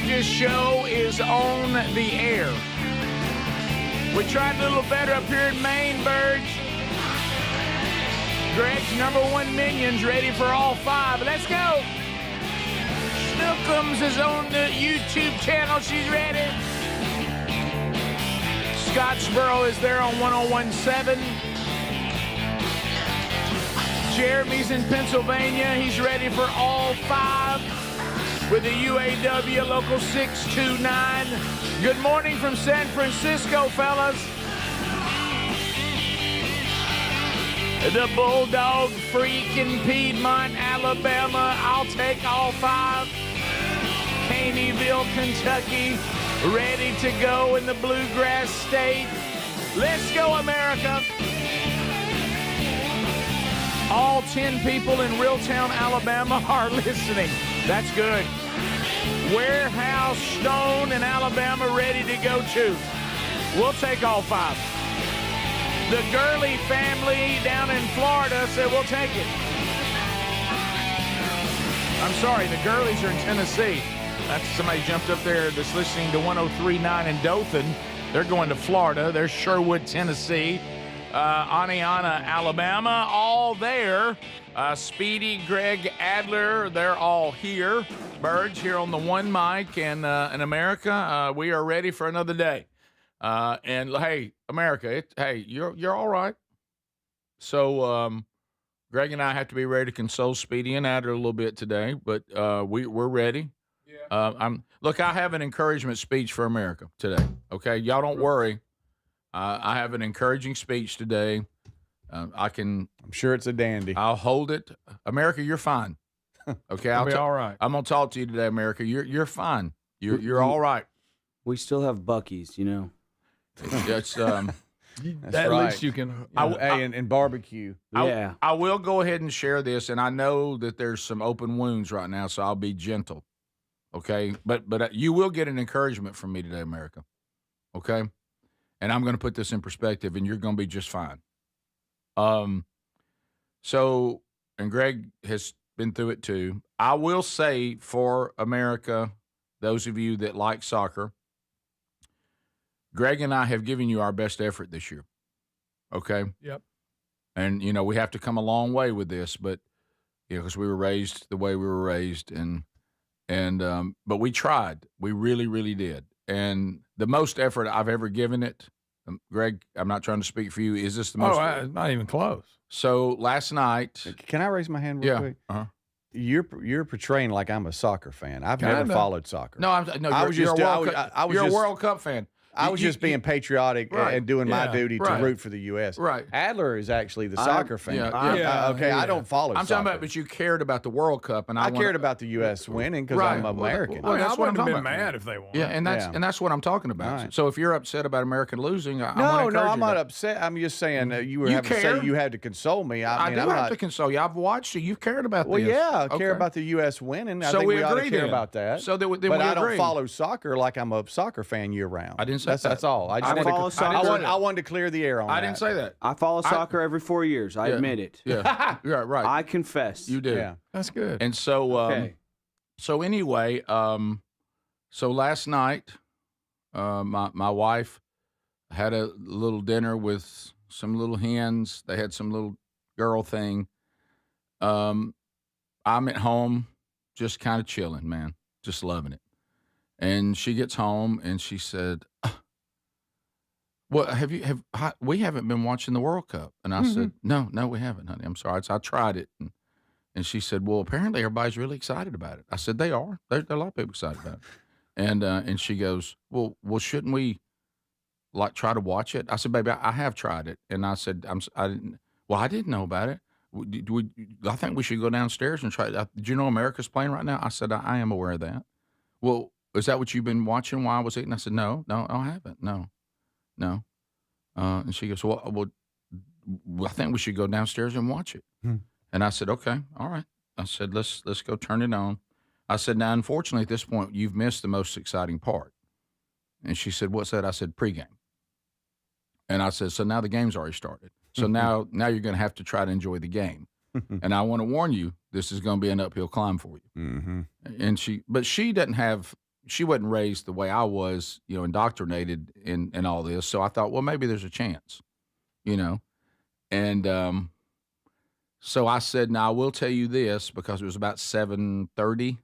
Burgess show is on the air. We tried a little better up here in Maine, Burge. Greg's number one minion's ready for all 5. Let's go. Snookums is on the YouTube channel. She's ready. Scottsboro is there on 101.7. Jeremy's in Pennsylvania. He's ready for all 5 with the UAW Local 629. Good morning from San Francisco, fellas. The Bulldog Freak in Piedmont, Alabama. I'll take all 5. Caneyville, Kentucky, ready to go in the Bluegrass State. Let's go, America. All 10 people in Reeltown, Alabama are listening. That's good. Warehouse, Stone, in Alabama, ready to go too. We'll take all 5. The Gurley family down in Florida said we'll take it. I'm sorry, the Gurleys are in Tennessee. That's somebody jumped up there that's listening to 103.9 in Dothan. They're going to Florida. They're Sherwood, Tennessee. Aniana, Alabama, all there. Speedy, Greg Adler, they're all here. Burge here on the one mic, and in America, we are ready for another day. And hey, America, you're all right. So Greg and I have to be ready to console Speedy and Adler a little bit today, but we're ready. Yeah. Look, I have an encouragement speech for America today. Okay, y'all don't worry. I have an encouraging speech today. I'm sure it's a dandy. I'll hold it. America, you're fine. Okay, I'll be all right. I'm gonna talk to you today, America. You're fine. You're all right. We still have Buc-ee's, you know. It's At right. least you can. And barbecue. Yeah. I will go ahead and share this, and I know that there's some open wounds right now, so I'll be gentle. Okay, but you will get an encouragement from me today, America. Okay, and I'm going to put this in perspective, and you're going to be just fine. So, and Greg has been through it too. I will say for America, those of you that like soccer, Greg and I have given you our best effort this year. Okay. Yep. And we have to come a long way with this, but because we were raised the way we were raised, but we tried. We really, really did. And the most effort I've ever given it, Greg, I'm not trying to speak for you. Is this the most? Not even close. So last night. Can I raise my hand real quick? Uh-huh. You're portraying like I'm a soccer fan. I've never followed soccer. You're a World Cup fan. I was just being patriotic and doing my duty to root for the U.S. Right. Adler is actually the soccer fan. Okay, I don't follow I'm soccer. talking about, but you cared about the World Cup, and I cared about the U.S. winning because I'm American. Well, that's I what I'm wouldn't talking have been about. mad if they won. Yeah, and that's what I'm talking about. Right. So if you're upset about America losing, I'm not upset. I'm just saying you were having to say you had to console me. I do have to console you. I've watched you. You've cared about this. Well, yeah, I care about the U.S. winning. I think we ought to care about that. So then but I don't follow soccer like I'm a soccer fan year round. I didn't say that. That's all. I wanted to clear the air on that. I didn't say that. I follow soccer every 4 years. I admit it. Yeah, you're right. I confess. You do. Yeah, that's good. And so, anyway, so last night, my wife had a little dinner with some little hens. They had some little girl thing. I'm at home, just kind of chilling, man, just loving it. And she gets home and she said, "Well, we haven't been watching the World Cup?" And I said, "No, we haven't, honey. I'm sorry. I tried it." And she said, "Well, apparently everybody's really excited about it." I said, "They are. There's a lot of people excited about it." And she goes, "Well, shouldn't we try to watch it?" I said, "Baby, I have tried it." And I said, I didn't know about it. I think we should go downstairs and try it. Did you know America's playing right now? I said, I am aware of that. Well, is that what you've been watching while I was eating? I said, no, I haven't. No. And she goes, well, I think we should go downstairs and watch it. And I said, okay, all right. I said, let's go turn it on. I said, now, unfortunately, at this point, you've missed the most exciting part. And she said, what's that? I said, pregame. And I said, so now the game's already started. So now you're going to have to try to enjoy the game. And I want to warn you, this is going to be an uphill climb for you. And she doesn't have, she wasn't raised the way I was, indoctrinated in all this. So I thought, well, maybe there's a chance, and so I said, now I will tell you this because it was about 7:30.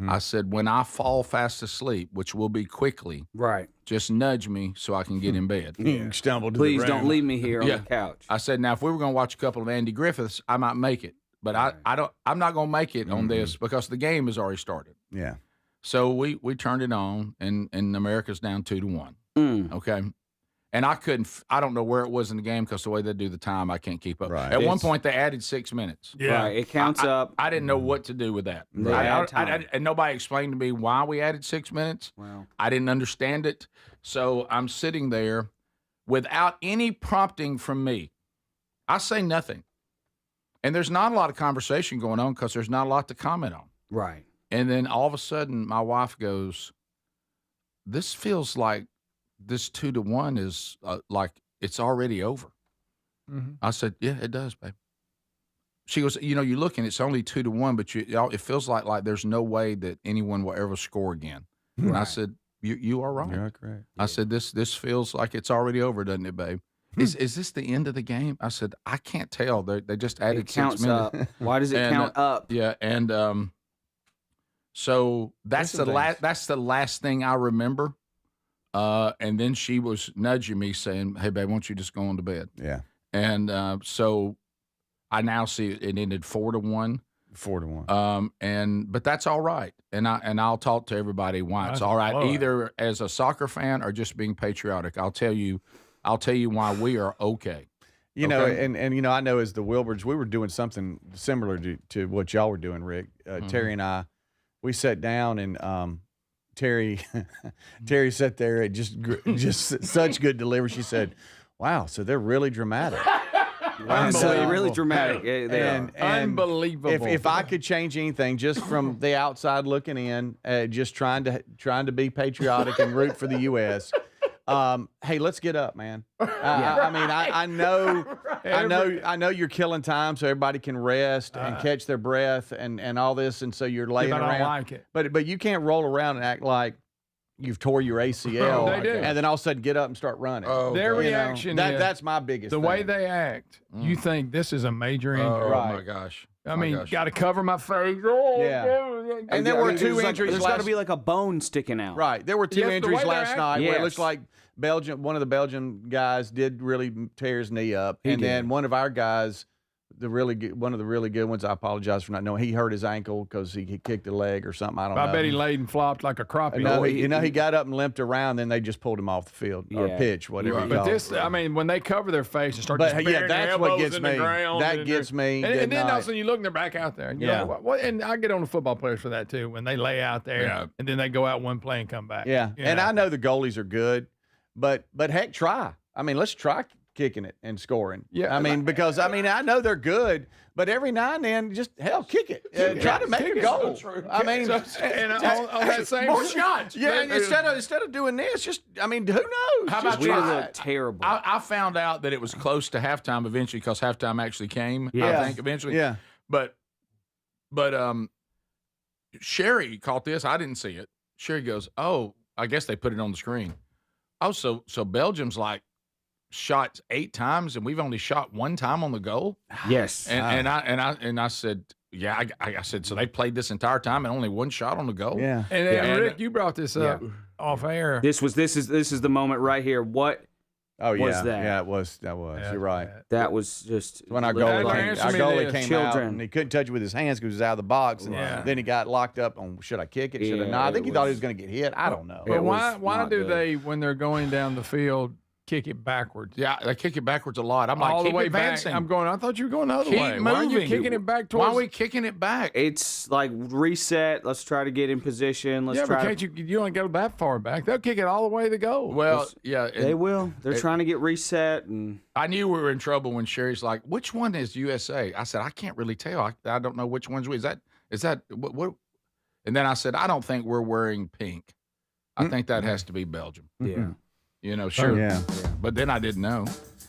I said, when I fall fast asleep, which will be quickly, Right. just nudge me so I can get in bed. You stumbled to Please the don't room. leave me here on the couch. I said, now if we were going to watch a couple of Andy Griffiths, I might make it, but I'm not going to make it on this because the game has already started. Yeah. So we turned it on, and America's down 2-1. Okay. And I don't know where it was in the game because the way they do the time, I can't keep up. Right. At one point, they added 6 minutes. Yeah. Right. It counts up. I didn't know what to do with that. And nobody explained to me why we added 6 minutes. Wow. I didn't understand it. So I'm sitting there without any prompting from me. I say nothing. And there's not a lot of conversation going on because there's not a lot to comment on. Right. And then all of a sudden, my wife goes, this feels like this 2-1 is like it's already over. I said, yeah, it does, babe. She goes, you look and it's only 2-1, but it feels like there's no way that anyone will ever score again. And I said, you are right. You're correct. I said, this feels like it's already over, doesn't it, babe? Is this the end of the game? I said, I can't tell. They just added 6 minutes. Up. Why does it count up? Yeah, and so that's the last thing I remember. And then she was nudging me saying, hey, babe, why don't you just go on to bed? Yeah. And so I now see it ended 4-1. 4-1. But that's all right. And I'll talk to everybody why it's all right, either as a soccer fan or just being patriotic. I'll tell you why we are okay. And I know as the Wilburds, we were doing something similar to what y'all were doing, Rick. Terry and I, we sat down and Terry sat there and just such good delivery. She said, wow, so they're really dramatic. So really dramatic. They are. Unbelievable. If I could change anything, just from the outside looking in, just trying to be patriotic and root for the U.S. Hey, let's get up, man. I mean, I know you're killing time so everybody can rest and catch their breath and all this, and so you're laying around. I don't like it. But you can't roll around and act like you've tore your ACL, and then all of a sudden get up and start running. Their reaction that's my biggest the thing. way they act. You think this is a major injury. Oh, my gosh. I mean, got to cover my face. And there were two injuries. There's got to be like a bone sticking out. Right. There were two injuries last night where it looks like one of the Belgian guys did really tear his knee up. Then one of our guys, one of the really good ones, I apologize for not knowing, he hurt his ankle because he kicked a leg or something. I don't know. I bet he laid and flopped like a crappie. No, he got up and limped around, then they just pulled him off the field or pitch, whatever you call it. I mean, when they cover their face and start just burying that's their what elbows gets in me. the ground. That gets me. And then all of a sudden you look and they're back out there. You know, and I get on the football players for that too. When they lay out there and then they go out one play and come back. Yeah. And I know the goalies are good, but heck, try. I mean, let's try kicking it and scoring. Yeah. I mean, because I know they're good, but every now and then, just kick it. Try to make a goal. So I mean, and on that same more shots. Yeah, and instead of doing this, who knows? How about we try? look terrible. I found out that it was close to halftime eventually because halftime actually came. I think eventually. Yeah. But Sherry caught this. I didn't see it. Sherry goes, "Oh, I guess they put it on the screen." Oh, so Belgium's like shot 8 times and we've only shot 1 time on the goal. Yes. And I said, yeah, I said, so they played this entire time and only 1 shot on the goal. Yeah. And Rick, you brought this up off air. This is the moment right here. What was that? Yeah, it was. That was. You're right. That was just when our goalie came out Children. and he couldn't touch it with his hands because he was out of the box, and then he got locked up on should I kick it? Should I not? I think he thought he was going to get hit. I don't know. But why do they, when they're going down the field, kick it backwards? Yeah, they kick it backwards a lot. I'm like, all the way advancing. Back. I'm going, I thought you were going the other Keep way. moving. Why are you kicking it back towards? Why are we kicking it back? It's like reset. Let's try to get in position. But can't you don't go that far back. They'll kick it all the way to go. Well, they will. They're trying to get reset. And I knew we were in trouble when Sherry's like, which one is USA? I said, I can't really tell. I don't know which one's is that what? And then I said, I don't think we're wearing pink. I think that has to be Belgium. Yeah. Sure. Yeah. But then I didn't know.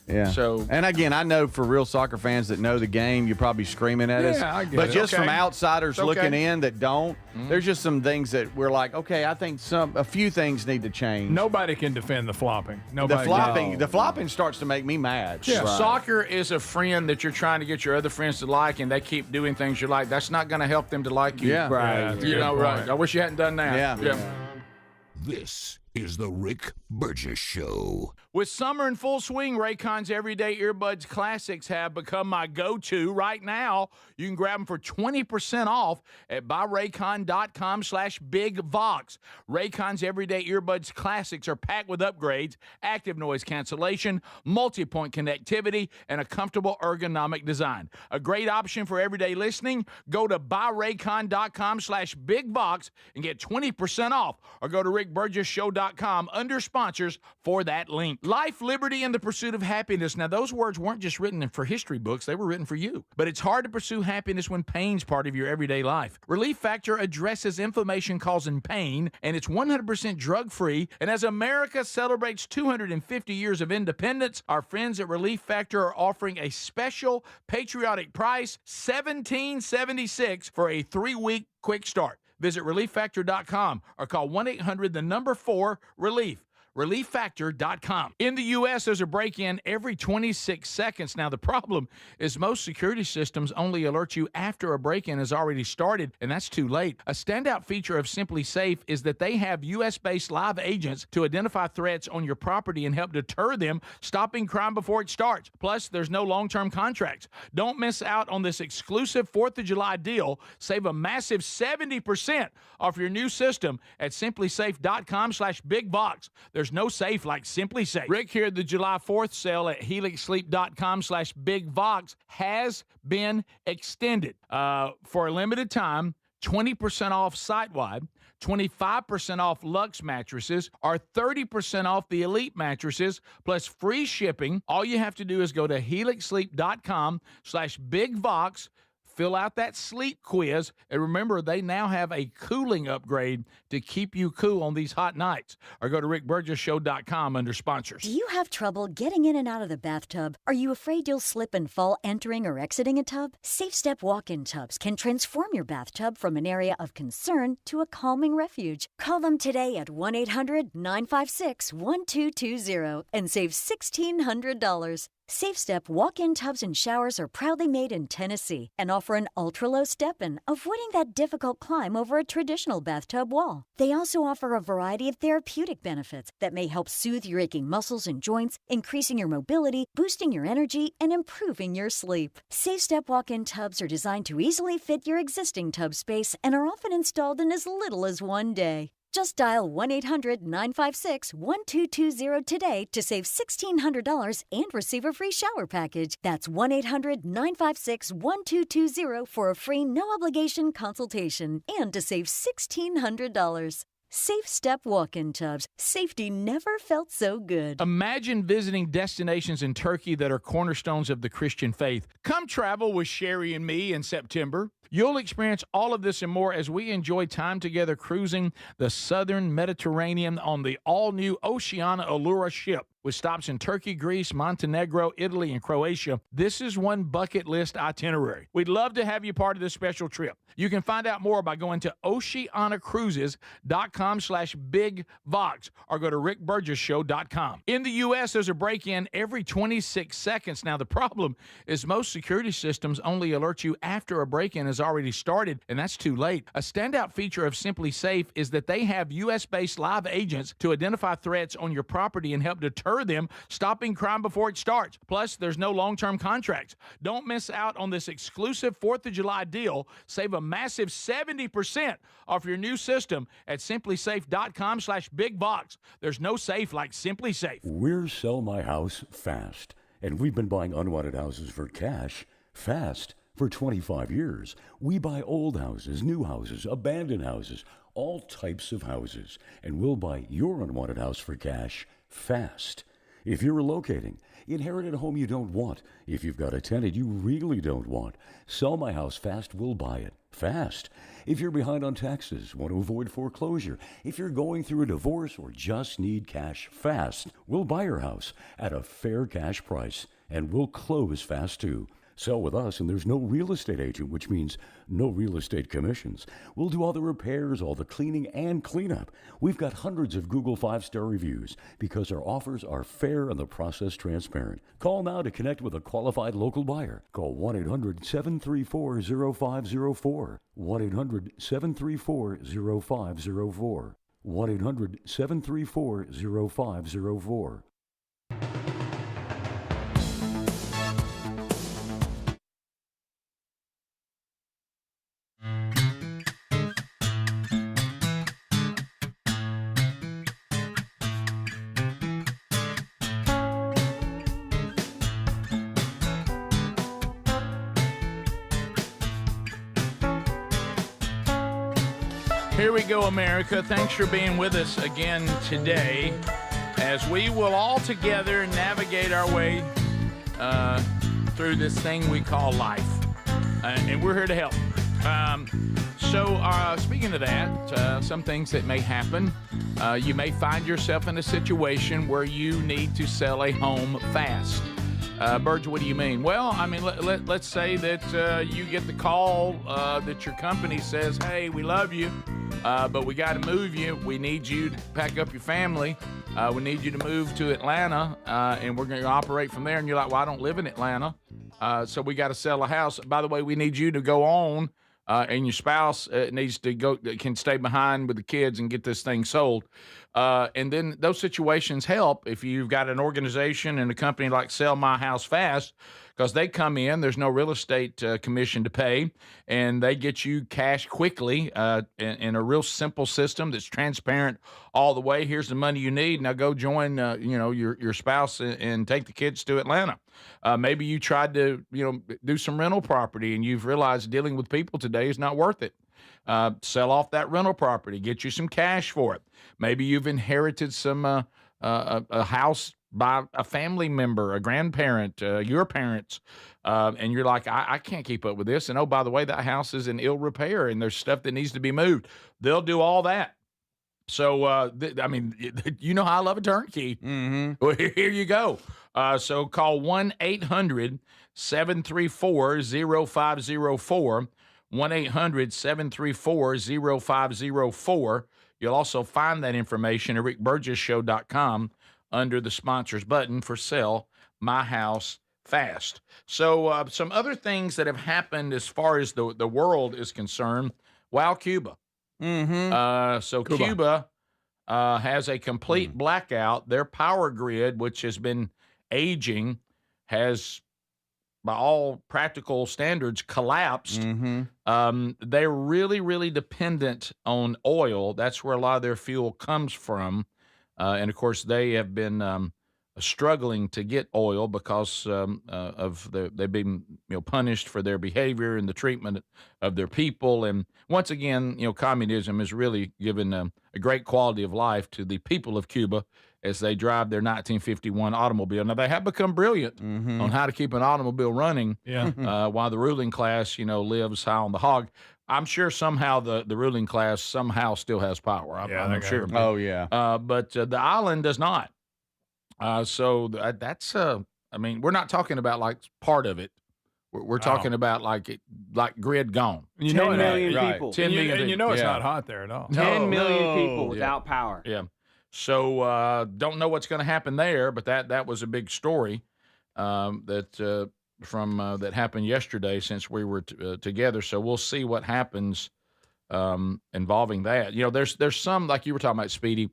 Yeah. So, and again, I know for real soccer fans that know the game, you're probably screaming at us. I get but it. just Okay. from outsiders It's okay. looking in that don't, there's just some things that we're like, okay, I think a few things need to change. Nobody can defend the flopping. Nobody. The flopping starts to make me mad. Yeah. Right. Soccer is a friend that you're trying to get your other friends to like, and they keep doing things you like. That's not going to help them to like you. Yeah. Right. Yeah, You know, good right. point. I wish you hadn't done that. Yeah. This is the Rick Burgess Show. With summer in full swing, Raycon's Everyday Earbuds Classics have become my go-to. Right now, you can grab them for 20% off at buyraycon.com/bigvox. Raycon's Everyday Earbuds Classics are packed with upgrades, active noise cancellation, multi-point connectivity, and a comfortable ergonomic design. A great option for everyday listening. Go to buyraycon.com/bigvox and get 20% off, or go to rickburgessshow.com under sponsors for that link. Life, liberty, and the pursuit of happiness. Now, those words weren't just written for history books. They were written for you. But it's hard to pursue happiness when pain's part of your everyday life. Relief Factor addresses inflammation-causing pain, and it's 100% drug-free. And as America celebrates 250 years of independence, our friends at Relief Factor are offering a special patriotic price, $17.76 for a 3-week quick start. Visit relieffactor.com or call 1-800-4-RELIEF. relieffactor.com. In the U.S., there's a break-in every 26 seconds. Now, the problem is most security systems only alert you after a break-in has already started, and that's too late. A standout feature of Simply Safe is that they have U.S.-based live agents to identify threats on your property and help deter them, stopping crime before it starts. Plus, there's no long-term contracts. Don't miss out on this exclusive 4th of July deal. Save a massive 70% off your new system at simplysafe.com/bigvox. There's no safe like Simply Safe. Rick here, the July 4th sale at helixsleep.com/bigvox has been extended for a limited time. 20% off site-wide, 25% off Luxe mattresses, or 30% off the Elite mattresses, plus free shipping. All you have to do is go to helixsleep.com/bigvox, fill out that sleep quiz, and remember, they now have a cooling upgrade to keep you cool on these hot nights. Or go to rickburgessshow.com under sponsors. Do you have trouble getting in and out of the bathtub? Are you afraid you'll slip and fall entering or exiting a tub? Safe Step walk-in tubs can transform your bathtub from an area of concern to a calming refuge. Call them today at 1-800-956-1220 and save $1,600. Safe Step walk-in tubs and showers are proudly made in Tennessee and offer an ultra-low step-in, avoiding that difficult climb over a traditional bathtub wall. They also offer a variety of therapeutic benefits that may help soothe your aching muscles and joints, increasing your mobility, boosting your energy, and improving your sleep. Safe Step walk-in tubs are designed to easily fit your existing tub space and are often installed in as little as 1 day. Just dial 1-800-956-1220 today to save $1,600 and receive a free shower package. That's 1-800-956-1220 for a free no-obligation consultation and to save $1,600. Safe Step walk-in tubs. Safety never felt so good. Imagine visiting destinations in Turkey that are cornerstones of the Christian faith. Come travel with Sherry and me in September. You'll experience all of this and more as we enjoy time together cruising the southern Mediterranean on the all-new Oceana Allura ship. With stops in Turkey, Greece, Montenegro, Italy, and Croatia, this is one bucket list itinerary. We'd love to have you part of this special trip. You can find out more by going to oceanacruises.com/bigvox or go to rickburgessshow.com. In the U.S., there's a break-in every 26 seconds. Now, the problem is most security systems only alert you after a break-in has already started, and that's too late. A standout feature of Simply Safe is that they have U.S.-based live agents to identify threats on your property and help deter them, stopping crime before it starts. Plus, there's no long-term contracts. Don't miss out on this exclusive 4th of July deal. Save a massive 70% off your new system at simplysafe.com/bigvox. There's no safe like Simply Safe. We're Sell My House Fast, and we've been buying unwanted houses for cash fast for 25 years. We buy old houses, new houses, abandoned houses, all types of houses, and we'll buy your unwanted house for cash fast. If you're relocating, inherited a home you don't want, if you've got a tenant you really don't want, Sell My House Fast will buy it. Fast. If you're behind on taxes, want to avoid foreclosure, if you're going through a divorce or just need cash fast, we'll buy your house at a fair cash price, and we'll close fast too. Sell with us, and there's no real estate agent, which means no real estate commissions. We'll do all the repairs, all the cleaning, and cleanup. We've got hundreds of Google 5-star reviews because our offers are fair and the process transparent. Call now to connect with a qualified local buyer. Call 1-800-734-0504. 1-800-734-0504. 1-800-734-0504. Here we go, America. Thanks for being with us again today as we will all together navigate our way through this thing we call life. And we're here to help. Speaking of that, some things that may happen, you may find yourself in a situation where you need to sell a home fast. Burge, what do you mean? Well, I mean, let's say that you get the call that your company says, hey, we love you, but we got to move you. We need you to pack up your family. We need you to move to Atlanta, and we're going to operate from there. And you're like, well, I don't live in Atlanta, so we got to sell a house. By the way, we need you to go on, and your spouse needs to can stay behind with the kids and get this thing sold. And then those situations help if you've got an organization and a company like Sell My House Fast, because they come in, there's no real estate commission to pay, and they get you cash quickly in a real simple system that's transparent all the way. Here's the money you need. Now go join your spouse and take the kids to Atlanta. Maybe you tried to do some rental property and you've realized dealing with people today is not worth it. Sell off that rental property, get you some cash for it. Maybe you've inherited some a house by a family member, a grandparent, your parents, and you're like, I can't keep up with this. And oh, by the way, that house is in ill repair and there's stuff that needs to be moved. They'll do all that. So, you know how I love a turnkey. Mm-hmm. Well, here you go. So call 1-800-734-0504. 1-800-734-0504. You'll also find that information at rickburgessshow.com under the sponsors button for Sell My House Fast. So some other things that have happened as far as the world is concerned. Wow, Cuba. Mm-hmm. Cuba has a complete blackout. Their power grid, which has been aging, has, by all practical standards, collapsed. Mm-hmm. They're really, really dependent on oil. That's where a lot of their fuel comes from. And, of course, they have been struggling to get oil because they've been punished for their behavior and the treatment of their people. And once again, communism has really given a great quality of life to the people of Cuba as they drive their 1951 automobile. Now, they have become brilliant on how to keep an automobile running while the ruling class, lives high on the hog. I'm sure somehow the ruling class somehow still has power. I'm sure. Oh, yeah. But the island does not. So that's we're not talking about like part of it. We're talking about like grid gone. 10 million people. 10 million. And it's not hot there at all. 10 million people without power. Yeah. So don't know what's going to happen there, but that was a big story that happened yesterday since we were together. So we'll see what happens involving that. There's some, like you were talking about, Speedy,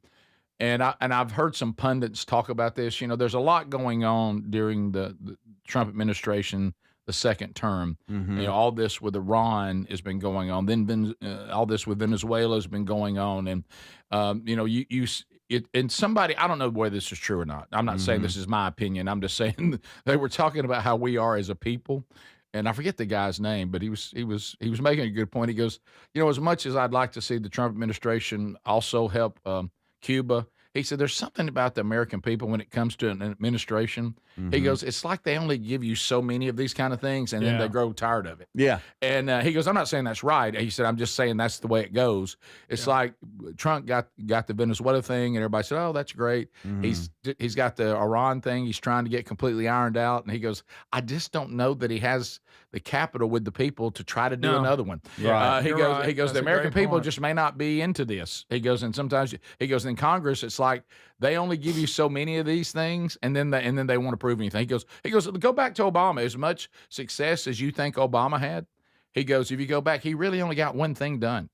and I've heard some pundits talk about this. There's a lot going on during the Trump administration, the second term. Mm-hmm. All this with Iran has been going on. Then all this with Venezuela has been going on, and and somebody, I don't know whether this is true or not. I'm not saying this is my opinion. I'm just saying they were talking about how we are as a people. And I forget the guy's name, but he was making a good point. He goes, as much as I'd like to see the Trump administration also help Cuba, He said, there's something about the American people when it comes to an administration. He goes, it's like they only give you so many of these kind of things, and then they grow tired of it. Yeah. And he goes, I'm not saying that's right. He said, I'm just saying that's the way it goes. It's like Trump got the Venezuela thing, and everybody said, oh, that's great. He's got the Iran thing. He's trying to get completely ironed out. And he goes, I just don't know that he has the capital with the people to try to do another one. Right. He goes, That's the a American great people point. just may not be into this. He goes, and sometimes he goes, in Congress, it's like they only give you so many of these things, and then they want to prove anything. He goes, go back to Obama. As much success as you think Obama had, he goes, if you go back, he really only got one thing done.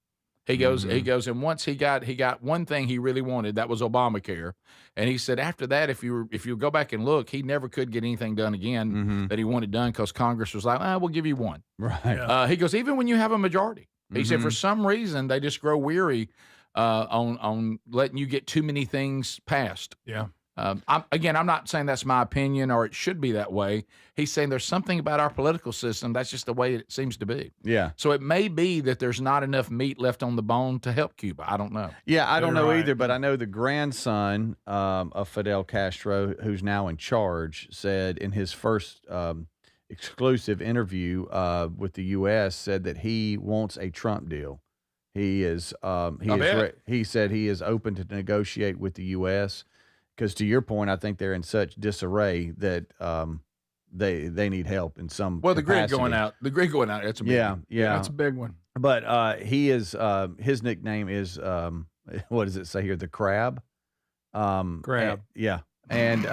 He goes, and once he got one thing he really wanted, that was Obamacare. And he said after that, if you go back and look, he never could get anything done again that he wanted done because Congress was like, we'll give you one. Right. He goes, even when you have a majority, he said for some reason they just grow weary on letting you get too many things passed. Yeah. I'm not saying that's my opinion or it should be that way. He's saying there's something about our political system that's just the way it seems to be. Yeah. So it may be that there's not enough meat left on the bone to help Cuba. I don't know. Yeah, I don't know You're right. either, but I know the grandson of Fidel Castro, who's now in charge, said in his first exclusive interview with the U.S., said that he wants a Trump deal. He is he said he is open to negotiate with the U.S. because, to your point, I think they're in such disarray that they need help in some. Well, the grid capacity. going out. That's a big one. Yeah. That's a big one. But he is his nickname is what does it say here? The Crab. Crab. Yeah. And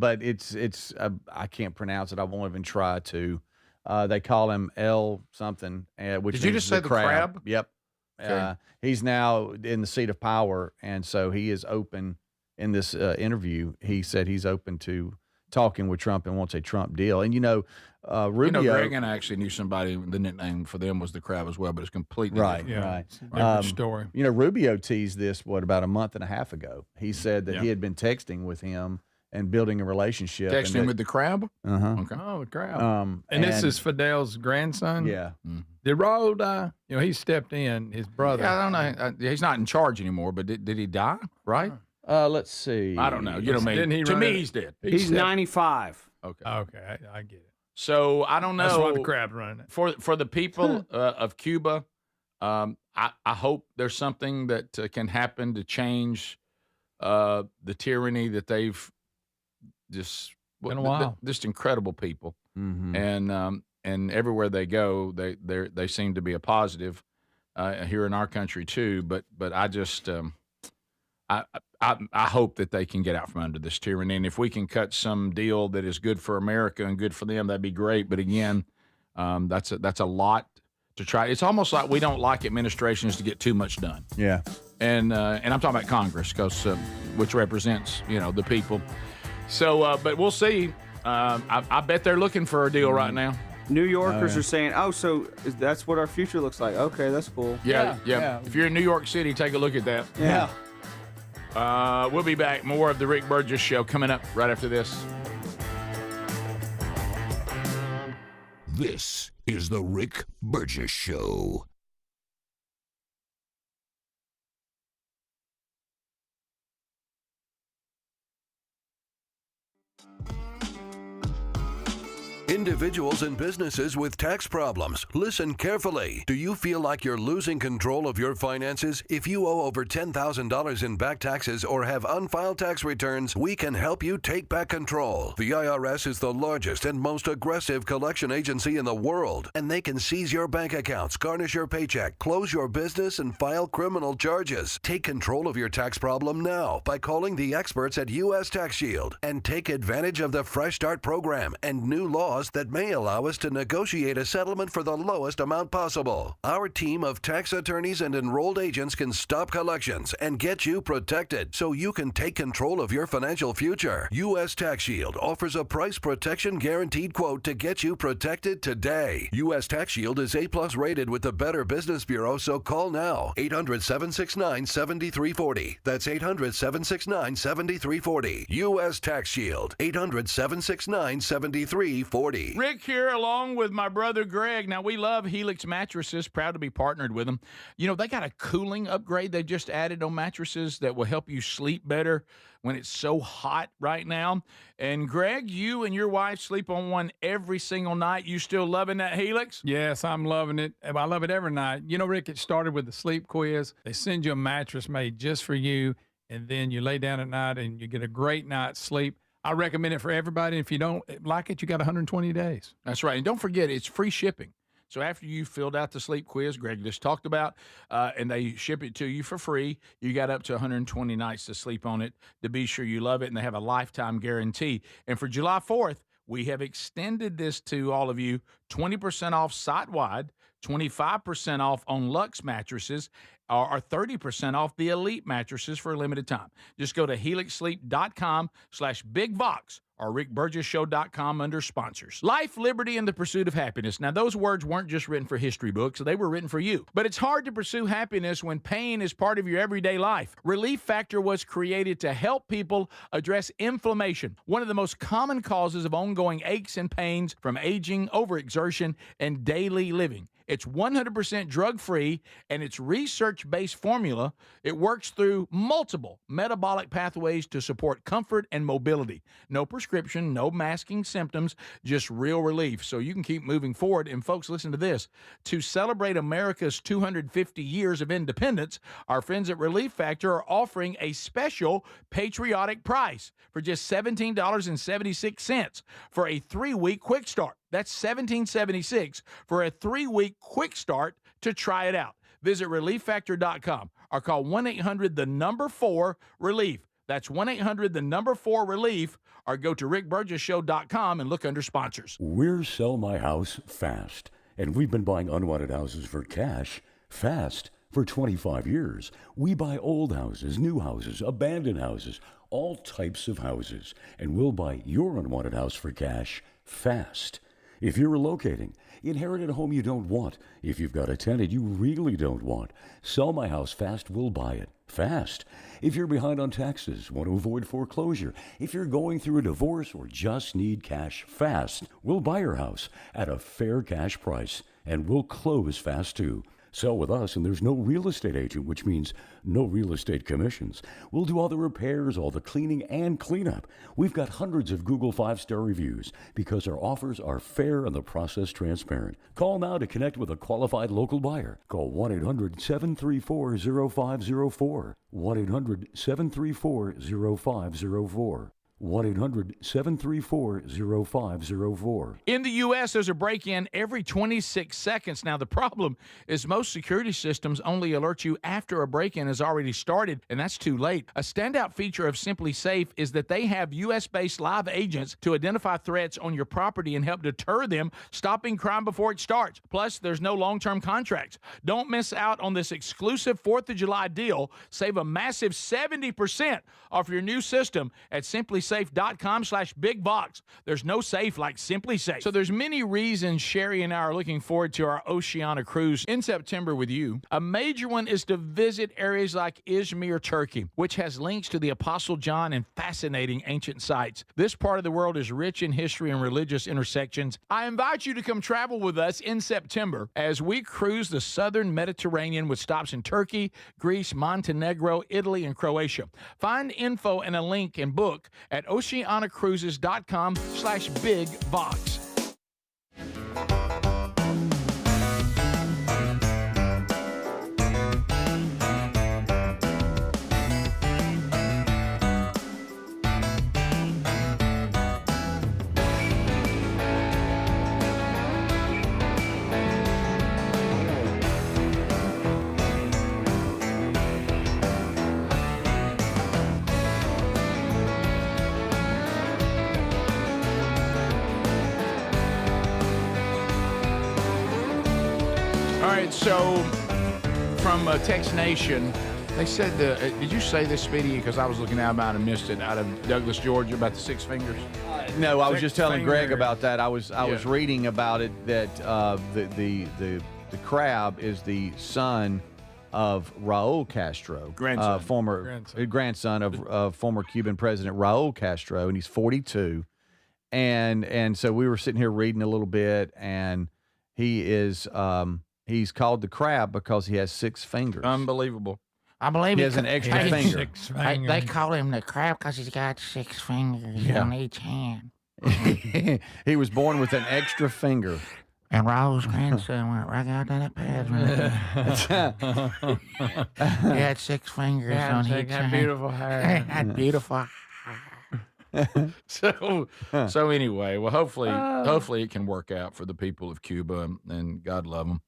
but it's I can't pronounce it. I won't even try to. They call him L something. Which Did you means just say the crab? Yep. Okay. He's now in the seat of power, and so he is open. In this interview, he said he's open to talking with Trump and wants a Trump deal. And Rubio. Greg and I actually knew somebody. The nickname for them was the Crab as well, but it's completely Right. different. Yeah. Right. It's a different story. Rubio teased this about a month and a half ago. He said that he had been texting with him and building a relationship. Texting with the Crab. Uh-huh. Okay. Oh, the crowd. And this is Fidel's grandson? Yeah. Did Raul die? He stepped in, his brother. Yeah, I don't know. He's not in charge anymore, but did he die? Right? Let's see. I don't know. You know me. Didn't he To run me, it? he's dead. He's 95. Okay. Okay, I get it. So I don't know. That's why the crab's running it. For the people of Cuba, I hope there's something that can happen to change the tyranny that they've just Been a while. Just incredible people, Mm-hmm. and everywhere they go, they seem to be a positive here in our country too. But I just I hope that they can get out from under this tyranny, and if we can cut some deal that is good for America and good for them, that'd be great. But again, that's a lot to try. It's almost like we don't like administrations to get too much done. Yeah. And I'm talking about Congress, which represents the people. So, but we'll see. I bet they're looking for a deal right now. New Yorkers are saying, so that's what our future looks like. Okay, that's cool. Yeah. Yeah. If you're in New York City, take a look at that. Yeah. We'll be back. More of the Rick Burgess Show coming up right after this. This is the Rick Burgess Show. Individuals and businesses with tax problems, listen carefully. Do you feel like you're losing control of your finances? If you owe over $10,000 in back taxes or have unfiled tax returns, we can help you take back control. The IRS is the largest and most aggressive collection agency in the world, and they can seize your bank accounts, garnish your paycheck, close your business, and file criminal charges. Take control of your tax problem now by calling the experts at U.S. Tax Shield and take advantage of the Fresh Start program and new laws that may allow us to negotiate a settlement for the lowest amount possible. Our team of tax attorneys and enrolled agents can stop collections and get you protected so you can take control of your financial future. U.S. Tax Shield offers a price protection guaranteed quote to get you protected today. U.S. Tax Shield is A+ rated with the Better Business Bureau, so call now. 800-769-7340. That's 800-769-7340. U.S. Tax Shield. 800-769-7340. 40. Rick here, along with my brother Greg. Now, we love Helix mattresses, proud to be partnered with them. You know, they got a cooling upgrade they just added on mattresses that will help you sleep better when it's so hot right now. And Greg, you and your wife sleep on one every single night. You still loving that Helix? Yes, I'm loving it. I love it every night. You know, Rick, it started with the sleep quiz. They send you a mattress made just for you, and then you lay down at night and you get a great night's sleep. I recommend it for everybody. If you don't like it, you got 120 days. That's right. And don't forget, it's free shipping. So after you filled out the sleep quiz Greg just talked about, and they ship it to you for free, you got up to 120 nights to sleep on it to be sure you love it, and they have a lifetime guarantee. And for July 4th, we have extended this to all of you, 20% off site-wide, 25% off on Luxe mattresses, or 30% off the Elite mattresses for a limited time. Just go to helixsleep.com/bigvox or rickburgessshow.com under sponsors. Life, liberty, and the pursuit of happiness. Now, those words weren't just written for history books. They were written for you. But it's hard to pursue happiness when pain is part of your everyday life. Relief Factor was created to help people address inflammation, one of the most common causes of ongoing aches and pains from aging, overexertion, and daily living. It's 100% drug-free, and its research-based formula. It works through multiple metabolic pathways to support comfort and mobility. No prescription, no masking symptoms, just real relief, so you can keep moving forward. And folks, listen to this. To celebrate America's 250 years of independence, our friends at Relief Factor are offering a special patriotic price for just $17.76 for a 3-week quick start. That's $17.76 for a 3-week quick start to try it out. Visit ReliefFactor.com or call 1-800-4-RELIEF. That's 1-800-4-RELIEF, or go to rickburgessshow.com and look under sponsors. We're Sell My House Fast, and we've been buying unwanted houses for cash fast for 25 years. We buy old houses, new houses, abandoned houses, all types of houses, and we'll buy your unwanted house for cash fast. If you're relocating, inherited a home you don't want, if you've got a tenant you really don't want, Sell My House Fast will buy it fast. If you're behind on taxes, want to avoid foreclosure, if you're going through a divorce or just need cash fast, we'll buy your house at a fair cash price, and we'll close fast too. Sell with us, and there's no real estate agent, which means no real estate commissions. We'll do all the repairs, all the cleaning, and cleanup. We've got hundreds of Google 5-star reviews because our offers are fair and the process transparent. Call now to connect with a qualified local buyer. Call 1-800-734-0504. 1-800-734-0504. 1-800-734-0504. In the U.S., there's a break-in every 26 seconds. Now, the problem is most security systems only alert you after a break-in has already started, and that's too late. A standout feature of Simply Safe is that they have U.S.-based live agents to identify threats on your property and help deter them, stopping crime before it starts. Plus, there's no long-term contracts. Don't miss out on this exclusive 4th of July deal. Save a massive 70% off your new system at simplysafe.com/bigbox. There's no safe like Simply Safe. So there's many reasons Sherry and I are looking forward to our Oceania cruise in September with you. A major one is to visit areas like Izmir, Turkey, which has links to the Apostle John and fascinating ancient sites. This part of the world is rich in history and religious intersections. I invite you to come travel with us in September as we cruise the southern Mediterranean with stops in Turkey, Greece, Montenegro, Italy, and Croatia. Find info and a link and book at oceanacruises.com/bigbox. All right, so from Text Nation, they said, did you say this, Speedy? Because I was looking out about and missed it, out of Douglas, Georgia, about the 6 fingers. No, I was just telling Greg fingers. about that. I was reading about it that the crab is the son of Raul Castro, Grandson. grandson of former Cuban President Raul Castro, and he's 42. and so we were sitting here reading a little bit, and he is he's called the crab because he has 6 fingers. Unbelievable. I believe He has an extra finger. 6 fingers. They call him the crab because he's got 6 fingers on each hand. He was born with an extra finger. And Raul's grandson went right out to that path. He had 6 fingers on each hand. Beautiful hair. Had beautiful so anyway, well, hopefully it can work out for the people of Cuba, and God love them.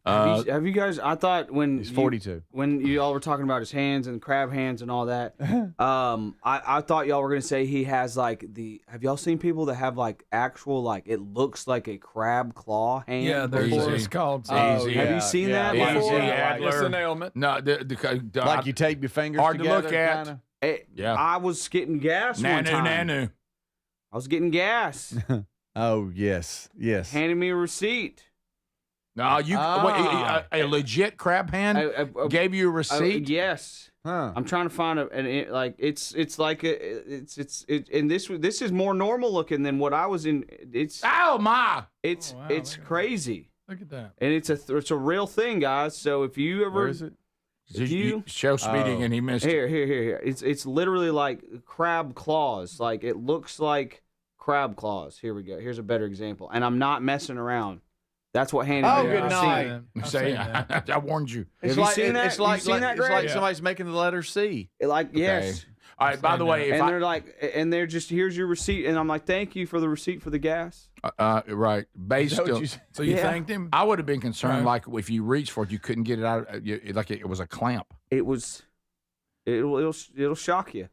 Have you guys? I thought when He's 42. when you all were talking about his hands and crab hands and all that, I thought y'all were gonna say he has like the. Have y'all seen people that have like actual like it looks like a crab claw hand? Yeah, there's Easy. it's called. Easy. Have you seen that before? Easy, It's Adler. an ailment. No, Like you tape your fingers hard to together. look at. Kinda. Yeah. I was getting gas one time. Nanu. I was getting gas. Oh, yes. Handed me a receipt. No, you a legit crab hand gave you a receipt. Yes. Huh. I'm trying to find it's like and this is more normal looking than what I was in. It's Oh my! it's wow, it's look at crazy, Look at that. and it's a real thing, guys. So if you ever Where is it? if you show Speedy and he missed it. here, it's literally like crab claws. Like it looks like crab claws. Here we go. Here's a better example, and I'm not messing around. That's what handed Oh, me. good the night. receipt. Say, I warned you. Have you seen that? It's like, You seen that, it's Greg? like somebody's making the letter C. Yes. All right. By the way, if And they're like, and they're just, here's your receipt, and I'm like, thank you for the receipt for the gas. right, based on, So you Yeah. thanked him? I would have been concerned, Right. like if you reached for it, you couldn't get it out, like it was a clamp. It'll shock you.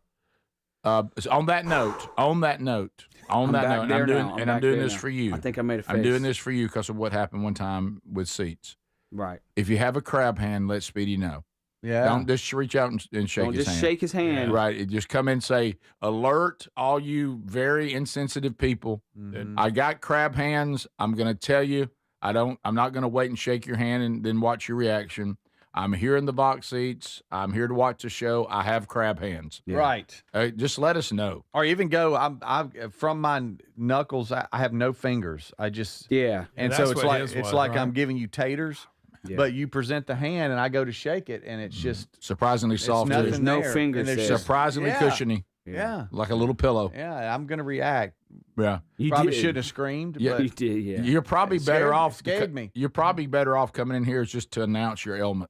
So on that note, I'm back there now. I'm back doing there this now. for you. I think I made a face. I'm doing this for you because of what happened one time with seats. Right. If you have a crab hand, let Speedy know. Yeah. Don't just reach out and shake Don't his just hand. shake his hand. Right. It just come in and say, alert all you very insensitive people. Mhm. I got crab hands. I'm going to tell you, I'm not going to wait and shake your hand and then watch your reaction. I'm here in the box seats. I'm here to watch the show. I have crab hands. Yeah. Right. Just let us know. Or even go, I'm from my knuckles, I have no fingers. I just, Yeah. and Yeah, so that's it's what like, his it's was, like right? I'm giving you taters, Yeah. but you present the hand and I go to shake it and it's just, Surprisingly it's soft. nothing too. There's no there. fingers And there's there. just- Surprisingly yeah. cushiony, Yeah. like a little pillow. Yeah. I'm going to react. Yeah. You Probably did. shouldn't have screamed, Yeah. but You did, yeah. You're probably It better scared- off. scared me. You're probably better off coming in here just to announce your ailment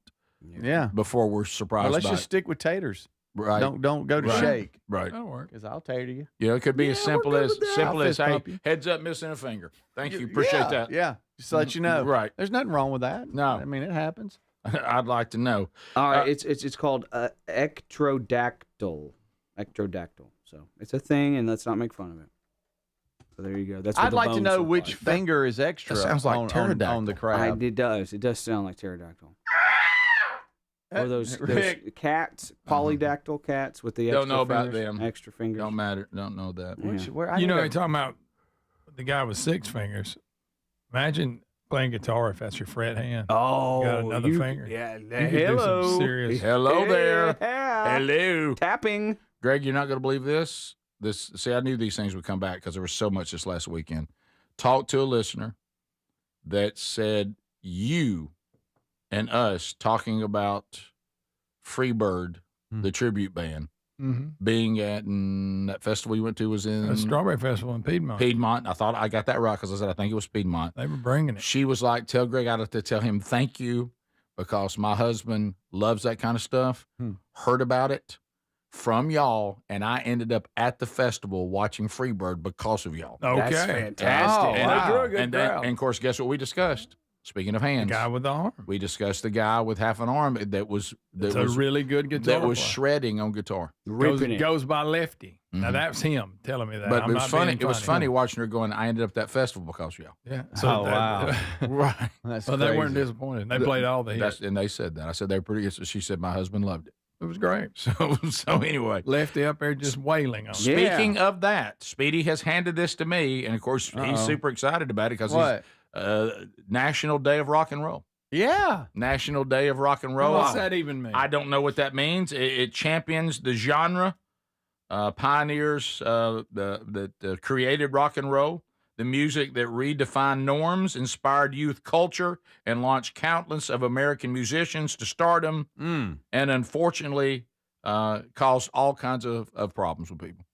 yeah. before we're surprised Well, let's by just it. stick with taters. Don't Don't go to Right. shake right. That'll work. because I'll tater you. You know, it could be as simple we're good as with that. I'll fist hey, bump you. heads up, missing a finger. Thank you, appreciate yeah, that. Yeah. Just to let you know. Right. There's nothing wrong with that. No. I mean, it happens. I'd like to know. All right, it's called ectrodactyl. Ectrodactyl. So it's a thing, and let's not make fun of it. So there you go. That's what I'd the like to bones know look which like. finger is extra. That sounds like on pterodactyl. the crab. It does. It does sound like pterodactyl. Or those Rick. cats, polydactyl cats with the Don't extra know about fingers, them. extra fingers. Don't matter. Don't know that. Which- Yeah. where- I You know, need you're a- talking about the guy with 6 fingers. Imagine playing guitar if that's your fret hand. Oh, Got another finger. Yeah. You could do some Hello. serious- Hello there. Yeah. Hello. Tapping. Greg, you're not going to believe this. See, I knew these things would come back because there was so much this last weekend. Talked to a listener that said you and us talking about Freebird, the tribute band, being at that festival you went to was in The Strawberry Festival in Piedmont. Piedmont. I thought I got that right because I said I think it was Piedmont. They were bringing it. She was like, tell Greg I have to tell him thank you because my husband loves that kind of stuff. Heard about it from y'all, and I ended up at the festival watching Freebird because of y'all. Okay. That's fantastic. And, wow. Drew a good and, then, crowd. and of course, guess what we discussed? Speaking of The hands, guy with the arm. we discussed the guy with half an arm that was It's a really good guitar that was player. shredding on guitar. Ripping it. Goes by lefty. Now Mhm. that's him telling me that. But I'm it was not funny. being It was funny watching her going. I ended up at that festival because of y'all. Yeah. Oh, wow. Right. That's Well, they weren't crazy. disappointed. They played all the hits. And they said that. I said they were pretty good. She said my husband loved it. It was great. So anyway. Lefty up there just wailing on it. Yeah. Speaking of that, Speedy has handed this to me, and of course he's super excited about it because What? it's National Day of Rock and Roll. Yeah. National Day of Rock and Roll. What's that even mean? I don't know what that means. It champions the genre pioneers that created rock and roll, the music that redefined norms, inspired youth culture, and launched countless of American musicians to stardom, and unfortunately caused all kinds of problems with people.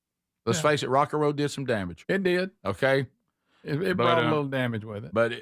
Let's face it, rock and roll did some damage. It did. Okay? It brought a little damage with it. But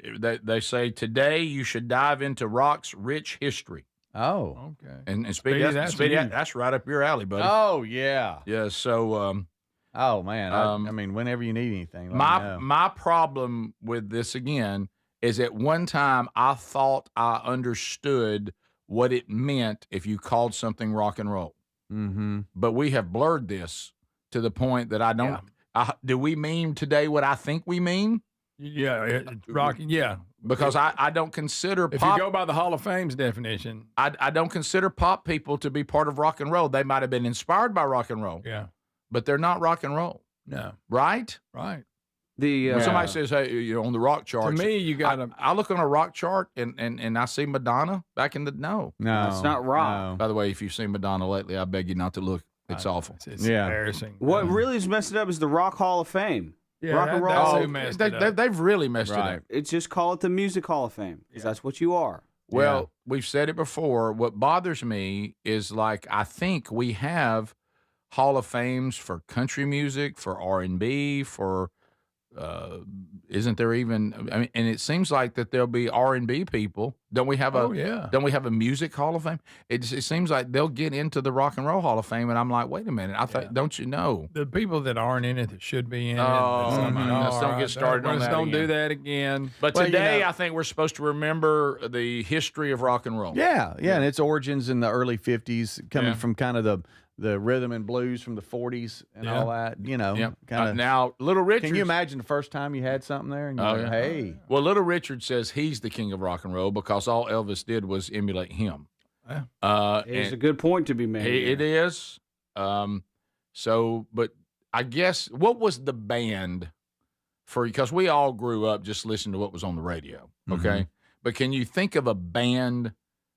they say today you should dive into rock's rich history. Oh. Okay. And Speedy, that's right up your alley, buddy. Oh, yeah. Yeah, so Oh, man. I mean, whenever you need anything, let me know. my problem with this again is at one time I thought I understood what it meant if you called something rock and roll. Mm-hmm. But we have blurred this to the point that I don't. Do we mean today what I think we mean? Yeah, it's rock. Yeah, Because I don't consider if pop. you go by the Hall of Fame's definition, I don't consider pop people to be part of rock and roll. They might have been inspired by rock and roll, yeah, but they're not rock and roll, no, right? right. When somebody says, "Hey, on the rock chart," To me, you got to. I look on a rock chart and I see Madonna back in the no. No. It's not rock. No. By the way, if you've seen Madonna lately, I beg you not to look. It's awful. It's Yeah. embarrassing. What really is messed it up is the Rock Hall of Fame. Yeah, rock and roll. that's who messed it up. They've really messed it Right. up. It's just call it the Music Hall of Fame because that's what you are. Well, we've said it before. What bothers me is I think we have Hall of Fames for country music, for R&B, for isn't there even? I mean, and it seems like that there'll be R&B people. Don't we have Don't we have a music Hall of Fame? It seems like they'll get into the Rock and Roll Hall of Fame, and I'm like, wait a minute. I thought, don't you know? The people that aren't in it that should be in it. Let's don't get started on that Don't again. do that again. But Well, today, I think we're supposed to remember the history of rock and roll. Yeah, and its origins in the early 50s, coming from kind of the rhythm and blues from the 40s and all that, Yep. kind of. Now, Little Richard. Can you imagine the first time you had something there? And you go, hey. Well, Little Richard says he's the king of rock and roll because all Elvis did was emulate him. It's a good point to be made. It is. But I guess what was the band because we all grew up just listening to what was on the radio. Okay. But can you think of a band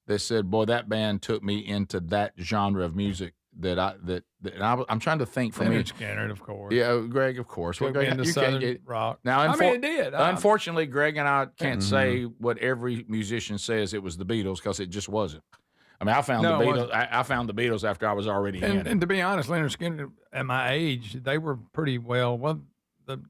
that said, boy, that band took me into that genre of music I'm trying to think for me. Skinner, of course. Yeah, Greg, of course. Took me into Southern rock. Now, it did. Unfortunately, Greg and I can't say what every musician says it was the Beatles because it just wasn't. I mean, I found the Beatles. I found the Beatles after I was already in it. And to be honest, Leonard Skinner, at my age, they were pretty well.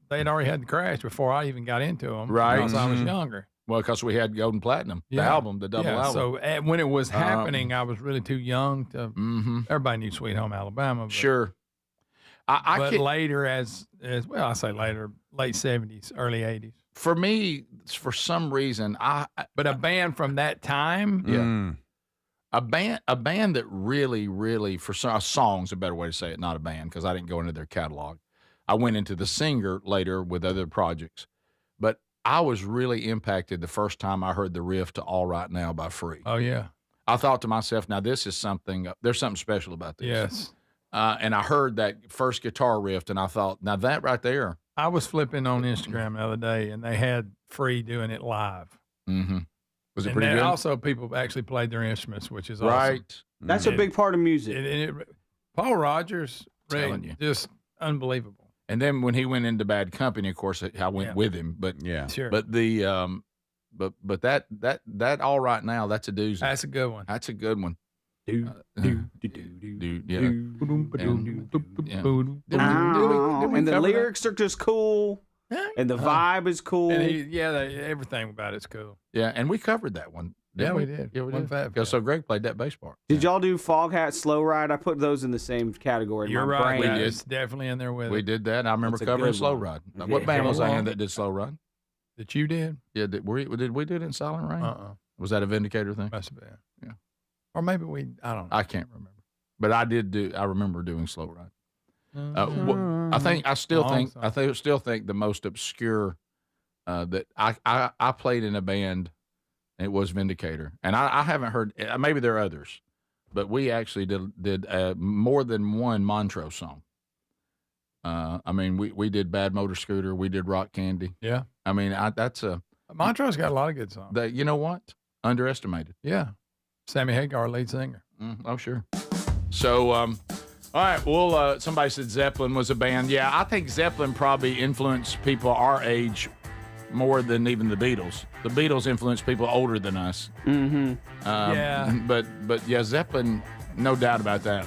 They'd already had the crash before I even got into them. Right. Because I was younger. Well, because we had Golden Platinum, the album, the double album. So when it was happening, I was really too young to. Everybody knew Sweet Home Alabama. But, Sure. But later, as well, I say later, late 70s, early 80s. For me, for some reason, But a band from that time, a band that really, really, for a song's a better way to say it, not a band, because I didn't go into their catalog. I went into the singer later with other projects, but I was really impacted the first time I heard the riff to All Right Now by Free. Oh yeah. I thought to myself, now this is something. There's something special about this. Yes. And I heard that first guitar riff, and I thought, now that right there. I was flipping on Instagram the other day, and they had Free doing it live. Mm-hmm. Was it And pretty then good? also, people actually played their instruments, which is awesome. Right. That's a big part of music. Paul Rogers, Telling you. just unbelievable. And then when he went into Bad Company, of course, I went with him. But Sure. But the but that All Right Now, that's a doozy. That's a good one. That's a good one. And the lyrics are just cool. And the vibe is cool. And everything about it's cool. Yeah, and we covered that one. Yeah, we did. Yeah, we One did. fab Yeah, five. so Greg played that bass part. Did y'all do Fog Hat, Slow Ride? I put those in the same category. in You're my right. brain. It's definitely in there with We it. did that. I remember That's a covering good Slow one. Ride. Yeah. What band was I in that did Slow Ride? That you did? Yeah, did we do it in Silent Rain? Was that a Vindicator thing? Must have been. Yeah. Or maybe I don't know. I can't remember, but I remember doing Slow Ride. I still think the most obscure that I played in a band. It was Vindicator, and I haven't heard. Maybe there are others, but we actually did more than one Montrose song. I mean, we did Bad Motor Scooter, we did Rock Candy. Yeah. I mean, that's Montrose got a lot of good songs. you know what? Underestimated. Yeah. Sammy Hagar, lead singer. Oh, sure. So All right. Well, somebody said Zeppelin was a band. Yeah, I think Zeppelin probably influenced people our age more than even the Beatles. The Beatles influenced people older than us. Mm-hmm. Yeah. But yeah, Zeppelin, no doubt about that.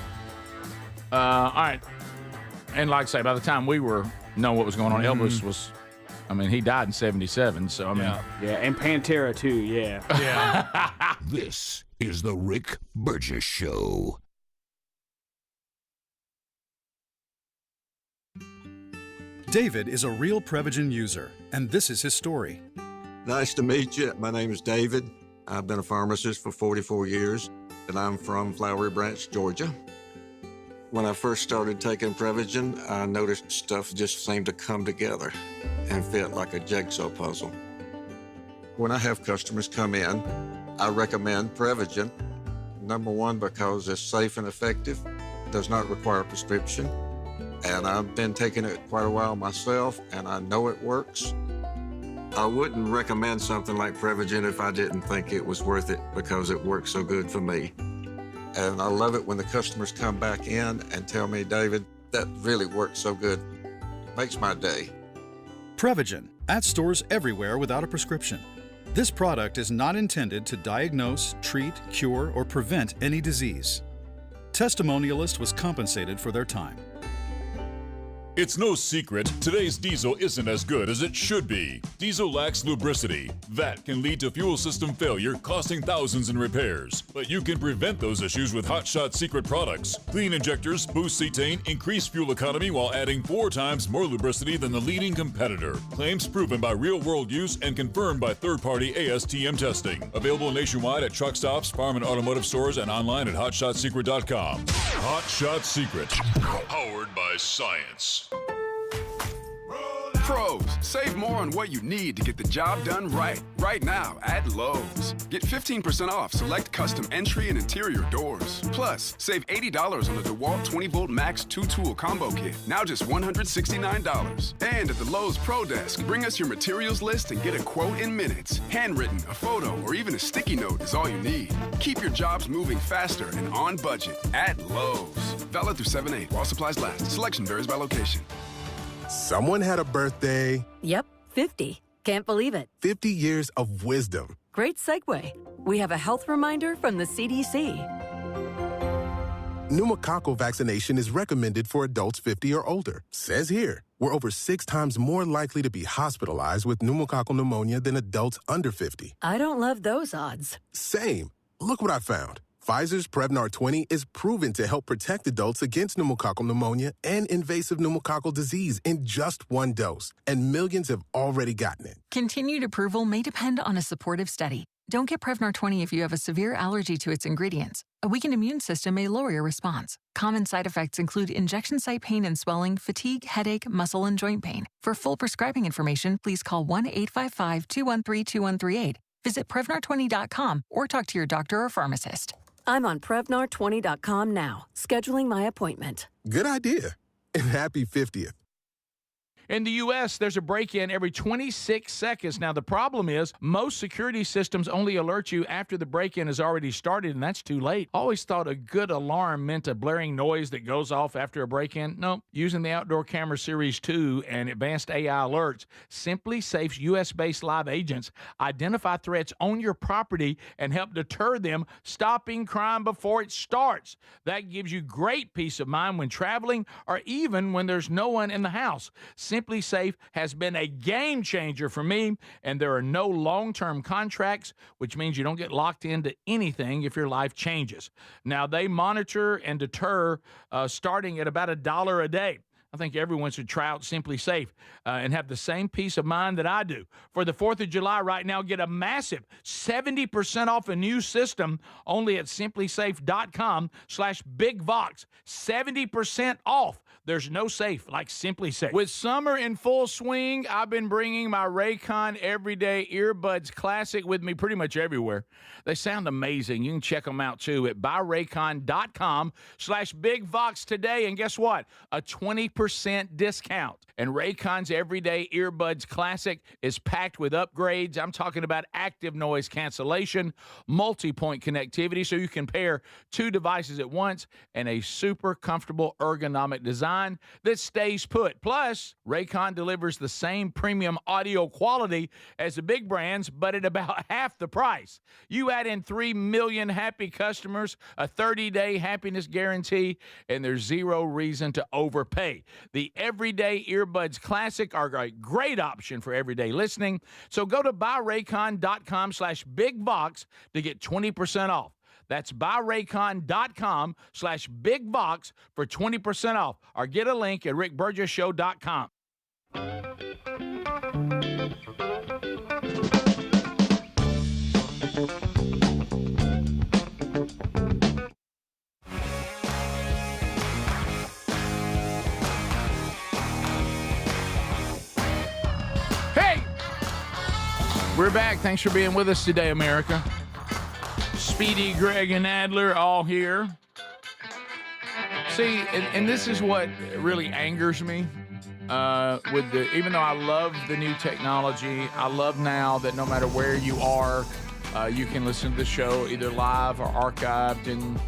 All right. And like I say, by the time we were knowing what was going on, Elvis was, I mean, he died in 77. So, I mean. Yeah, and Pantera, too, yeah. Yeah. This is the Rick Burgess Show. David is a real Prevagen user, and this is his story. Nice to meet you. My name is David. I've been a pharmacist for 44 years, and I'm from Flowery Branch, Georgia. When I first started taking Prevagen, I noticed stuff just seemed to come together and fit like a jigsaw puzzle. When I have customers come in, I recommend Prevagen. Number one, because it's safe and effective, does not require a prescription, and I've been taking it quite a while myself, and I know it works. I wouldn't recommend something like Prevagen if I didn't think it was worth it because it works so good for me. And I love it when the customers come back in and tell me, David, that really works so good. Makes my day. Prevagen, at stores everywhere without a prescription. This product is not intended to diagnose, treat, cure, or prevent any disease. Testimonialist was compensated for their time. It's no secret, today's diesel isn't as good as it should be. Diesel lacks lubricity. That can lead to fuel system failure, costing thousands in repairs. But you can prevent those issues with Hot Shot Secret products. Clean injectors, boost cetane, increase fuel economy while adding 4 times more lubricity than the leading competitor. Claims proven by real-world use and confirmed by third-party ASTM testing. Available nationwide at truck stops, farm and automotive stores, and online at hotshotsecret.com. Hot Shot Secret. Powered by science. Pros, save more on what you need to get the job done right now at Lowe's. Get 15% off select custom entry and interior doors. Plus, save $80 on the DeWalt 20-volt Max 2-tool combo kit, now just $169. And at the Lowe's Pro Desk, bring us your materials list and get a quote in minutes. Handwritten, a photo, or even a sticky note is all you need. Keep your jobs moving faster and on budget at Lowe's. Valid through 7/8 while supplies last. Selection varies by location. Someone had a birthday. Yep, 50. Can't believe it. 50 years of wisdom. Great segue. We have a health reminder from the CDC. Pneumococcal vaccination is recommended for adults 50 or older. Says here, we're over 6 times more likely to be hospitalized with pneumococcal pneumonia than adults under 50. I don't love those odds. Same. Look what I found. Pfizer's Prevnar 20 is proven to help protect adults against pneumococcal pneumonia and invasive pneumococcal disease in just 1 dose, and millions have already gotten it. Continued approval may depend on a supportive study. Don't get Prevnar 20 if you have a severe allergy to its ingredients. A weakened immune system may lower your response. Common side effects include injection site pain and swelling, fatigue, headache, muscle, and joint pain. For full prescribing information, please call 1-855-213-2138. Visit Prevnar20.com or talk to your doctor or pharmacist. I'm on Prevnar20.com now, scheduling my appointment. Good idea. And happy 50th. In the U.S., there's a break-in every 26 seconds. Now, the problem is most security systems only alert you after the break-in has already started, and that's too late. I always thought a good alarm meant a blaring noise that goes off after a break-in. No, using the Outdoor Camera Series 2 and advanced AI alerts, Simply Safe's U.S.-based live agents identify threats on your property and help deter them, stopping crime before it starts. That gives you great peace of mind when traveling or even when there's no one in the house. Simply Safe has been a game changer for me, and there are no long-term contracts, which means you don't get locked into anything if your life changes. Now, they monitor and deter starting at about $1 a day. I think everyone should try out Simply Safe and have the same peace of mind that I do. For the 4th of July right now, get a massive 70% off a new system only at simplysafe.com/bigvox. 70% off. There's no safe like Simply Safe. With summer in full swing, I've been bringing my Raycon Everyday Earbuds Classic with me pretty much everywhere. They sound amazing. You can check them out, too, at buyraycon.com/BigVox today. And guess what? A 20% discount. And Raycon's Everyday Earbuds Classic is packed with upgrades. I'm talking about active noise cancellation, multi-point connectivity, so you can pair two devices at once, and a super comfortable ergonomic design that stays put. Plus, Raycon delivers the same premium audio quality as the big brands, but at about half the price. You add in 3 million happy customers, a 30-day happiness guarantee, and there's zero reason to overpay. The Everyday Earbuds Classic are a great option for everyday listening. So go to buyraycon.com/BigVox to get 20% off. That's buyraycon.com/BigVox for 20% off. Or get a link at rickburgessshow.com. Hey! We're back. Thanks for being with us today, America. Speedy, Greg, and Adler all here. See, and this is what really angers me. Even though I love the new technology, I love now that no matter where you are, you can listen to the show either live or archived, and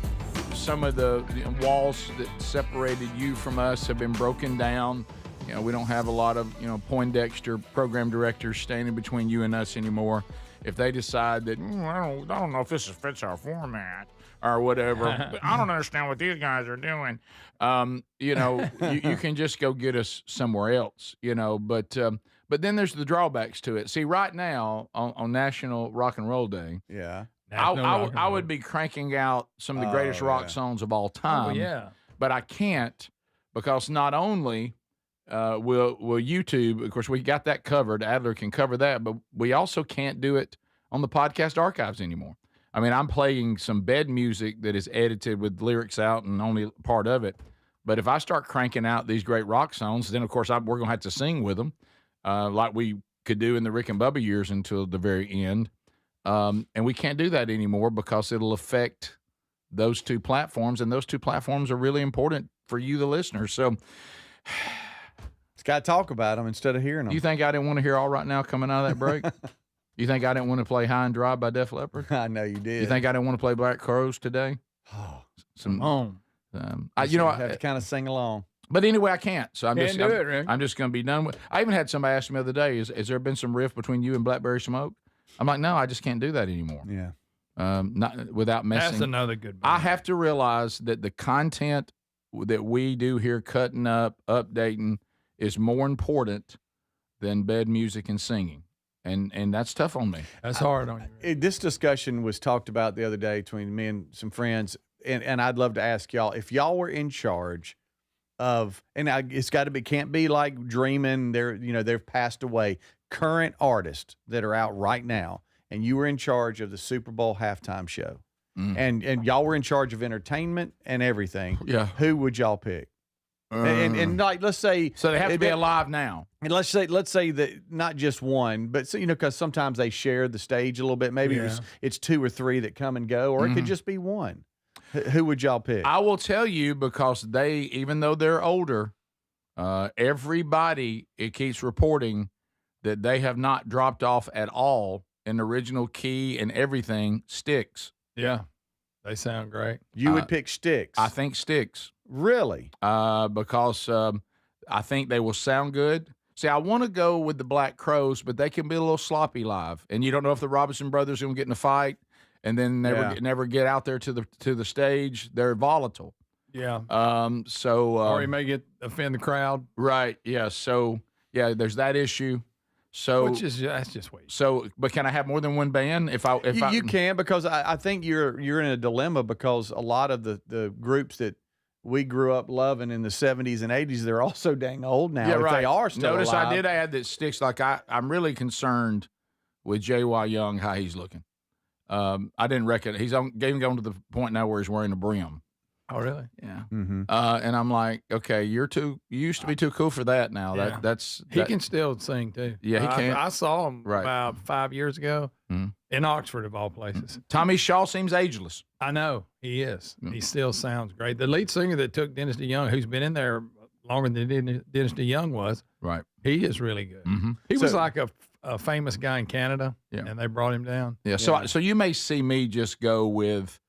some of the walls that separated you from us have been broken down. You know, we don't have a lot of, Poindexter program directors standing between you and us anymore. If they decide that, I don't know if this fits our format or whatever, but I don't understand what these guys are doing, you can just go get us somewhere else, But then there's the drawbacks to it. See, right now on National Rock and Roll Day, I would be cranking out some of the greatest rock songs of all time. Oh, yeah. But I can't, because not only will YouTube, of course, we got that covered. Adler can cover that, but we also can't do it on the podcast archives anymore. I mean, I'm playing some bed music that is edited with lyrics out and only part of it. But if I start cranking out these great rock songs, then, of course, we're going to have to sing with them like we could do in the Rick and Bubba years until the very end. And we can't do that anymore because it'll affect those two platforms, and those two platforms are really important for you, the listener. So it's got to talk about them instead of hearing them. You think I didn't want to hear All Right Now coming out of that break? You think I didn't want to play High and Dry by Def Leppard? I know you did. You think I didn't want to play Black Crowes today? You have to kind of sing along. But anyway, I can't. So I'm Can't do it, Rick. I'm just going to be done with. I even had somebody ask me the other day, "Is there been some rift between you and Blackberry Smoke?" I'm like, no, I just can't do that anymore. Yeah. Not without messing. That's another good band. I have to realize that the content that we do here, cutting up, updating, is more important than bed music and singing. And that's tough on me. That's hard on you. This discussion was talked about the other day between me and some friends, and I'd love to ask y'all, if y'all were in charge of, it's got to be, can't be like dreaming, they've passed away, current artists that are out right now, and you were in charge of the Super Bowl halftime show, and y'all were in charge of entertainment and everything. Yeah. Who would y'all pick? And like, let's say, so they have to be alive now. And let's say that not just one, but because sometimes they share the stage a little bit. Maybe it's two or three that come and go, or it could just be one. Who would y'all pick? I will tell you, because they, even though they're older, everybody, it keeps reporting that they have not dropped off at all in original key and everything. Styx. Yeah, they sound great. You would pick Styx. I think Styx. Really? Because I think they will sound good. See, I want to go with the Black Crowes, but they can be a little sloppy live, and you don't know if the Robinson brothers are going to get in a fight and then never get out there to the stage. They're volatile. Yeah. Or he may offend the crowd. Right. Yeah. So yeah, there's that issue. So that's just weird. So, but can I have more than one band? You can, because I think you're in a dilemma, because a lot of the groups that we grew up loving in the 70s and 80s, they're all so dang old now. Yeah, if right. They are still Notice alive. I did add that Styx. Like I'm really concerned with J.Y. Young, how he's looking. I didn't reckon he's getting to the point now where he's wearing a brim. Oh, really? Yeah. Mm-hmm. And I'm like, okay, you used to be too cool for that now. Yeah. He can still sing too. Yeah, he can. I saw him Right. about 5 years ago Mhm. in Oxford, of all places. Tommy Shaw seems ageless. I know he is. Mm. He still sounds great. The lead singer that took Dennis DeYoung, who's been in there longer than Dennis DeYoung was, Right. he is really good. Mm-hmm. He was like a famous guy in Canada, and they brought him down. Yeah. So you may see me just go with,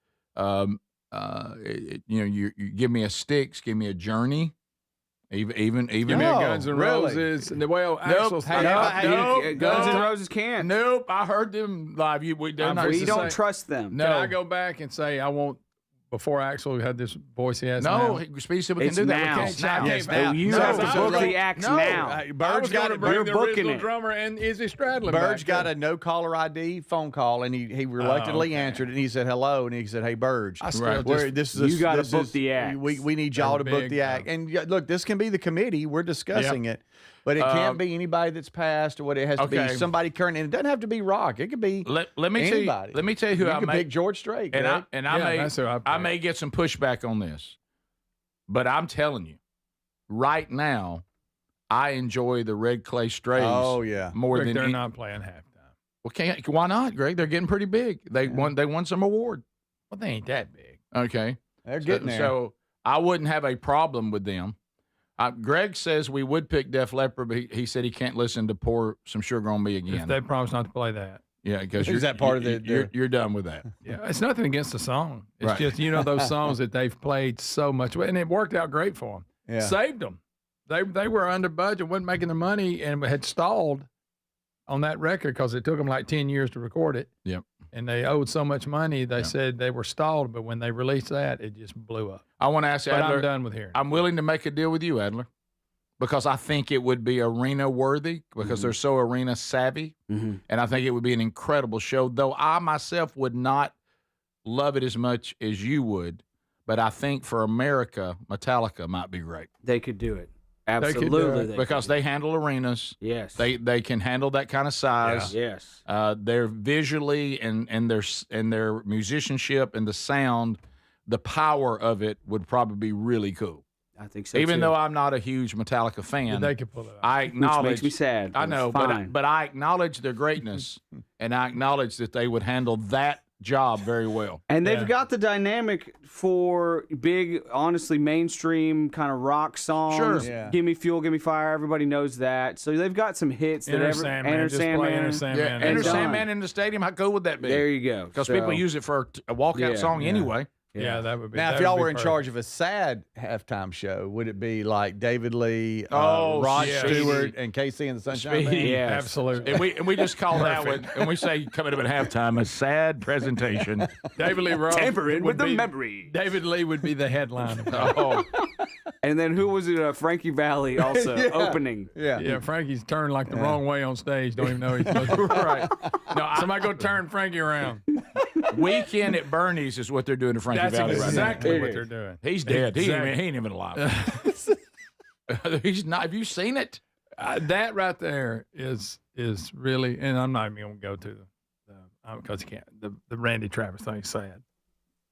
you give me a Styx, give me a Journey, even. Give me a Guns N' Roses. And Axl. Guns N' Roses can't. Nope. I heard them live. We don't trust them. No. Can I go back and say I won't? Before Axl had this voice he has no, now. Speedy said we can do that. Now. We can't. Yes, now. You have to book the acts now. Bird's got to bring the original it. drummer and Izzy Stradlin. Bird's got a no caller ID phone call, and he reluctantly answered it. And he said hello, and he said, "Hey, Burge, I still you got to book the act. We need y'all to book the act." And look, this can be the committee. We're discussing it. But it can't be anybody that's passed or what. It has to be somebody current, and it doesn't have to be rock. It could be let me anybody. Let me tell you who I could may pick George Strait, I may get some pushback on this, but I'm telling you, right now, I enjoy the Red Clay Strays. Oh yeah, more Greg, than they're not playing halftime. Well, why not, Greg? They're getting pretty big. They won some award. Well, they ain't that big. Okay, they're getting there. So I wouldn't have a problem with them. Greg says we would pick Def Leppard, but he said he can't listen to Pour Some Sugar on Me again. If they promise not to play that. Yeah, because is that part of the? You're done with that. Yeah, it's nothing against the song. It's Right. just those songs that they've played so much, and it worked out great for them. Yeah. Saved them. They were under budget, wasn't making the money, and had stalled on that record because it took them like 10 years to record it. Yep. And they owed so much money, they said they were stalled. But when they released that, it just blew up. I want to ask But Adler. I'm done with hearing. I'm willing to make a deal with you, Adler, because I think it would be arena worthy because they're so arena savvy. And I think it would be an incredible show, though I myself would not love it as much as you would. But I think for America, Metallica might be great. They could do it. They could do Absolutely. it. Because they handle arenas. Yes. They can handle that kind of size. Yes. They're visually and their musicianship and the sound, the power of it would probably be really cool. I think so. Even too. though I'm not a huge Metallica fan, They could pull it off. I acknowledge. Which makes me sad. I know, Fine. but I acknowledge their greatness, and I acknowledge that they would handle that job very well. And they've got the dynamic for big, honestly, mainstream kind of rock songs. Sure. Yeah. Give Me Fuel, Give Me Fire. Everybody knows that. So they've got some hits. Enter Sandman. Enter Just play Sandman. Enter Sandman. Yeah, and Enter done. Sandman in the stadium. How cool would that be? There you go. Because So- people use it for a walkout song anyway. Yeah, that would be. Now, that if y'all would be were in perfect. charge of a sad halftime show, would it be like David Lee, Oh, Rod yes. Stewart, and Casey and the Sunshine Band? Speedy. Yes. Absolutely. And we just call that one, and we say coming up at halftime, a sad presentation. David Lee Roth. Tampering would with the be- memory. David Lee would be the headliner. Oh, And then who was it? Frankie Valli also opening. Yeah. Yeah, Frankie's turned like the wrong way on stage. Don't even know he's supposed to. Right. No, somebody go turn Frankie around. Weekend at Bernie's is what they're doing to Frankie That's Valli exactly right what they're doing. now. He's dead. Exactly. He ain't even alive. He's not. Have you seen it? That right there is really, and I'm not even going to go to because you can't. The Randy Travis thing's sad.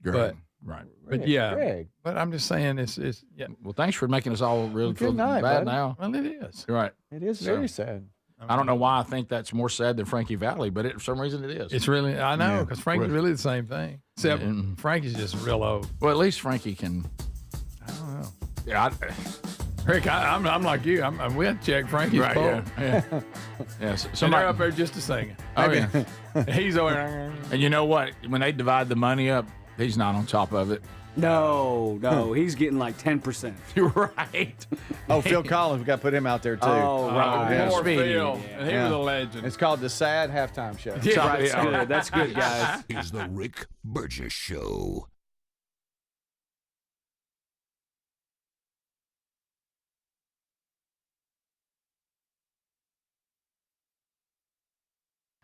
Great. Right. But yeah, Greg. but I'm just saying it's yeah. Well, thanks for making us all really Good feel night, bad buddy. now. Well, it is. Right. It is So- very sad. I don't know why I think that's more sad than Frankie Valli, but for some reason it is. It's really, I know, Yeah. because Frankie's really the same thing. Except Mm. Frankie's just real old. Well, at least Frankie can. I don't know. Yeah. Rick, I'm like you. We had to check Frankie's Right. poll. Yeah. Yeah. So Somebody they're up there just a singing. Oh yeah. He's over there. And you know what? When they divide the money up, he's not on top of it. No, he's getting like 10%. You're right. Oh, Phil Collins, we got to put him out there too. Oh, right. yeah. Poor Speedy. Phil. And he was a legend. It's called the Sad Halftime Show. Yeah, That's good. That's good, guys. Is the Rick Burgess Show.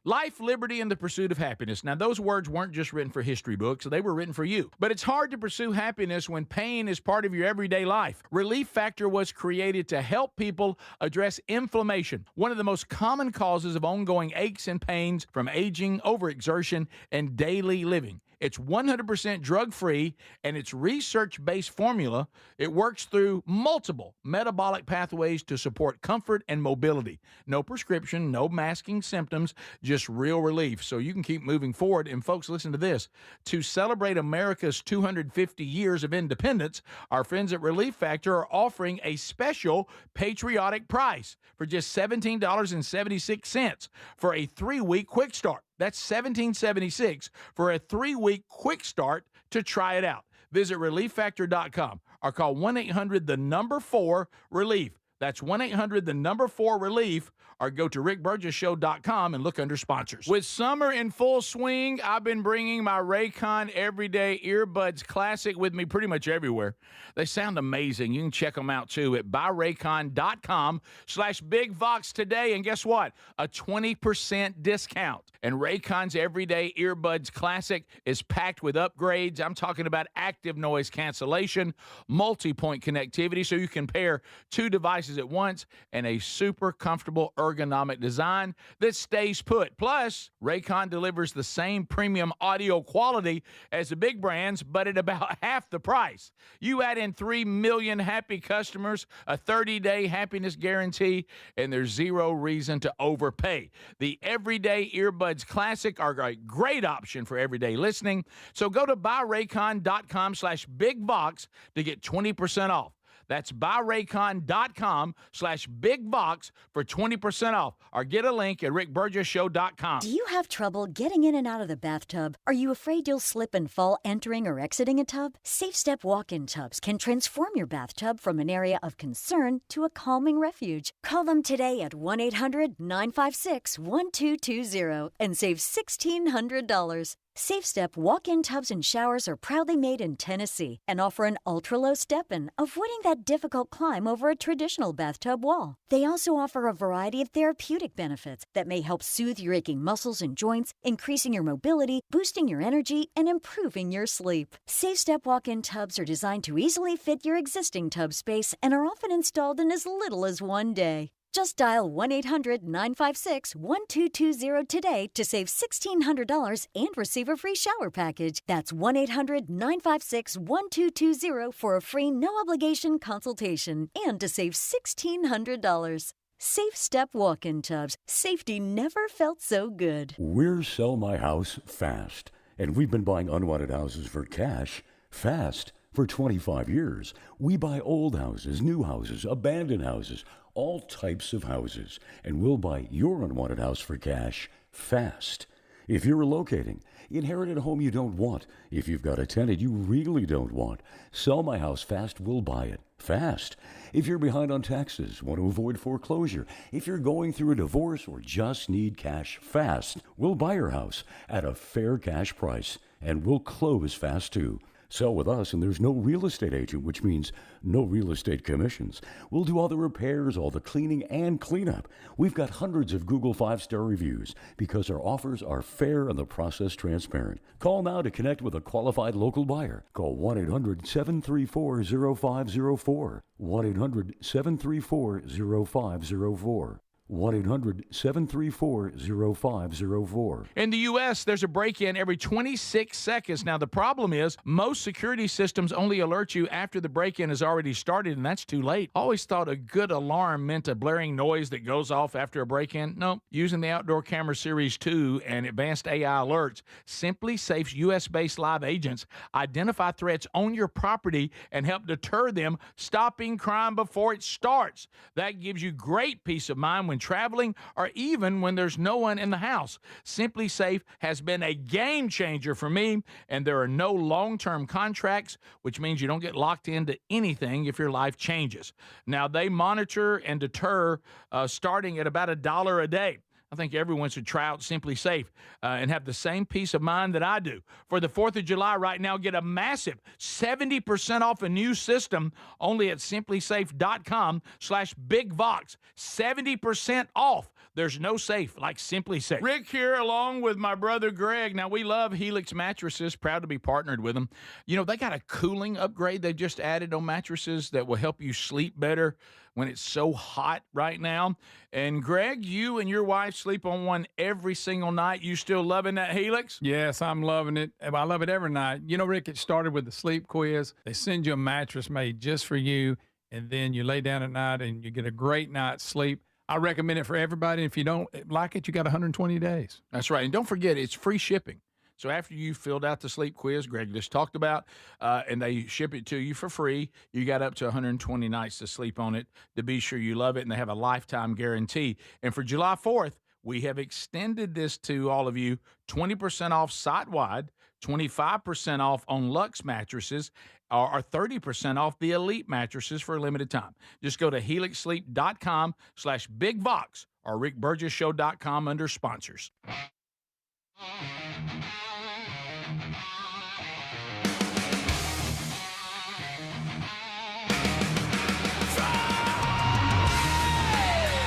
Life, liberty, and the pursuit of happiness. Now, those words weren't just written for history books, they were written for you. But it's hard to pursue happiness when pain is part of your everyday life. Relief Factor was created to help people address inflammation, one of the most common causes of ongoing aches and pains from aging, overexertion, and daily living. It's 100% drug-free, and its research-based formula, it works through multiple metabolic pathways to support comfort and mobility. No prescription, no masking symptoms, just real relief, so you can keep moving forward. And folks, listen to this. To celebrate America's 250 years of independence, our friends at Relief Factor are offering a special patriotic price for just $17.76 for a 3-week quick start. That's $17.76 for a 3-week quick start to try it out. Visit ReliefFactor.com or call 1-800-4-RELIEF. That's 1-800-4-RELIEF, or go to rickburgessshow.com and look under sponsors. With summer in full swing, I've been bringing my Raycon Everyday Earbuds Classic with me pretty much everywhere. They sound amazing. You can check them out, too, at buyraycon.com/BigVox today. And guess what? A 20% discount. And Raycon's Everyday Earbuds Classic is packed with upgrades. I'm talking about active noise cancellation, multi-point connectivity, so you can pair 2 devices at once, and a super comfortable ergonomic design that stays put. Plus, Raycon delivers the same premium audio quality as the big brands, but at about half the price. You add in 3 million happy customers, a 30-day happiness guarantee, and there's zero reason to overpay. The Everyday Earbuds Classic are a great option for everyday listening. So go to buyraycon.com/BigVox to get 20% off. That's buyraycon.com/BigVox for 20% off, or get a link at rickburgessshow.com. Do you have trouble getting in and out of the bathtub? Are you afraid you'll slip and fall entering or exiting a tub? Safe Step walk-in tubs can transform your bathtub from an area of concern to a calming refuge. Call them today at 1-800-956-1220 and save $1,600. Safe Step walk-in tubs and showers are proudly made in Tennessee and offer an ultra-low step-in, avoiding that difficult climb over a traditional bathtub wall. They also offer a variety of therapeutic benefits that may help soothe your aching muscles and joints, increasing your mobility, boosting your energy, and improving your sleep. Safe Step walk-in tubs are designed to easily fit your existing tub space and are often installed in as little as 1 day. Just dial 1-800-956-1220 today to save $1,600 and receive a free shower package. That's 1-800-956-1220 for a free no-obligation consultation and to save $1,600. Safe Step walk-in tubs. Safety never felt so good. We're Sell My House Fast, and we've been buying unwanted houses for cash fast for 25 years. We buy old houses, new houses, abandoned houses, all types of houses, and we'll buy your unwanted house for cash fast. If you're relocating, inherited a home you don't want, if you've got a tenant you really don't want, Sell My House Fast will buy it fast. If you're behind on taxes, want to avoid foreclosure, if you're going through a divorce or just need cash fast, we'll buy your house at a fair cash price, and we'll close fast too. Sell with us, and there's no real estate agent, which means no real estate commissions. We'll do all the repairs, all the cleaning, and cleanup. We've got hundreds of Google 5-star reviews because our offers are fair and the process transparent. Call now to connect with a qualified local buyer. Call 1-800-734-0504. 1-800-734-0504. 1-800-734-0504. In the U.S., there's a break-in every 26 seconds. Now, the problem is most security systems only alert you after the break-in has already started, and that's too late. I always thought a good alarm meant a blaring noise that goes off after a break-in. No, using the Outdoor Camera Series 2 and advanced AI alerts, Simply Safe's U.S.-based live agents identify threats on your property and help deter them, stopping crime before it starts. That gives you great peace of mind when traveling or even when there's no one in the house. Simply Safe has been a game changer for me, and there are no long-term contracts, which means you don't get locked into anything if your life changes. Now, they monitor and deter starting at about $1 a day. I think everyone should try out Simply Safe and have the same peace of mind that I do. For the 4th of July right now, get a massive 70% off a new system only at simplysafe.com/BigVox. 70% off their There's no safe like Simply Safe. Rick here along with my brother Greg. Now, we love Helix mattresses. Proud to be partnered with them. You know, they got a cooling upgrade they just added on mattresses that will help you sleep better when it's so hot right now. And Greg, you and your wife sleep on one every single night. You still loving that Helix? Yes, I'm loving it. I love it every night. You know, Rick, it started with the sleep quiz. They send you a mattress made just for you, and then you lay down at night and you get a great night's sleep. I recommend it for everybody. If you don't like it, you got 120 days. That's right. And don't forget, it's free shipping. So after you filled out the sleep quiz Greg just talked about, and they ship it to you for free, you got up to 120 nights to sleep on it to be sure you love it, and they have a lifetime guarantee. And for July 4th, we have extended this to all of you, 20% off site-wide, 25% off on Luxe mattresses, or 30% off the Elite mattresses for a limited time. Just go to helixsleep.com/bigvox or rickburgessshow.com under sponsors.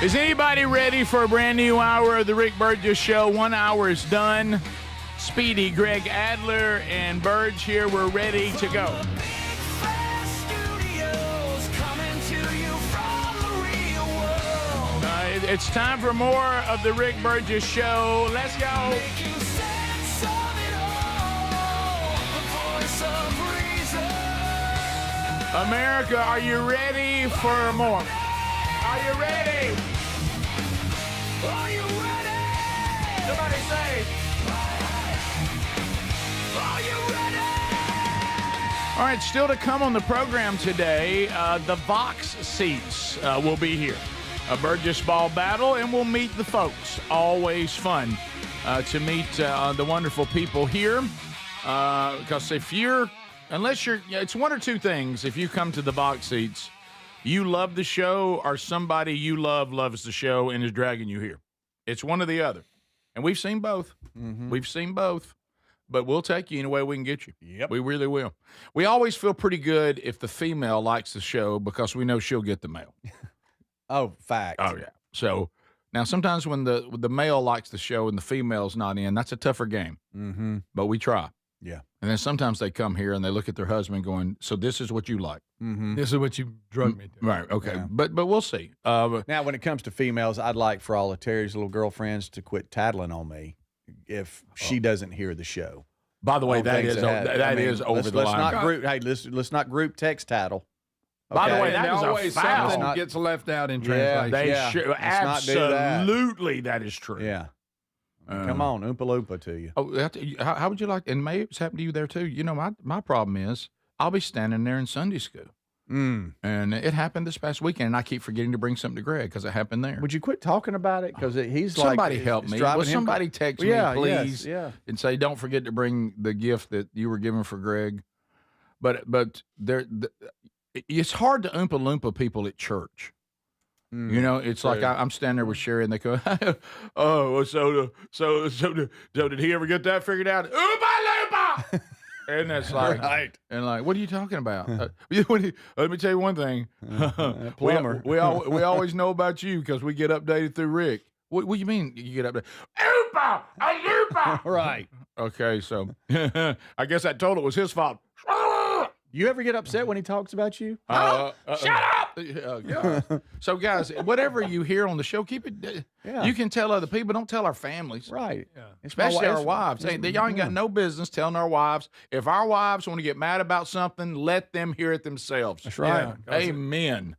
Is anybody ready for a brand new hour of the Rick Burgess Show? 1 hour is done. Speedy, Greg Adler, and Burge here. We're ready to go. It's time for more of the Rick Burgess Show. Let's go. America, are you ready for more? Are you ready? Are you ready? Somebody say, are you ready? All right, still to come on the program today, the Vox seats will be here. A Burgess Ball battle, and we'll meet the folks. Always fun to meet the wonderful people here. Because it's one or two things. If you come to the Vox seats, you love the show, or somebody you love loves the show and is dragging you here. It's one or the other. And we've seen both. Mm-hmm. We've seen both. But we'll take you any way we can get you. Yep. We really will. We always feel pretty good if the female likes the show because we know she'll get the mail. Oh, fact. Oh, yeah. So now sometimes when the male likes the show and the female's not in, that's a tougher game. Mm-hmm. But we try. Yeah. And then sometimes they come here and they look at their husband going, so this is what you like. Mm-hmm. This is what you drug me to. Right. Okay. Yeah. But we'll see. Now, when it comes to females, I'd like for all of Terry's little girlfriends to quit tattling on me if she doesn't hear the show. By the way, that is over the line. Let's not group text tattle. By the way, that is always a foul. something gets left out in translation. Absolutely, that is true. Yeah. Come on, Oompa Loompa to you. Oh, how would you like? And maybe it's happened to you there too. You know, my problem is I'll be standing there in Sunday school, and it happened this past weekend, and I keep forgetting to bring something to Greg because it happened there. Would you quit talking about it? Because he's somebody help me. Will somebody text me, please? Yeah. And say, don't forget to bring the gift that you were given for Greg. But it's hard to Oompa Loompa people at church. You know, it's true. Like I'm standing there with Sherry, and they go, "Oh, so did he ever get that figured out?" Oompa Loompa, and that's like, right. And like, what are you talking about? Let me tell you one thing, plumber. we always know about you because we get updated through Rick. What do you mean you get updated? Oompa, a Loompa. Right. Okay, so I guess I told it was his fault. You ever get upset when he talks about you? Shut up! So, guys, whatever you hear on the show, keep it. You can tell other people. Don't tell our families. Right. Yeah. Especially our wives. Y'all ain't got no business telling our wives. If our wives want to get mad about something, let them hear it themselves. That's right. Yeah. Amen.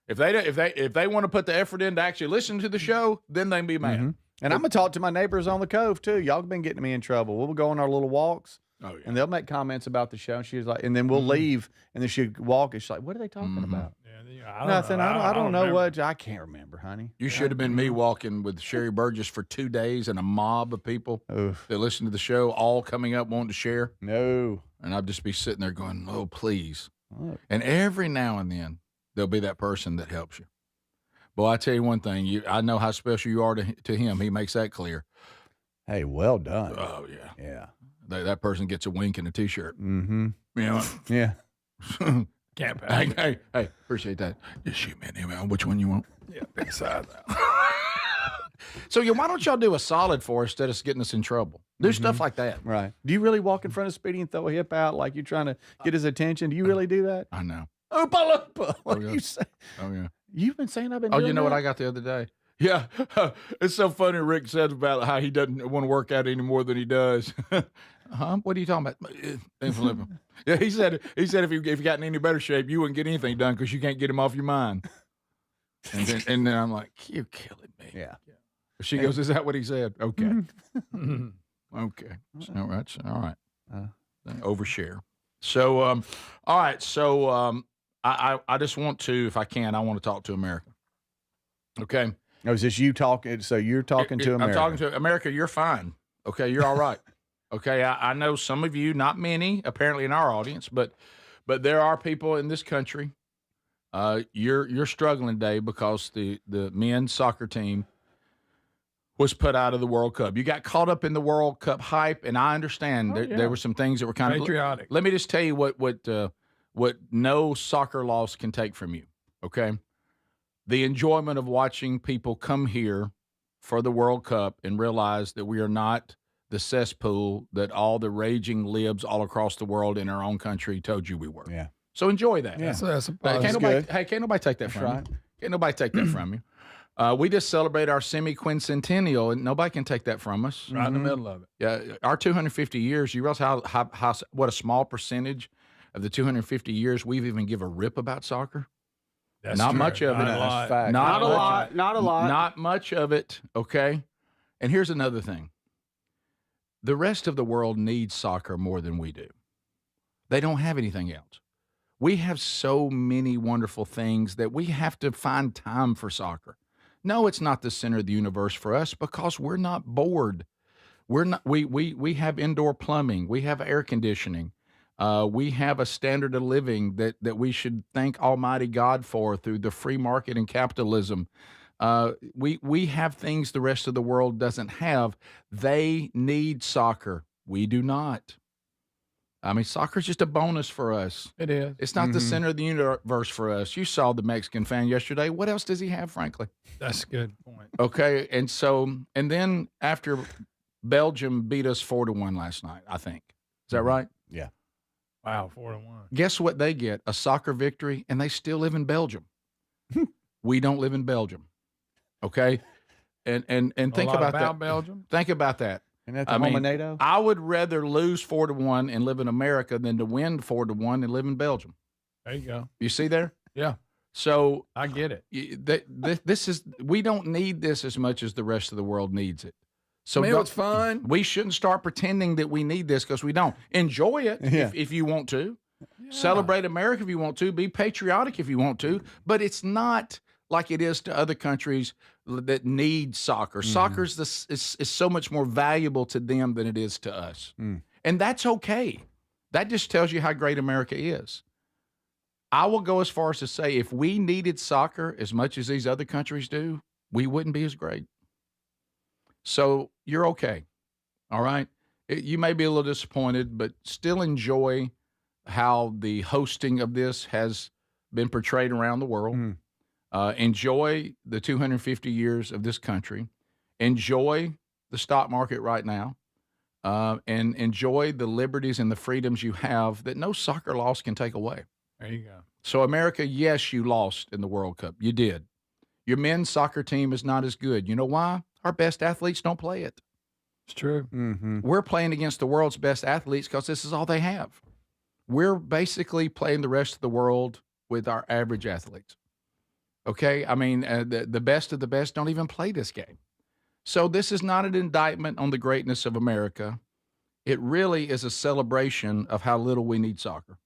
If they want to put the effort in to actually listen to the show, then they can be mad. Mm-hmm. And I'm gonna talk to my neighbors on the cove too. Y'all have been getting me in trouble. We'll go on our little walks. Oh, yeah. And they'll make comments about the show. And she's like, and then we'll leave. And then she'll walk. And she's like, what are they talking about? Yeah, Nothing. I don't know what. I can't remember, honey. You should have been me walking with Sherry Burgess for 2 days and a mob of people that listen to the show, all coming up wanting to share. No. And I'd just be sitting there going, oh, please. Look. And every now and then, there'll be that person that helps you. Boy, I tell you one thing. I know how special you are to him. He makes that clear. Hey, well done. Oh, yeah. Yeah. That person gets a wink and a T-shirt. Mm-hmm. You know? Yeah. Can't pass. Hey, appreciate that. Just shoot me an email. Which one you want? Yeah, big side. So why don't y'all do a solid for us instead of getting us in trouble? Do stuff like that. Right. Do you really walk in front of Speedy and throw a hip out like you're trying to get his attention? Do you really do that? I know. What do you say? Oh, yeah. You've been saying I've been Oh, doing you know what that? I got the other day? Yeah. It's so funny Rick said about how he doesn't want to work out any more than he does. Huh? What are you talking about? Yeah, he said if you got in any better shape, you wouldn't get anything done because you can't get him off your mind. And then I'm like, you're killing me. Yeah. She goes, is that what he said? Okay. Okay. All right. All right. Overshare. So, all right. So, I just want to, if I can, I want to talk to America. Okay. Oh, is this you talking? So you're talking to America. I'm talking to America. You're fine. Okay. You're all right. Okay. I know some of you, not many, apparently in our audience, but there are people in this country. You're struggling today because the men's soccer team was put out of the World Cup. You got caught up in the World Cup hype, and I understand there were some things that were kind patriotic. of let me just tell you what no soccer loss can take from you. Okay, the enjoyment of watching people come here for the World Cup and realize that we are not the cesspool that all the raging libs all across the world in our own country told you we were. Yeah. So enjoy that. Yeah, that's Can't nobody take that from you. Can't nobody take that from you. We just celebrate our semi-quincentennial, and nobody can take that from us. Right in the middle of it. Yeah, our 250 years. You realize how what a small percentage of the 250 years we've even give a rip about soccer. That's not true. much of it. Not a lot. Fact. Not a lot. Not a lot. Not much of it. Okay. And here's another thing. The rest of the world needs soccer more than we do. They don't have anything else. We have so many wonderful things that we have to find time for soccer. No, it's not the center of the universe for us because we're not bored. We're not. We have indoor plumbing. We have air conditioning. We have a standard of living that we should thank Almighty God for through the free market and capitalism. We have things the rest of the world doesn't have. They need soccer. We do not. I mean, soccer's just a bonus for us. It is. It's not the center of the universe for us. You saw the Mexican fan yesterday. What else does he have, frankly? That's a good point. Okay, and then after Belgium beat us 4-1 last night, I think. Is that right? Yeah. Wow, 4-1. Guess what they get? A soccer victory, and they still live in Belgium. We don't live in Belgium. Okay? And think about that. Belgium? Think about that. And that's the home of NATO? I would rather lose 4-1 and live in America than to win 4-1 and live in Belgium. There you go. You see there? Yeah. So I get it. We don't need this as much as the rest of the world needs it. So it's fun. We shouldn't start pretending that we need this because we don't. Enjoy it if you want to. Yeah. Celebrate America if you want to. Be patriotic if you want to. But it's not like it is to other countries that need soccer. Soccer is so much more valuable to them than it is to us. And that's okay. That just tells you how great America is. I will go as far as to say if we needed soccer as much as these other countries do, we wouldn't be as great. So you're okay. All right? You may be a little disappointed, but still enjoy how the hosting of this has been portrayed around the world. Enjoy the 250 years of this country. Enjoy the stock market right now. And enjoy the liberties and the freedoms you have that no soccer loss can take away. There you go. So, America, yes, you lost in the World Cup. You did. Your men's soccer team is not as good. You know why? Our best athletes don't play it. It's true. We're playing against the world's best athletes because this is all they have. We're basically playing the rest of the world with our average athletes. Okay? I mean, the best of the best don't even play this game. So this is not an indictment on the greatness of America. It really is a celebration of how little we need soccer.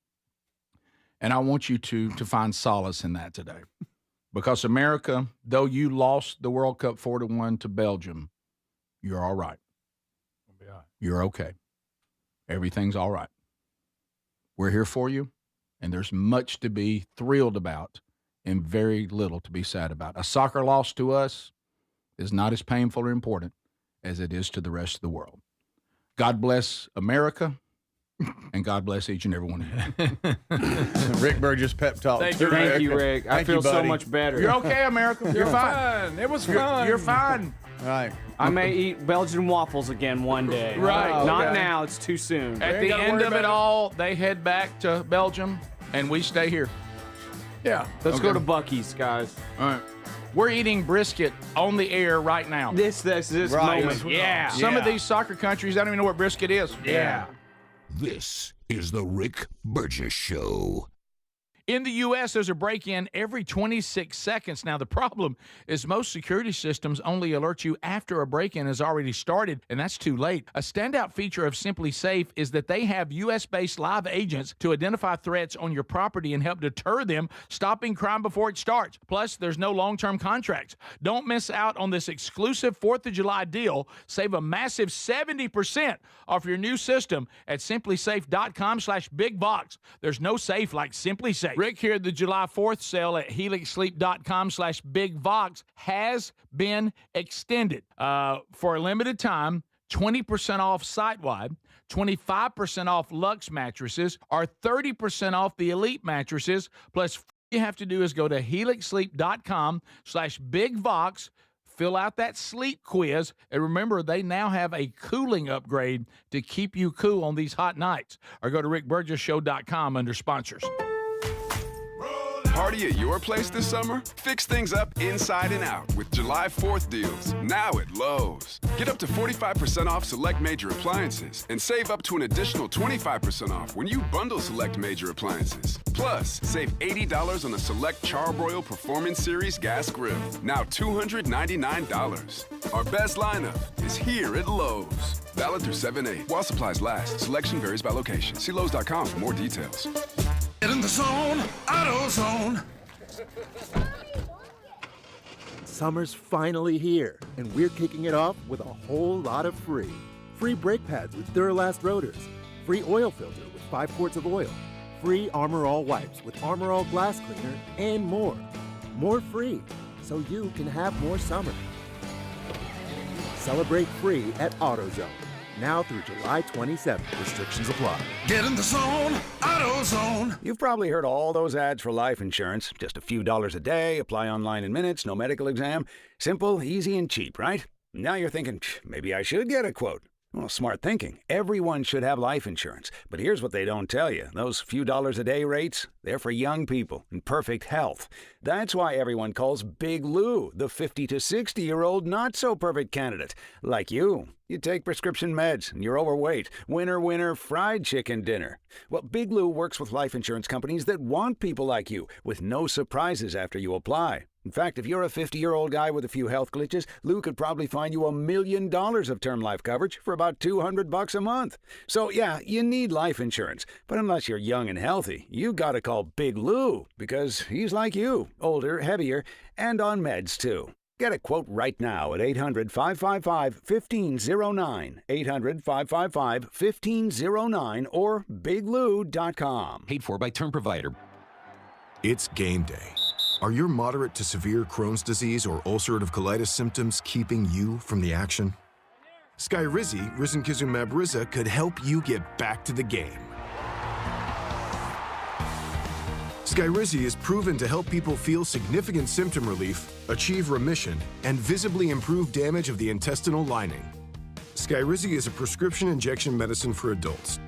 And I want you to find solace in that today. Because America, though you lost the World Cup 4-1 to Belgium, you're all right. You're okay. Everything's all right. We're here for you, and there's much to be thrilled about and very little to be sad about. A soccer loss to us is not as painful or important as it is to the rest of the world. God bless America, and God bless each and every one of you. Rick Burgess pep talk. Thank you, Rick. I feel so much better. You're okay, America. You're fine. It was fun. You're fine. Right. I may eat Belgian waffles again one day. Right. Oh, Not okay. now. It's too soon. At the end of it all, they head back to Belgium, and we stay here. Yeah. Let's go to Buc-ee's, guys. All right. We're eating brisket on the air right now. This Right. moment. Yeah. Some of these soccer countries, I don't even know what brisket is. Yeah. This is the Rick Burgess Show. In the U.S., there's a break-in every 26 seconds. Now, the problem is most security systems only alert you after a break-in has already started, and that's too late. A standout feature of Simply Safe is that they have U.S.-based live agents to identify threats on your property and help deter them, stopping crime before it starts. Plus, there's no long-term contracts. Don't miss out on this exclusive 4th of July deal. Save a massive 70% off your new system at simplysafe.com/bigbox. There's no safe like Simply Safe. Rick here, the July 4th sale at helixsleep.com/bigvox has been extended for a limited time. 20% off site-wide, 25% off Luxe mattresses, or 30% off the Elite mattresses. Plus, all you have to do is go to helixsleep.com/bigvox, fill out that sleep quiz, and remember, they now have a cooling upgrade to keep you cool on these hot nights. Or go to rickburgessshow.com under sponsors. Party at your place this summer? Fix things up inside and out with July 4th deals, now at Lowe's. Get up to 45% off select major appliances and save up to an additional 25% off when you bundle select major appliances. Plus, save $80 on a select Charbroil Performance Series gas grill, now $299. Our best lineup is here at Lowe's. Valid through 7/8. While supplies last, selection varies by location. See Lowe's.com for more details. Get in the zone, AutoZone. Summer's finally here, and we're kicking it off with a whole lot of free. Free brake pads with Duralast rotors, free oil filter with 5 quarts of oil, free Armor All wipes with Armor All glass cleaner, and more. More free, so you can have more summer. Celebrate free at AutoZone. Now through July 27th. Restrictions apply. Get in the zone, AutoZone. You've probably heard all those ads for life insurance. Just a few dollars a day, apply online in minutes, no medical exam. Simple, easy, and cheap, right? Now you're thinking, maybe I should get a quote. Well, smart thinking. Everyone should have life insurance. But here's what they don't tell you. Those few dollars a day rates, they're for young people in perfect health. That's why everyone calls Big Lou the 50 to 60-year-old not-so-perfect candidate. Like you. You take prescription meds and you're overweight. Winner, winner, fried chicken dinner. Well, Big Lou works with life insurance companies that want people like you, with no surprises after you apply. In fact, if you're a 50-year-old guy with a few health glitches, Lou could probably find you $1 million of term life coverage for about $200 a month. So yeah, you need life insurance. But unless you're young and healthy, you gotta call Big Lou, because he's like you, older, heavier, and on meds too. Get a quote right now at 800-555-1509, 800-555-1509, or biglou.com. Paid for by term provider. It's game day. Are your moderate to severe Crohn's disease or ulcerative colitis symptoms keeping you from the action? Skyrizi, risankizumab Riza, could help you get back to the game. Skyrizi is proven to help people feel significant symptom relief, achieve remission, and visibly improve damage of the intestinal lining. Skyrizi is a prescription injection medicine for adults.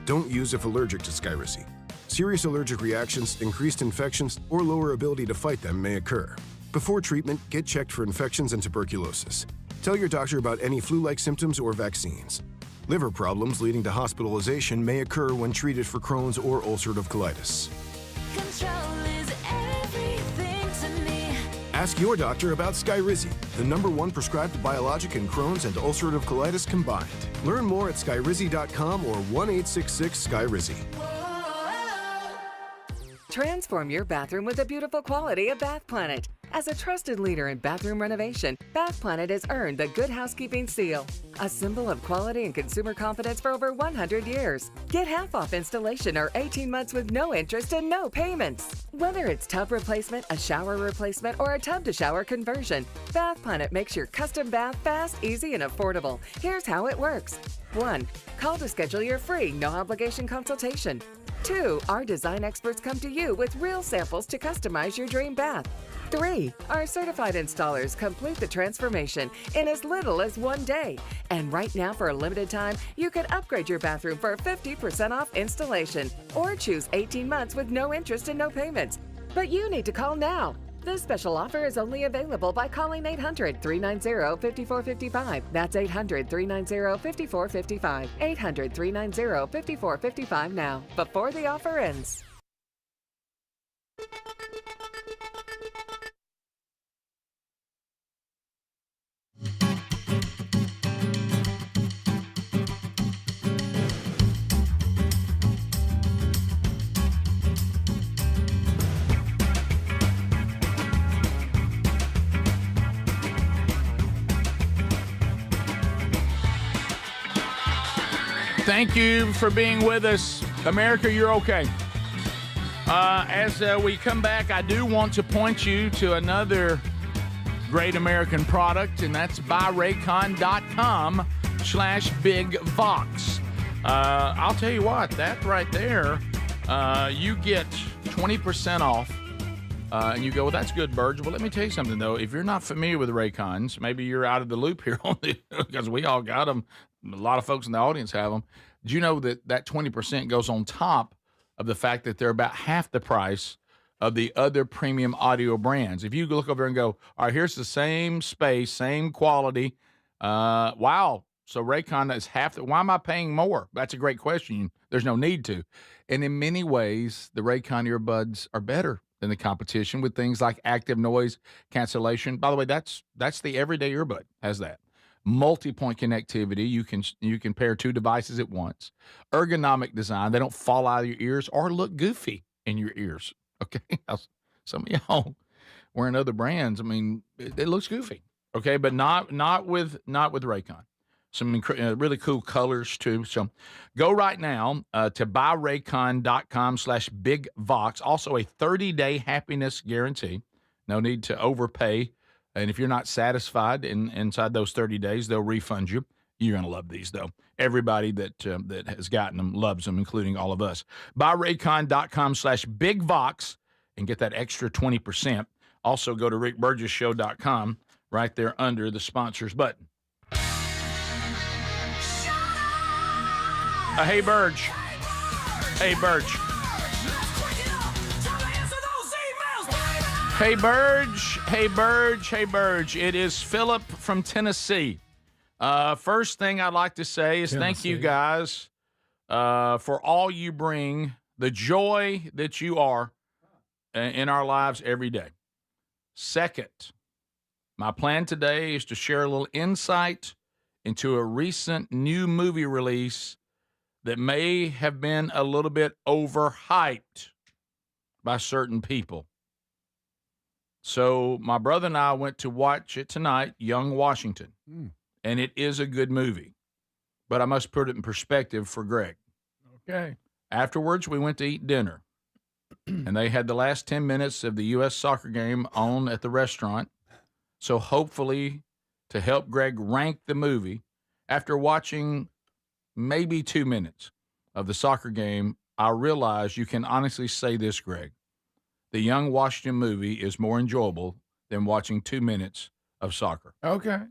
Don't use if allergic to Skyrizi. Serious allergic reactions, increased infections, or lower ability to fight them may occur. Before treatment, get checked for infections and tuberculosis. Tell your doctor about any flu-like symptoms or vaccines. Liver problems leading to hospitalization may occur when treated for Crohn's or ulcerative colitis. Control is everything to me. Ask your doctor about Skyrizi, the #1 prescribed biologic in Crohn's and ulcerative colitis combined. Learn more at skyrizi.com or 1-866-SKYRIZI. Transform your bathroom with the beautiful quality of Bath Planet. As a trusted leader in bathroom renovation, Bath Planet has earned the Good Housekeeping seal, a symbol of quality and consumer confidence for over 100 years. Get half off installation or 18 months with no interest and no payments. Whether it's tub replacement, a shower replacement, or a tub-to-shower conversion, Bath Planet makes your custom bath fast, easy, and affordable. Here's how it works. 1. Call to schedule your free, no-obligation consultation. 2, our design experts come to you with real samples to customize your dream bath. 3, our certified installers complete the transformation in as little as 1 day. And right now, for a limited time, you can upgrade your bathroom for 50% off installation or choose 18 months with no interest and no payments. But you need to call now. This special offer is only available by calling 800-390-5455. That's 800-390-5455. 800-390-5455 now, before the offer ends. Thank you for being with us. America, you're okay. As we come back, I do want to point you to another great American product, and that's buyraycon.com/bigvox. I'll tell you what, that right there, you get 20% off. And you go, well, that's good, Burge. Well, let me tell you something, though. If you're not familiar with Raycons, maybe you're out of the loop here on because we all got them. A lot of folks in the audience have them. Do you know that 20% goes on top of the fact that they're about half the price of the other premium audio brands? If you look over and go, all right, here's the same space, same quality. Wow. So Raycon is half the. Why am I paying more? That's a great question. There's no need to. And in many ways, the Raycon earbuds are better than the competition with things like active noise cancellation. By the way, that's the everyday earbud, has that. Multi-point connectivity. You can pair two devices at once. Ergonomic design. They don't fall out of your ears or look goofy in your ears. Okay. Some of y'all wearing other brands, I mean, it looks goofy. Okay, but not with Raycon. Some really cool colors too. So go right now to buyraycon.com/bigvox. Also a 30-day happiness guarantee. No need to overpay. And if you're not satisfied inside those 30 days, they'll refund you. You're going to love these, though. Everybody that has gotten them loves them, including all of us. Buyraycon.com/bigvox and get that extra 20%. Also go to rickburgesshow.com right there under the sponsors button. Hey, Burge. Hey, Burge. Hey, Burge. Hey, Burge. Hey, Burge. It is Philip from Tennessee. First thing I'd like to say is thank you guys for all you bring, the joy that you are in our lives every day. Second, my plan today is to share a little insight into a recent new movie release that may have been a little bit overhyped by certain people. So my brother and I went to watch it tonight, Young Washington, and it is a good movie. But I must put it in perspective for Greg. Okay. Afterwards, we went to eat dinner, and they had the last 10 minutes of the U.S. soccer game on at the restaurant. So hopefully, to help Greg rank the movie, after watching maybe 2 minutes of the soccer game, I realized you can honestly say this, Greg. The Young Washington movie is more enjoyable than watching 2 minutes of soccer. Okay.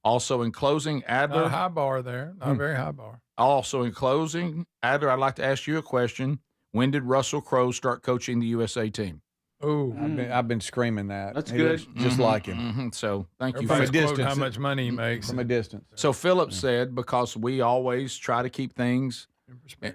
Also, in closing, Adler. Not a high bar there. Not a very high bar. Also, in closing, Adler, I'd like to ask you a question. When did Russell Crowe start coaching the USA team? Oh, I've been screaming that. That's He good. looks just like him. Mm-hmm. So thank you. Everybody's Philip. quoting how much money he makes. From a distance. So Philip said, because we always try to keep things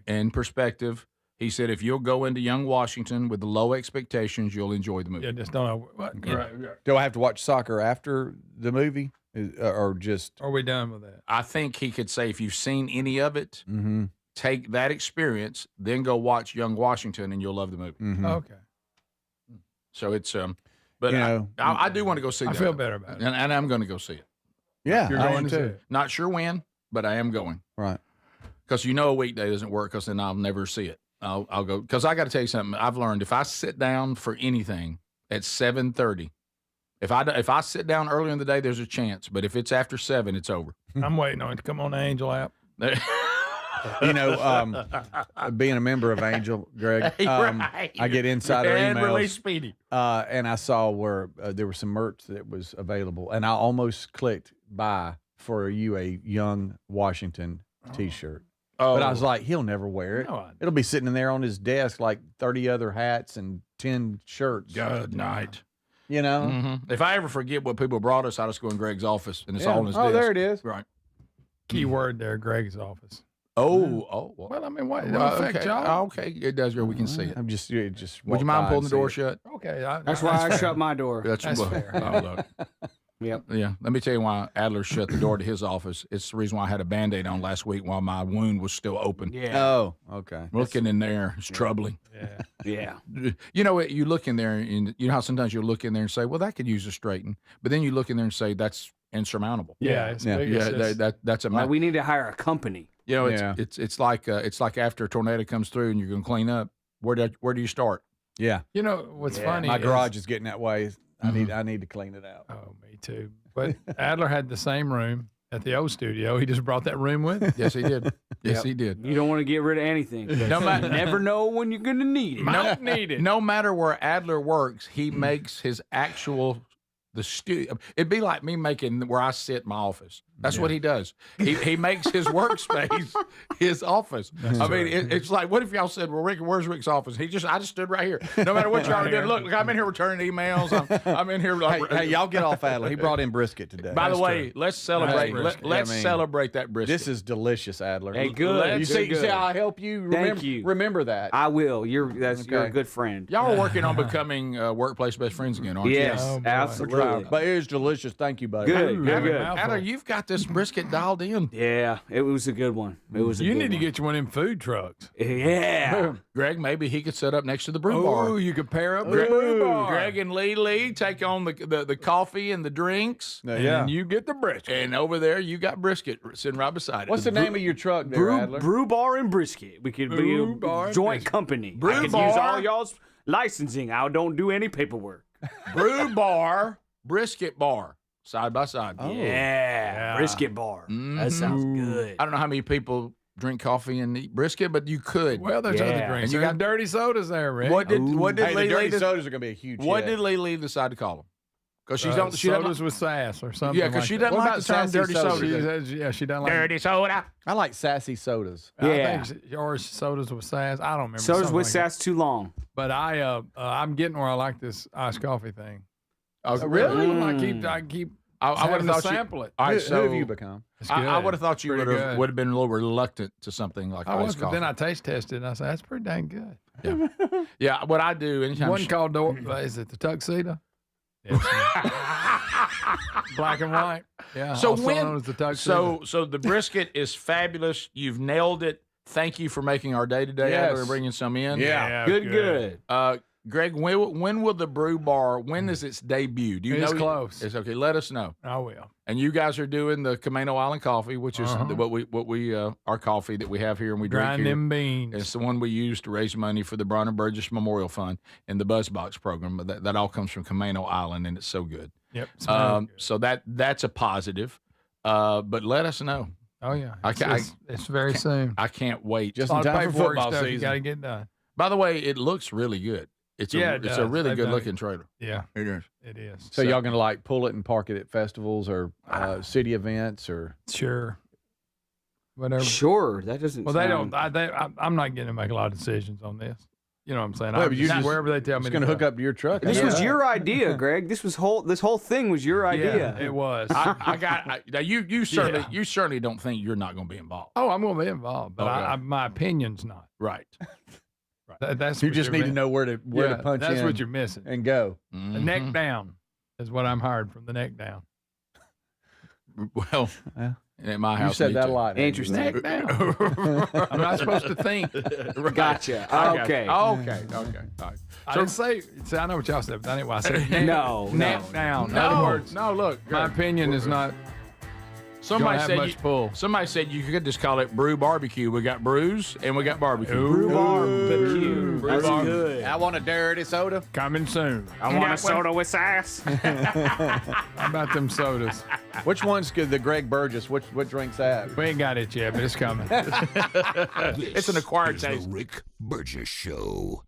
in perspective, he said, if you'll go into Young Washington with low expectations, you'll enjoy the movie. Yeah, just don't know what. Right. Do I have to watch soccer after the movie, or just? Are we done with that? I think he could say, if you've seen any of it, take that experience, then go watch Young Washington, and you'll love the movie. Okay. So it's but I do want to go see. I that. feel better about it. And I'm going to go see it. Yeah, You're I going am to see too. it. Not sure when, but I am going. Right. Because a weekday doesn't work, because then I'll never see it. I'll go, because I got to tell you something. I've learned if I sit down for anything at 7:30, if I sit down earlier in the day, there's a chance. But if it's after 7, it's over. I'm waiting on it to come on the Angel app. Being a member of Angel, Greg, Right. I get insider And emails. release Speedy. And I saw where there was some merch that was available, and I almost clicked buy for you a Young Washington T-shirt. But I was like, he'll never wear it. No, It'll be sitting in there on his desk like 30 other hats and 10 shirts. Good night. You know? Mm-hmm. If I ever forget what people brought us, I just go in Greg's office, and it's all in his Oh, desk. there it is. Right. Key word there, Greg's office. Oh. Well, I mean, what? It don't affect okay. y'all. Okay, it does, Greg. We can see it. I'm just Would you mind pulling the door shut? shut? Okay. That's why I shut my door. That's fair. Oh, look. Yep. Yeah. Let me tell you why Adler shut the door to his office. It's the reason why I had a Band-Aid on last week while my wound was still open. Yeah. Oh, okay. Looking in there is troubling. Yeah. You know, you look in there, and you know how sometimes you look in there and say, well, that could use a straighten. But then you look in there and say, that's insurmountable. Yeah. It's big. That's a Like, we need to hire a company. You know, it's like after a tornado comes through and you're going to clean up. Where do you start? Yeah. You know what's funny? My is- garage is getting that way. I need to clean it out. Oh, me too. But Adler had the same room at the old studio. He just brought that room with him. Yes, he did. Yes, he did. You don't want to get rid of anything. No matter- You never know when you're going to need it. No matter where Adler works, he makes his actual the studio. It'd be like me making where I sit in my office. That's what he does. He makes his workspace his office. I mean, it's like, what if y'all said, well, Rick, where's Rick's office? I just stood right here. No matter what y'all did. Look, I'm in here returning emails. I'm in here. Hey, y'all get off Adler. He brought in brisket today. By the way, let's celebrate. Let's celebrate that brisket. This is delicious, Adler. Hey, good. You see how I help you? Thank you. Remember that. I will. You're a good friend. Y'all are working on becoming workplace best friends again, aren't Yes, you? Oh, boy. absolutely. But it is delicious. Thank you, buddy. Good. Adler, you've got this brisket dialed in. Yeah, it was a good one. It was. You need to get you one of them food trucks. Yeah. Greg, maybe he could set up next to the brew bar. Oh, you could pair up with Greg, the brew bar. Greg and Lee take on the coffee and the drinks. And you get the brisket. And over there, you got brisket sitting right beside it. What's the name of your truck there, Adler? Brew bar and brisket. We could be a joint company. Brew I could bar. use all y'all's licensing. I don't do any paperwork. Brew bar, brisket bar, side by side. Yeah. Brisket bar. That sounds good. I don't know how many people drink coffee and eat brisket, but you could. Well, there's other drinks. And you There's got dirty sodas there, Rick. What did Hey, the Lee dirty leave? sodas are going to be a huge What hit. did Lee leave decide to call them? Because she don't. She doesn't. sodas with sass or something. Yeah, because she doesn't What like about the term sassy dirty sodas? soda. She doesn't like Dirty soda. I like sassy sodas. I think yours sodas with sass. I don't remember. Sodas something with like sass too long. that. But I'm getting where I like this iced coffee thing. Oh, really? I keep. I would having have to thought sample it. All right, Who have you become? I would have thought you Pretty good. would have been a little reluctant to something like I was, iced but coffee. then I taste tested and I said that's pretty dang good. Yeah, what I do anytime. One called is it the tuxedo? Yes. Black and white. Yeah. So also known as the tuxedo. so the brisket is fabulous. You've nailed it. Thank you for making our day today. Yes. We're bringing some in. Yeah, Good. Greg, when will the brew bar? When is its debut? Do you It's know? close. It's okay. Let us know. I will. And you guys are doing the Camino Island coffee, which is what we our coffee that we have here and we drink Grind here. them beans. It's the one we use to raise money for the Bronner Burgess Memorial Fund and the BuzzBox program. But that all comes from Camino Island, and it's so good. Yep. So that's a positive. But let us know. Oh yeah. I It's very soon. I can't wait. Just A lot in of time for paperwork football stuff you season. got to get done. By the way, it looks really good. It's Yeah, a, it it's a does. really They've good done looking trailer. Yeah. It is. It is. So y'all going to like pull it and park it at festivals or city events or? Sure. Whatever. Sure. That doesn't. Well, they sound- don't. I'm not getting to make a lot of decisions on this. You know what I'm saying? Well, I'm but you just- wherever they tell me. It's going to hook up to your truck. This I know was that. your idea, Greg. This whole thing was your idea. Yeah, it was. Now you certainly don't think you're not going to be involved. Oh, I'm going to be involved, but Okay. my opinion's not. Right. That's You what just you're need to mi- know where to punch in. That's what you're missing. and go. The neck down is what I'm hired from. The neck down. Well, at my house, You said me that too. a lot. Andy. Interesting. Neck down. I'm not supposed to think. Gotcha. I got Okay. you. Okay. All right. I didn't say. See, I know what y'all said, but that ain't what I said. No, neck no. down. In No, other words, no. Look, my opinion is not. Somebody Don't have said much pull. Somebody said you could just call it brew barbecue. We got brews and we got barbecue. Brew barbecue. That's bar- good. I want a dirty soda. Coming soon. I want a soda with sass. How about them sodas? Which one's good? The Greg Burgess. What drink's that? We ain't got it yet, but it's coming. It's an acquired is taste. The Rick Burgess Show.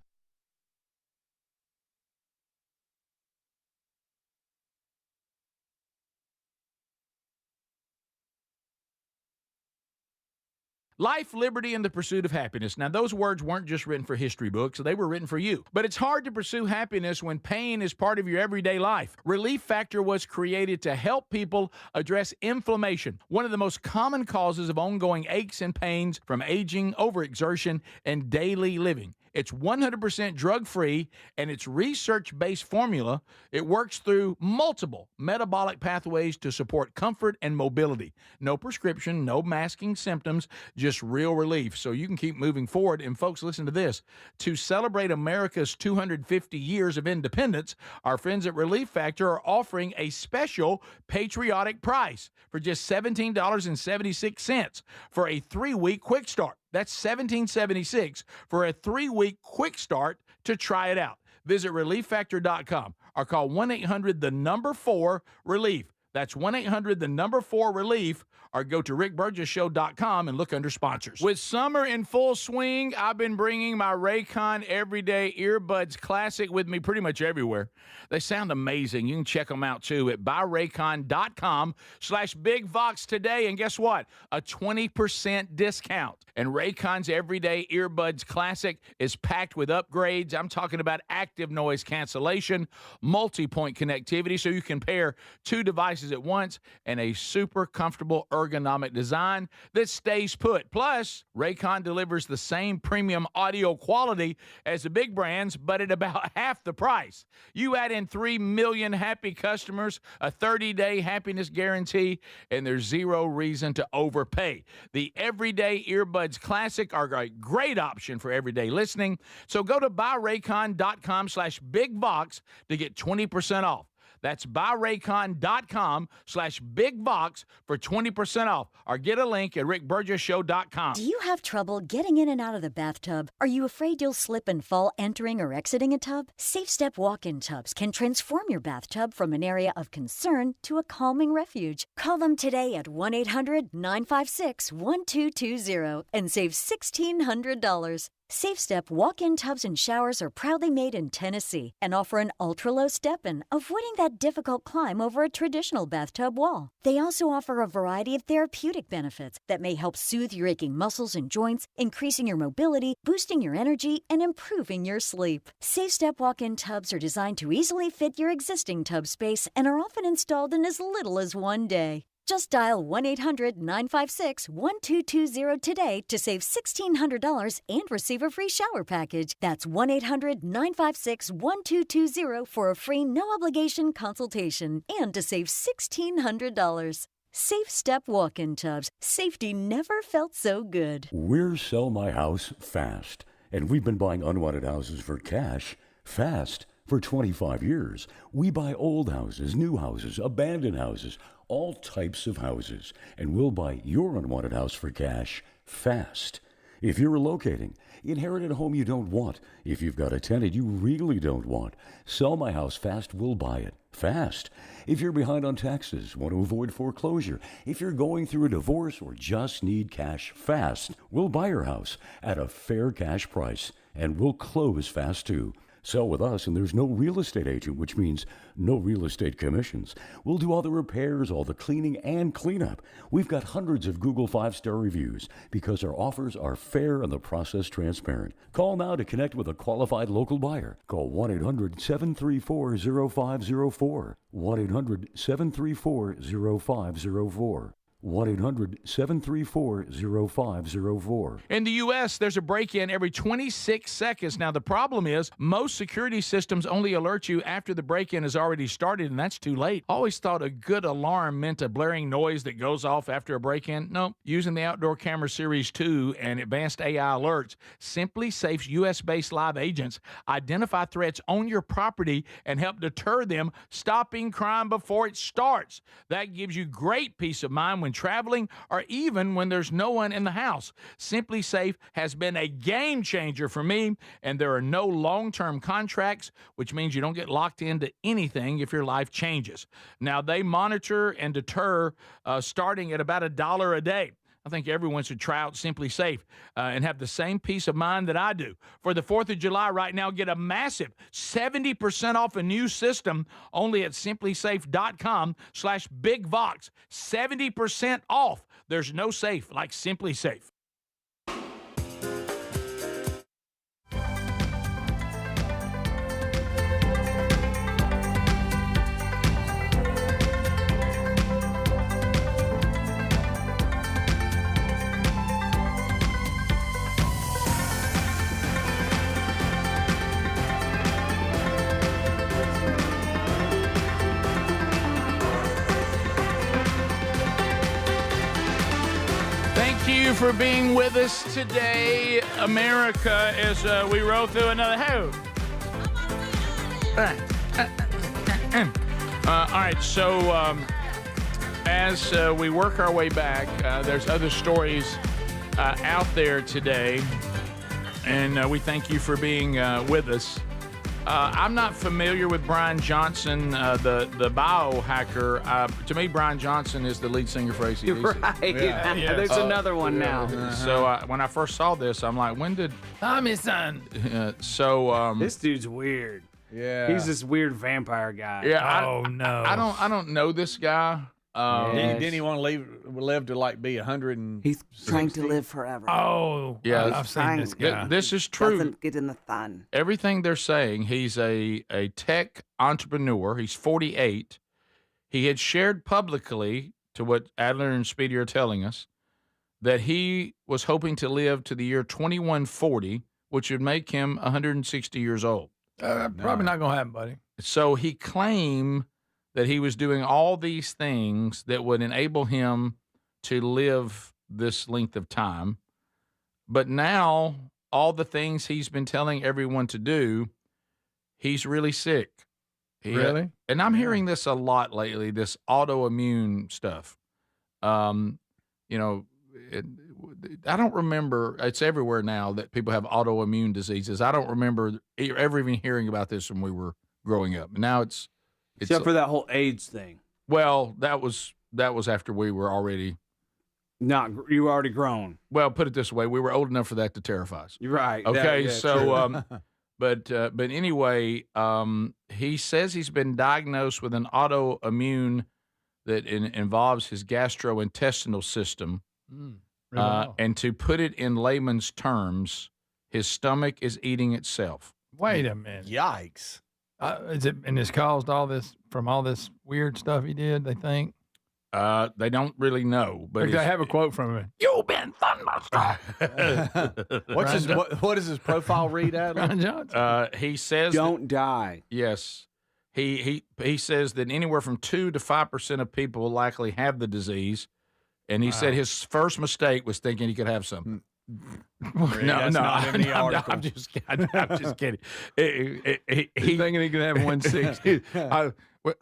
Life, liberty, and the pursuit of happiness. Now, those words weren't just written for history books, they were written for you. But it's hard to pursue happiness when pain is part of your everyday life. Relief Factor was created to help people address inflammation, one of the most common causes of ongoing aches and pains from aging, overexertion, and daily living. It's 100% drug-free, and its research-based formula, it works through multiple metabolic pathways to support comfort and mobility. No prescription, no masking symptoms, just real relief, so you can keep moving forward. And folks, listen to this. To celebrate America's 250 years of independence, our friends at Relief Factor are offering a special patriotic price for just $17.76 for a 3-week quick start. That's $17.76 for a 3-week quick start to try it out. Visit ReliefFactor.com or call 1-800-4-RELIEF. That's 1-800-4-RELIEF, or go to rickburgessshow.com and look under sponsors. With summer in full swing, I've been bringing my Raycon Everyday Earbuds Classic with me pretty much everywhere. They sound amazing. You can check them out too at buyraycon.com/BigVox today. And guess what? A 20% discount. And Raycon's Everyday Earbuds Classic is packed with upgrades. I'm talking about active noise cancellation, multi-point connectivity, so you can pair 2 devices at once, and a super comfortable ergonomic design that stays put. Plus, Raycon delivers the same premium audio quality as the big brands, but at about half the price. You add in 3 million happy customers, a 30-day happiness guarantee, and there's zero reason to overpay. The Everyday Earbuds Classic are a great option for everyday listening. So go to buyraycon.com/BigVox to get 20% off. That's buyraycon.com/BigVox for 20% off, or get a link at rickburgessshow.com. Do you have trouble getting in and out of the bathtub? Are you afraid you'll slip and fall entering or exiting a tub? Safe Step walk-in tubs can transform your bathtub from an area of concern to a calming refuge. Call them today at 1-800-956-1220 and save $1,600. Safe Step walk-in tubs and showers are proudly made in Tennessee and offer an ultra-low step-in, avoiding that difficult climb over a traditional bathtub wall. They also offer a variety of therapeutic benefits that may help soothe your aching muscles and joints, increasing your mobility, boosting your energy, and improving your sleep. Safe Step walk-in tubs are designed to easily fit your existing tub space and are often installed in as little as 1 day. Just dial 1-800-956-1220 today to save $1,600 and receive a free shower package. That's 1-800-956-1220 for a free no-obligation consultation and to save $1,600. Safe Step walk-in tubs. Safety never felt so good. We're Sell My House Fast, and we've been buying unwanted houses for cash fast for 25 years. We buy old houses, new houses, abandoned houses, all types of houses, and we'll buy your unwanted house for cash fast. If you're relocating, inherit a home you don't want, if you've got a tenant you really don't want, Sell My House Fast will buy it fast. If you're behind on taxes, want to avoid foreclosure, if you're going through a divorce or just need cash fast, we'll buy your house at a fair cash price, and we'll close fast too. Sell with us, and there's no real estate agent, which means no real estate commissions. We'll do all the repairs, all the cleaning, and cleanup. We've got hundreds of Google 5-star reviews because our offers are fair and the process transparent. Call now to connect with a qualified local buyer. Call 1-800-734-0504. 1-800-734-0504. 1-800-734-0504. In the U.S., there's a break-in every 26 seconds. Now, the problem is most security systems only alert you after the break-in has already started, and that's too late. Always thought a good alarm meant a blaring noise that goes off after a break-in. No, using the Outdoor Camera Series 2 and advanced AI alerts Simply Safe's U.S.-based live agents identify threats on your property and help deter them, stopping crime before it starts. That gives you great peace of mind when when traveling or even when there's no one in the house. Simply Safe has been a game changer for me, and there are no long-term contracts, which means you don't get locked into anything if your life changes. Now, they monitor and deter starting at about $1 a day. I think everyone should try out Simply Safe and have the same peace of mind that I do. For the 4th of July right now, get a massive 70% off a new system only at simplysafe.com/bigvox. 70% off. There's no safe like Simply Safe. Thank you for being with us today, America, as we roll through another all right, so as we work our way back, there's other stories out there today, and we thank you for being with us. I'm not familiar with Brian Johnson, the biohacker. To me, Brian Johnson is the lead singer for AC/DC. Right. Yeah. There's another one now. So when I first saw this, I'm like, when did Tommy's son? This dude's weird. Yeah. He's this weird vampire guy. Yeah. I don't know this guy. Didn't he want to live to like be 100? He's trying to live forever. Oh, yeah. I've seen this guy. This is true. Doesn't get in the sun. Everything they're saying, he's a tech entrepreneur. He's 48. He had shared publicly, to what Adler and Speedy are telling us, that he was hoping to live to the year 2140, which would make him 160 years old. Probably not going to happen, buddy. So he claimed that he was doing all these things that would enable him to live this length of time. But now, all the things he's been telling everyone to do, he's really sick. Really? And I'm hearing this a lot lately, this autoimmune stuff. I don't remember, it's everywhere now that people have autoimmune diseases. I don't remember ever even hearing about this when we were growing up. Now it's Except for that whole AIDS thing. Well, that was after we were already you were already grown. Well, put it this way, we were old enough for that to terrify us. You're right. Okay, True. but anyway, he says he's been diagnosed with an autoimmune that involves his gastrointestinal system. And to put it in layman's terms, his stomach is eating itself. Wait a minute. Yikes. Is it, and it's caused all this from all this weird stuff he did, they think? They don't really know. But I have a quote from him. You've been thunderstruck. What does his profile read, Adler? Brian Johnson. He says don't die. Yes. He says that anywhere from 2 to 5% of people will likely have the disease. And he said his first mistake was thinking he could have something. Not in the article. I'm just kidding. He's thinking he could have 160.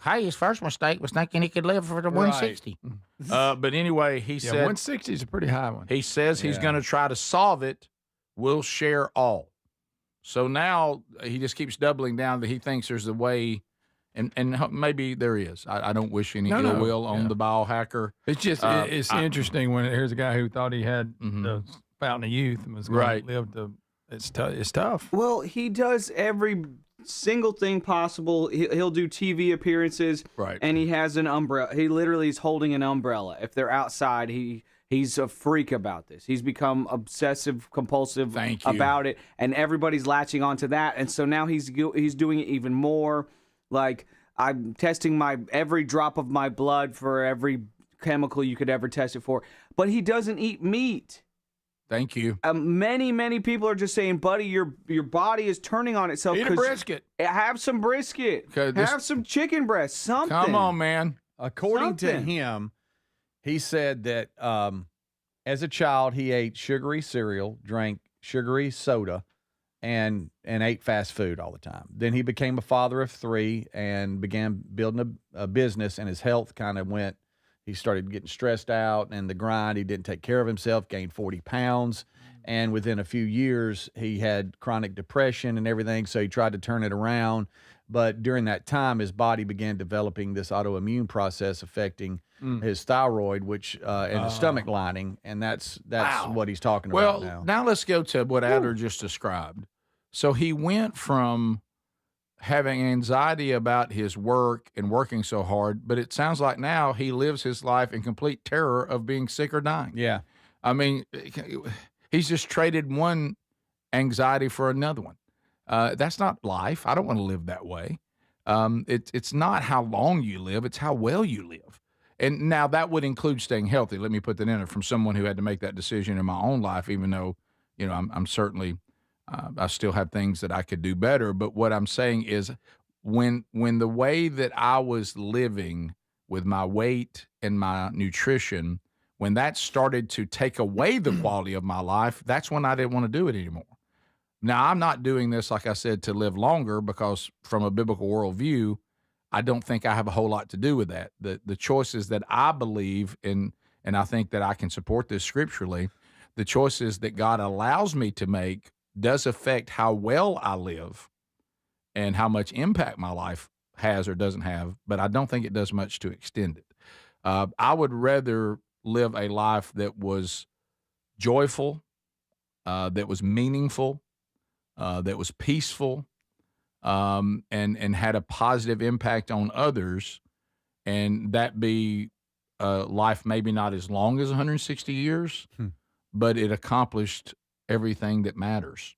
Hey, his first mistake was thinking he could live for the 160. But anyway, he said 160 is a pretty high one. He says he's going to try to solve it. We'll share all. So now he just keeps doubling down that he thinks there's a way. And maybe there is. I don't wish any ill will on the biohacker. It's just it's interesting when here's a guy who thought he had the fountain of youth and was going to live to. It's tough. Well, he does every single thing possible. He'll do TV appearances, right? And he has an umbrella. He literally is holding an umbrella. If they're outside, he's a freak about this. He's become obsessive compulsive about it, and everybody's latching onto that. And so now he's doing it even more. Like, I'm testing every drop of my blood for every chemical you could ever test it for. But he doesn't eat meat. Thank you. Many people are just saying, buddy, your body is turning on itself. Eat a brisket. Have some brisket. Have some chicken breast. Something. Come on, man. According to him, he said that as a child, he ate sugary cereal, drank sugary soda, and ate fast food all the time. Then he became a father of 3 and began building a business, and his health kind of went he started getting stressed out and the grind. He didn't take care of himself, gained 40 pounds. And within a few years, he had chronic depression and everything. So he tried to turn it around. But during that time, his body began developing this autoimmune process affecting his thyroid, which and his stomach lining. And that's what he's talking about now. Well, now let's go to what Adler just described. So he went from having anxiety about his work and working so hard, but it sounds like now he lives his life in complete terror of being sick or dying. Yeah. I mean, he's just traded one anxiety for another one. That's not life. I don't want to live that way. It's not how long you live, it's how well you live. And now that would include staying healthy. Let me put that in there from someone who had to make that decision in my own life, even though, I'm certainly I still have things that I could do better. But what I'm saying is when the way that I was living with my weight and my nutrition, when that started to take away the quality of my life, that's when I didn't want to do it anymore. Now, I'm not doing this, like I said, to live longer, because from a biblical worldview, I don't think I have a whole lot to do with that. The choices that I believe in, and I think that I can support this scripturally, the choices that God allows me to make does affect how well I live and how much impact my life has or doesn't have, but I don't think it does much to extend it. I would rather live a life that was joyful, that was meaningful, that was peaceful, and had a positive impact on others, and that be life maybe not as long as 160 years, but it accomplished everything that matters.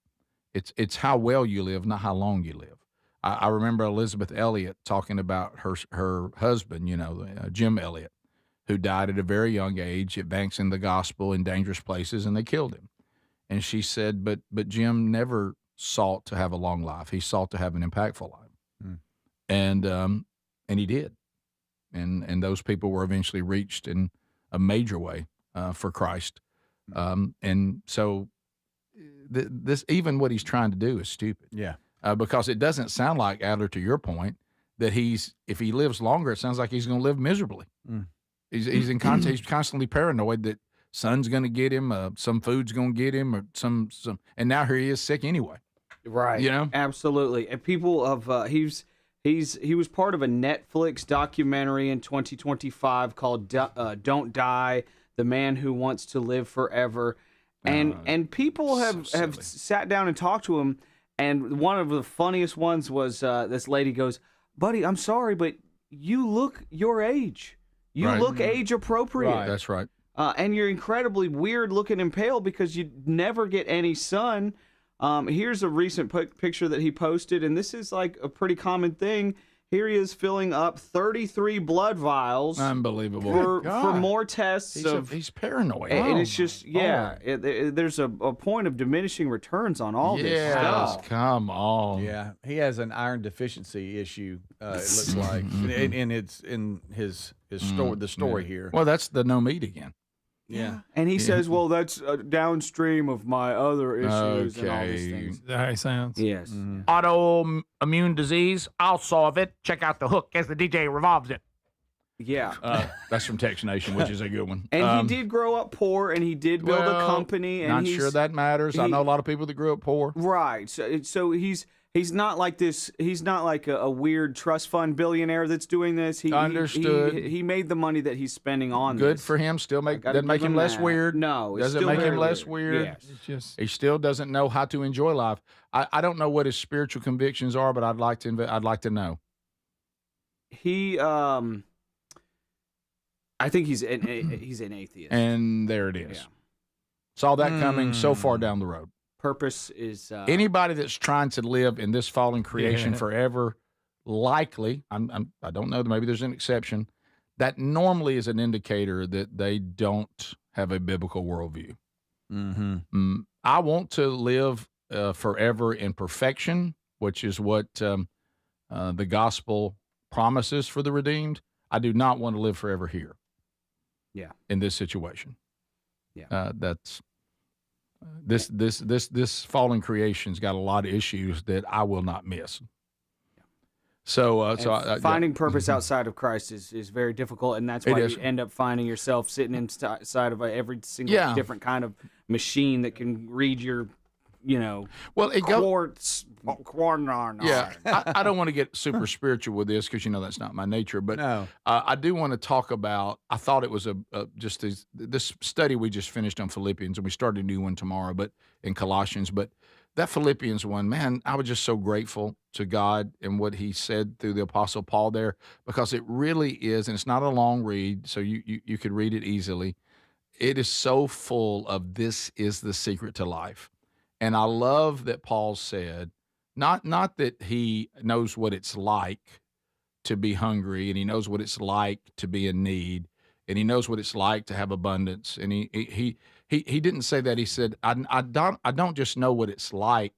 It's how well you live, not how long you live. I remember Elizabeth Elliot talking about her husband, Jim Elliot, who died at a very young age, advancing the gospel in dangerous places, and they killed him. And she said, but Jim never sought to have a long life. He sought to have an impactful life. And he did. And those people were eventually reached in a major way for Christ. And so this, even what he's trying to do is stupid. Yeah. Because it doesn't sound like, Adler, to your point, that if he lives longer, it sounds like he's going to live miserably. He's constantly paranoid that sun's going to get him, some food's going to get him, or some, and now here he is sick anyway. Right. Absolutely. And people he was part of a Netflix documentary in 2025 called Don't Die, The Man Who Wants to Live Forever. And people have sat down and talked to him, and one of the funniest ones was this lady goes, "Buddy, I'm sorry, but you look your age. You look age appropriate." Right. That's right. And you're incredibly weird looking and pale because you never get any sun. Here's a recent picture that he posted, and this is like a pretty common thing. Here he is filling up 33 blood vials. Unbelievable. For more tests. He's paranoid. And it's just, there's a point of diminishing returns on all this stuff. Come on. Yeah, he has an iron deficiency issue. It looks like in his story, the story here. Well, that's the no meat again. Yeah. And he says, well, that's downstream of my other issues and all these things. Is that how he sounds? Yes. Autoimmune disease, I'll solve it. Check out the hook as the DJ revolves it. Yeah. That's from Tex Nation, which is a good one. And he did grow up poor, and he did build a company. And not sure that matters. I know a lot of people that grew up poor. Right. So he's not like this. He's not like a weird trust fund billionaire that's doing this. Understood. He made the money that he's spending on Good this. for him. Still doesn't make him less weird. No. Does it make him less weird? Yes. He still doesn't know how to enjoy life. I don't know what his spiritual convictions are, but I'd like to know. He I think he's an atheist. And there it is. Yeah. Saw that coming so far down the road. Purpose is anybody that's trying to live in this fallen creation forever, likely, I don't know, maybe there's an exception, that normally is an indicator that they don't have a biblical worldview. I want to live forever in perfection, which is what the gospel promises for the redeemed. I do not want to live forever here. Yeah. In this situation. Yeah. That's this fallen creation's got a lot of issues that I will not miss. Finding purpose outside of Christ is very difficult, and that's why you end up finding yourself sitting inside of every single different kind of machine that can read your, quartz. I don't want to get super spiritual with this because that's not my nature, but I do want to talk about. I thought it was this study we just finished on Philippians, and we started a new one tomorrow, but in Colossians, but. That Philippians one, man, I was just so grateful to God and what he said through the Apostle Paul there, because it really is, and it's not a long read, so you could read it easily. It is so full of this is the secret to life. And I love that Paul said, not that he knows what it's like to be hungry, and he knows what it's like to be in need, and he knows what it's like to have abundance, and he didn't say that. He said, I don't just know what it's like.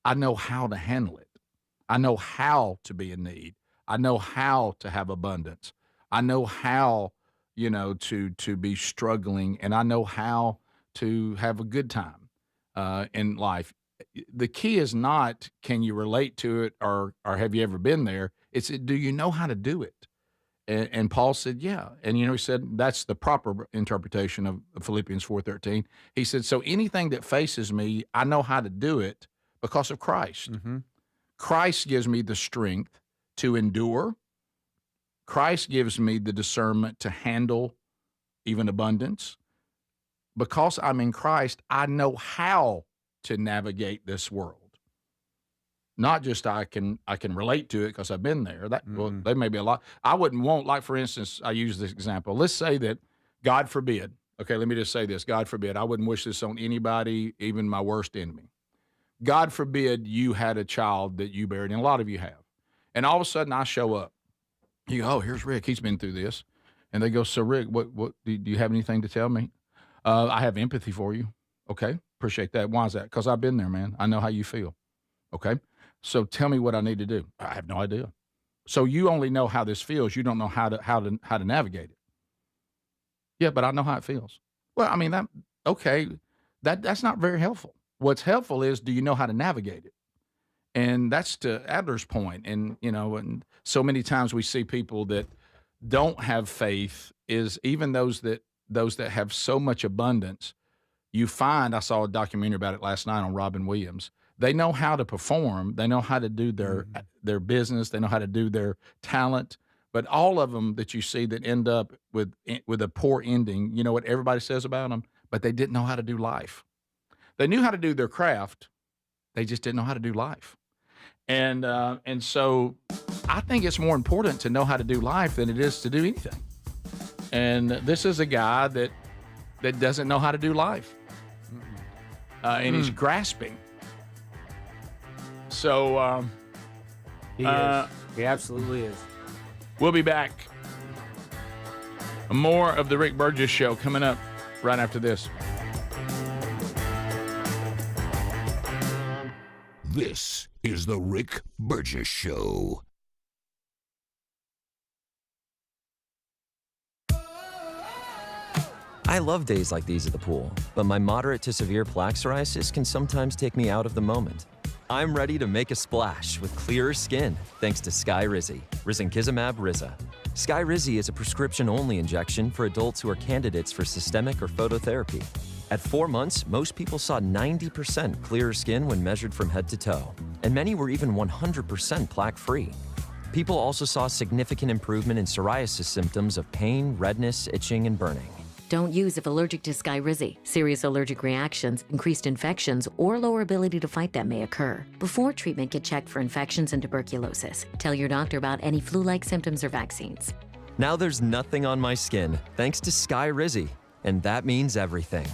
I know how to handle it. I know how to be in need. I know how to have abundance. I know how, to be struggling, and I know how to have a good time in life. The key is not, can you relate to it or have you ever been there? It's, do you know how to do it? And Paul said, yeah. And, he said that's the proper interpretation of Philippians 4:13. He said, so anything that faces me, I know how to do it because of Christ. Mm-hmm. Christ gives me the strength to endure. Christ gives me the discernment to handle even abundance. Because I'm in Christ, I know how to navigate this world. Not just I can relate to it because I've been there. There may be a lot. I wouldn't want, like, for instance, I use this example. Let's say that, God forbid, okay, let me just say this, God forbid, I wouldn't wish this on anybody, even my worst enemy. God forbid you had a child that you buried, and a lot of you have. And all of a sudden I show up. You go, oh, here's Rick. He's been through this. And they go, so Rick, what do you have anything to tell me? I have empathy for you. Okay, appreciate that. Why is that? Because I've been there, man. I know how you feel. Okay. So tell me what I need to do. I have no idea. So you only know how this feels. You don't know how to navigate it. Yeah, but I know how it feels. Well, I mean, that's not very helpful. What's helpful is, do you know how to navigate it? And that's to Adler's point. And, and so many times we see people that don't have faith, is even those that have so much abundance. You find, I saw a documentary about it last night on Robin Williams. They know how to perform. They know how to do their business. They know how to do their talent. But all of them that you see that end up with a poor ending, you know what everybody says about them? But they didn't know how to do life. They knew how to do their craft. They just didn't know how to do life. And so I think it's more important to know how to do life than it is to do anything. And this is a guy that doesn't know how to do life. And he's grasping. So he is. He absolutely is. We'll be back. More of the Rick Burgess Show coming up right after this. This is the Rick Burgess Show. I love days like these at the pool, but my moderate to severe plaque psoriasis can sometimes take me out of the moment. I'm ready to make a splash with clearer skin thanks to Skyrizi, risankizumab Riza. Skyrizi is a prescription-only injection for adults who are candidates for systemic or phototherapy. At 4 months, most people saw 90% clearer skin when measured from head to toe, and many were even 100% plaque-free. People also saw significant improvement in psoriasis symptoms of pain, redness, itching, and burning. Don't use if allergic to Skyrizi. Serious allergic reactions, increased infections, or lower ability to fight them may occur. Before treatment, get checked for infections and tuberculosis. Tell your doctor about any flu-like symptoms or vaccines. Now there's nothing on my skin thanks to Skyrizi, and that means everything.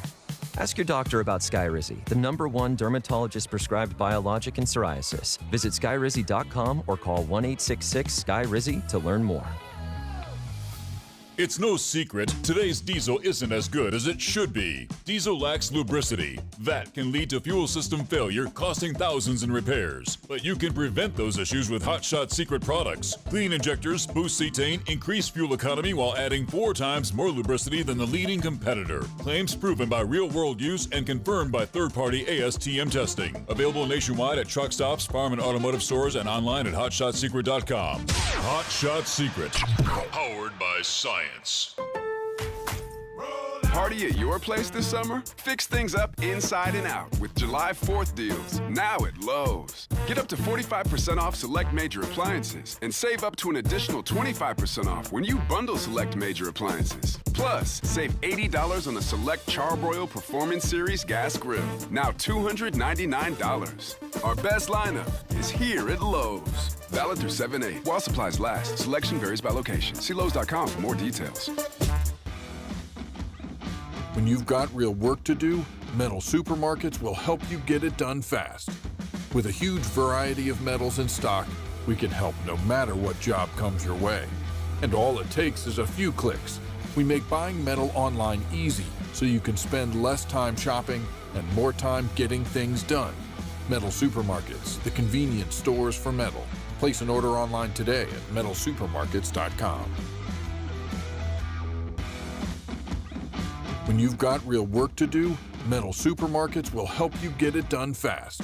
Ask your doctor about Skyrizi, the #1 dermatologist-prescribed biologic in psoriasis. Visit skyrizi.com or call 1-866-SKYRIZI to learn more. It's no secret, today's diesel isn't as good as it should be. Diesel lacks lubricity. That can lead to fuel system failure, costing thousands in repairs. But you can prevent those issues with Hot Shot Secret products. Clean injectors, boost cetane, increase fuel economy while adding 4 times more lubricity than the leading competitor. Claims proven by real-world use and confirmed by third-party ASTM testing. Available nationwide at truck stops, farm and automotive stores, and online at hotshotsecret.com. Hot Shot Secret. Powered by science. Party at your place this summer? Fix things up inside and out with July 4th deals, now at Lowe's. Get up to 45% off select major appliances and save up to an additional 25% off when you bundle select major appliances. Plus, save $80 on the select Charbroil Performance Series gas grill, now $299. Our best lineup is here at Lowe's. Valid through 7/8 while supplies last. Selection varies by location. See Lowe's.com for more details. When you've got real work to do, Metal Supermarkets will help you get it done fast. With a huge variety of metals in stock, we can help no matter what job comes your way. And all it takes is a few clicks. We make buying metal online easy so you can spend less time shopping and more time getting things done. Metal Supermarkets, the convenience stores for metal. Place an order online today at metalsupermarkets.com. When you've got real work to do, Metal Supermarkets will help you get it done fast.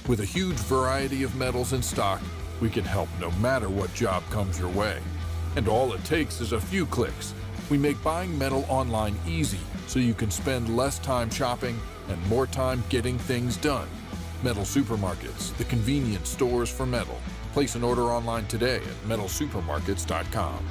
With a huge variety of metals in stock, we can help no matter what job comes your way. And all it takes is a few clicks. We make buying metal online easy so you can spend less time shopping and more time getting things done. Metal Supermarkets, the convenience stores for metal. Place an order online today at metalsupermarkets.com.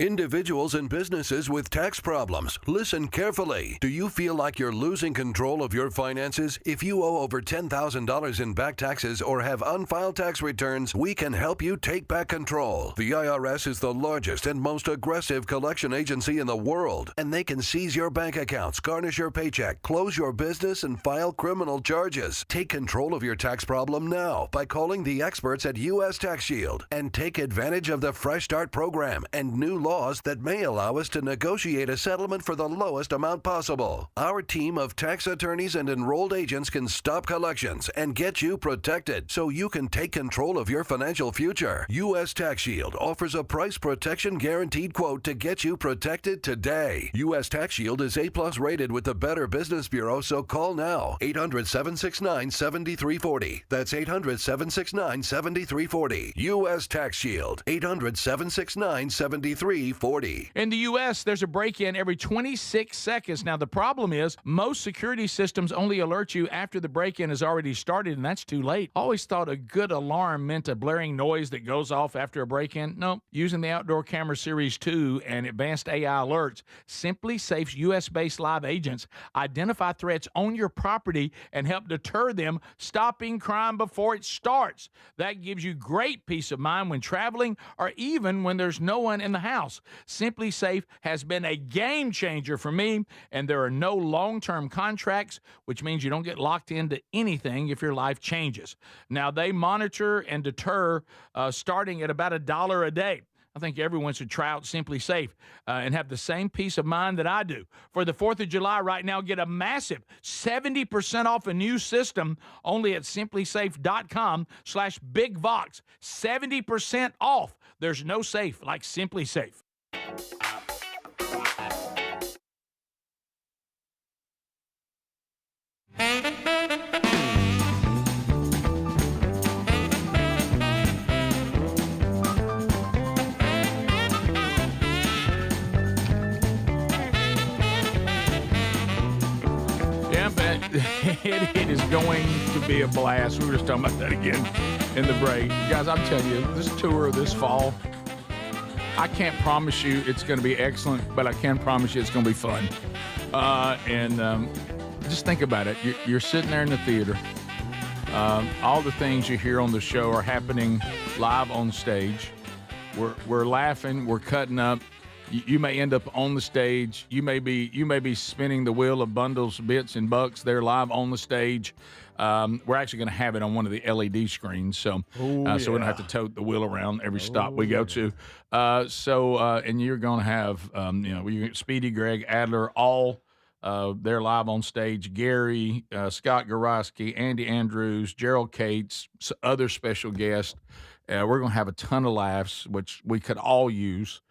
Individuals and businesses with tax problems, listen carefully. Do you feel like you're losing control of your finances? If you owe over $10,000 in back taxes or have unfiled tax returns, we can help you take back control. The IRS is the largest and most aggressive collection agency in the world, and they can seize your bank accounts, garnish your paycheck, close your business, and file criminal charges. Take control of your tax problem now by calling the experts at U.S. Tax Shield and take advantage of the Fresh Start program and new laws that may allow us to negotiate a settlement for the lowest amount possible. Our team of tax attorneys and enrolled agents can stop collections and get you protected so you can take control of your financial future. U.S. Tax Shield offers a price protection guaranteed quote to get you protected today. U.S. Tax Shield is A+ rated with the Better Business Bureau, so call now. 800-769-7340. That's 800-769-7340. U.S. Tax Shield. 800-769-7340. In the U.S., there's a break-in every 26 seconds. Now, the problem is most security systems only alert you after the break-in has already started, and that's too late. Always thought a good alarm meant a blaring noise that goes off after a break-in. No, using the Outdoor Camera Series 2 and advanced AI alerts, Simply Safe's U.S.-based live agents identify threats on your property and help deter them, stopping crime before it starts. That gives you great peace of mind when traveling or even when there's no one in the house. Simply Safe has been a game changer for me, and there are no long-term contracts, which means you don't get locked into anything if your life changes. Now, they monitor and deter starting at about $1 a day. I think everyone should try out Simply Safe and have the same peace of mind that I do. For the 4th of July right now, get a massive 70% off a new system only at simplysafe.com/BigVox. 70% off. There's no safe like Simply Safe. It is going to be a blast. We were just talking about that again in the break. Guys, I'm telling you, this tour this fall, I can't promise you it's going to be excellent, but I can promise you it's going to be fun. Just think about it. You're sitting there in the theater. All the things you hear on the show are happening live on stage. We're laughing. We're cutting up. You may end up on the stage. You may be spinning the wheel of bundles, bits, and bucks. They're live on the stage. We're actually going to have it on one of the LED screens, so we don't have to tote the wheel around every stop we go to. And you're going to have Speedy, Greg, Adler, all they're live on stage. Gary, Scott Goroski, Andy Andrews, Gerald Cates, other special guests. We're going to have a ton of laughs, which we could all use.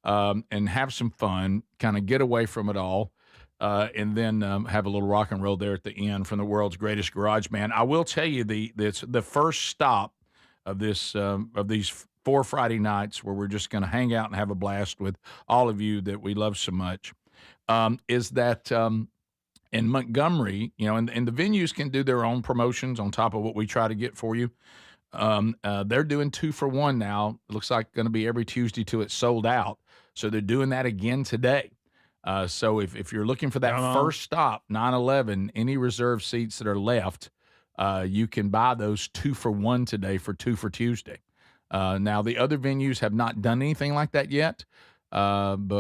And have some fun, kind of get away from it all, and then have a little rock and roll there at the end from the world's greatest garage band. I will tell you the first stop of these 4 Friday nights where we're just going to hang out and have a blast with all of you that we love so much, is that in Montgomery, and the venues can do their own promotions on top of what we try to get for you. They're doing 2 for 1 now. It looks like going to be every Tuesday till it's sold out. So they're doing that again today. So if you're looking for that first stop, 9/11, any reserved seats that are left, you can buy those 2 for 1 today for 2 for Tuesday. Now the other venues have not done anything like that yet, and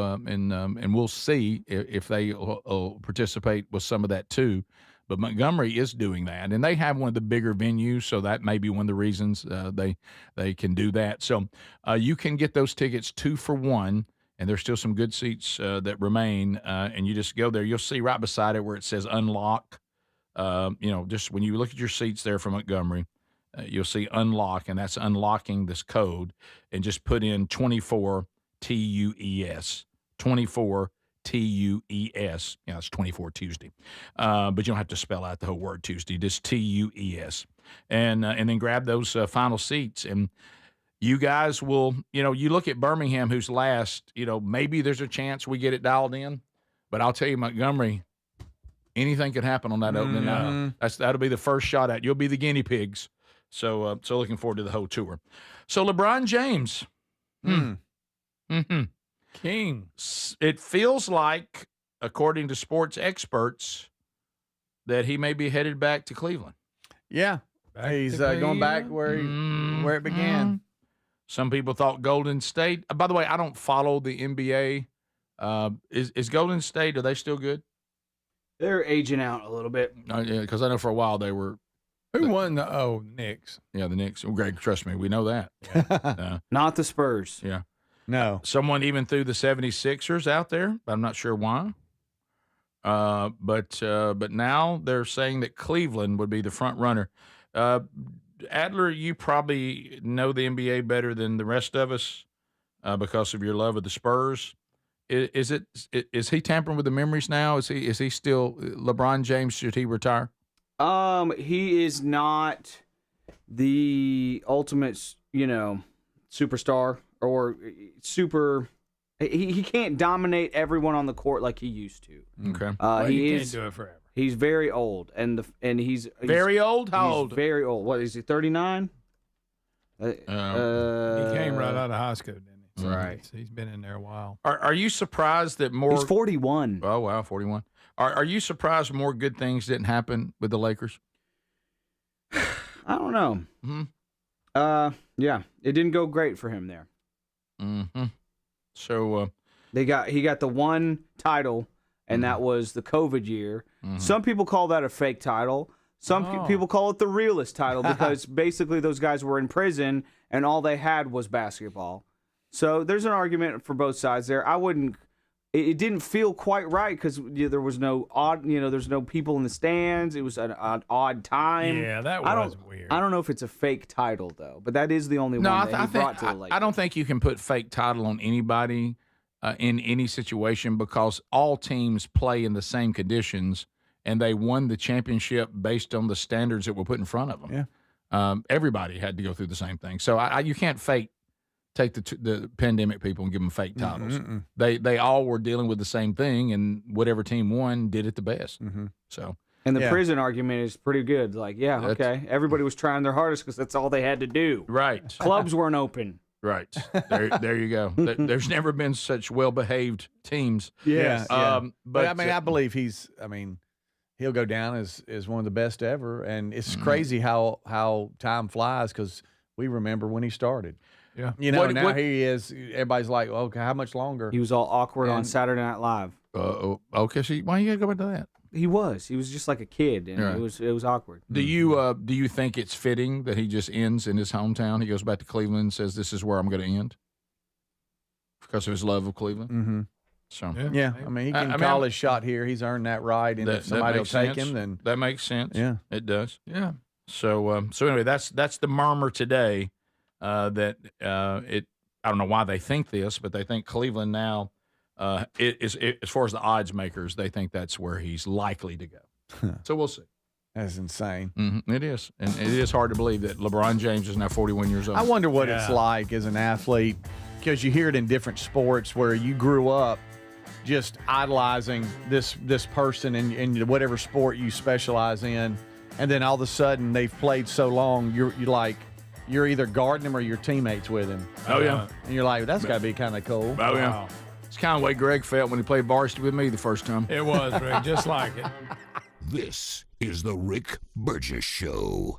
we'll see if they participate with some of that too. But Montgomery is doing that, and they have one of the bigger venues, so that may be one of the reasons they can do that. So you can get those tickets 2 for 1, and there's still some good seats that remain, and you just go there. You'll see right beside it where it says unlock. Just when you look at your seats there for Montgomery, you'll see unlock, and that's unlocking this code, and just put in 24 TUES, 24 TUES. It's 24 Tuesday. But you don't have to spell out the whole word Tuesday, just TUES. And then grab those final seats. And you guys will, you look at Birmingham, who's last, maybe there's a chance we get it dialed in. But I'll tell you, Montgomery, anything could happen on that opening night. That'll be the first shot at. You'll be the guinea pigs. So looking forward to the whole tour. So LeBron James. King. It feels like, according to sports experts, that he may be headed back to Cleveland. Yeah, he's going back where it began. Some people thought Golden State. By the way, I don't follow the NBA. Is Golden State? Are they still good? They're aging out a little bit. Yeah, because I know for a while they were. Who won the Knicks? Yeah, the Knicks. Well, Greg, trust me, we know that. Not the Spurs. Yeah. No. Someone even threw the 76ers out there, but I'm not sure why. But now they're saying that Cleveland would be the front runner. Adler, you probably know the NBA better than the rest of us because of your love of the Spurs. Is he tampering with the memories now? Is he still LeBron James? Should he retire? He is not the ultimate, superstar or super. He can't dominate everyone on the court like he used to. Okay, he can't do it forever. He's very old, and he's very old. How old? Very old. What is he? 39. He came right out of high school, didn't he? Right. So he's been in there a while. Are you surprised that more? He's 41. Oh wow, 41. Are you surprised more good things didn't happen with the Lakers? I don't know. Mm-hmm. Yeah, it didn't go great for him there. Mm-hmm. So he got the one title, and that was the COVID year. Mm-hmm. Some people call that a fake title. Some people call it the realest title because basically those guys were in prison and all they had was basketball. So there's an argument for both sides there. It didn't feel quite right because there was no there's no people in the stands. It was an odd time. Yeah, that was weird. I don't know if it's a fake title though, but that is the only one that he brought to the Lakers. I don't think you can put fake title on anybody in any situation because all teams play in the same conditions and they won the championship based on the standards that were put in front of them. Yeah. Everybody had to go through the same thing. So you can't take the pandemic people and give them fake titles. They all were dealing with the same thing, and whatever team won did it the best. Mm-hmm. So, and the prison argument is pretty good. Like, okay, everybody was trying their hardest because that's all they had to do. Right. Clubs weren't open. Right. There you go. There's never been such well-behaved teams. Yeah. But I mean, I believe he'll go down as one of the best ever, and it's crazy how time flies because we remember when he started. Yeah. You know, now here he is. Everybody's like, okay, how much longer? He was all awkward on Saturday Night Live. Okay, so why you gotta go back to that? He was just like a kid, and Yeah. it was awkward. Do you think it's fitting that he just ends in his hometown? He goes back to Cleveland and says, "This is where I'm going to end," because of his love of Cleveland. Mm-hmm. So yeah, I mean, he can call his shot here. He's earned that right, and if somebody will take him, then that makes sense. Yeah, it does. Yeah. So anyway, that's the murmur today. That it. I don't know why they think this, but they think Cleveland now. As far as the odds makers, they think that's where he's likely to go. So we'll see. That's insane. Mm-hmm. It is, and it is hard to believe that LeBron James is now 41 years old. I wonder what it's like as an athlete, because you hear it in different sports where you grew up just idolizing this person in whatever sport you specialize in, and then all of a sudden they've played so long, you're either guarding him or you're teammates with him. Oh yeah, and you're like, that's got to be kind of cool. Oh yeah. It's kind of the way Greg felt when he played varsity with me the first time. It was, Greg, just like it. This is the Rick Burgess Show.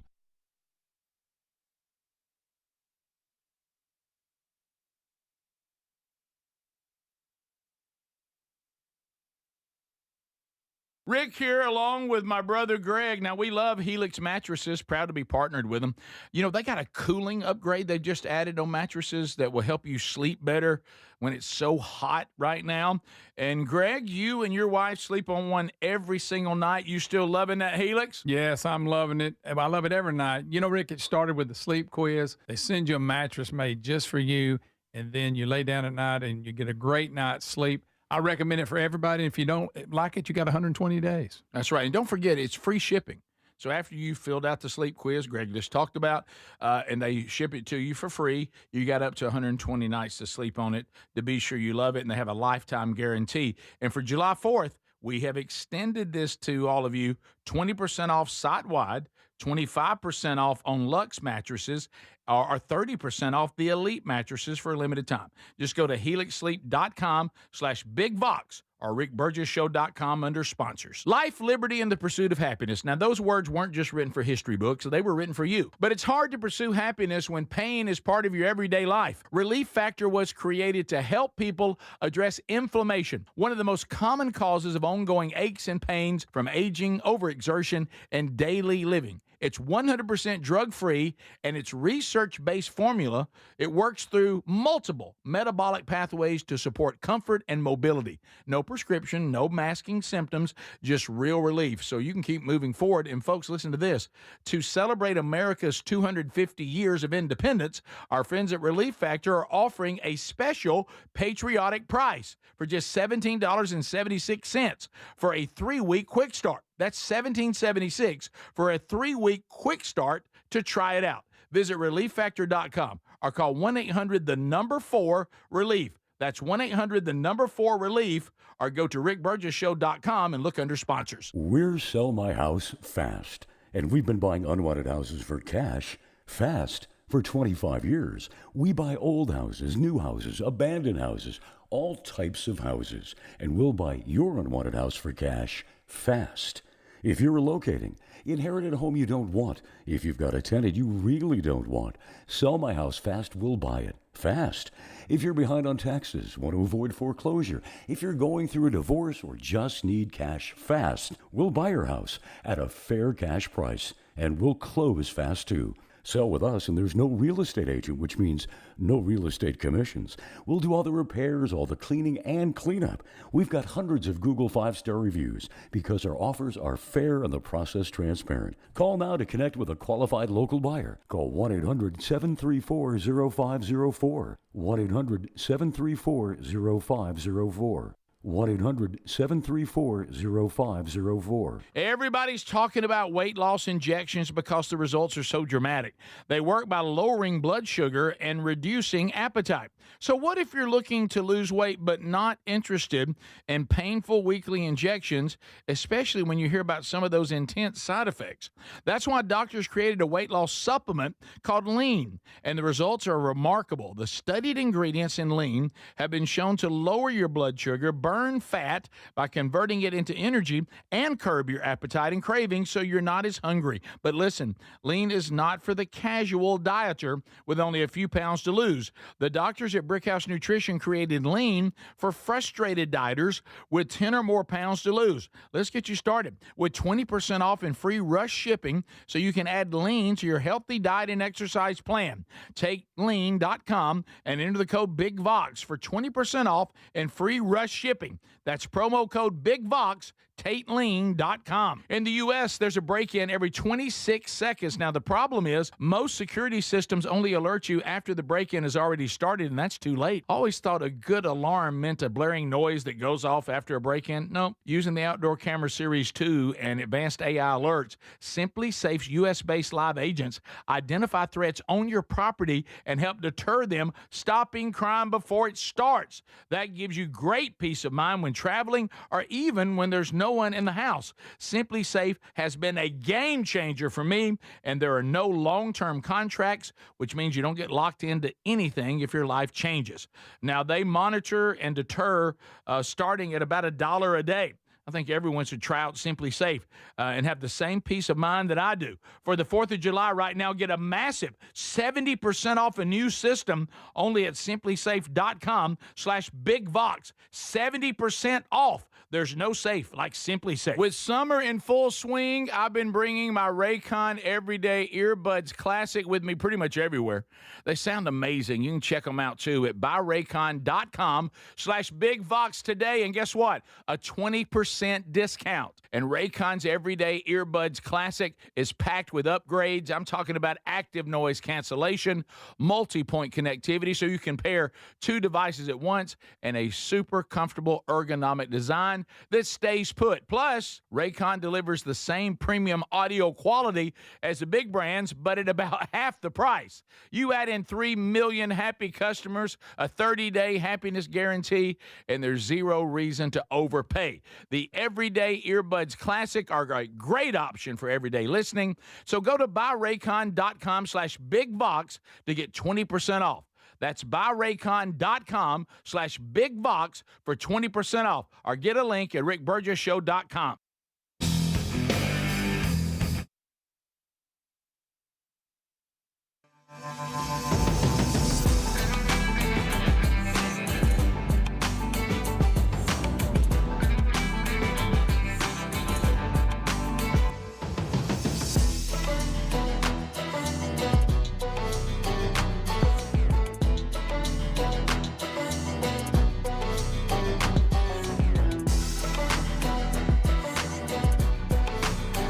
Rick here, along with my brother Greg. Now, we love Helix mattresses, proud to be partnered with them. You know, they got a cooling upgrade they just added on mattresses that will help you sleep better when it's so hot right now. And Greg, you and your wife sleep on one every single night. You still loving that Helix? Yes, I'm loving it. I love it every night. You know, Rick, it started with the sleep quiz. They send you a mattress made just for you, and then you lay down at night and you get a great night's sleep. I recommend it for everybody. If you don't like it, you got 120 days. That's right. And don't forget, it's free shipping. So after you filled out the sleep quiz Greg just talked about, and they ship it to you for free, you got up to 120 nights to sleep on it to be sure you love it, and they have a lifetime guarantee. And for July 4th, we have extended this to all of you, 20% off site-wide, 25% off on Luxe mattresses, or 30% off the Elite mattresses for a limited time. Just go to helixsleep.com/bigvox or rickburgessshow.com under sponsors. Life, liberty, and the pursuit of happiness. Now, those words weren't just written for history books. They were written for you. But it's hard to pursue happiness when pain is part of your everyday life. Relief Factor was created to help people address inflammation, one of the most common causes of ongoing aches and pains from aging, overexertion, and daily living. It's 100% drug-free, and it's research-based formula. It works through multiple metabolic pathways to support comfort and mobility. No prescription, no masking symptoms, just real relief. So you can keep moving forward. And folks, listen to this. To celebrate America's 250 years of independence, our friends at Relief Factor are offering a special patriotic price for just $17.76 for a 3-week quick start. That's $17.76 for a 3-week quick start to try it out. Visit ReliefFactor.com or call 1-800-4-RELIEF. That's 1-800-4-RELIEF, or go to rickburgessshow.com and look under sponsors. We're Sell My House Fast, and we've been buying unwanted houses for cash fast for 25 years. We buy old houses, new houses, abandoned houses, all types of houses, and we'll buy your unwanted house for cash fast. If you're relocating, inherited a home you don't want, if you've got a tenant you really don't want, Sell My House Fast will buy it fast. If you're behind on taxes, want to avoid foreclosure, if you're going through a divorce or just need cash fast, we'll buy your house at a fair cash price, and we'll close fast too. Sell with us, and there's no real estate agent, which means no real estate commissions. We'll do all the repairs, all the cleaning, and cleanup. We've got hundreds of Google 5-star reviews because our offers are fair and the process transparent. Call now to connect with a qualified local buyer. Call 1-800-734-0504. 1-800-734-0504. 1-800-734-0504. Everybody's talking about weight loss injections because the results are so dramatic. They work by lowering blood sugar and reducing appetite. So what if you're looking to lose weight but not interested in painful weekly injections, especially when you hear about some of those intense side effects? That's why doctors created a weight loss supplement called Lean, and the results are remarkable. The studied ingredients in Lean have been shown to lower your blood sugar, burn burn fat by converting it into energy and curb your appetite and cravings so you're not as hungry. But listen, lean is not for the casual dieter with only a few pounds to lose. The doctors at Brickhouse Nutrition created lean for frustrated dieters with 10 or more pounds to lose. Let's get you started with 20% off and free rush shipping so you can add lean to your healthy diet and exercise plan. Take lean.com and enter the code BIGVOX for 20% off and free rush shipping. That's promo code BIGVOX, TateLean.com. In the U.S., there's a break-in every 26 seconds. Now, the problem is most security systems only alert you after the break-in has already started, and that's too late. Always thought a good alarm meant a blaring noise that goes off after a break-in. No, using the Outdoor Camera Series 2 and advanced AI alerts, Simply Safe's U.S.-based live agents identify threats on your property and help deter them, stopping crime before it starts. That gives you great peace of mind when traveling or even when there's no one in the house. Simply Safe has been a game changer for me, and there are no long-term contracts, which means you don't get locked into anything if your life changes. Now, they monitor and deter starting at about $1 a day. I think everyone should try out Simply Safe and have the same peace of mind that I do. For the 4th of July right now, get a massive 70% off a new system only at simplysafe.com/BigVox. 70% off. There's no safe like Simply Safe. With summer in full swing, I've been bringing my Raycon Everyday Earbuds Classic with me pretty much everywhere. They sound amazing. You can check them out too at buyraycon.com/BigVox today. And guess what? A 20% discount. And Raycon's Everyday Earbuds Classic is packed with upgrades. I'm talking about active noise cancellation, multi-point connectivity so you can pair 2 devices at once, and a super comfortable ergonomic design that stays put. Plus, Raycon delivers the same premium audio quality as the big brands, but at about half the price. You add in 3 million happy customers, a 30-day happiness guarantee, and there's zero reason to overpay. The Everyday Earbuds Classic are a great option for everyday listening. So go to buyraycon.com/BigVox to get 20% off. That's buyraycon.com/BigVox for 20% off. Or get a link at rickburgessshow.com.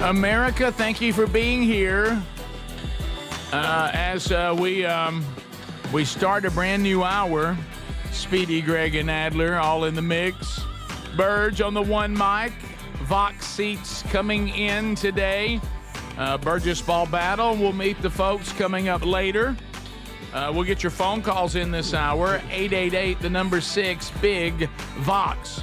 America, thank you for being here. As we start a brand new hour, Speedy, Greg, and Adler all in the mix. Burge on the one mic. Vox seats coming in today. Burgess Ball Battle. We'll meet the folks coming up later. We'll get your phone calls in this hour. 888, the number 6, Big Vox.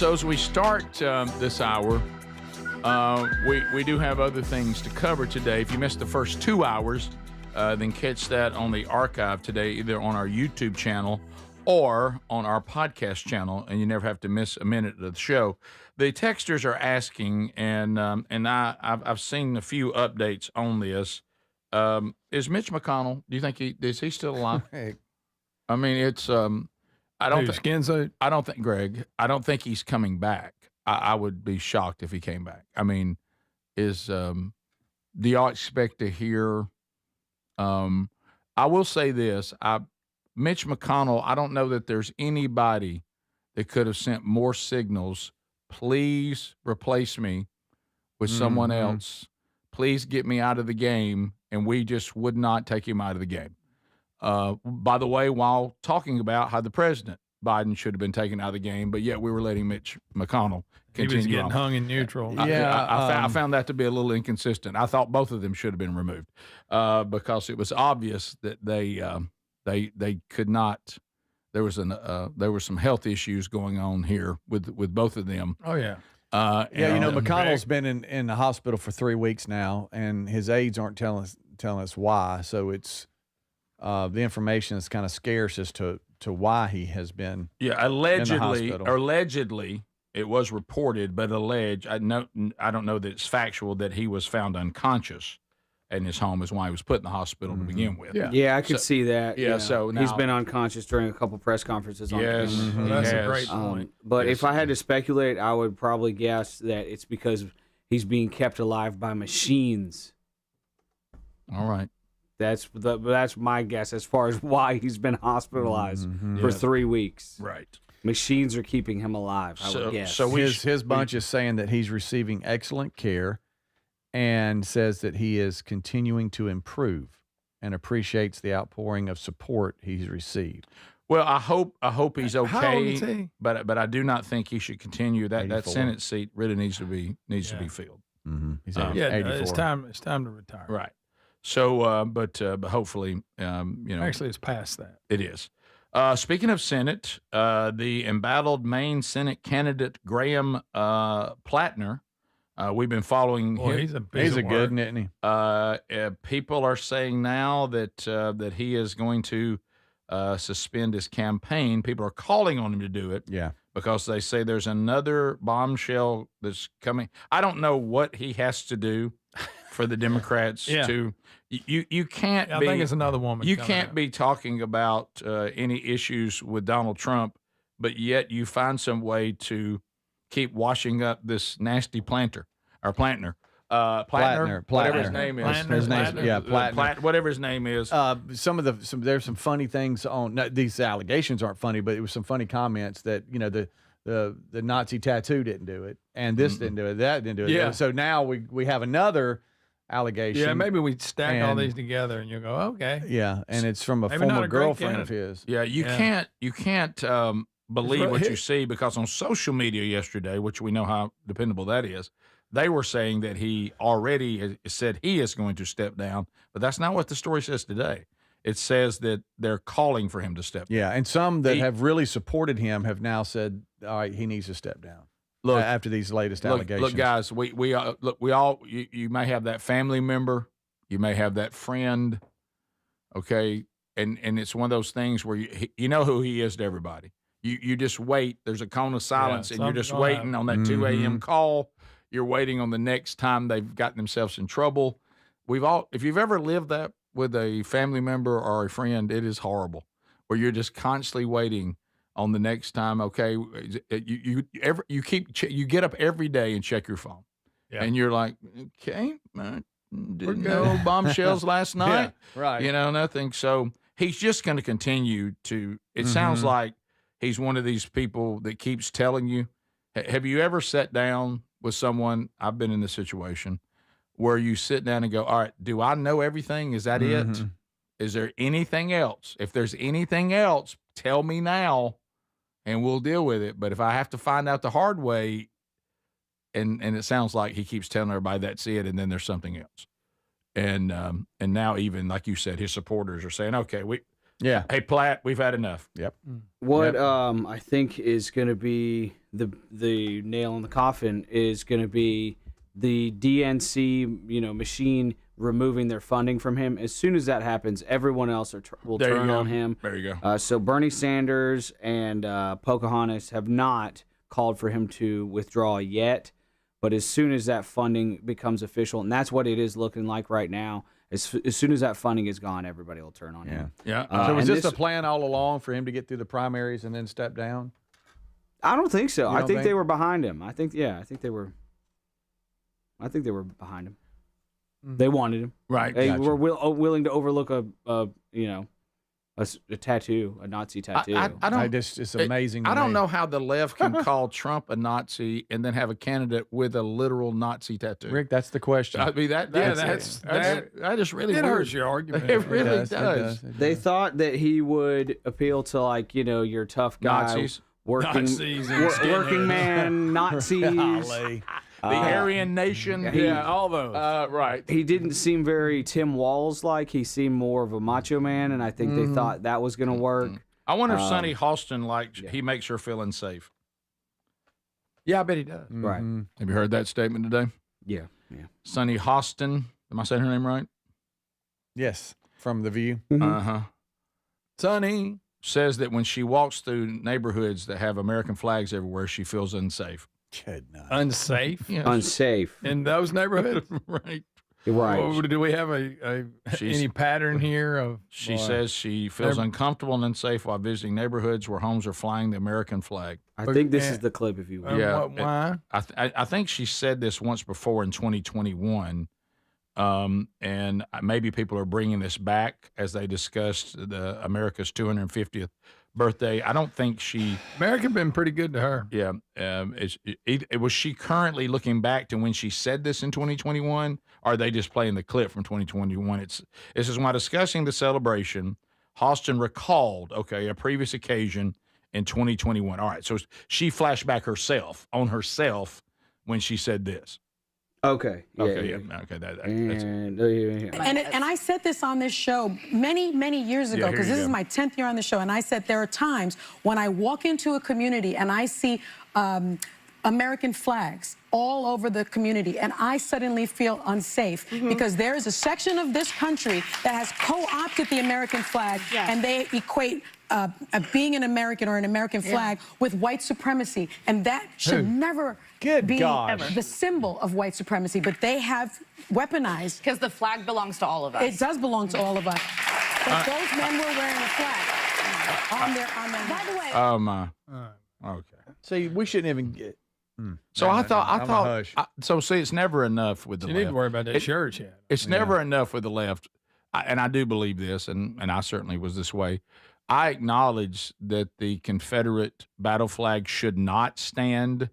So as we start this hour, we do have other things to cover today. If you missed the first 2 hours, then catch that on the archive today, either on our YouTube channel or on our podcast channel, and you never have to miss a minute of the show. The texters are asking, and I've seen a few updates on this. Is Mitch McConnell? Do you think is he still alive? I mean, it's I don't think Greg. I don't think he's coming back. I would be shocked if he came back. I mean, do y'all expect to hear? I will say this: Mitch McConnell. I don't know that there's anybody that could have sent more signals. Please replace me with someone else. Please get me out of the game. And we just would not take him out of the game. By the way, while talking about how the president, Biden, should have been taken out of the game, but yet we were letting Mitch McConnell continue. He was getting hung in neutral. I found that to be a little inconsistent. I thought both of them should have been removed because it was obvious that they could not. There were some health issues going on here with both of them. Oh yeah. McConnell's been in the hospital for 3 weeks now, and his aides aren't telling us why. So it's the information is kind of scarce as to why he has been. Yeah, allegedly, it was reported, but I don't know that it's factual that he was found unconscious in his home is why he was put in the hospital to begin with. Yeah, I could see that. Yeah, so now, he's been unconscious during a couple press conferences on yes, camera. Well, that's a great point. But if I had to speculate, I would probably guess that it's because he's being kept alive by machines. All right. That's my guess as far as why he's been hospitalized for 3 weeks. Right. Machines are keeping him alive, I would guess. So his bunch is saying that he's receiving excellent care and says that he is continuing to improve and appreciates the outpouring of support he's received. Well, I hope he's okay. How old is he? But I do not think he should continue. That 84. Senate seat really needs to be filled. He's 84. 84. It's time to retire. Right. So, but hopefully, Actually, it's past that. It is. Speaking of Senate, the embattled Maine Senate candidate Graham Plattner. We've been following him. He's a good, isn't he? People are saying now that he is going to suspend his campaign. People are calling on him to do it. Yeah. Because they say there's another bombshell that's coming. I don't know what he has to do for the Democrats to. You can't. I think it's another woman. You can't be talking about any issues with Donald Trump, but yet you find some way to keep washing up this nasty Plantner. Whatever his name is. Plattner. Whatever his name is. There's some funny things on these allegations aren't funny, but it was some funny comments that the Nazi tattoo didn't do it, and this didn't do it, that didn't do it. Yeah. So now we have another allegation. Yeah, maybe we stack all these together, and you go, okay. Yeah, and it's from a Maybe not former a great girlfriend of candidate. his. Yeah, you can't believe what you see, because on social media yesterday, which we know how dependable that is, they were saying that he already said he is going to step down, but that's not what the story says today. It says that they're calling for him to step down. Yeah, and some that have really supported him have now said, all right, he needs to step down. Look, after these latest allegations. Look, guys, we all you may have that family member, you may have that friend, okay, and it's one of those things where you know who he is to everybody. You just wait. There's a cone of silence, and you're just waiting on that 2 a.m. call. You're waiting on the next time they've gotten themselves in trouble. If you've ever lived that with a family member or a friend, it is horrible, where you're just constantly waiting on the next time. Okay, you get up every day and check your phone, and you're like, okay, didn't know bombshells last night, right? Nothing. So he's just going to continue to. It sounds like he's one of these people that keeps telling you. Have you ever sat down with someone? I've been in this situation where you sit down and go, all right, do I know everything? Is that it? Is there anything else? If there's anything else, tell me now and we'll deal with it. But if I have to find out the hard way, and it sounds like he keeps telling everybody that's it, and then there's something else. And now even, like you said, his supporters are saying, okay, hey, Platt, we've had enough. Yep. What I think is going to be the nail in the coffin is going to be the DNC, machine removing their funding from him. As soon as that happens, everyone else will turn on him. There you go. So Bernie Sanders and Pocahontas have not called for him to withdraw yet, but as soon as that funding becomes official, and that's what it is looking like right now, as soon as that funding is gone, everybody will turn on him. Yeah. So was this a plan all along for him to get through the primaries and then step down? I don't think so. I think think? they were behind him. I think they were behind him. They wanted him. Right. They were willing to overlook a tattoo, a Nazi tattoo. It's amazing. I don't know how the left can call Trump a Nazi and then have a candidate with a literal Nazi tattoo. Rick, that's the question. I mean, that just really it weird. hurts your argument. It really does. It does. They thought that he would appeal to your tough guy, Nazis. working man, Nazis. The Aryan Nation, all those. Right. He didn't seem very Tim Walz-like. He seemed more of a macho man, and I think they thought that was going to work. I wonder if Sonny Hostin, he makes her feel unsafe. Yeah, I bet he does. Right. Have you heard that statement today? Yeah. Sonny Hostin. Am I saying her name right? Yes. From The View. Uh-huh. Sonny says that when she walks through neighborhoods that have American flags everywhere, she feels unsafe. Good night. Unsafe? Yes. Unsafe. In those neighborhoods? Right. Right. Oh, do we have any pattern here of? She says she feels uncomfortable and unsafe while visiting neighborhoods where homes are flying the American flag. I think this is the clip, if you will. Yeah. Why? I think she said this once before in 2021, and maybe people are bringing this back as they discussed America's 250th birthday. I don't think America been pretty good to her. Yeah. Was she currently looking back to when she said this in 2021, or are they just playing the clip from 2021? This is why discussing the celebration, Halston recalled, a previous occasion in 2021. All right, so she flashed back on herself when she said this. Okay. Okay. And I said this on this show many years ago, because this is my 10th year on the show, and I said there are times when I walk into a community and I see American flags all over the community, and I suddenly feel unsafe because there is a section of this country that has co-opted the American flag, and they equate being an American or an American flag with white supremacy, and that should never be the symbol of white supremacy, but they have weaponized. Because the flag belongs to all of us. It does belong to all of us. But those men were wearing a flag on their By the way. Oh, my. Okay. See, we shouldn't even get... So I thought. So see, it's never enough with the left. You need to worry about that shirt yet. It's never enough with the left, and I do believe this, and I certainly was this way. I acknowledge that the Confederate battle flag should not stand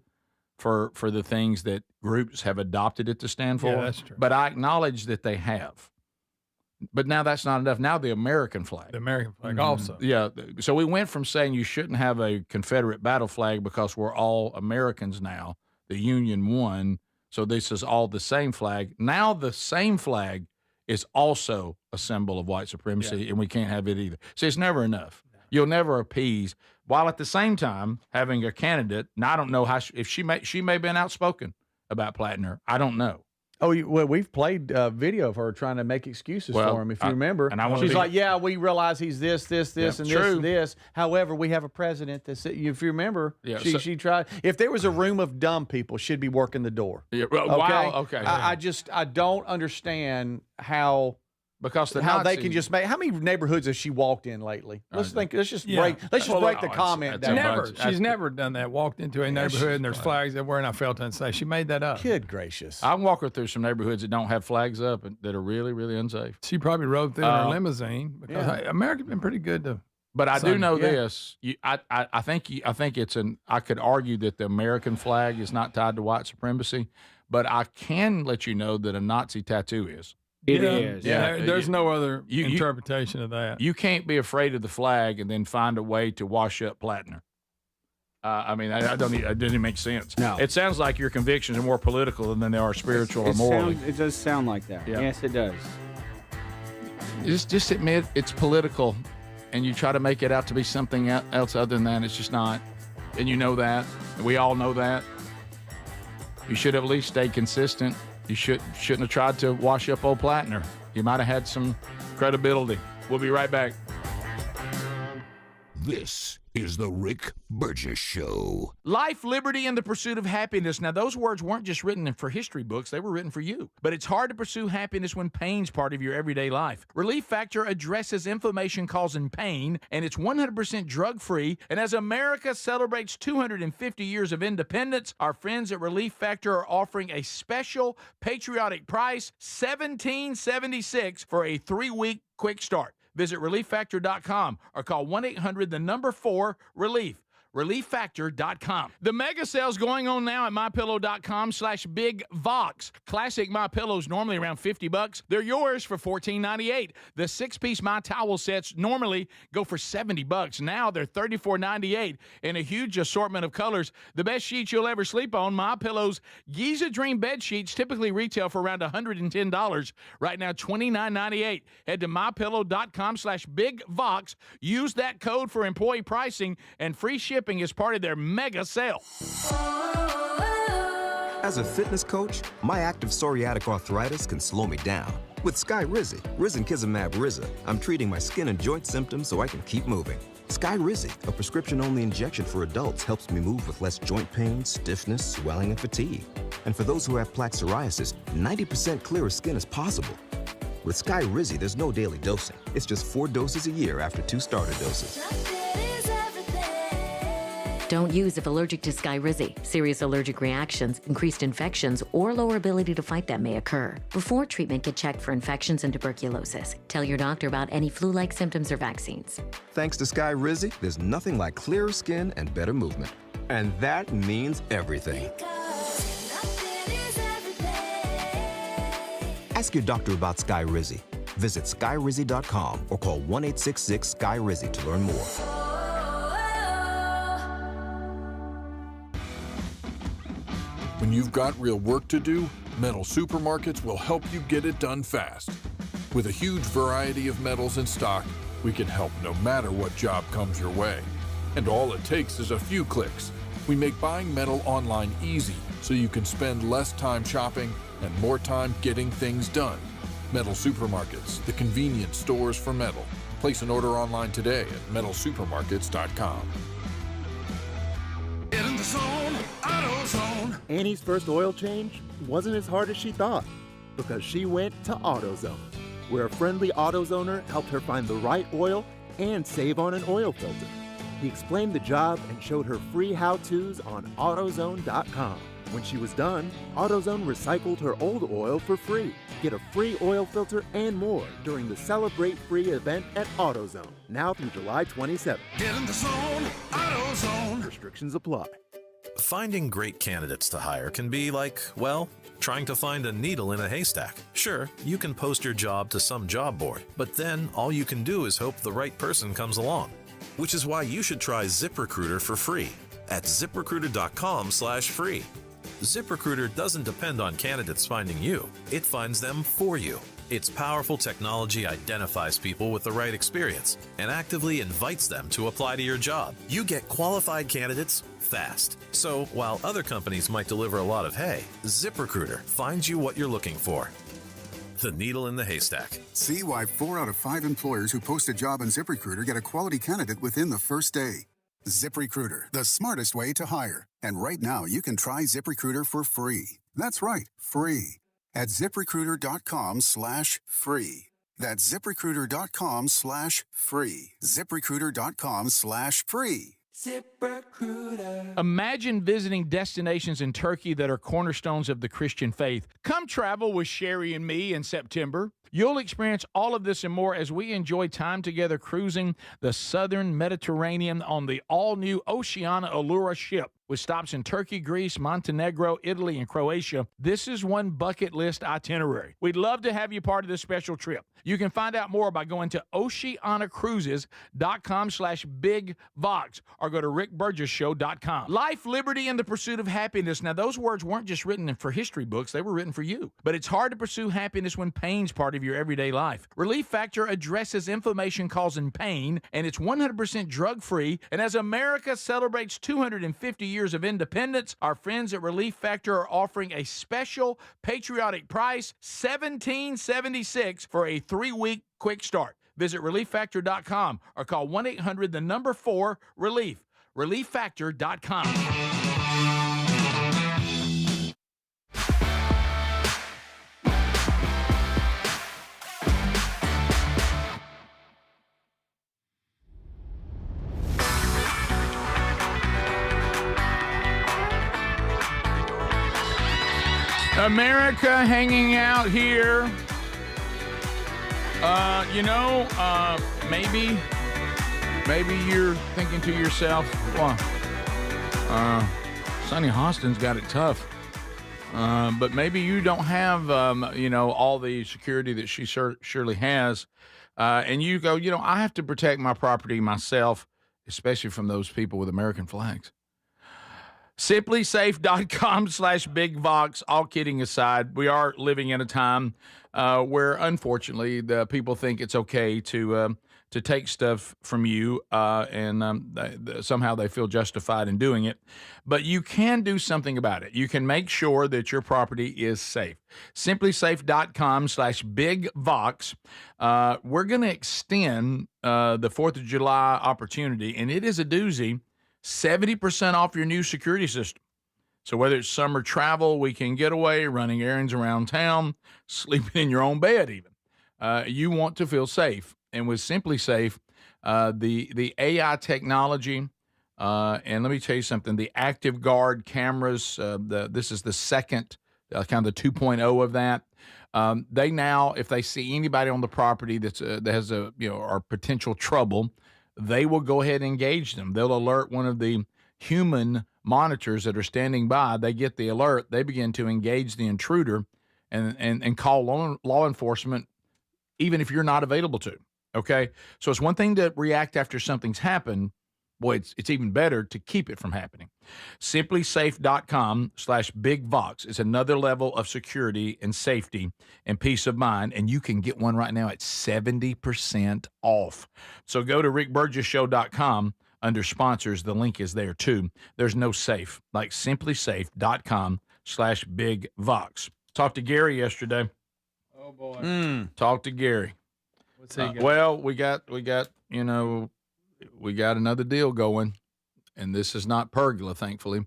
for the things that groups have adopted it to stand for. Yeah, that's true. But I acknowledge that they have. But now that's not enough. Now the American flag. The American flag also. Yeah. So we went from saying you shouldn't have a Confederate battle flag because we're all Americans now. The Union won. So this is all the same flag. Now the same flag is also a symbol of white supremacy, and we can't have it either. See, it's never enough. You'll never appease. While at the same time having a candidate, and I don't know how if she may have been outspoken about Plattner. I don't know. Oh, well, we've played video of her trying to make excuses for him, if you remember. And she's like, yeah, we realize he's this, and this. However, we have a president that, if you remember, she tried. If there was a room of dumb people, she'd be working the door. Yeah, wow, okay. I don't understand how... Because how they can just make. How many neighborhoods has she walked in lately? Let's think. Let's just break the comment down. Never. She's never done that. Walked into a neighborhood and there's flags everywhere, and I felt unsafe. She made that up. Good gracious! I walk her through some neighborhoods that don't have flags up and that are really, really unsafe. She probably rode through in her limousine because America's been pretty good to. But I do know this. I think it's I could argue that the American flag is not tied to white supremacy, but I can let you know that a Nazi tattoo is. It is. Yeah, there's no other interpretation of that. You can't be afraid of the flag and then find a way to wash up Plattner. I mean, it didn't make sense. No. It sounds like your convictions are more political than they are spiritual or moral. It does sound like that. Yeah. Yes, it does. Just admit it's political, and you try to make it out to be something else other than that. It's just not. And you know that. We all know that. You should have at least stayed consistent. You shouldn't have tried to wash up old Plattner. You might have had some credibility. We'll be right back. This is the Rick Burgess Show. Life, liberty, and the pursuit of happiness. Now, those words weren't just written for history books. They were written for you. But it's hard to pursue happiness when pain's part of your everyday life. Relief Factor addresses inflammation causing pain, and it's 100% drug-free. And as America celebrates 250 years of independence, our friends at Relief Factor are offering a special patriotic price, $17.76 for a 3-week quick start. Visit ReliefFactor.com or call 1-800-4-RELIEF. ReliefFactor.com. The mega sale's going on now at MyPillow.com/BigVox. Classic MyPillows normally around $50. They're yours for $14.98. The 6-piece My Towel sets normally go for $70. Now they're $34.98 in a huge assortment of colors. The best sheets you'll ever sleep on. MyPillow's Giza Dream bed sheets typically retail for around $110. Right now, $29.98. Head to MyPillow.com/BigVox. Use that code for employee pricing and free shipping is part of their mega sale. As a fitness coach, my active psoriatic arthritis can slow me down. With Skyrizi, risankizumab Riza, I'm treating my skin and joint symptoms so I can keep moving. Skyrizi, a prescription-only injection for adults, helps me move with less joint pain, stiffness, swelling, and fatigue. And for those who have plaque psoriasis, 90% clearer skin is possible. With Skyrizi, there's no daily dosing. It's just 4 doses a year after 2 starter doses. Don't use if allergic to Skyrizi. Serious allergic reactions, increased infections, or lower ability to fight them may occur. Before treatment, get checked for infections and tuberculosis. Tell your doctor about any flu-like symptoms or vaccines. Thanks to Skyrizi, there's nothing like clearer skin and better movement. And that means everything. Ask your doctor about Skyrizi. Visit skyrizi.com or call 1-866-SKY-RIZI to learn more. When you've got real work to do, metal supermarkets will help you get it done fast. With a huge variety of metals in stock, we can help no matter what job comes your way. And all it takes is a few clicks. We make buying metal online easy so you can spend less time shopping and more time getting things done. Metal supermarkets, the convenience stores for metal. Place an order online today at metalsupermarkets.com. In the zone, AutoZone. Annie's first oil change wasn't as hard as she thought because she went to AutoZone, where a friendly AutoZoner helped her find the right oil and save on an oil filter. He explained the job and showed her free how-tos on AutoZone.com. When she was done, AutoZone recycled her old oil for free. Get a free oil filter and more during the Celebrate Free event at AutoZone, now through July 27th. Get in the zone, AutoZone. Restrictions apply. Finding great candidates to hire can be like, well, trying to find a needle in a haystack. Sure, you can post your job to some job board, but then all you can do is hope the right person comes along. Which is why you should try ZipRecruiter for free at ZipRecruiter.com/free. ZipRecruiter doesn't depend on candidates finding you. It finds them for you. Its powerful technology identifies people with the right experience and actively invites them to apply to your job. You get qualified candidates fast. So while other companies might deliver a lot of hay, ZipRecruiter finds you what you're looking for. The needle in the haystack. See why 4 out of 5 employers who post a job on ZipRecruiter get a quality candidate within the first day. ZipRecruiter, the smartest way to hire. And right now, you can try ZipRecruiter for free. That's right, free. At ZipRecruiter.com/free. That's ZipRecruiter.com/free. ZipRecruiter.com/free. ZipRecruiter. Imagine visiting destinations in Turkey that are cornerstones of the Christian faith. Come travel with Sherry and me in September. You'll experience all of this and more as we enjoy time together cruising the southern Mediterranean on the all-new Oceana Allura ship. With stops in Turkey, Greece, Montenegro, Italy, and Croatia, this is one bucket list itinerary. We'd love to have you part of this special trip. You can find out more by going to oceanacruises.com/bigvox or go to rickburgesshow.com. Life, liberty, and the pursuit of happiness. Now, those words weren't just written for history books. They were written for you. But it's hard to pursue happiness when pain's part of your everyday life. Relief Factor addresses inflammation causing pain, and it's 100% drug-free. And as America celebrates 250 years of independence, our friends at Relief Factor are offering a special patriotic price, $17.76 for a 3-week quick start. Visit relieffactor.com or call 1-800-4-RELIEF. relieffactor.com. America hanging out here. Maybe you're thinking to yourself, well, Sonny Hostin's got it tough. But maybe you don't have, all the security that she surely has. And you go, I have to protect my property myself, especially from those people with American flags. SimplySafe.com/BigVox. All kidding aside, we are living in a time where, unfortunately, the people think it's okay to to take stuff from you, and somehow they feel justified in doing it. But you can do something about it. You can make sure that your property is safe. SimplySafe.com/BigVox. We're going to extend the 4th of July opportunity, and it is a doozy. 70% off your new security system. So whether it's summer travel, weekend getaway, running errands around town, sleeping in your own bed even, you want to feel safe. And with Simply Safe, the AI technology, and let me tell you something, the Active Guard cameras, this is the second, kind of the 2.0 of that. They now, if they see anybody on the property that has or potential trouble, they will go ahead and engage them. They'll alert one of the human monitors that are standing by. They get the alert. They begin to engage the intruder and call law enforcement, even if you're not available to. Okay, so it's one thing to react after something's happened. Boy, it's even better to keep it from happening. SimplySafe.com/BigVox is another level of security and safety and peace of mind, and you can get one right now at 70% off. So go to rickburgessshow.com under sponsors. The link is there too. There's no safe like SimplySafe.com/BigVox. Talked to Gary yesterday. Oh boy. Talked to Gary. What's he got? Well, we got another deal going, and this is not pergola, thankfully,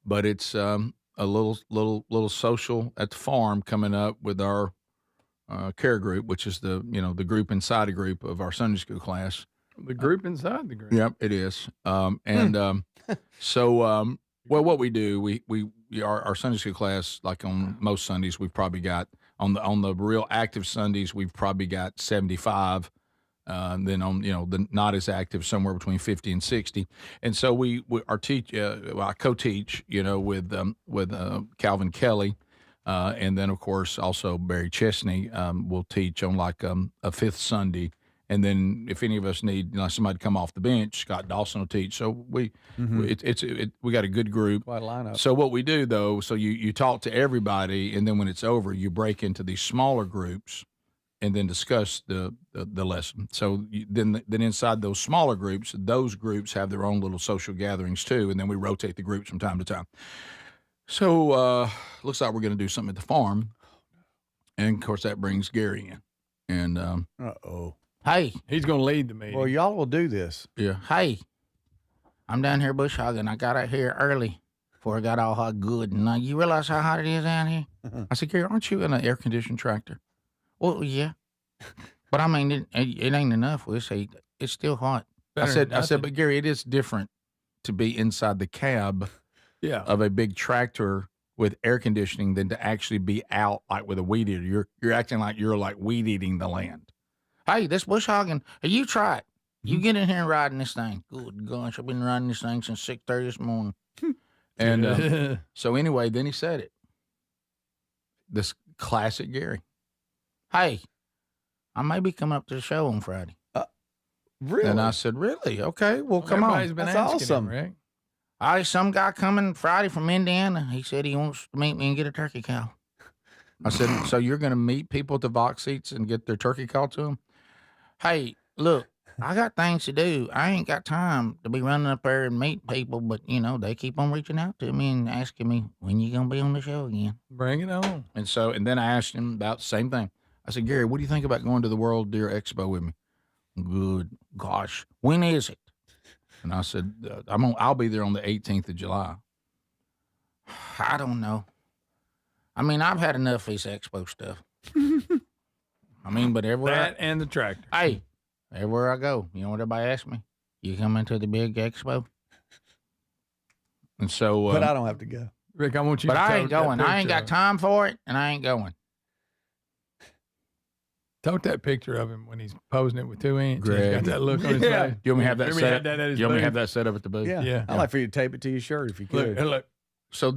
but it's a little social at the farm coming up with our care group, which is the group inside a group of our Sunday school class. The group inside the group. Yep, it is. Well, what we do, our Sunday school class, like on most Sundays, we've probably got on the real active Sundays, we've probably got 75. Then on the not as active, somewhere between 50 and 60. And so I co-teach with Calvin Kelly, and then of course also Barry Chesney will teach on like a fifth Sunday. And then if any of us need somebody to come off the bench, Scott Dawson will teach. So we got a good group. Quite a lineup. So what we do though, so you talk to everybody, and then when it's over, you break into these smaller groups and then discuss the lesson. So then inside those smaller groups, those groups have their own little social gatherings too, and then we rotate the groups from time to time. So looks like we're going to do something at the farm, and of course that brings Gary in. And hey, he's going to lead the meeting. Well, y'all will do this. Yeah. Hey, I'm down here bush hogging. I got out here early before it got all hot good. And you realize how hot it is down here? I said, Gary, aren't you in an air conditioned tractor? Well, yeah, but I mean, it ain't enough. It's still hot. I said, but Gary, it is different to be inside the cab of a big tractor with air conditioning than to actually be out like with a weed eater. You're acting like you're like weed eating the land. Hey, this bush hogging. Hey, you try it. You get in here and ride in this thing. Good gosh, I've been riding this thing since 6:30 this morning. And so anyway, then he said it. This classic Gary. Hey, I may be coming up to the show on Friday. Really? And I said, really? Okay, well, come on. That's awesome. Him, Rick. Some guy coming Friday from Indiana. He said he wants to meet me and get a turkey cow. I said, so you're going to meet people at the Vox seats and get their turkey cow to them? Hey, look, I got things to do. I ain't got time to be running up there and meet people, but, they keep on reaching out to me and asking me, when you going to be on the show again? Bring it on. And then I asked him about the same thing. I said, Gary, what do you think about going to the World Deer Expo with me? Good gosh, when is it? And I said, I'll be there on the 18th of July. I don't know. I mean, I've had enough of this expo stuff. But everywhere and the tractor. Hey, everywhere I go, you know what everybody asks me? You coming to the big expo? And so, but I don't have to go, Rick. I want you. But I ain't going. I ain't got time for it, and I ain't going. Tote that picture of him when he's posing it with 2 inches. Greg. He's got that look on his face. You want me to have that set up? You want me to have that set up at the booth? Yeah. I'd like for you to tape it to your shirt if you could. Look. So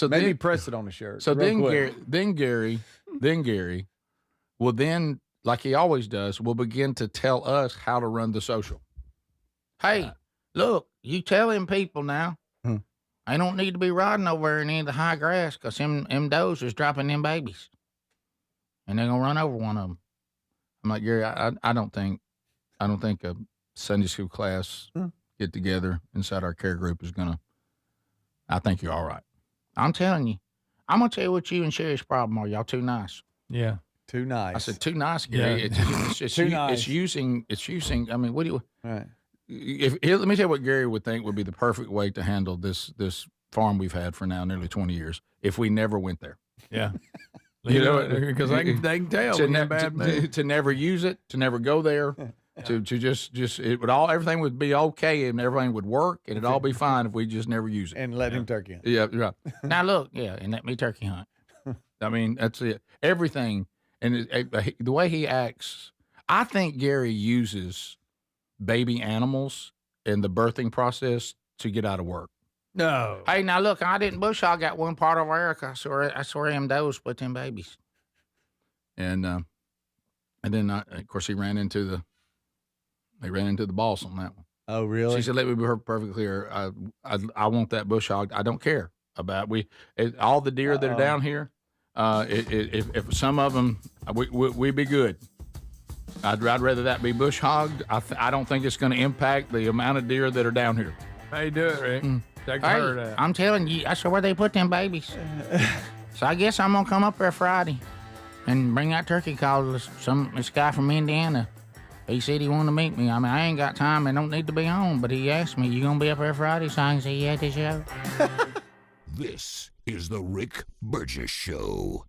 maybe press it on the shirt. So then Gary will then, like he always does, will begin to tell us how to run the social. Hey, look, you tell them people now. I don't need to be riding over in any of the high grass because them does is dropping them babies. And they're going to run over one of them. I'm like, Gary, I don't think I don't think a Sunday school class get together inside our care group is going to, I think you're all right. I'm telling you. I'm going to tell you what you and Sherry's problem are. Y'all too nice. Yeah. Too nice. I said, too nice, Gary. Yeah. It's Too nice. It's using, I mean, what do you, right. Let me tell you what Gary would think would be the perfect way to handle this farm we've had for now nearly 20 years if we never went there. Yeah. You know, because they can tell when you're in a bad mood. to never use it, to never go there, to just it would everything would be okay and everything would work and it'd all be fine if we just never use it and let him turkey hunt. Yeah, right. Now look, and let me turkey hunt. I mean, that's it. Everything and the way he acts. I think Gary uses baby animals in the birthing process to get out of work. No. Hey, now look, I didn't bush hog got one part of Erica. I saw him does with them babies. And then of course he ran into the boss on that one. Oh, really? She said, "Let me be perfectly clear. I want that bush hog. I don't care about all the deer that are down here. If some of them, we'd be good. I'd rather that be bush hogged. I don't think it's going to impact the amount of deer that are down here. How you do it, Rick? Hey, I'm telling you, I saw where they put them babies. So I guess I'm going to come up there Friday and bring that turkey call to this guy from Indiana. He said he wanted to meet me. I mean, I ain't got time. I don't need to be home. But he asked me, you going to be up there Friday so I can see you at the show? This is the Rick Burgess Show.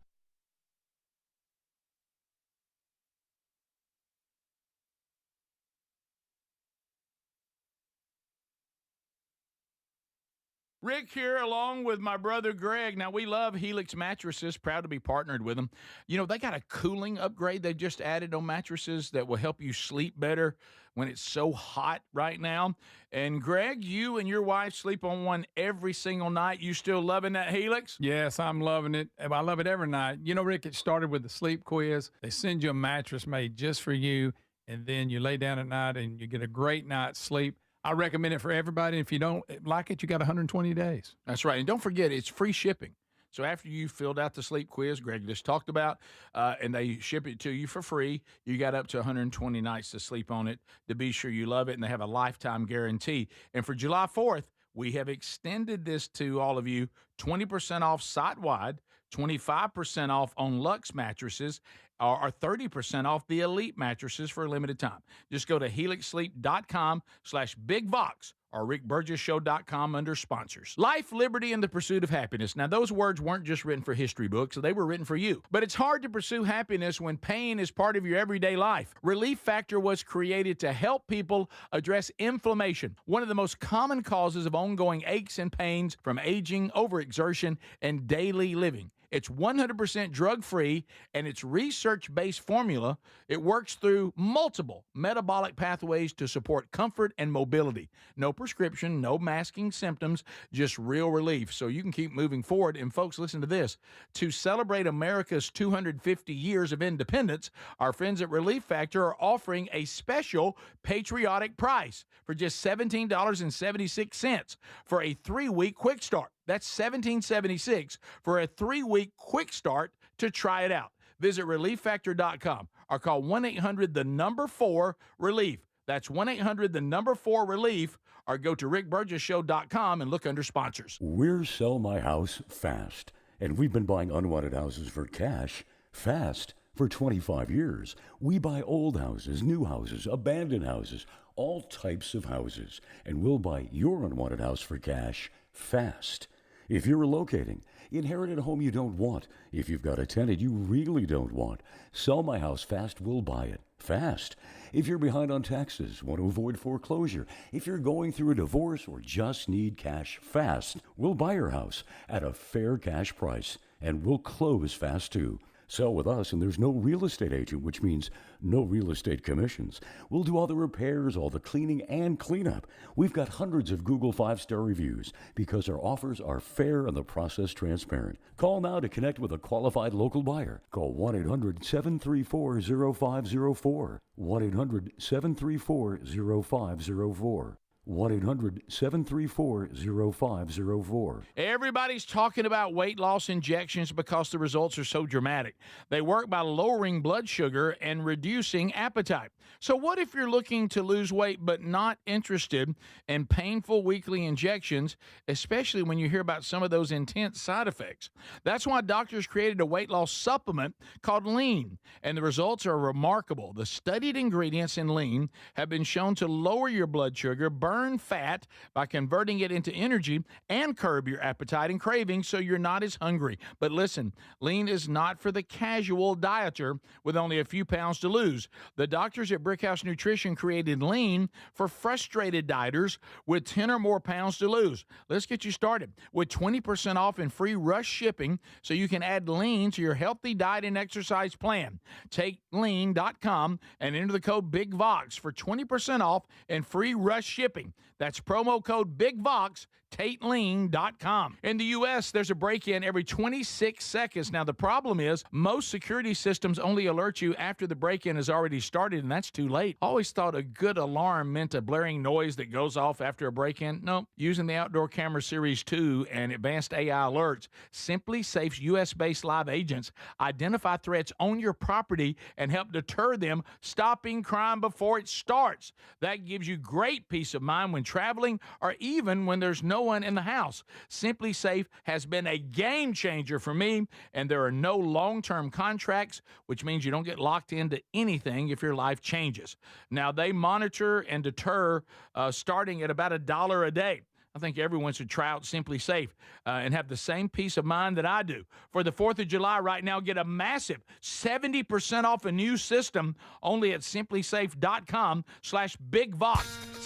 Rick here along with my brother Greg. Now, we love Helix Mattresses, proud to be partnered with them. You know, they got a cooling upgrade they just added on mattresses that will help you sleep better when it's so hot right now. And Greg, you and your wife sleep on one every single night. You still loving that Helix? Yes, I'm loving it. I love it every night. You know, Rick, it started with the sleep quiz. They send you a mattress made just for you, and then you lay down at night and you get a great night's sleep. I recommend it for everybody. If you don't like it, you got 120 days. That's right. And don't forget, it's free shipping. So after you filled out the sleep quiz Greg just talked about, and they ship it to you for free, you got up to 120 nights to sleep on it to be sure you love it, and they have a lifetime guarantee. And for July 4th, we have extended this to all of you, 20% off site-wide, 25% off on Luxe mattresses, or 30% off the Elite mattresses for a limited time. Just go to helixsleep.com/bigvox or rickburgessshow.com under sponsors. Life, liberty, and the pursuit of happiness. Now, those words weren't just written for history books. They were written for you. But it's hard to pursue happiness when pain is part of your everyday life. Relief Factor was created to help people address inflammation, one of the most common causes of ongoing aches and pains from aging, overexertion, and daily living. It's 100% drug-free, and it's research-based formula. It works through multiple metabolic pathways to support comfort and mobility. No prescription, no masking symptoms, just real relief, so you can keep moving forward. And folks, listen to this. To celebrate America's 250 years of independence, our friends at Relief Factor are offering a special patriotic price for just $17.76 for a 3-week quick start. That's $17.76 for a 3-week quick start to try it out. Visit ReliefFactor.com or call 1-800-4-RELIEF. That's 1-800-4-RELIEF, or go to rickburgessshow.com and look under sponsors. We're Sell My House Fast, and we've been buying unwanted houses for cash fast for 25 years. We buy old houses, new houses, abandoned houses, all types of houses, and we'll buy your unwanted house for cash fast. If you're relocating, inherited a home you don't want, if you've got a tenant you really don't want, Sell My House Fast will buy it fast. If you're behind on taxes, want to avoid foreclosure, if you're going through a divorce or just need cash fast, we'll buy your house at a fair cash price, and we'll close fast too. Sell with us, and there's no real estate agent, which means no real estate commissions. We'll do all the repairs, all the cleaning, and cleanup. We've got hundreds of Google 5-star reviews because our offers are fair and the process transparent. Call now to connect with a qualified local buyer. Call 1-800-734-0504. 1-800-734-0504. 1-800-734-0504. Everybody's talking about weight loss injections because the results are so dramatic. They work by lowering blood sugar and reducing appetite. So what if you're looking to lose weight but not interested in painful weekly injections, especially when you hear about some of those intense side effects? That's why doctors created a weight loss supplement called Lean, and the results are remarkable. The studied ingredients in Lean have been shown to lower your blood sugar, burn fat by converting it into energy, and curb your appetite and cravings so you're not as hungry. But listen, Lean is not for the casual dieter with only a few pounds to lose. The doctors at Brickhouse Nutrition created Lean for frustrated dieters with 10 or more pounds to lose. Let's get you started with 20% off and free rush shipping so you can add Lean to your healthy diet and exercise plan. Take lean.com and enter the code BIGVOX for 20% off and free rush shipping. That's promo code BIGVOX, TateLean.com. In the U.S., there's a break-in every 26 seconds. Now, the problem is most security systems only alert you after the break-in has already started, and that's too late. Always thought a good alarm meant a blaring noise that goes off after a break-in. No, using the Outdoor Camera Series 2 and advanced AI alerts, Simply Safe's U.S.-based live agents identify threats on your property and help deter them, stopping crime before it starts. That gives you great peace of mind when traveling or even when there's no one in the house. Simply Safe has been a game changer for me, and there are no long-term contracts, which means you don't get locked into anything if your life changes. Now, they monitor and deter starting at about $1 a day. I think everyone should try out Simply Safe and have the same peace of mind that I do. For the 4th of July right now, get a massive 70% off a new system only at simplysafe.com/BigVox.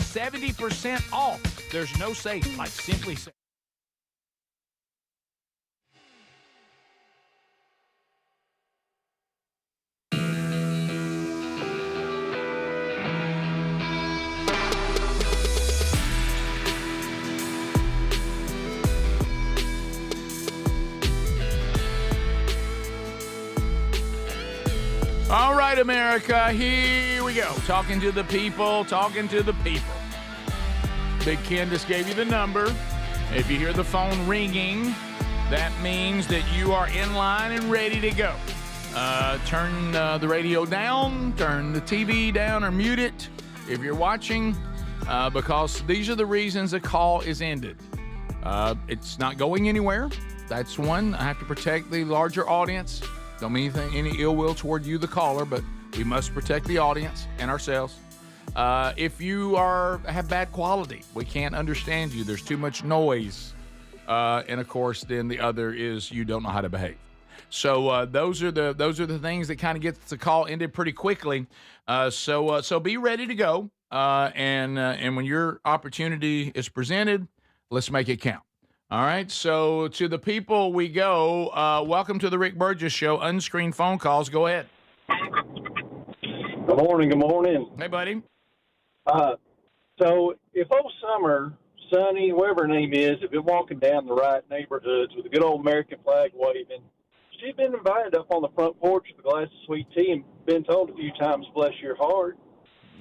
70% off. There's no safe like Simply Safe. All right, America, here we go. Talking to the people, Big Ken just gave you the number. If you hear the phone ringing, that means that you are in line and ready to go. Turn the radio down, turn the TV down, or mute it if you're watching, because these are the reasons a call is ended. It's not going anywhere. That's one. I have to protect the larger audience. Don't mean any ill will toward you, the caller, but we must protect the audience and ourselves. If you have bad quality, we can't understand you. There's too much noise, and of course, then the other is you don't know how to behave. So those are the things that kind of get the call ended pretty quickly. So be ready to go, and when your opportunity is presented, let's make it count. All right, so to the people we go. Welcome to the Rick Burgess Show. Unscreened phone calls. Go ahead. Good morning. Hey, buddy. So if old Summer, Sonny, whoever her name is, have been walking down the right neighborhoods with a good old American flag waving, she's been invited up on the front porch with a glass of sweet tea and been told a few times, bless your heart.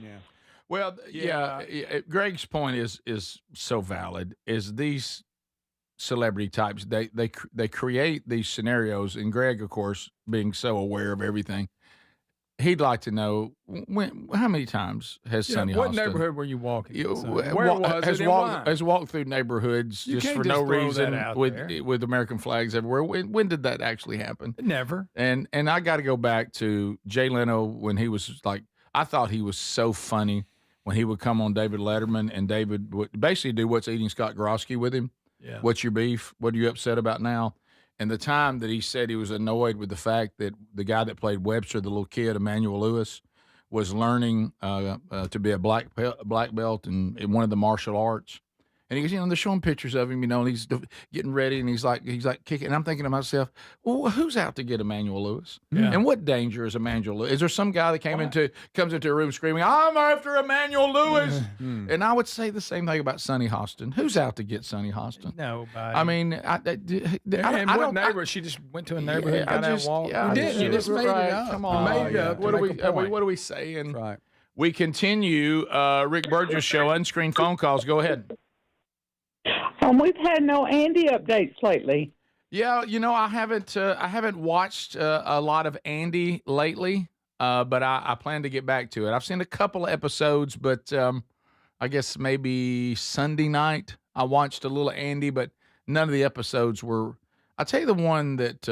Yeah. Well, yeah. Greg's point is so valid. Is these celebrity types, they create these scenarios, and Greg, of course, being so aware of everything, he'd like to know how many times has Sonny what Hostin, neighborhood were you walking? Where was it and why? Has walked through neighborhoods You just can't for just no throw reason that out with American flags everywhere. When did that actually happen? Never. And I got to go back to Jay Leno when he was like, I thought he was so funny when he would come on David Letterman, and David would basically do What's Eating Scott Gorosky with him. Yeah. What's your beef? What are you upset about now? And the time that he said he was annoyed with the fact that the guy that played Webster, the little kid, Emmanuel Lewis, was learning to be a black belt in one of the martial arts. And he goes, they're showing pictures of him, and he's getting ready, and he's like kicking. And I'm thinking to myself, well, who's out to get Emmanuel Lewis? Yeah. And what danger is Emmanuel Lewis? Is there some guy that comes into a room screaming, I'm after Emmanuel Lewis? And I would say the same thing about Sonny Hostin. Who's out to get Sonny Hostin? Nobody. I mean, what neighborhood? She just went to a neighborhood and got out and walked. You just made it up. Come on. Made it up. What are we saying? Right. We continue. Rick Burgess Show, unscreened phone calls. Go ahead. We've had no Andy updates lately. Yeah, I haven't watched a lot of Andy lately, but I plan to get back to it. I've seen a couple of episodes, but I guess maybe Sunday night I watched a little Andy, but none of the episodes were. I'll tell you the one that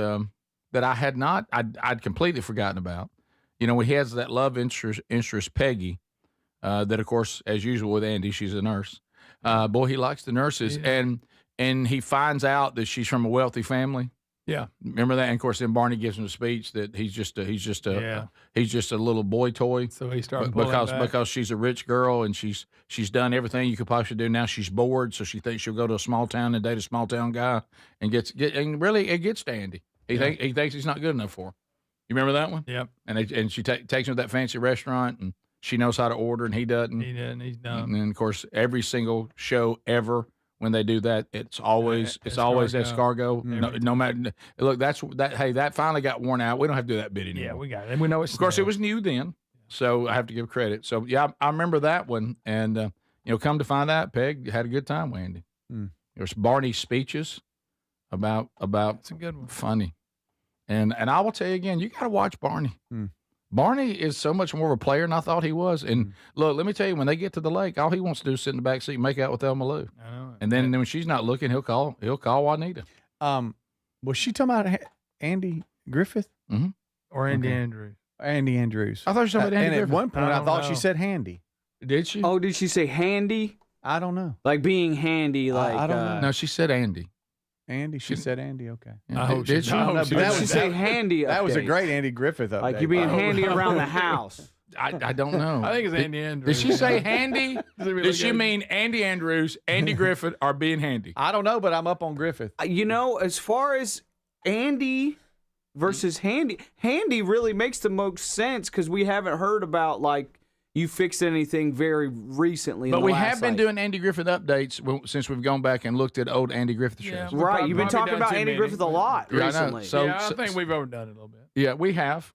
I had not, I'd completely forgotten about. He has that love interest Peggy, that of course, as usual with Andy, she's a nurse. Boy, he likes the nurses, and he finds out that she's from a wealthy family. Yeah, remember that? And of course, then Barney gives him a speech that he's just a little boy toy. So he starts because she's a rich girl and she's done everything you could possibly do. Now she's bored, so she thinks she'll go to a small town and date a small town guy, and really it gets to Andy. He thinks he's not good enough for her. You remember that one? Yep. And she takes him to that fancy restaurant, and she knows how to order, and he doesn't. He doesn't. He's dumb. And then of course, every single show ever, when they do that, it's always escargot. No matter. Look, that finally got worn out. We don't have to do that bit anymore. Yeah, we got it. And we know it's. Of course, it was new then, so I have to give credit. So yeah, I remember that one, and come to find out, Peg had a good time with Andy. There's Barney's speeches about. It's a good one. Funny, and I will tell you again, you got to watch Barney. Barney is so much more of a player than I thought he was. And look, let me tell you, when they get to the lake, all he wants to do is sit in the back seat and make out with Thelma Lou. I know it. And then when she's not looking, he'll call Juanita. Was she talking about Andy Griffith? Mm-hmm. Or Andy Andrews? Andy Andrews. I thought she was talking about Andy Griffith. At one point, I thought she said handy. Did she? Oh, did she say handy? I don't know. Like being handy, like I don't know. No, she said Andy. Andy, she said Andy. Okay. Yeah. Did she? No, but that was say handy. That was a update. great Andy Griffith update. Like you being handy around the house. I don't know. I think it's Andy Andrews. Did she say handy? Did she mean Andy Andrews, Andy Griffith, or being handy? I don't know, but I'm up on Griffith. As far as Andy versus Handy, Handy really makes the most sense because we haven't heard about like you fixed anything very recently. But we have been doing Andy Griffith updates since we've gone back and looked at old Andy Griffith shows. Right, you've been talking about Andy Griffith a lot recently. I think we've overdone it a little bit. Yeah, we have.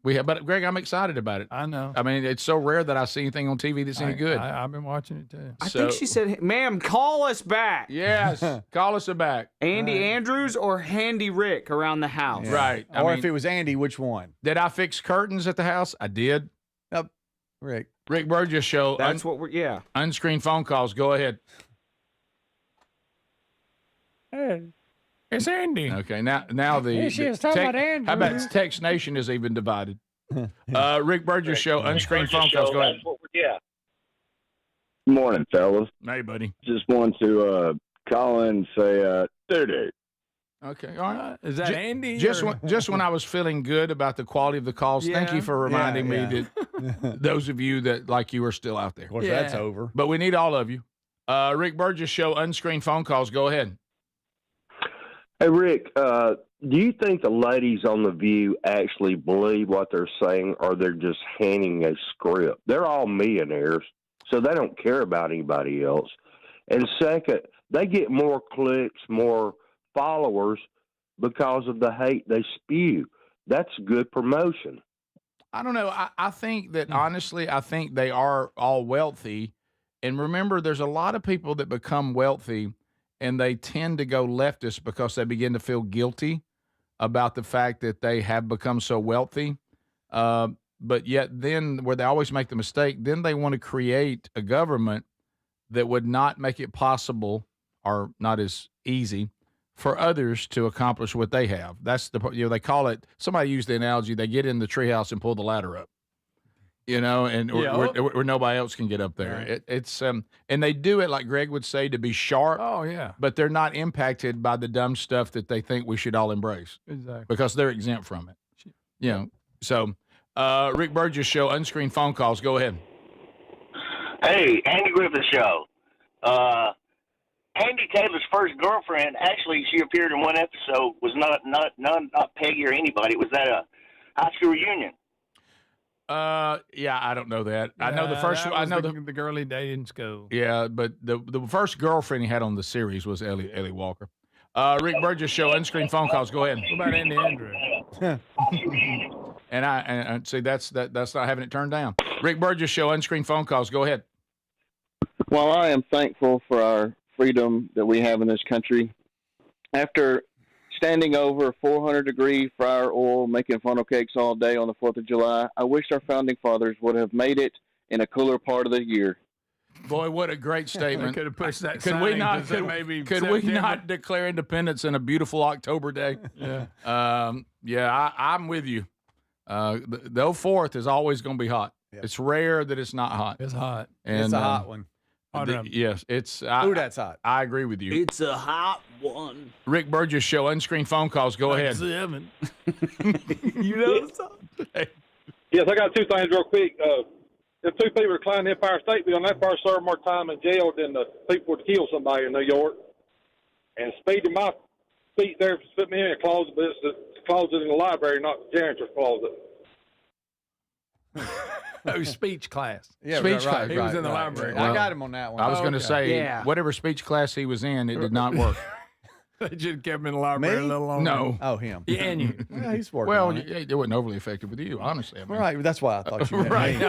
But Greg, I'm excited about it. I know. I mean, it's so rare that I see anything on TV that's any good. I've been watching it too. I think she said, "Ma'am, call us back." Yes, call us back. Andy Andrews or Handy Rick around the house. Yeah. Right. Or if it was Andy, which one? Did I fix curtains at the house? I did. Rick Burgess Show. That's what we're. Unscreened phone calls. Go ahead. Hey. It's Andy. Okay, now She was talking about Andrew. How about Text Nation is even divided? Rick Burgess Show, unscreened phone calls. Go ahead. Yeah. Good morning, fellas. Hey, buddy. Just want to call in and say, doo-doo. Okay, all right. Is that Andy? Just when I was feeling good about the quality of the calls, thank you for reminding me that those of you that like you are still out there. Of course, that's over. But we need all of you. Rick Burgess Show, unscreened phone calls. Go ahead. Hey, Rick, do you think the ladies on The View actually believe what they're saying, or they're just handing a script? They're all millionaires, so they don't care about anybody else. And second, they get more clicks, more followers because of the hate they spew. That's good promotion. I don't know. I think that, honestly, I think they are all wealthy. And remember, there's a lot of people that become wealthy and they tend to go leftist because they begin to feel guilty about the fact that they have become so wealthy. But yet then, where they always make the mistake, then they want to create a government that would not make it possible or not as easy for others to accomplish what they have. That's they call it, somebody used the analogy, they get in the treehouse and pull the ladder up. And where nobody else can get up there. Right. It's and they do it, like Greg would say, to be sharp. Oh, yeah. But they're not impacted by the dumb stuff that they think we should all embrace. Exactly. Because they're exempt from it. So, Rick Burgess Show, unscreened phone calls. Go ahead. Hey, Andy Griffith Show. Andy Taylor's first girlfriend, actually, she appeared in one episode, was not Peggy or anybody. It was at a high school reunion. I don't know that. I know the first. I know the girl he dated in school. Yeah, but the first girlfriend he had on the series was Ellie Walker. Rick Burgess Show, unscreened phone calls. Go ahead. What about Andy Andrews? And see, that's not having it turned down. Rick Burgess Show, unscreened phone calls. Go ahead. Well, I am thankful for our freedom that we have in this country. After standing over 400-degree fryer oil, making funnel cakes all day on the 4th of July, I wish our founding fathers would have made it in a cooler part of the year. Boy, what a great statement. Could have pushed that Could we not declare independence in a beautiful October day? Yeah. I'm with you. The 04th is always going to be hot. Yep. It's rare that it's not hot. It's hot. And, it's a hot one. Yes, it's. Ooh, that's hot. I agree with you. It's a hot one. Rick Burgess Show, unscreened phone calls. Go ahead. 7. You know something? Yes, I got two things real quick. The two people that climbed the Empire State Building, that part served more time in jail than the people that killed somebody in New York. And speeding my feet there put me in a closet, but it's the closet in the library, not the janitor's closet. Oh, speech class. Yeah, speech class. Right, he was in the library. Well, I got him on that one. I was going to say, whatever speech class he was in, it did not work. They just kept him in the library a little longer. No. Oh, him. Yeah, and you. Yeah, he's working Well, on it. It wasn't overly effective with you, honestly. I mean. Right, that's why I thought you meant right. me.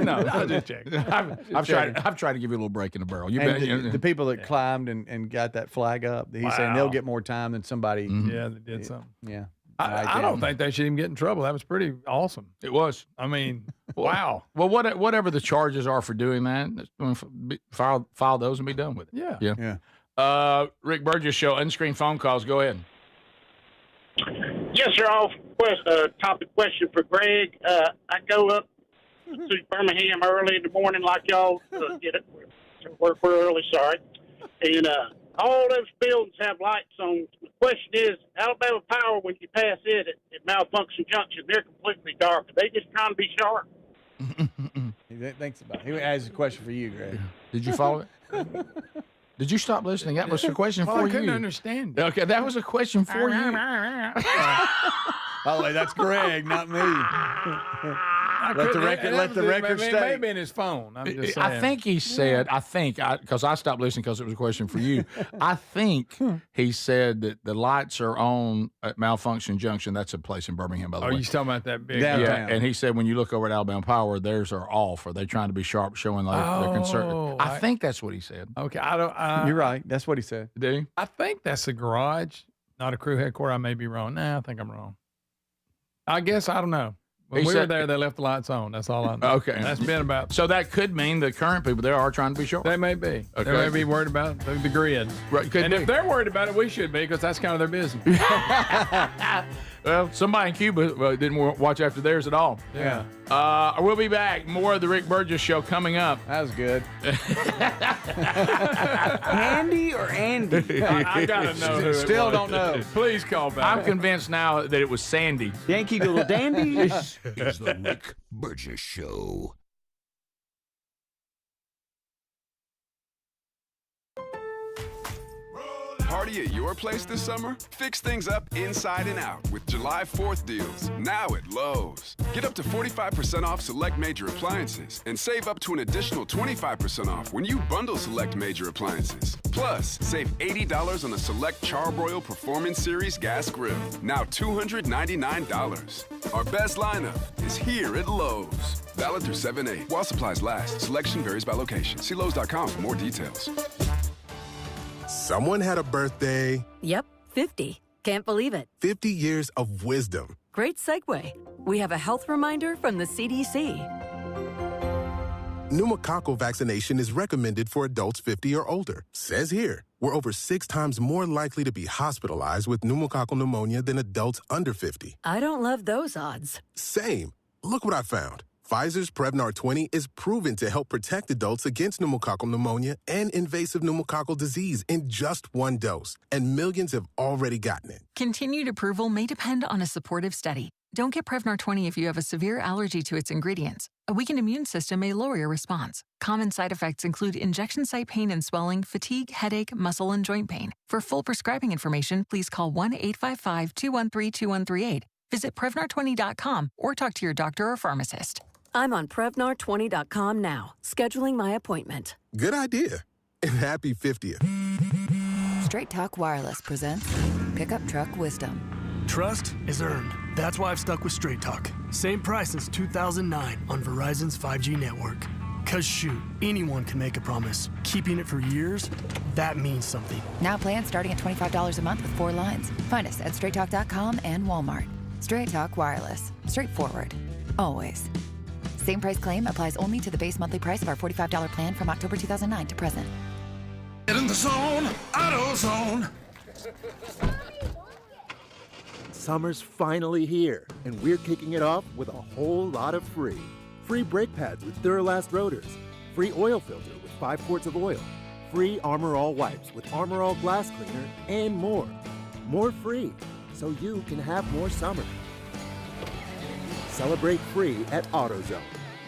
No, I was just checking. I've tried to give you a little break in the barrel. You bet. The people that climbed and got that flag up, he's saying they'll get more time than somebody. Mm-hmm. Yeah, they did something. Yeah. I don't think they should even get in trouble. That was pretty awesome. It was. I mean, wow. Well, whatever the charges are for doing that, file those and be done with it. Yeah. Rick Burgess Show, unscreened phone calls. Go ahead. Yes, sir. Topic question for Greg. I go up to Birmingham early in the morning like y'all get it. Work early, sorry. And all those buildings have lights on. The question is, Alabama Power, when you pass it at Malfunction Junction, they're completely dark. Are they just trying to be sharp? He thinks about it. He has a question for you, Greg. Did you follow it? Did you stop listening? That was a question for you. I couldn't understand it. Okay, that was a question for you. Oh, that's Greg, not me. Let the record stay. Maybe in his phone. I'm just saying. I think he said, because I stopped listening because it was a question for you. I think he said that the lights are on at Malfunction Junction. That's a place in Birmingham, by the way. Oh, you talking about that big? Yeah, and he said when you look over at Alabama Power, theirs are off. Are they trying to be sharp, showing like they're concerned? I think that's what he said. Okay, I don't. You're right. That's what he said. Did he? I think that's a garage, not a crew headquarters. I may be wrong. Nah, I think I'm wrong. I guess I don't know. When we were there, they left the lights on. That's all I know. Okay. That's been about. So that could mean the current people there are trying to be sharp. They may be. Okay. They may be worried about the grid. Right, and if they're worried about it, we should be, because that's kind of their business. Well, somebody in Cuba didn't watch after theirs at all. Yeah. We'll be back. More of the Rick Burgess Show coming up. That was good. Andy or Andy? I gotta know. Who Still don't know. Please call back. I'm convinced now that it was Sandy. Yankee Doodle Dandy. This is the Rick Burgess Show. Party at your place this summer? Fix things up inside and out with July 4th deals, now at Lowe's. Get up to 45% off select major appliances and save up to an additional 25% off when you bundle select major appliances. Plus, save $80 on a select Charbroil Performance Series gas grill, now $299. Our best lineup is here at Lowe's. Valid through 7/8 while supplies last. Selection varies by location. See Lowe's.com for more details. Someone had a birthday. Yep, 50. Can't believe it. 50 years of wisdom. Great segue. We have a health reminder from the CDC. Pneumococcal vaccination is recommended for adults 50 or older. Says here, we're over 6 times more likely to be hospitalized with pneumococcal pneumonia than adults under 50. I don't love those odds. Same. Look what I found. Pfizer's Prevnar 20 is proven to help protect adults against pneumococcal pneumonia and invasive pneumococcal disease in just 1 dose, and millions have already gotten it. Continued approval may depend on a supportive study. Don't get Prevnar 20 if you have a severe allergy to its ingredients. A weakened immune system may lower your response. Common side effects include injection site pain and swelling, fatigue, headache, muscle, and joint pain. For full prescribing information, please call 1-855-213-2138. Visit Prevnar20.com or talk to your doctor or pharmacist. I'm on Prevnar20.com now, scheduling my appointment. Good idea. And happy 50th. Straight Talk Wireless presents Pickup Truck Wisdom. Trust is earned. That's why I've stuck with Straight Talk. Same price since 2009 on Verizon's 5G network. Cause shoot, anyone can make a promise. Keeping it for years, that means something. Now plans starting at $25 a month with 4 lines. Find us at straighttalk.com and Walmart. Straight Talk Wireless. Straightforward. Always. Same price claim applies only to the base monthly price of our $45 plan from October 2009 to present. Get in the zone, AutoZone. Summer's finally here, and we're kicking it off with a whole lot of free. Free brake pads with Duralast rotors. Free oil filter with 5 quarts of oil. Free Armor All wipes with Armor All glass cleaner, and more. More free, so you can have more summer. Celebrate free at AutoZone.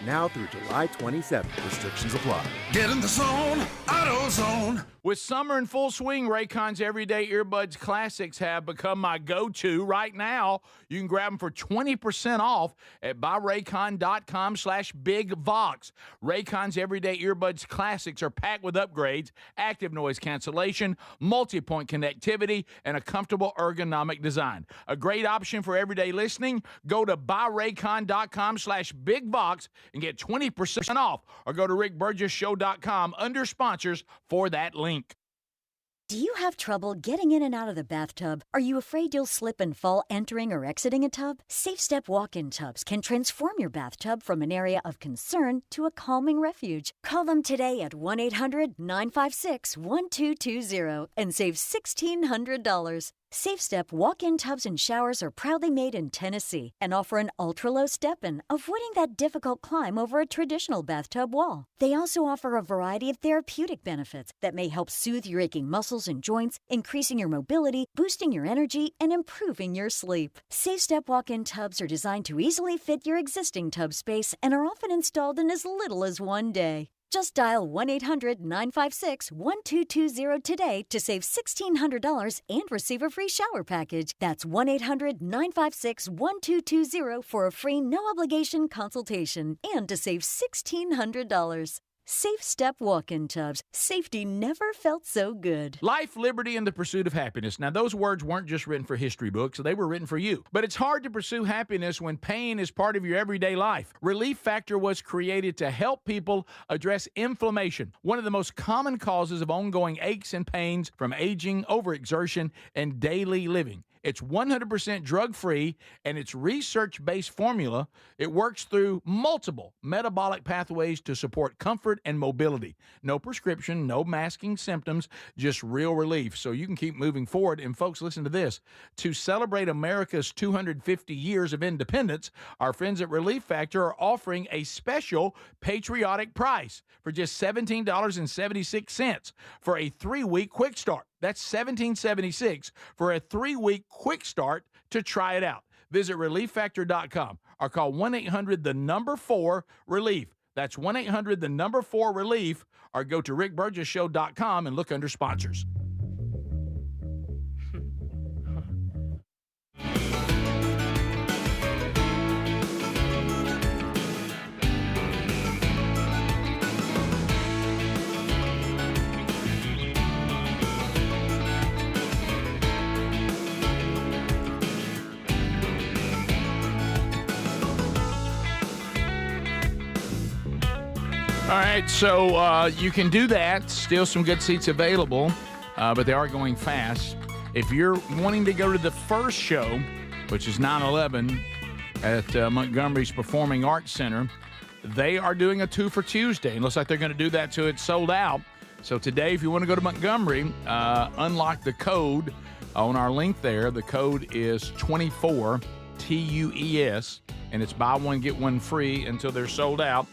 Now through July 27th. Restrictions apply. Get in the zone, AutoZone. With summer in full swing, Raycon's Everyday Earbuds Classics have become my go-to. Right now, you can grab them for 20% off at buyraycon.com/bigvox. Raycon's Everyday Earbuds Classics are packed with upgrades, active noise cancellation, multi-point connectivity, and a comfortable ergonomic design. A great option for everyday listening. Go to buyraycon.com/bigvox and get 20% off, or go to rickburgessshow.com under sponsors for that link. Do you have trouble getting in and out of the bathtub? Are you afraid you'll slip and fall entering or exiting a tub? SafeStep walk-in tubs can transform your bathtub from an area of concern to a calming refuge. Call them today at 1-800-956-1220 and save $1,600. SafeStep walk-in tubs and showers are proudly made in Tennessee and offer an ultra-low step-in, avoiding that difficult climb over a traditional bathtub wall. They also offer a variety of therapeutic benefits that may help soothe your aching muscles and joints, increasing your mobility, boosting your energy, and improving your sleep. SafeStep walk-in tubs are designed to easily fit your existing tub space and are often installed in as little as 1 day. Just dial 1-800-956-1220 today to save $1,600 and receive a free shower package. That's 1-800-956-1220 for a free no-obligation consultation and to save $1,600. SafeStep walk-in tubs. Safety never felt so good. Life, liberty, and the pursuit of happiness. Now, those words weren't just written for history books. They were written for you. But it's hard to pursue happiness when pain is part of your everyday life. Relief Factor was created to help people address inflammation, one of the most common causes of ongoing aches and pains from aging, overexertion, and daily living. It's 100% drug-free, and its research-based formula, it works through multiple metabolic pathways to support comfort and mobility. No prescription, no masking symptoms, just real relief, so you can keep moving forward. And folks, listen to this. To celebrate America's 250 years of independence, our friends at Relief Factor are offering a special patriotic price for just $17.76 for a 3-week quick start. That's $17.76 for a 3-week quick start to try it out. Visit ReliefFactor.com or call 1-800-4-RELIEF. That's 1-800-4-RELIEF, or go to rickburgessshow.com and look under sponsors. All right, so you can do that. Still some good seats available, but they are going fast. If you're wanting to go to the first show, which is 9/11 at Montgomery's Performing Arts Center, they are doing a 2 for Tuesday. It looks like they're going to do that till it's sold out. So today, if you want to go to Montgomery, unlock the code on our link there. The code is 24 TUES, and it's buy one, get one free until they're sold out.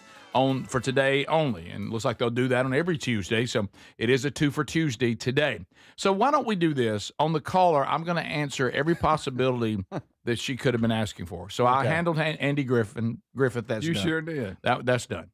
For today only, and it looks like they'll do that on every Tuesday, so it is a 2 for Tuesday today. So why don't we do this? On the caller, I'm going to answer every possibility that she could have been asking for. So I handled Andy Griffith. That's you done. Sure did. That's done.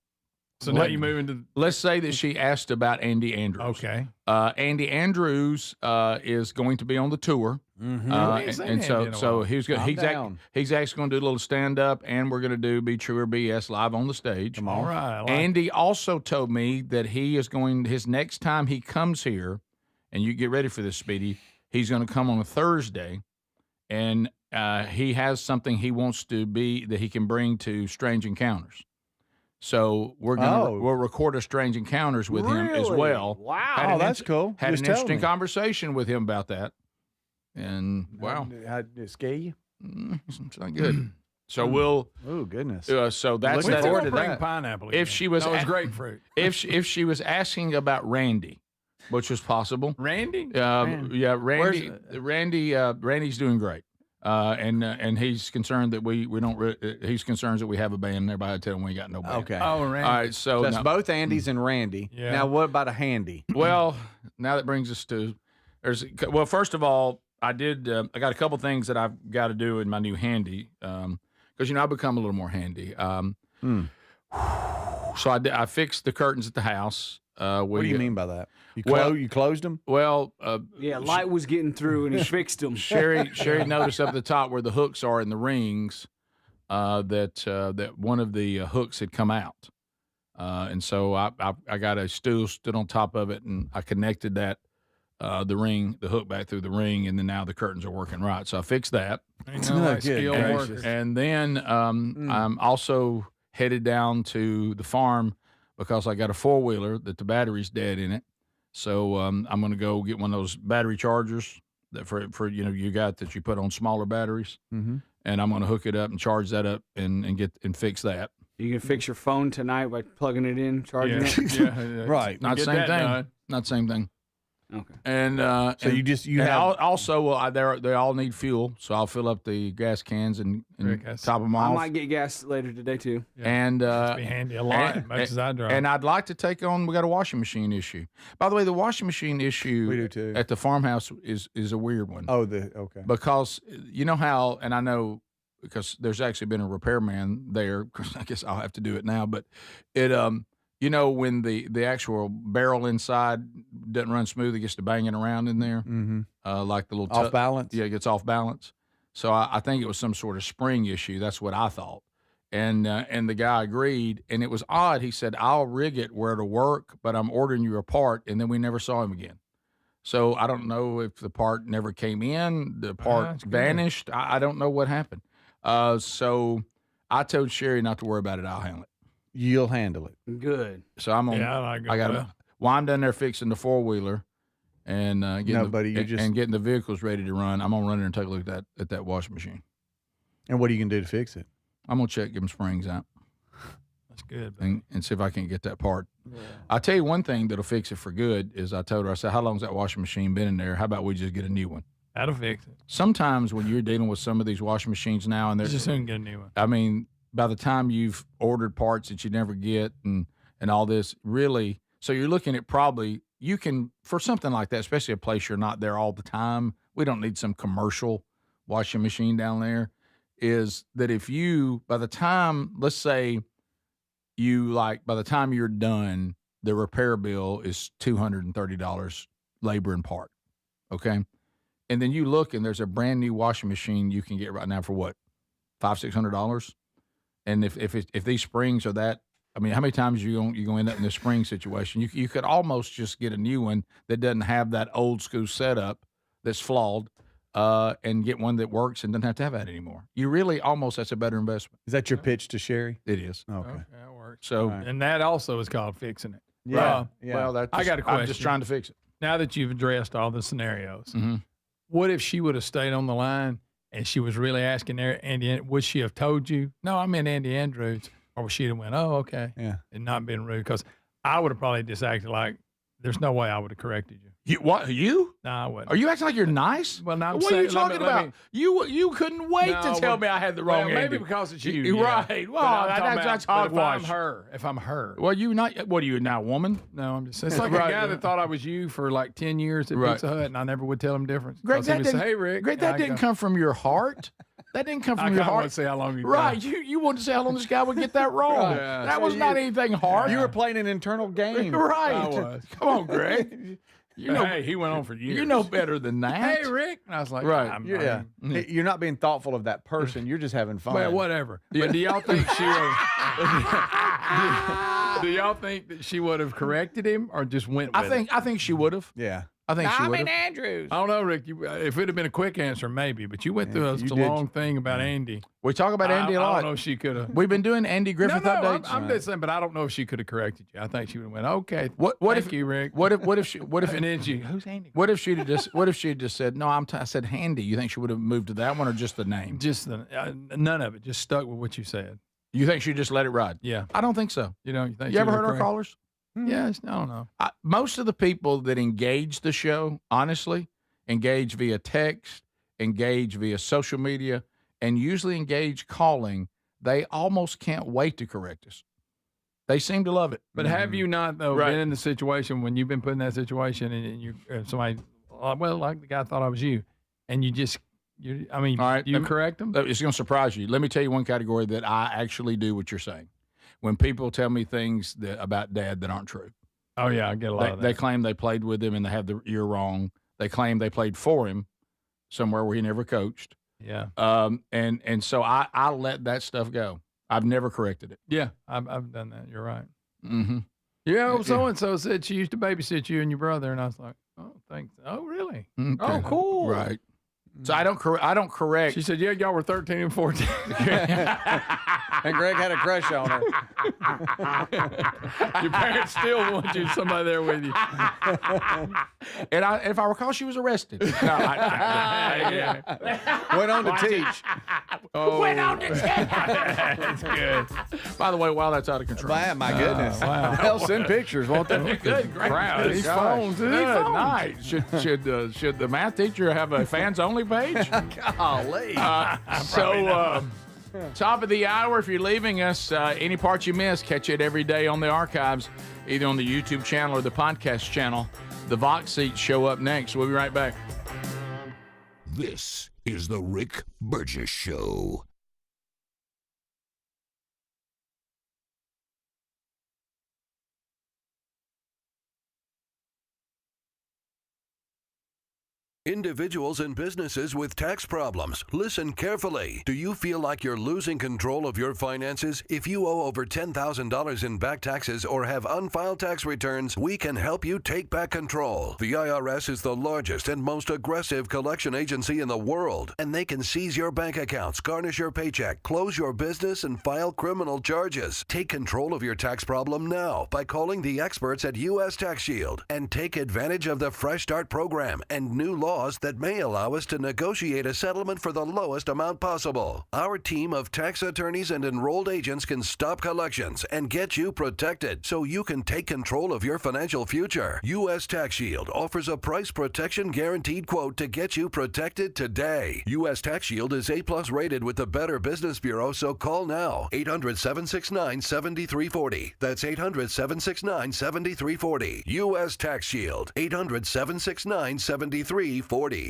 So now you move into... Let's say that she asked about Andy Andrews. Okay. Andy Andrews is going to be on the tour. Mm-hmm. And so he's actually going to do a little stand-up, and we're going to Be True or BS live on the stage. Come on. All right. Andy also told me that he is going, his next time he comes here, and you get ready for this, Speedy, he's going to come on a Thursday, and he has something he wants to be that he can bring to Strange Encounters. So we'll record a Strange Encounters with him as well. Wow, that's cool. Had Just an tell interesting me. conversation with him about that. And wow, How did it scare you? it's not good. So we'll. Oh goodness. So that's Looking that. forward to Bring that. pineapple. If she was, no, it's grapefruit. if she was asking about Randy, which was possible. Randy. Yeah, Randy's doing great. And he's concerned that we don't. He's concerned that we have a band. Everybody tell him we ain't got no band. Okay. Oh, Randy. All right. So That's now- both Andys and Randy. Yeah. Now, what about a handy? Well, now that brings us to well, first of all, I got a couple things that I've got to do in my new handy because I've become a little more handy. So I fixed the curtains at the house. What do you mean by that? You closed them? Well, light was getting through, and he fixed them. Sherry noticed up at the top where the hooks are in the rings that one of the hooks had come out, and so I got a stool stood on top of it, and I connected that the hook back through the ring, and then now the curtains are working right. So I fixed that. And then I'm also headed down to the farm because I got a 4-wheeler that the battery's dead in it. So I'm going to go get one of those battery chargers that for you got that you put on smaller batteries, and I'm going to hook it up and charge that up and fix that. You can fix your phone tonight by plugging it in, charging it. Yeah. Right. Not the same thing. Not the same thing. Okay. And so they all need fuel, so I'll fill up the gas cans and top them I off. might get gas later today too. And That'd be handy a lot, as much as I drive. And I'd like to take on. We got a washing machine issue. By the way, the washing machine issue We do too. at the farmhouse is a weird one. Oh, okay. Because you know how, and I know because there's actually been a repairman there. Because I guess I'll have to do it now. But it when the actual barrel inside doesn't run smooth, it gets to banging around in there, like the little Off balance. Yeah, it gets off balance. So I think it was some sort of spring issue. That's what I thought. And the guy agreed, and it was odd. He said, "I'll rig it where it'll work, but I'm ordering you a part." And then we never saw him again. So I don't know if the part never came in, the part vanished. I don't know what happened. So I told Sherry not to worry about it. I'll handle it. You'll handle it. Good. So I'm on. Yeah, I got to. While I'm down there fixing the 4-wheeler and getting the vehicles ready to run, I'm gonna run in and take a look at that washing machine. And what are you gonna do to fix it? I'm gonna check, give them springs out. That's good. And see if I can't get that part. Yeah. I'll tell you one thing that'll fix it for good is I told her, I said, "How long's that washing machine been in there? How about we just get a new one?" That'll fix it. Sometimes when you're dealing with some of these washing machines now, and they're just soon get a new one. I mean, by the time you've ordered parts that you never get and all this, really, so you're looking at probably you can for something like that, especially a place you're not there all the time. We don't need some commercial washing machine down there. Is that if you by the time, let's say by the time you're done, the repair bill is $230 labor and part, okay? And then you look and there's a brand new washing machine you can get right now for what, $500-600? And if these springs are that, I mean, how many times you gonna end up in this spring situation? You could almost just get a new one that doesn't have that old school setup that's flawed, and get one that works and doesn't have to have that anymore. You really that's a better investment. Is that your pitch to Sherry? It is. Okay. That works. So, and that also is called fixing it. Yeah. Well, I got a question. I'm just trying to fix it. Now that you've addressed all the scenarios, Mm-hmm. what if she would have stayed on the line and she was really asking Andy? Would she have told you, "No, I'm in Andy Andrews," or would she have went, "Oh, okay," and not been rude? Because I would have probably just acted like there's no way I would have corrected you. You? No, I wouldn't. Are you acting like you're nice? Well, now what are you talking about? You couldn't wait to tell me I had the wrong maybe Andy. because it's you. You're yeah. right. But Well, that's hogwash. If I'm her. Well, you not. What are you now, woman? No, I'm just. It's like a guy that thought I was you for like 10 years at Pizza Hut, and I never would tell him difference. Greg, that didn't, hey, Rick. Greg, that didn't come from your heart. That didn't come from your heart. I want to say how long you right. You wanted to say how long this guy would get that wrong. That was not anything hard. You were playing an internal game. Right. I was. Come on, Greg. Hey, he went on for years. You know better than that. Hey, Rick. And I was like, right. You're not being thoughtful of that person. You're just having fun. Well, whatever. But do y'all think she would? Do y'all think that she would have corrected him or just went with I think she would have. Yeah. I think she would have. Andrews. I don't know, Rick. If it had been a quick answer, maybe. But you went through a long thing about Andy. We talk about Andy a lot. I don't know if she could have. We've been doing Andy Griffith updates. I'm just saying, but I don't know if she could have corrected you. I think she would have went, okay. What thank if you, Rick? What if she? And then she, who's Andy? What if she just said, no, I said Handy. You think she would have moved to that one or just the name? Just none of it. Just stuck with what you said. You think she just let it ride? Yeah. I don't think so. You think you ever heard our callers? Yes. I don't know. Most of the people that engage the show, honestly, engage via text, engage via social media, and usually engage calling, they almost can't wait to correct us. They seem to love it. But have you not, though, been in the situation when you've been put in that situation and you somebody, well, like the guy thought I was you, and you correct them? It's going to surprise you. Let me tell you one category that I actually do what you're saying. When people tell me things about Dad that aren't true. Oh, yeah, I get a lot of that. They claim they played with him and they have the year wrong. They claim they played for him somewhere where he never coached. Yeah. And so I let that stuff go. I've never corrected it. Yeah, I've done that. You're right. Mm-hmm. Yeah, so-and-so said she used to babysit you and your brother, and I was like, oh, thanks. Oh, really? Okay. Oh, cool. Right. So I don't correct. She said, yeah, y'all were 13 and 14. And Greg had a crush on her. Your parents still want you, somebody there with you. And if I recall, she was arrested. No, Went on to teach. Went on to teach. That's good. By the way, wow, that's out of control. Man, my goodness. Wow. They'll send pictures, won't they? Good crowd. These phones. Night. Should the math teacher have a fans only page? Golly. Top of the hour, if you're leaving us, any parts you missed, catch it every day on the archives, either on the YouTube channel or the podcast channel. The Vox seats show up next. We'll be right back. This is the Rick Burgess Show. Individuals and businesses with tax problems, listen carefully. Do you feel like you're losing control of your finances? If you owe over $10,000 in back taxes or have unfiled tax returns, we can help you take back control. The IRS is the largest and most aggressive collection agency in the world, and they can seize your bank accounts, garnish your paycheck, close your business, and file criminal charges. Take control of your tax problem now by calling the experts at U.S. Tax Shield and take advantage of the Fresh Start program and new laws that may allow us to negotiate a settlement for the lowest amount possible. Our team of tax attorneys and enrolled agents can stop collections and get you protected so you can take control of your financial future. U.S. Tax Shield offers a price protection guaranteed quote to get you protected today. U.S. Tax Shield is A+ rated with the Better Business Bureau, so call now. 800-769-7340. That's 800-769-7340. U.S. Tax Shield. 800-769-7340.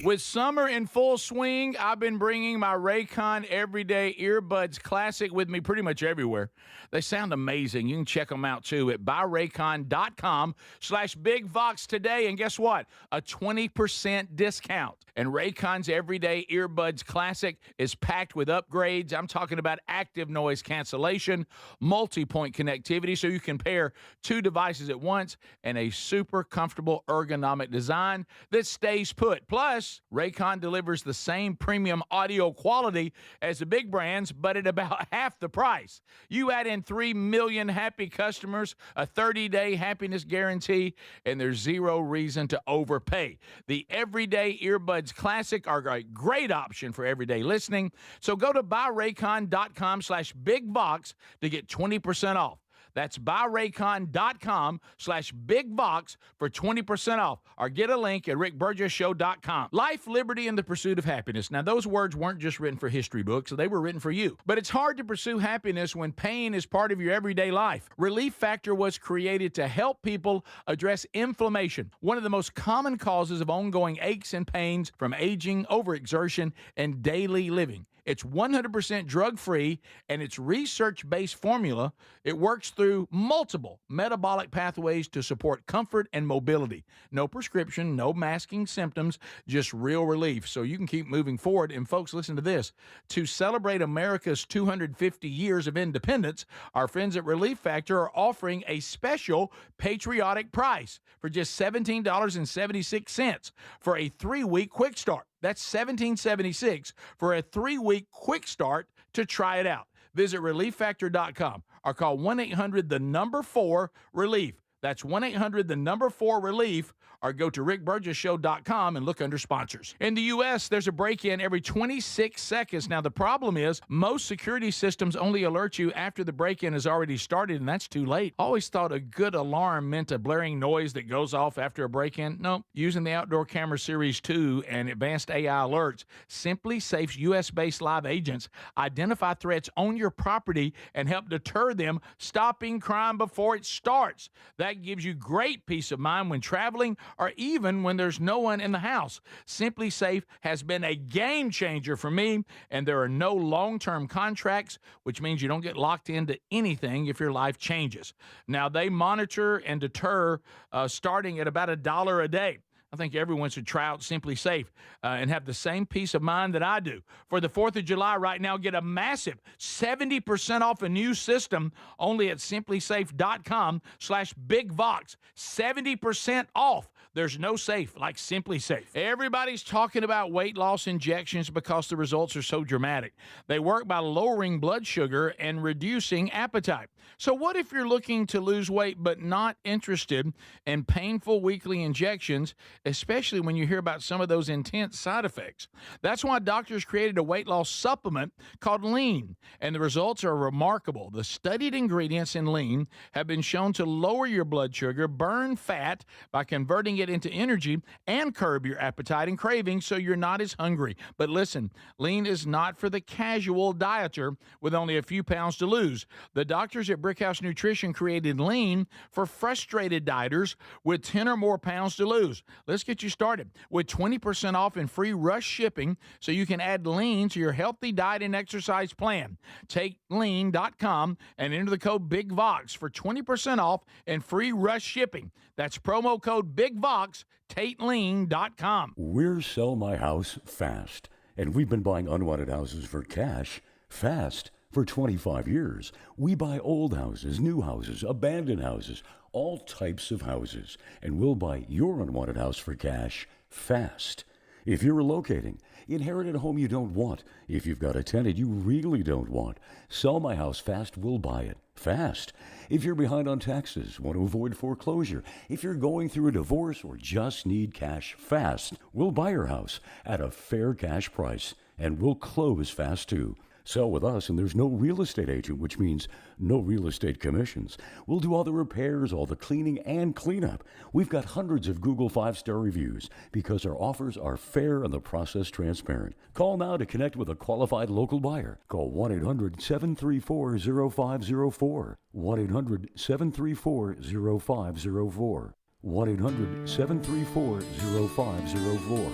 With summer in full swing, I've been bringing my Raycon Everyday Earbuds Classic with me pretty much everywhere. They sound amazing. You can check them out, too, at buyraycon.com/BigVox today. And guess what? A 20% discount. And Raycon's Everyday Earbuds Classic is packed with upgrades. I'm talking about active noise cancellation, multi-point connectivity, so you can pair two devices at once, and a super comfortable ergonomic design that stays put. Plus, Raycon delivers the same premium audio quality as the big brands, but at about half the price. You add in 3 million happy customers, a 30-day happiness guarantee, and there's zero reason to overpay. The Everyday Earbuds Classic are a great option for everyday listening. So go to buyraycon.com/BigVox to get 20% off. That's buyraycon.com/BigVox for 20% off. Or get a link at rickburgessshow.com. Life, liberty, and the pursuit of happiness. Now, those words weren't just written for history books. They were written for you. But it's hard to pursue happiness when pain is part of your everyday life. Relief Factor was created to help people address inflammation, one of the most common causes of ongoing aches and pains from aging, overexertion, and daily living. It's 100% drug-free, and its research-based formula. It works through multiple metabolic pathways to support comfort and mobility. No prescription, no masking symptoms, just real relief. So you can keep moving forward. And folks, listen to this. To celebrate America's 250 years of independence, our friends at Relief Factor are offering a special patriotic price for just $17.76 for a 3-week quick start. That's $17.76 for a 3-week quick start to try it out. Visit ReliefFactor.com or call 1-800-4-RELIEF. That's 1-800-4-RELIEF, or go to rickburgessshow.com and look under sponsors. In the U.S., there's a break-in every 26 seconds. Now, the problem is most security systems only alert you after the break-in has already started, and that's too late. Always thought a good alarm meant a blaring noise that goes off after a break-in. No, using the Outdoor Camera Series 2 and advanced AI alerts, Simply Safe's U.S.-based live agents identify threats on your property and help deter them, stopping crime before it starts. That gives you great peace of mind when traveling or even when there's no one in the house. Simply Safe has been a game changer for me, and there are no long-term contracts, which means you don't get locked into anything if your life changes. Now, they monitor and deter starting at about $1 a day. I think everyone should try out Simply Safe and have the same peace of mind that I do. For the 4th of July right now, get a massive 70% off a new system only at simplysafe.com/BigVox. 70% off. There's no safe like Simply Safe. Everybody's talking about weight loss injections because the results are so dramatic. They work by lowering blood sugar and reducing appetite. So what if you're looking to lose weight but not interested in painful weekly injections, especially when you hear about some of those intense side effects? That's why doctors created a weight loss supplement called Lean, and the results are remarkable. The studied ingredients in Lean have been shown to lower your blood sugar, burn fat by converting it into energy, and curb your appetite and cravings so you're not as hungry. But listen, Lean is not for the casual dieter with only a few pounds to lose. The doctors at Brickhouse Nutrition created Lean for frustrated dieters with 10 or more pounds to lose. Let's get you started with 20% off and free rush shipping so you can add Lean to your healthy diet and exercise plan. Take lean.com and enter the code BIGVOX for 20% off and free rush shipping. That's promo code BIGVOX, TateLean.com. We're Sell My House Fast, and we've been buying unwanted houses for cash fast for 25 years. We buy old houses, new houses, abandoned houses, all types of houses, and we'll buy your unwanted house for cash fast. If you're relocating, inherited a home you don't want, if you've got a tenant you really don't want, Sell My House Fast will buy it fast. If you're behind on taxes, want to avoid foreclosure, if you're going through a divorce or just need cash fast, we'll buy your house at a fair cash price, and we'll close fast too. Sell with us, and there's no real estate agent, which means no real estate commissions. We'll do all the repairs, all the cleaning, and cleanup. We've got hundreds of Google 5-star reviews because our offers are fair and the process transparent. Call now to connect with a qualified local buyer. Call 1-800-734-0504. 1-800-734-0504. 1-800-734-0504.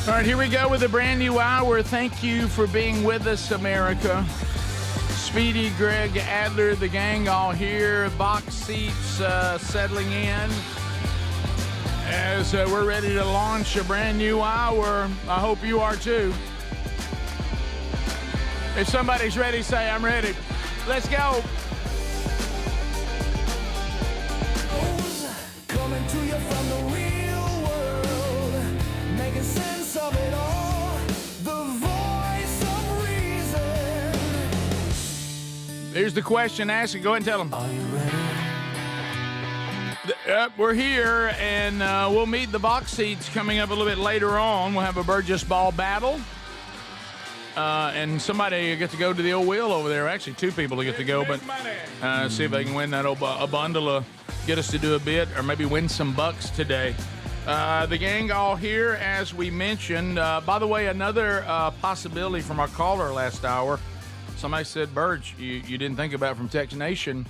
All right, here we go with a brand new hour. Thank you for being with us, America. Speedy, Greg, Adler, the gang all here. Box seats settling in as we're ready to launch a brand new hour. I hope you are too. If somebody's ready, say, I'm ready. Let's go. Coming to you from the real world, making sense of it all, the voice of reason. Here's the question. Ask it. Go ahead and tell them. Are you ready? We're here, and we'll meet the box seats coming up a little bit later on. We'll have a Burgess ball battle. And somebody get to go to the old wheel over there. Actually, two people to get to go, but see if they can win that old a bundle of get us to do a bit or maybe win some bucks today. The gang all here, as we mentioned. By the way, another possibility from our caller last hour. Somebody said, Burge, you didn't think about from Tex Nation.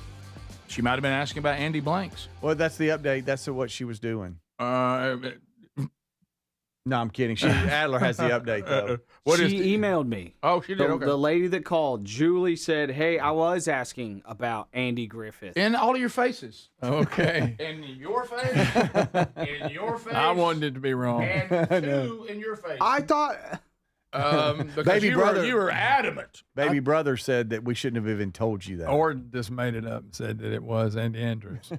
She might have been asking about Andy Blanks. Well, that's the update. That's what she was doing. No, I'm kidding. Adler has the update, though. She emailed me. Oh, she did? Okay. The lady that called, Julie, said, hey, I was asking about Andy Griffith. In all of your faces. Okay. In your face. In your face. I wanted it to be wrong. And two in your face. I thought... Because Baby brother, you were adamant. Baby brother said that we shouldn't have even told you that. Or just made it up and said that it was Andy Andrews.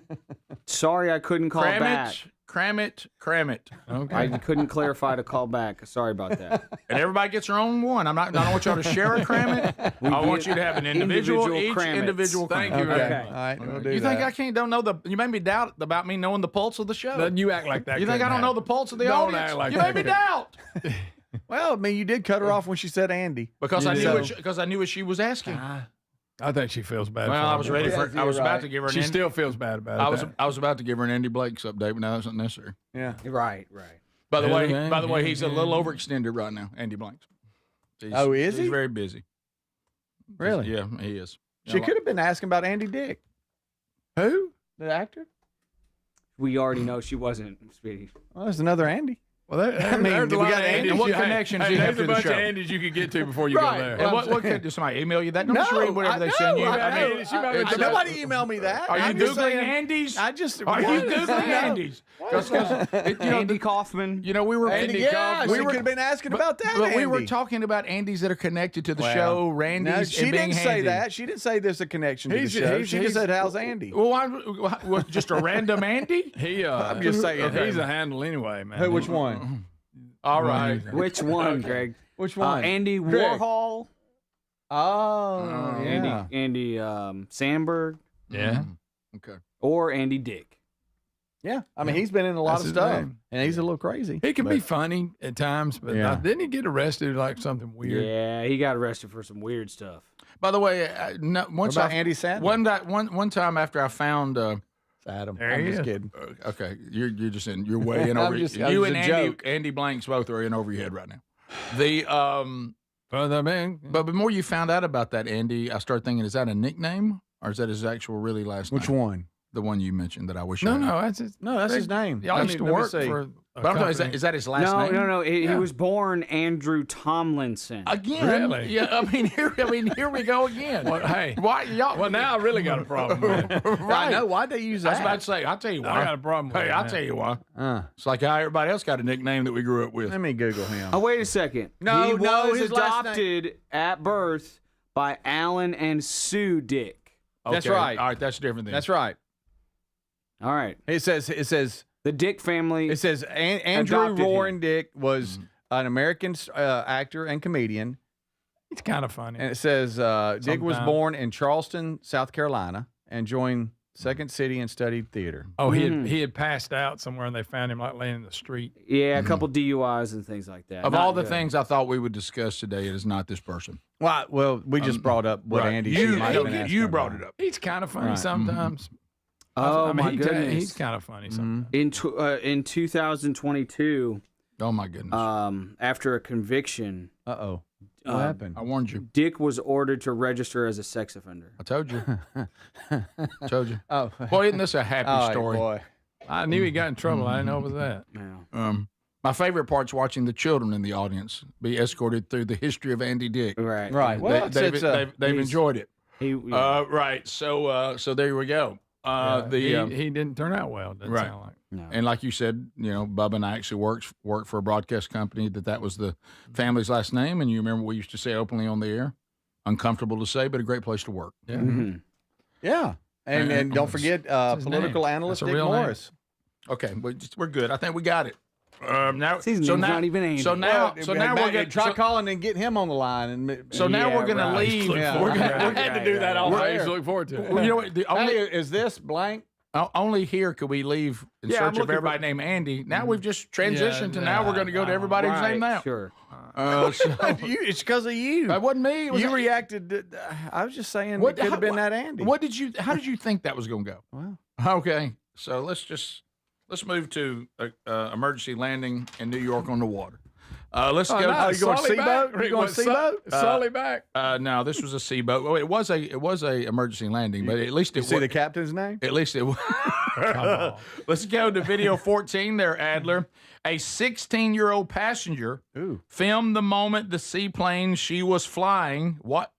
Sorry, I couldn't call back. Cram it. Okay. I couldn't clarify to call back. Sorry about that. And everybody gets their own one. I don't want y'all to share a cram it. I want you to have an individual individual Thank you very much. All right, we'll do You think that. I don't know you made me doubt about me knowing the pulse of the show. Then you act like that. You think I don't know the pulse of the Don't audience? act like you that made me doubt. Well, I mean, you did cut her off when she said Andy. Because I knew what she was asking. I think she feels bad. Well, I was ready for. I was about to give her. She still feels bad about it. I was about to give her an Andy Blake's update, but now that's not necessary. Yeah. Right. By the way, he's a little overextended right now. Andy Blake's. Is he? He's very busy. Really? Yeah, he is. She could have been asking about Andy Dick. Who? The actor? We already know she wasn't, Speedy. Well, there's another Andy. Well, I mean, we got Andy. And what connections do you have to the bunch show? of Andys you could get to before you go there. And what could somebody email you that? Don't just read whatever they send you. Nobody email me that. Are you I'm just Googling saying- Andy's? I just Are you Googling Andy's? Andy Kaufman. You know, we were Andy, yeah, she could have been asking about that. But we were Andy. talking about Andys that are connected to the show. Randy's. No, she and being didn't say handy. that. She didn't say there's a connection to the show. She just said, "How's Andy?" Well, was just a random Andy? I'm just saying. He's a handle anyway, man. Who? Which one? All right. Which one, Greg? Which one? Andy Greg. Warhol. Oh, yeah. Andy Sandberg. Yeah. Okay. Or Andy Dick. Yeah, I mean, he's been in a lot That's of his stuff, name. and he's a little crazy. He can be funny at times, but didn't he get arrested like something weird? Yeah, he got arrested for some weird stuff. By the way, once about Andy Sandberg? One time after I found. Adam. There I'm he just is. kidding. Okay, you're just in. You're way in over. That You was and a joke. Andy Blanks both are in over your head right now. But the more you found out about that Andy, I started thinking, is that a nickname or is that his actual really last name? Which one? The one you mentioned that I wish. No, I no, that's his. No, that's his name. Y'all used to work for. But I'm talking, is that his last name? No. He was born Andrew Tomlinson. Again? Really? Yeah. I mean, here we go again. Well, hey. Why y'all? Well, now I really got a problem with it. Right. I know. Why'd they use I was that? about to say, I'll tell you why. I got a problem with Hey, it. I'll now. tell you why. It's like how everybody else got a nickname that we grew up with. Let me Google him. Oh, wait a second. No, he was his last adopted at birth by Alan and Sue Dick. That's Okay. right. All right, that's different then. That's right. All right. It says The Dick family. it says Andrew adopted Roaring him. Dick was an American actor and comedian, It's kind of funny. and it says Dick was Sometime. born in Charleston, South Carolina, and joined Second City and studied theater. Oh, he had passed out somewhere, and they found him like laying in the street. Yeah, a couple DUIs and things like that. Of Not all the good. things I thought we would discuss today, it is not this person. Well, we just brought up what Right. Andy You- might have been asking you brought about. it up. He's kind of funny Right. sometimes. Oh, I mean, my he's goodness. kind of funny sometimes. In 2022, Oh my goodness! after a conviction, What happened? I warned you. Dick was ordered to register as a sex offender. I told you. Told you. Oh, Boy, isn't this a happy all right, story? boy. I knew he got in trouble. I didn't know it was that. Yeah. My favorite part's watching the children in the audience be escorted through the history of Andy Dick. Right. Right. Well, They've enjoyed it. Yeah. Right. So there we go. He didn't turn out well. Doesn't Right. sound like. No. And like you said, Bubba and I actually worked for a broadcast company that was the family's last name. And you remember we used to say openly on the air, uncomfortable to say, but a great place to work. Yeah. Mm-hmm. Yeah. And don't forget political name. analyst That's a Dick real name. Morris. Okay, we're good. I think we got it. Now, His name's not even Andy. So now we're gonna try calling and get him on the line. And So now we're gonna right. leave. Yeah. We're gonna, I had to do that all I day. used to look forward to it. Well, you know what? Hey, is this blank? Only here could we leave in Yeah, I'm search of looking everybody for- named Andy. Now we've just transitioned to Yeah, now we're going to go to everybody who's named now. Sure. It's because of you. That wasn't me. It was You reacted. I was just saying What- it could how- have been that Andy. How did you think that was going to go? Wow. Okay, so let's move to emergency landing in New York on the water. Let's go. You going seaboat? You going seaboat? Sully back. No, this was a seaboat. Oh, it was a emergency landing, but at least it See the captain's name? At least it was. Come on. Let's go to video 14 there, Adler. A 16-year-old passenger filmed the moment the seaplane she was flying, not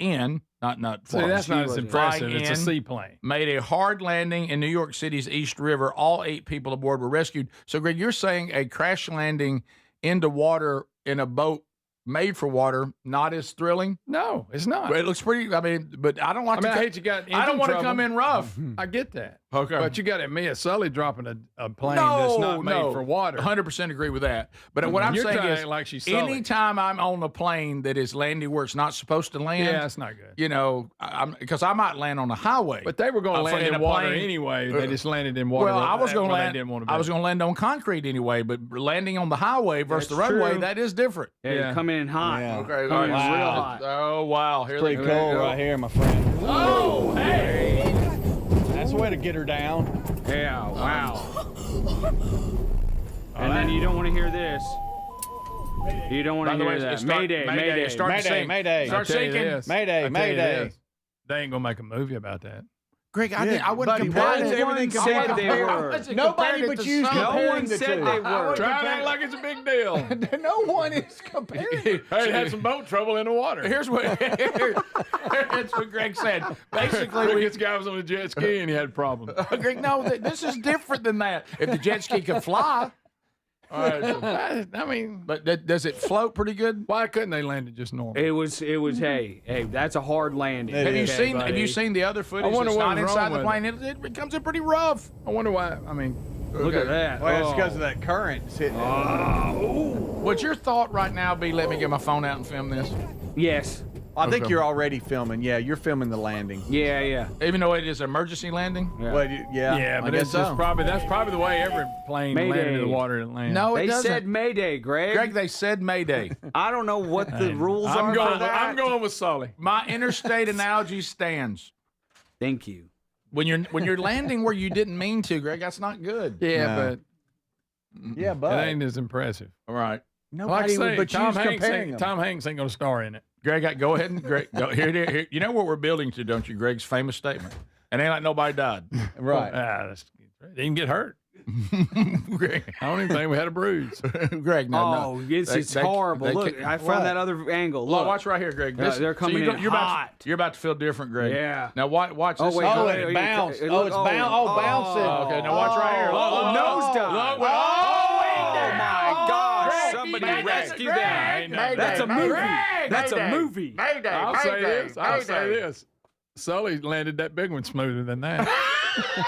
See, that's not as impressive. It's a seaplane. Made a hard landing in New York City's East River. All 8 people aboard were rescued. So, Greg, you're saying a crash landing into water in a boat made for water, not as thrilling? No, it's not. But it looks pretty. I mean, but I don't like. I hate you got. I don't want to trouble. come in rough. I get that. Okay, but you got to admit, Sully dropping a plane that's not made for water. 100% agree with that. But what I'm You're saying trying to is, act like she's Sully. anytime I'm on a plane that is landing where it's not supposed to land, yeah, that's not good. You know, because I might land on the highway. But they were going to land in water plane. Anyway. They just landed in water. Well, I was going to land. Didn't want to I was going to land on concrete anyway. But landing on the highway versus the That's runway, true. that is different. Yeah, you're coming in hot. Yeah. Okay, Coming in wow. real hot. Oh wow, here Pretty they cool go. right here, my friend. Oh, hey! That's the way to get her down. Yeah, wow. And then you don't want to hear this. You don't want By to the hear way, that. it start- Mayday, mayday. Start Mayday, sinking. mayday. Start I'll tell you sinking. this. Mayday, I'll tell you mayday. this. They ain't going to make a movie about that. Greg, I wouldn't buddy, compare why it. is everything said they were. Nobody but you No comparing one the said two. they were. Try to act like it's a big deal. No one is comparing. Hey, had some boat trouble in the water. Here's what that's what Greg said. Basically, This guy was on a jet ski and he had problems. Greg, no, this is different than that. If the jet ski could fly, All right, so, I mean, but does it float pretty good? why couldn't they land it just normal? It was. Hey, that's a hard landing. Have you Okay, seen? buddy. Have you seen the other footage? I wonder that's what not was inside wrong the with plane. It becomes a pretty rough. I wonder why. I mean, Look at that. Well, it's Oh. because of that current hitting it. Would your thought right now be, let me get my phone out and film this? Yes. I think Okay. you're already filming. Yeah, you're filming the landing. Yeah. Even though it is an emergency landing? Well, yeah, but I it's guess just so. that's probably the way every plane Mayday. landed in the water and landed. No, it They doesn't. said Mayday, Greg. Greg, they said Mayday. I don't know what the rules are for that. I'm going with Sully. My interstate analogy stands. Thank you. When you're landing where you didn't mean to, Greg, that's not good. Yeah, No. but but it ain't as impressive. All right. nobody Like I say, but Tom you's Hanks comparing ain't, them. Tom Hanks ain't going to star in it. Greg, go ahead and Greg, go here. You know what we're building to, don't you? Greg's famous statement. It ain't like nobody died. Right. They didn't get hurt. Greg, I don't even think we had a bruise. Greg, no. Oh, it's horrible. Look, I found that other angle. Look, Look, watch right here, Greg. they're coming in you're hot. You're about to feel different, Greg. Yeah. Now watch this. Oh, wait, Oh, wait, it wait, bounced. it- Oh, it's oh, bouncing. Oh, bouncing. Okay, now watch right here. Oh, nosedive. Oh, my gosh. Greg, Somebody Greg, rescue Greg, that. Mayday, That's a Mayday, movie. Mayday, That's a Mayday. movie. Mayday, I'll say this. I'll say Mayday. this. Sully landed that big one smoother than that.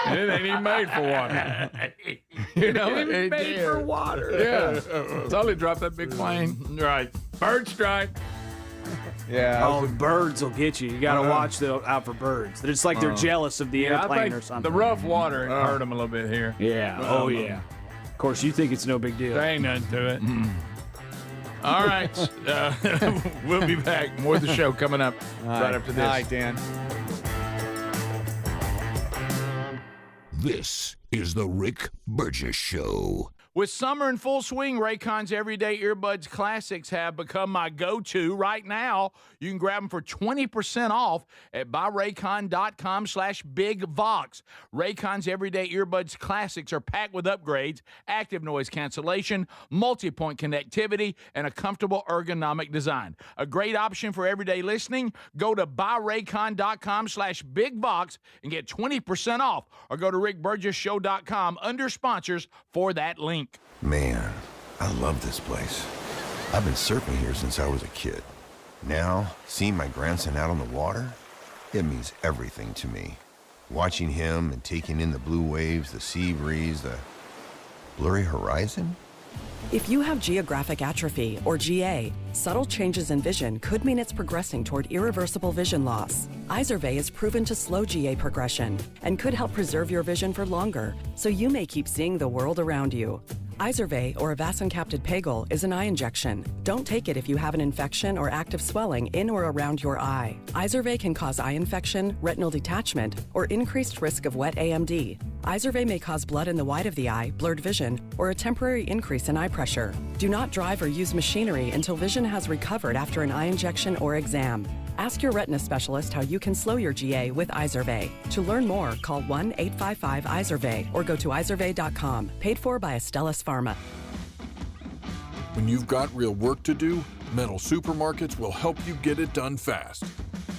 And it ain't even made for water. You know, It ain't made for water. Yeah. Sully dropped that big plane. Right. Bird strike. Yeah. Oh, birds will get you. You got to watch out for birds. It's like they're jealous of the Yeah, I airplane think or something. the rough water hurt him a little bit here. Yeah. Oh, yeah. Of course, you think it's no big deal. There ain't nothing to it. All right. We'll be back. More of the show coming up right after this. All right, Dan. This is the Rick Burgess Show. With summer in full swing, Raycon's Everyday Earbuds Classics have become my go-to right now. You can grab them for 20% off at buyraycon.com/bigvox. Raycon's Everyday Earbuds Classics are packed with upgrades, active noise cancellation, multi-point connectivity, and a comfortable ergonomic design. A great option for everyday listening. Go to buyraycon.com/bigvox and get 20% off, or go to rickburgessshow.com under sponsors for that link. Man, I love this place. I've been surfing here since I was a kid. Now, seeing my grandson out on the water, it means everything to me. Watching him and taking in the blue waves, the sea breeze, the blurry horizon. If you have geographic atrophy, or GA, subtle changes in vision could mean it's progressing toward irreversible vision loss. Izervay is proven to slow GA progression and could help preserve your vision for longer, so you may keep seeing the world around you. Izervay, or avacincaptad pegol, is an eye injection. Don't take it if you have an infection or active swelling in or around your eye. Izervay can cause eye infection, retinal detachment, or increased risk of wet AMD. Izervay may cause blood in the white of the eye, blurred vision, or a temporary increase in eye pressure. Do not drive or use machinery until vision has recovered after an eye injection or exam. Ask your retina specialist how you can slow your GA with Izervay. To learn more, call 1-855-IZERVAY or go to izervay.com. Paid for by Astellas Pharma. When you've got real work to do, Metal Supermarkets will help you get it done fast.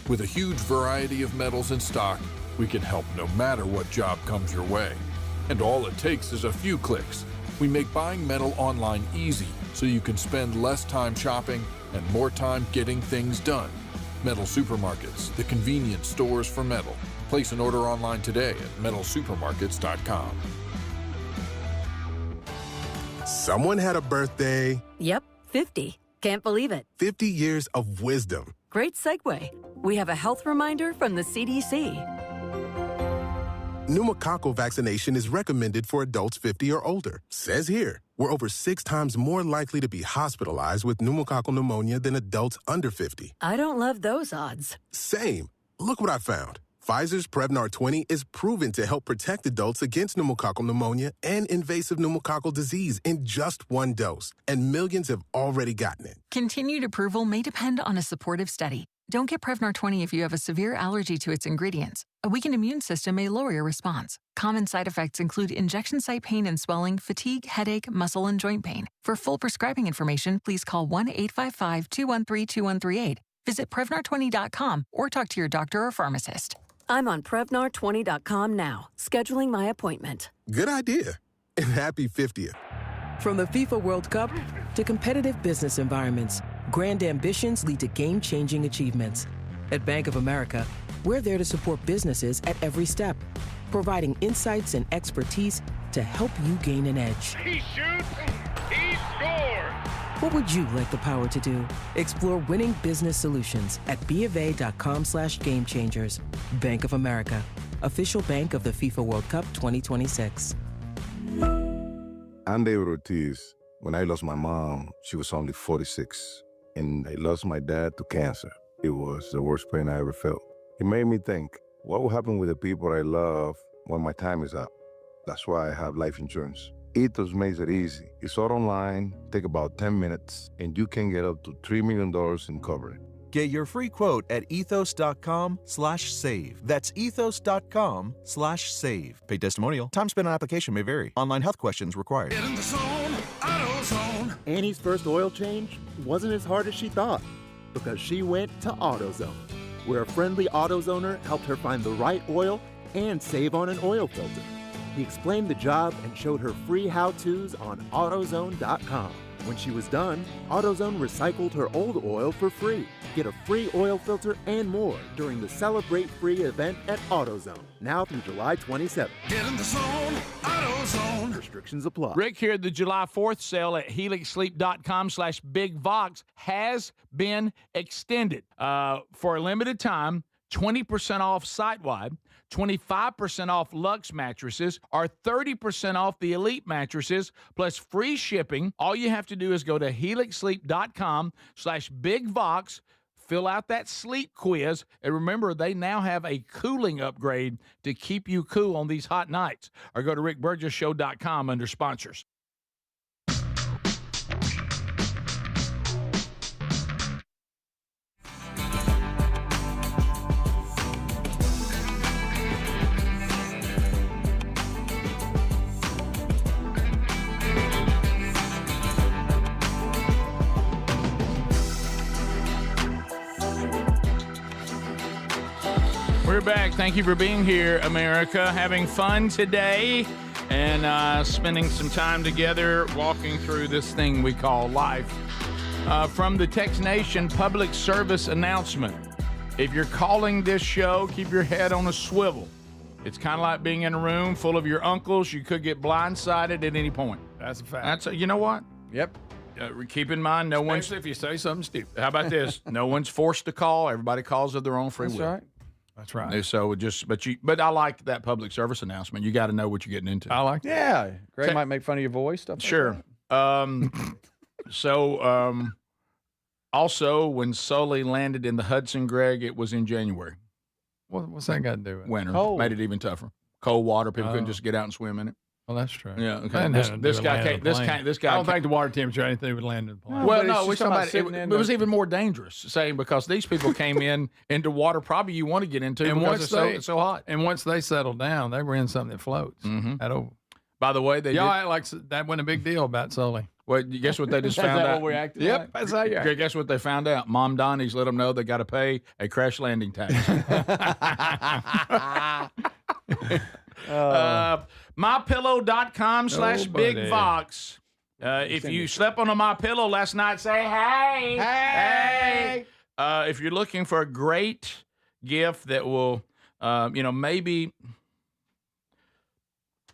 With a huge variety of metals in stock, we can help no matter what job comes your way. And all it takes is a few clicks. We make buying metal online easy so you can spend less time shopping and more time getting things done. Metal Supermarkets, the convenience stores for metal. Place an order online today at metalsupermarkets.com. Someone had a birthday. Yep, 50. Can't believe it. 50 years of wisdom. Great segue. We have a health reminder from the CDC. Pneumococcal vaccination is recommended for adults 50 or older. Says here, we're over 6 times more likely to be hospitalized with pneumococcal pneumonia than adults under 50. I don't love those odds. Same. Look what I found. Pfizer's Prevnar 20 is proven to help protect adults against pneumococcal pneumonia and invasive pneumococcal disease in just 1 dose, and millions have already gotten it. Continued approval may depend on a supportive study. Don't get Prevnar 20 if you have a severe allergy to its ingredients. A weakened immune system may lower your response. Common side effects include injection site pain and swelling, fatigue, headache, muscle, and joint pain. For full prescribing information, please call 1-855-213-2138. Visit Prevnar20.com or talk to your doctor or pharmacist. I'm on Prevnar20.com now, scheduling my appointment. Good idea. And happy 50th. From the FIFA World Cup to competitive business environments, grand ambitions lead to game-changing achievements. At Bank of America, we're there to support businesses at every step, providing insights and expertise to help you gain an edge. He shoots, he scores! What would you like the power to do? Explore winning business solutions at BofA.com/gamechangers. Bank of America, official bank of the FIFA World Cup 2026. I'm David Ortiz. When I lost my mom, she was only 46. And I lost my dad to cancer. It was the worst pain I ever felt. It made me think, what will happen with the people I love when my time is up? That's why I have life insurance. Ethos makes it easy. It's all online, take about 10 minutes, and you can get up to $3 million in coverage. Get your free quote at ethos.com/save. That's ethos.com/save. Paid testimonial. Time spent on application may vary. Online health questions required. Get in the zone, AutoZone. Annie's first oil change wasn't as hard as she thought because she went to AutoZone, where a friendly AutoZoner helped her find the right oil and save on an oil filter. He explained the job and showed her free how-tos on AutoZone.com. When she was done, AutoZone recycled her old oil for free. Get a free oil filter and more during the Celebrate Free event at AutoZone, now through July 27th. Get in the zone, AutoZone. Restrictions apply. Rick here, the July 4th sale at helixsleep.com/bigvox has been extended for a limited time. 20% off site-wide, 25% off Luxe mattresses, or 30% off the Elite mattresses, plus free shipping. All you have to do is go to helixsleep.com/bigvox, fill out that sleep quiz, and remember, they now have a cooling upgrade to keep you cool on these hot nights. Or go to rickburgesshow.com under sponsors. We're back. Thank you for being here, America. Having fun today and spending some time together walking through this thing we call life. From the Tex Nation public service announcement. If you're calling this show, keep your head on a swivel. It's kind of like being in a room full of your uncles. You could get blindsided at any point. That's a fact. You know what? Yep. Keep in mind, no one's. Especially if you say something stupid. How about this? No one's forced to call. Everybody calls of their own free will. Right. That's right. So but I like that public service announcement. You got to know what you're getting into. I like that. Yeah. Greg might make fun of your voice, stuff like Sure. Also, when Sully landed in the Hudson, Greg, it was in January. What's that got to do with it? Winter. Cold. Made it even tougher. cold water. People couldn't just get out and swim in it. Well, that's true. Yeah. Okay. That had to do This with guy landing can't. the This plane. guy. This guy. I don't think the water temperature had anything to do with landing the plane. Well, but no, it's we're just talking about about sitting it. in It was the- even more dangerous, saying because these people came into water probably you want to get into And because once it's so hot. And once they settled down, they were in something that floats. That over. By the way, y'all act like that wasn't a big deal about Sully. Well, guess what they just Is found that out? what we're acting Yep, like? That's how you act. Guess what they found out? Mom Donnie's let them know they got to pay a crash landing tax. MyPillow.com/BigVox. If you slept on a MyPillow last night, say hey. Hey. If you're looking for a great gift that will, maybe.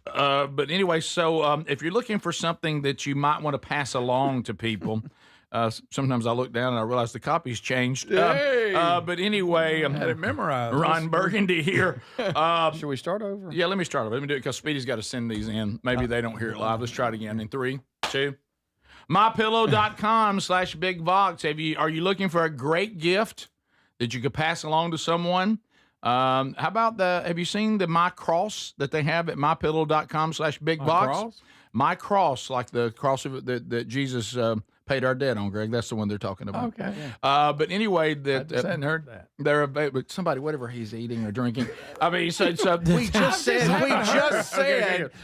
But anyway, so if you're looking for something that you might want to pass along to people, sometimes I look down and I realize the copy's changed. But anyway, I had it memorized. Ron Burgundy here. Should we start over? Yeah, let me start over. Let me do it because Speedy's got to send these in. Maybe they don't hear it live. Let's try it again in 3, 2. MyPillow.com/BigVox. Are you looking for a great gift that you could pass along to someone? How about have you seen the My Cross that they have at MyPillow.com/BigVox? My Cross, like the cross of that Jesus paid our debt on, Greg. That's the one they're talking about. Okay. But anyway, I just hadn't heard that. They're available. Somebody, whatever he's eating or drinking. I mean, so We just said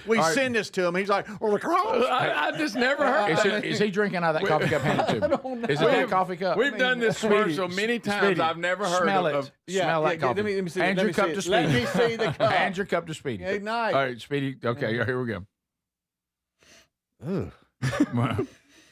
we All right. send this to him. He's like, oh, the cross. I just never heard that. Is he drinking out of that coffee cup handed to him? Is it that coffee cup? We've done this commercial many times. Speedy, I've never heard smell of it. Smell that coffee. Let me see. Hand your cup to Speedy. Let me see the cup. Hand your cup to Speedy. Good night. All right, Speedy. Okay, here we go.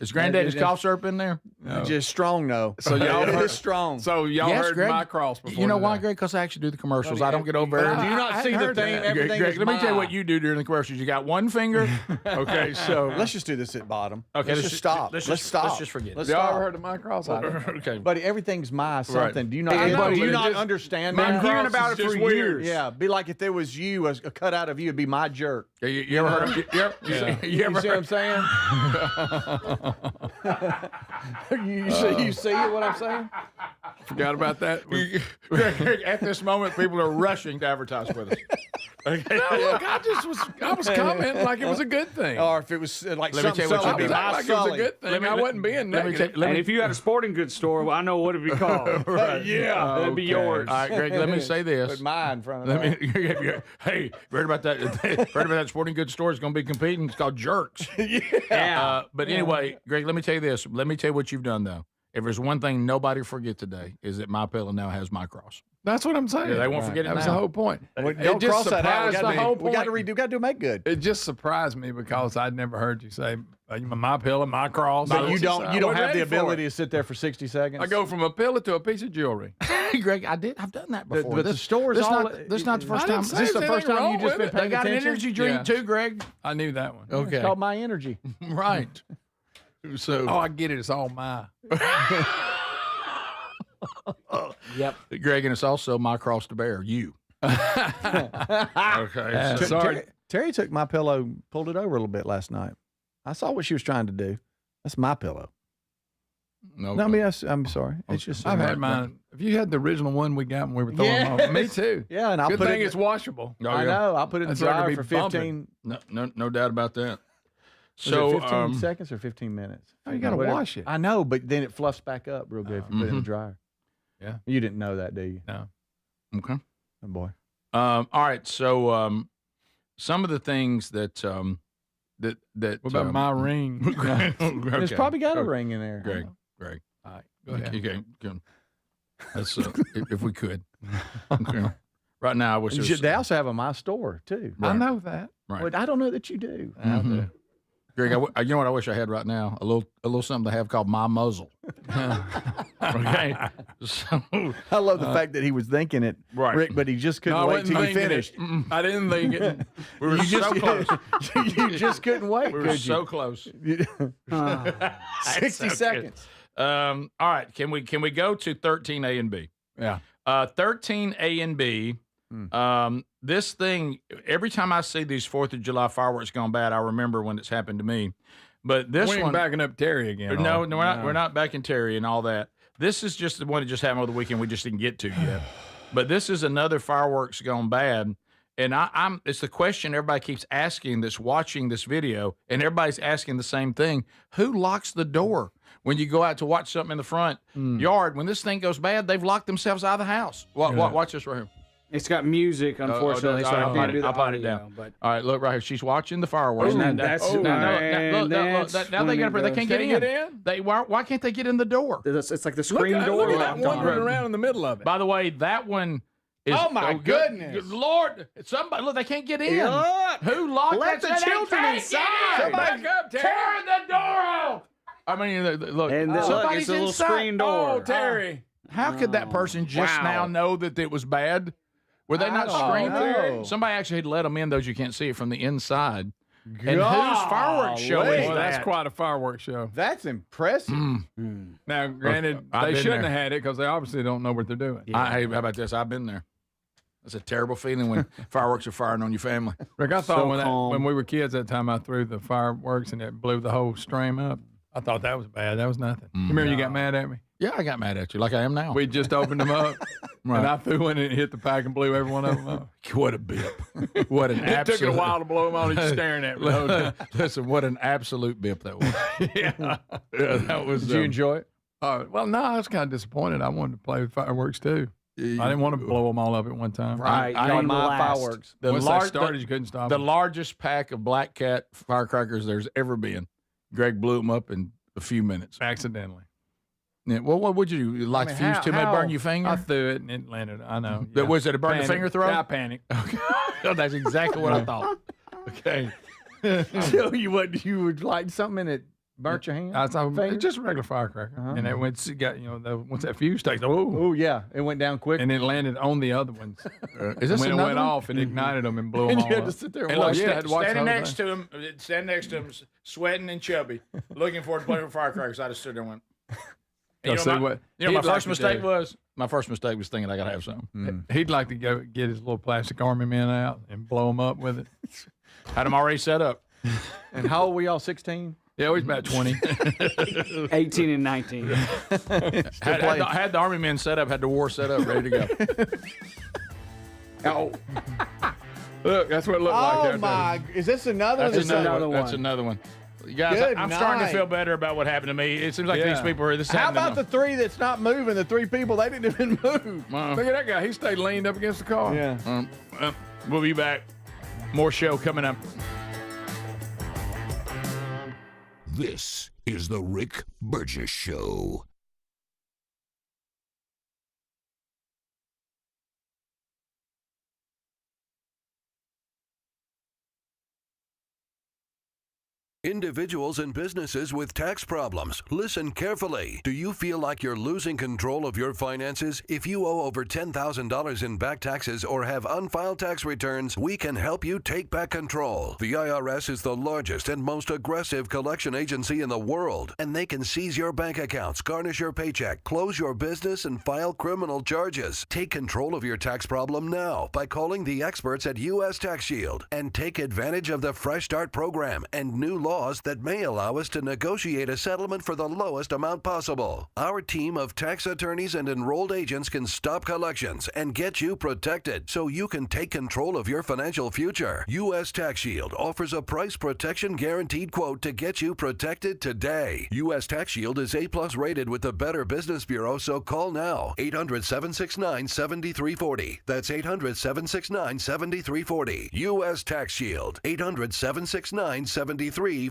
Is Granddaddy's cough syrup in there? Just strong, though. So y'all heard, it's strong. So y'all Yes, heard Greg. My Cross before. You know why, today. Greg? Because I actually do the commercials. I don't get over Do there. you not see the thing? Everything Greg, is let me tell you mine. what you do during the commercials. You got one finger. Okay, so Let's just do this at bottom. Okay, let's just stop. let's Let's just- stop. let's just forget. Let's Y'all stop. ever heard of My Cross? I don't. okay, Buddy, everything's my something. Do you not? I know, do you but not just- understand My that? Cross Hearing about is it for just weird. years. Yeah, be like if there was you, a cutout of you, it'd be my jerk. you ever heard? You ever see what I'm saying? you see what I'm saying? Forgot about that. Greg, at this moment, people are rushing to advertise with us. Okay. No, look, I was commenting like it was a good thing. Or if it was like Let me something tell you what Sully you be do. my like it was a Sully. good thing. I wasn't being negative. And if you had a sporting goods store, well, I know what it'd be called. Yeah, That'd be yours. All right, Greg, let me say this. Put mine in front of Let that. me, hey, heard about that? Heard about that sporting goods store is going to be competing? It's called Jerks. Yeah. But anyway, Greg, let me tell you this. Let me tell you what you've done though. If there's one thing nobody forget today is that My Pillow now has My Cross. That's what I'm saying. Yeah, they won't forget it That was now. the whole point. Well, It don't just cross that out. surprised the whole We got to point. redo. Got to make good. It just surprised me because I'd never heard you say My Pillow, My Cross. But you don't I wasn't have the ready for ability it. to sit there for 60 seconds. I go from a pillow to a piece of jewelry. Greg, I've done that before. But the store's this all. This not the first I time. didn't say This is the anything first time wrong you just with been it. paying They got an attention? energy drink Yeah. too, Greg. I knew that one. Okay. It's called My Energy. Right. So. Oh, I get it. It's all my. Yep. Greg, and it's also My Cross to Bear. You. Okay. So, Sorry. Terry took my pillow, pulled it over a little bit last night. I saw what she was trying to do. That's my pillow. no, No, I mean, I'm sorry. It's just I've had mine. If you had the original one we got when we were throwing them off. Me too. Yeah, and I'll Good put thing it. it's washable. Oh, I yeah. know. I'll put it in the That's not gonna dryer be for bumping. 15. No doubt about that. So So, 15 seconds or 15 minutes. Oh, you gotta Whatever. wash it. I know, but then it fluffs back up real good if you put it in the dryer. Yeah. You didn't know that, do you? No. okay. Oh boy. All right. So, some of the things that that What about my ring? It's probably got a ring in there. Greg. All right. Go ahead. Okay. That's if we could. Okay. Right now, I wish it was, They also have a My Store too. I know that. right. But I don't know that you do. Mhm. Greg, you know what I wish I had right now? A little something to have called My Muzzle. Okay. So, I love the fact that he was thinking it, Right. Rick, but he just couldn't No, I wait wasn't till you thinking it. finished. I didn't think it. we were so close. You just couldn't wait. We were could so you? close. 60 seconds. All right. Can we go to 13A and B? Yeah. 13A and B. This thing, every time I see these 4th of July fireworks gone bad, I remember when it's happened to me. But this We ain't one, backing up Terry again. no, are we? we're not backing Terry and all that. This is just the one that just happened over the weekend. We just didn't get to yet. But this is another fireworks gone bad. And it's the question everybody keeps asking that's watching this video, and everybody's asking the same thing. Who locks the door when you go out to watch something in the front yard? When this thing goes bad, they've locked themselves out of the house. Watch this right here. It's got music, unfortunately, so I can't do the audio. Down. But all right, look right here. She's watching the fireworks. Ooh, Now they can't get in. Why can't they get in the door? It's like the screen door. Look at that wandering around in the middle of it. By the way, that one is. Oh my goodness, good Lord! Somebody look, they can't get in. Look. Who locked Let that? the children inside. Somebody up, tear the door out. I mean, look. And somebody's it's a little inside. screen door. Oh, Terry. How could that person just now know that it was bad? Were they not screaming? Somebody actually had let them in, those you can't see it from the inside. And whose fireworks show is that? That's quite a fireworks show. That's impressive. Now, granted, they shouldn't have had it because they obviously don't know what they're doing. Hey, how about this? I've been there. It's a terrible feeling when fireworks are firing on your family. Rick, I thought when we were kids that time, I threw the fireworks and it blew the whole stream up. I thought that was bad. That was nothing. You remember you got mad at me? Yeah, I got mad at you like I am now. We just opened them up, and I threw one and it hit the pack and blew every one of them up. What a bip. What an It took it a while to blow them on. He's staring at me. Listen, what an absolute bip that was. Yeah, that was. Did you enjoy it? Well, no, I was kind of disappointed. I wanted to play with fireworks too. I didn't want to blow them all up at one time. Right, I on my fireworks. Once they started, you couldn't stop the them. largest pack of Black Cat firecrackers there's ever been. Greg blew them up in a few minutes. Accidentally. Yeah, well, what would you do? Light the fuse too much, burn your finger? I threw it and it landed. I know. Yeah. Was it a burn the finger throw? Yeah, I panicked. Okay. That's exactly what I thought. Okay. So you would light something and it burnt your hand? I thought it's just a regular firecracker, and it went. Got once that fuse takes. Oh yeah, it went down quick, and it landed on the other ones. Is this when it another went one? off and ignited them and blew them all you had up. to sit there And watch. standing next to him, sweating and chubby, looking forward to playing with firecrackers. I just stood there and went. My first mistake was thinking I gotta have something. He'd like to go get his little plastic army men out and blow them up with it. Had them already set up. And how old were y'all? 16? Yeah, he's about 20. 18 and 19. had the army men set up, had the war set up, ready to go. Look, that's what it looked like. Oh my! Is this another? That's another one. You guys, I'm starting to feel better about what happened to me. It seems like these people are this. How about the three that's not moving? The three people, they didn't even move. Look at that guy. He stayed leaned up against the car. Yeah. We'll be back. More show coming up. This is the Rick Burgess Show. Individuals and businesses with tax problems, listen carefully. Do you feel like you're losing control of your finances? If you owe over $10,000 in back taxes or have unfiled tax returns, we can help you take back control. The IRS is the largest and most aggressive collection agency in the world, and they can seize your bank accounts, garnish your paycheck, close your business, and file criminal charges. Take control of your tax problem now by calling the experts at U.S. Tax Shield and take advantage of the Fresh Start program and new laws that may allow us to negotiate a settlement for the lowest amount possible. Our team of tax attorneys and enrolled agents can stop collections and get you protected so you can take control of your financial future. U.S. Tax Shield offers a price protection guaranteed quote to get you protected today. U.S. Tax Shield is A+ rated with the Better Business Bureau, so call now. 800-769-7340. That's 800-769-7340. U.S. Tax Shield. 800-769-7340.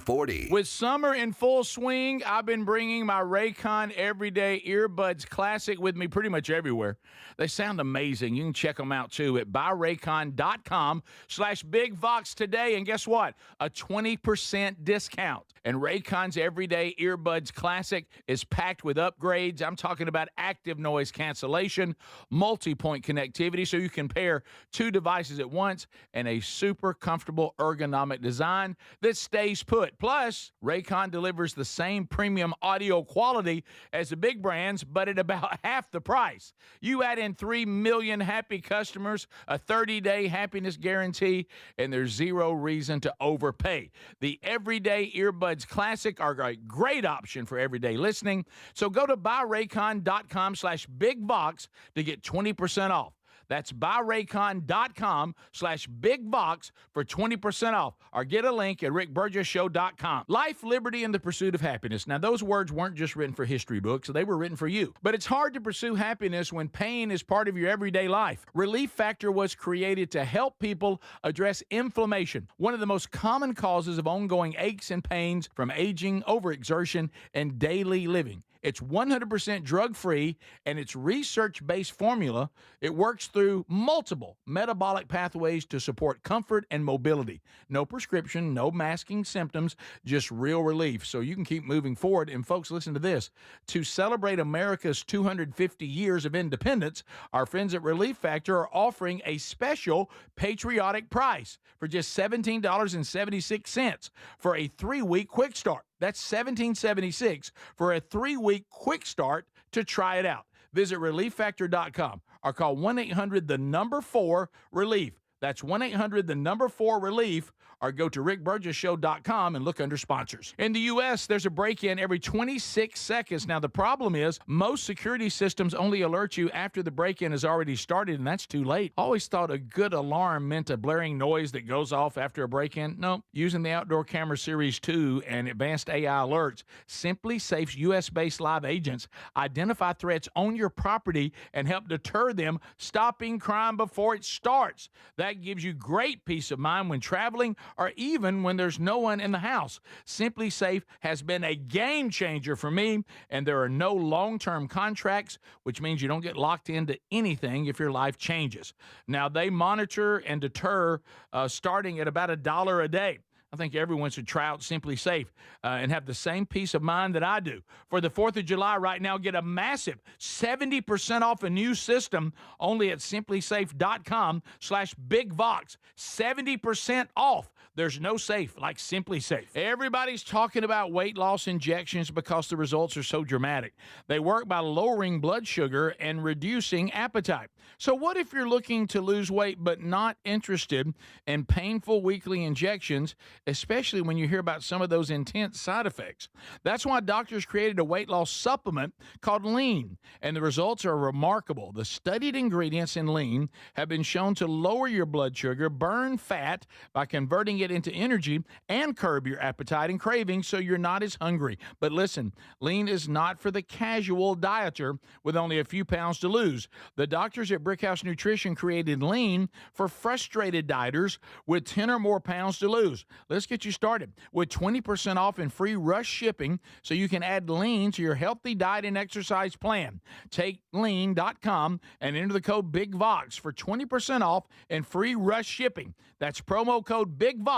With summer in full swing, I've been bringing my Raycon Everyday Earbuds Classic with me pretty much everywhere. They sound amazing. You can check them out, too, at buyraycon.com/BigVox today. And guess what? A 20% discount. And Raycon's Everyday Earbuds Classic is packed with upgrades. I'm talking about active noise cancellation, multi-point connectivity, so you can pair two devices at once, and a super comfortable ergonomic design that stays put. Plus, Raycon delivers the same premium audio quality as the big brands, but at about half the price. You add in 3 million happy customers, a 30-day happiness guarantee, and there's zero reason to overpay. The Everyday Earbuds Classic are a great option for everyday listening. So go to buyraycon.com/BigVox to get 20% off. That's buyraycon.com/bigvox for 20% off, or get a link at rickburgessshow.com. Life, liberty, and the pursuit of happiness. Now, those words weren't just written for history books. They were written for you. But it's hard to pursue happiness when pain is part of your everyday life. Relief Factor was created to help people address inflammation, one of the most common causes of ongoing aches and pains from aging, overexertion, and daily living. It's 100% drug-free, and its research-based formula, it works through multiple metabolic pathways to support comfort and mobility. No prescription, no masking symptoms, just real relief, so you can keep moving forward. And folks, listen to this. To celebrate America's 250 years of independence, our friends at Relief Factor are offering a special patriotic price for just $17.76 for a 3-week quick start. That's $17.76 for a 3-week quick start to try it out. Visit ReliefFactor.com or call 1-800-4-RELIEF. That's 1-800-4-RELIEF, or go to rickburgessshow.com and look under sponsors. In the U.S., there's a break-in every 26 seconds. Now, the problem is most security systems only alert you after the break-in has already started, and that's too late. I always thought a good alarm meant a blaring noise that goes off after a break-in. No, using the Outdoor Camera Series 2 and advanced AI alerts, Simply Safe's U.S.-based live agents identify threats on your property and help deter them, stopping crime before it starts. That gives you great peace of mind when traveling or even when there's no one in the house. Simply Safe has been a game changer for me, and there are no long-term contracts, which means you don't get locked into anything if your life changes. Now, they monitor and deter starting at about $1 a day. I think everyone should try out Simply Safe and have the same peace of mind that I do. For the 4th of July right now, get a massive 70% off a new system only at simplysafe.com/bigvox. 70% off. There's no safe like Simply Safe. Everybody's talking about weight loss injections because the results are so dramatic. They work by lowering blood sugar and reducing appetite. So what if you're looking to lose weight but not interested in painful weekly injections, especially when you hear about some of those intense side effects? That's why doctors created a weight loss supplement called Lean, and the results are remarkable. The studied ingredients in Lean have been shown to lower your blood sugar, burn fat by converting it into energy, and curb your appetite and cravings so you're not as hungry. But listen, Lean is not for the casual dieter with only a few pounds to lose. The doctors at Brickhouse Nutrition created Lean for frustrated dieters with 10 or more pounds to lose. Let's get you started with 20% off and free rush shipping so you can add Lean to your healthy diet and exercise plan. Take lean.com and enter the code BIGVOX for 20% off and free rush shipping. That's promo code BIGVOX,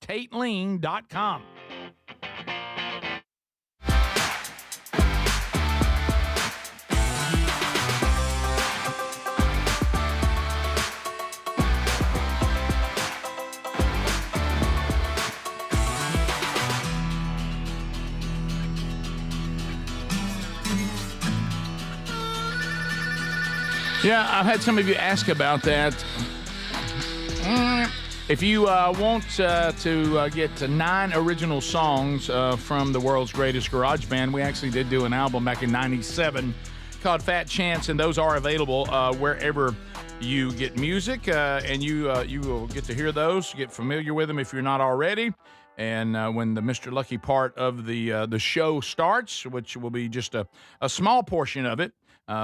TateLean.com. Yeah, I've had some of you ask about that. If you want to get 9 original songs from the world's greatest garage band, we actually did do an album back in '97 called Fat Chance, and those are available wherever you get music, and you will get to hear those, get familiar with them if you're not already. And when the Mr. Lucky part of the show starts, which will be just a small portion of it,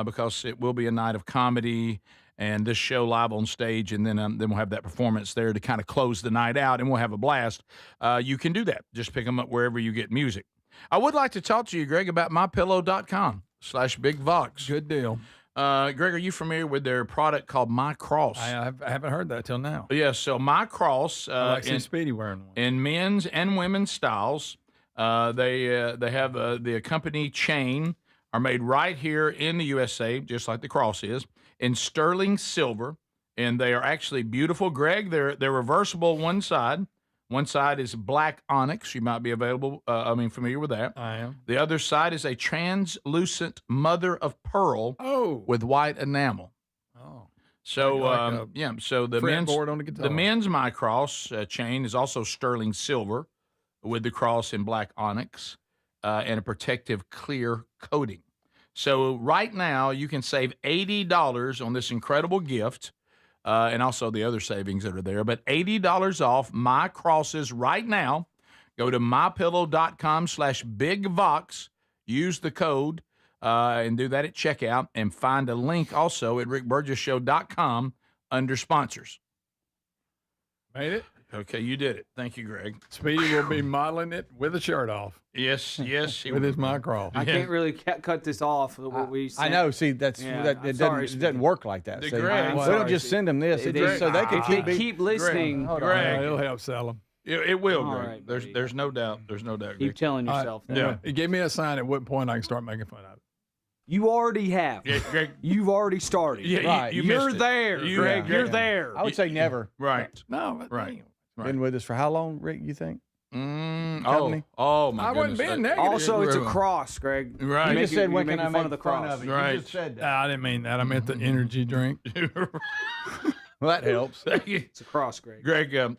because it will be a night of comedy and this show live on stage, and then we'll have that performance there to kind of close the night out, and we'll have a blast. You can do that. Just pick them up wherever you get music. I would like to talk to you, Greg, about mypillow.com/bigvox. Good deal. Greg, are you familiar with their product called My Cross? I haven't heard that till now. Yes, so My Cross. I like seeing Speedy wearing one. In men's and women's styles. They have the accompanying chain are made right here in the USA, just like the Cross is, in sterling silver, and they are actually beautiful. Greg, they're reversible one side. One side is black onyx. You might be familiar with that. I am. The other side is a translucent mother of pearl with white enamel. Oh. So, so the fretboard on the guitar. The men's My Cross chain is also sterling silver with the cross in black onyx and a protective clear coating. So right now you can save $80 on this incredible gift. And also the other savings that are there, but $80 off My Crosses right now. Go to mypillow.com/bigvox. Use the code and do that at checkout, and find a link also at rickburgesshow.com under sponsors. Made it? Okay, you did it. Thank you, Greg. Speedy will be modeling it with a shirt off. Yes. With his micro. I can't really cut this off. What we I know. See, it doesn't work like that. See, we don't just send them this. So they can keep listening. Greg, it'll help sell them. It will, Greg. Right, there's no doubt. There's no doubt. Keep telling yourself that. Yeah. Give me a sign at what point I can start making fun of it. You already have. Yeah, Greg. You've already started. Yeah, right. You're there, Greg. You're there. I would say never. Right. No. Right. Been with us for how long, Rick? You think? Oh my I wasn't goodness. being negative. Also, it's a cross, Greg. Right. You just said when can I fun make of the fun cross? of it? Right. You just said that. I didn't mean that. I meant the energy drink. Well, that helps. It's a cross, Greg. Greg,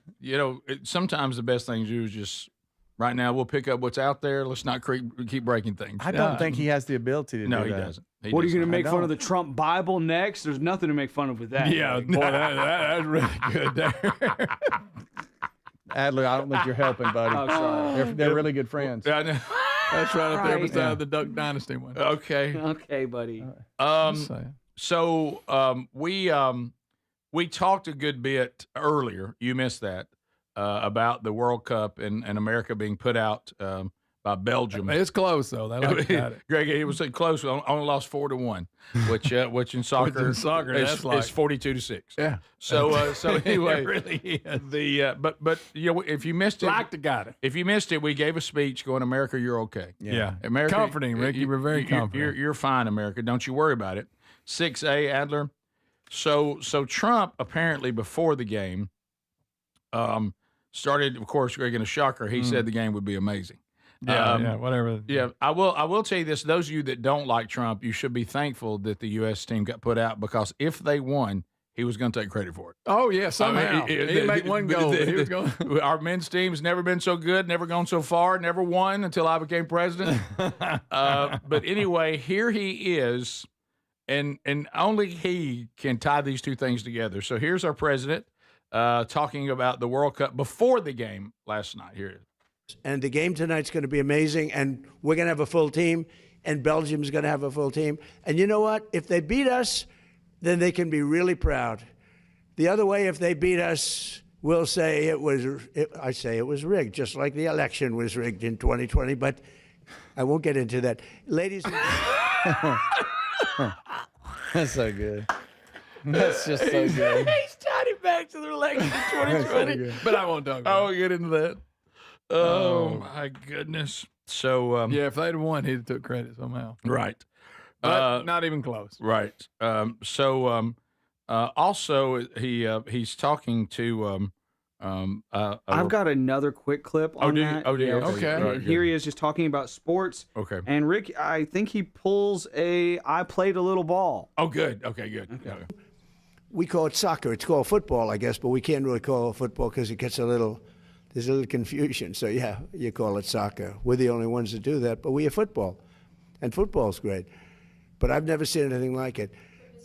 sometimes the best thing to do is just right now we'll pick up what's out there. Let's not keep breaking things. I don't think he has the ability to do that. No, he doesn't. What are you going to make fun of the Trump Bible next? There's nothing to make fun of with that. Yeah, boy, that's really good there. Adler, I don't think you're helping, buddy. Oh, sorry. They're really good friends. I know. That's right up there beside the Duck Dynasty one. Okay. Okay, buddy. We talked a good bit earlier. You missed that about the World Cup and America being put out by Belgium. It's close though. They like got it. Greg, it was close. We only lost 4-1, which in soccer, is 42-6. Yeah. So anyway, it really is. But if you missed it, Like to got it. if you missed it, we gave a speech going, America, you're okay. Yeah. America, Comforting, Rick. You were very comforting. You're fine, America. Don't you worry about it. 6A, Adler. So Trump apparently before the game started, of course, Greg, in a shocker. He said the game would be amazing. Whatever. Yeah, I will tell you this. Those of you that don't like Trump, you should be thankful that the U.S. team got put out, because if they won, he was going to take credit for it. Oh, yeah, somehow. He didn't make one goal. He was going. Our men's team's never been so good, never gone so far, never won until I became president. But anyway, here he is, and only he can tie these two things together. So here's our president talking about the World Cup before the game last night. Here it is. And the game tonight's going to be amazing, and we're going to have a full team, and Belgium's going to have a full team. And you know what? If they beat us, then they can be really proud. The other way, if they beat us, we'll say I say it was rigged, just like the election was rigged in 2020, but I won't get into that. Ladies and That's so good. That's just so good. He's tied it back to the election in 2020. But I won't talk about I won't get into that. Oh, my goodness. So, if they'd have won, he'd have took credit somehow. Right. But not even close. Right. Also, he's talking to. I've got another quick clip on that. Oh, do you? Okay. Right, Here he is just talking about sports. Okay. And Rick, I think he pulls I played a little ball. Oh, good. Okay, good. Okay. we call it soccer. It's called football, I guess, but we can't really call it football because it gets there's a little confusion. So, yeah, you call it soccer. We're the only ones that do that, but we are football. And football's great. But I've never seen anything like it.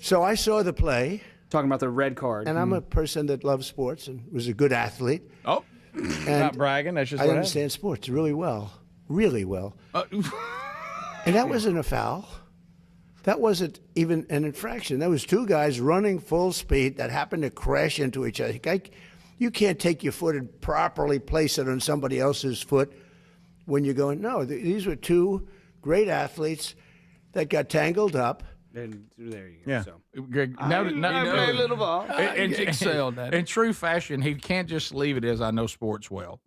So I saw the play. Talking about the red card. And I'm a person that loves sports and was a good athlete. Oh, not bragging. That's just I what understand sports really well. Really well. And that wasn't a foul. That wasn't even an infraction. There was two guys running full speed that happened to crash into each other. You can't take your foot and properly place it on somebody else's foot when you're going, no, these were two great athletes that got tangled up. And there you go. Yeah. So. Greg, I play a little ball. excelled at it. In true fashion, he can't just leave it as I know sports well.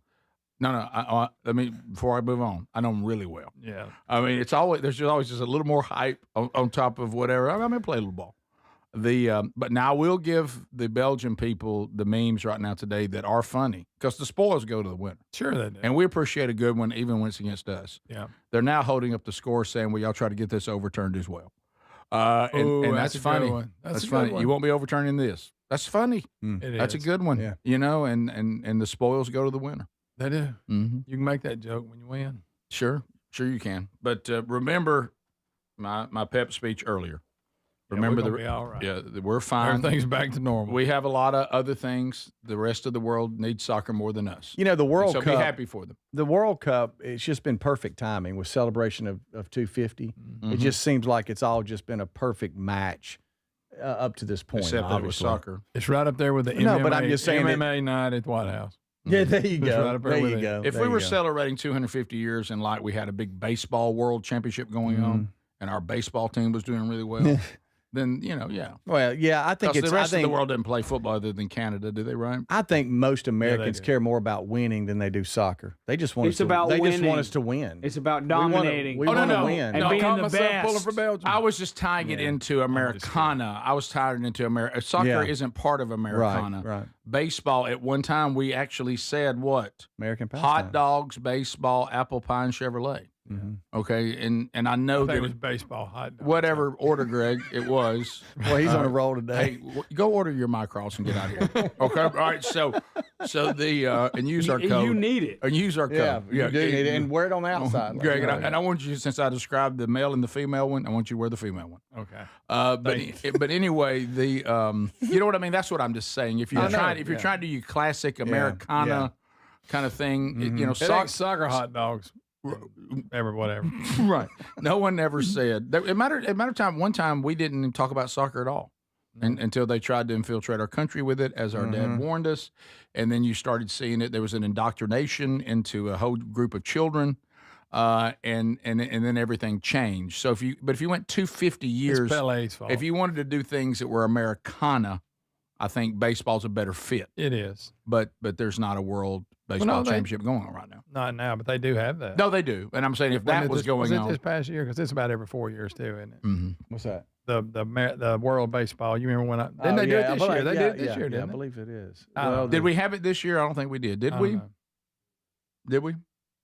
No. Let me before I move on. I know him really well. Yeah. I mean, there's always just a little more hype on top of whatever. I'm gonna play a little ball. But now I will give the Belgian people the memes right now today that are funny because the spoils go to the winner. Sure they do. And we appreciate a good one even when it's against us. Yeah. They're now holding up the score saying, well, y'all try to get this overturned as well. And that's funny. That's funny. You won't be overturning this. That's funny. That's a good one. Yeah. You know, and the spoils go to the winner. They do. Mm-hmm. You can make that joke when you win. Sure you can. But remember, my pep speech earlier. Yeah, Remember, we're gonna be all right. Yeah, we're fine. Everything's back to normal. We have a lot of other things. The rest of the world needs soccer more than us. You know, the World so Cup. be happy for them. The World Cup, it's just been perfect timing with celebration of 250. Mm-hmm. It just seems like it's all just been a perfect match up to this point. Except that it was obviously. soccer. It's right up there with the No, MMA, but I'm just saying MMA night at the White House. Yeah, there you It's go. right up there There with you it. go. If There we you were go. celebrating 250 years and like we had a big baseball world championship going on and our baseball team was doing really well, then, yeah. Well, yeah, I think 'Cause it's the rest I think, of the world doesn't play football other than Canada, do they, right? I think most Americans do. care more about winning than they do soccer. They just want It's us to, about they just winning. want us to win. It's about We wanna- dominating. We want to win. And being the best. Pulling for Belgium. I was just tying it into Americana. I was tying it into America. Soccer Yeah. isn't part of Americana. Right. Baseball, at one time, we actually said what? American pastime. Hot dogs, baseball, apple pie, and Chevrolet. Okay, and I know I think that it was baseball hot dogs. whatever order, Greg, it was. Well, he's on a roll today. Hey, go order your Micros and get out of here. Okay, all right. So the and use our code. You need it. And use our code. Yeah, you do need it, and wear it on the outside. like Greg, that. and I want you, since I described the male and the female one, I want you to wear the female one. Okay. But anyway, you know what I mean. That's what I'm just saying. If you're I know, trying to do your classic Americana kind of thing, you know, It ain't soccer hot dogs. Whatever. right. No one ever said that. It mattered of time. One time we didn't talk about soccer at all. Until they tried to infiltrate our country with it, as our dad warned us, and then you started seeing it. There was an indoctrination into a whole group of children, and then everything changed. So if you went 250 years, It's Pele's fault. if you wanted to do things that were Americana, I think baseball's a better fit. It is. But there's not a world baseball championship going on right now. Not now, but they do have that. No, they do. And I'm saying if that was going it on, this past year, because it's about every 4 years too, isn't it? Mm-hmm. What's that? The World Baseball. You remember when didn't they do it this year? They did it this year, Yeah, I didn't they? believe it is. Well, did we have it this year? I don't think we did. Did I we? don't know. Did we?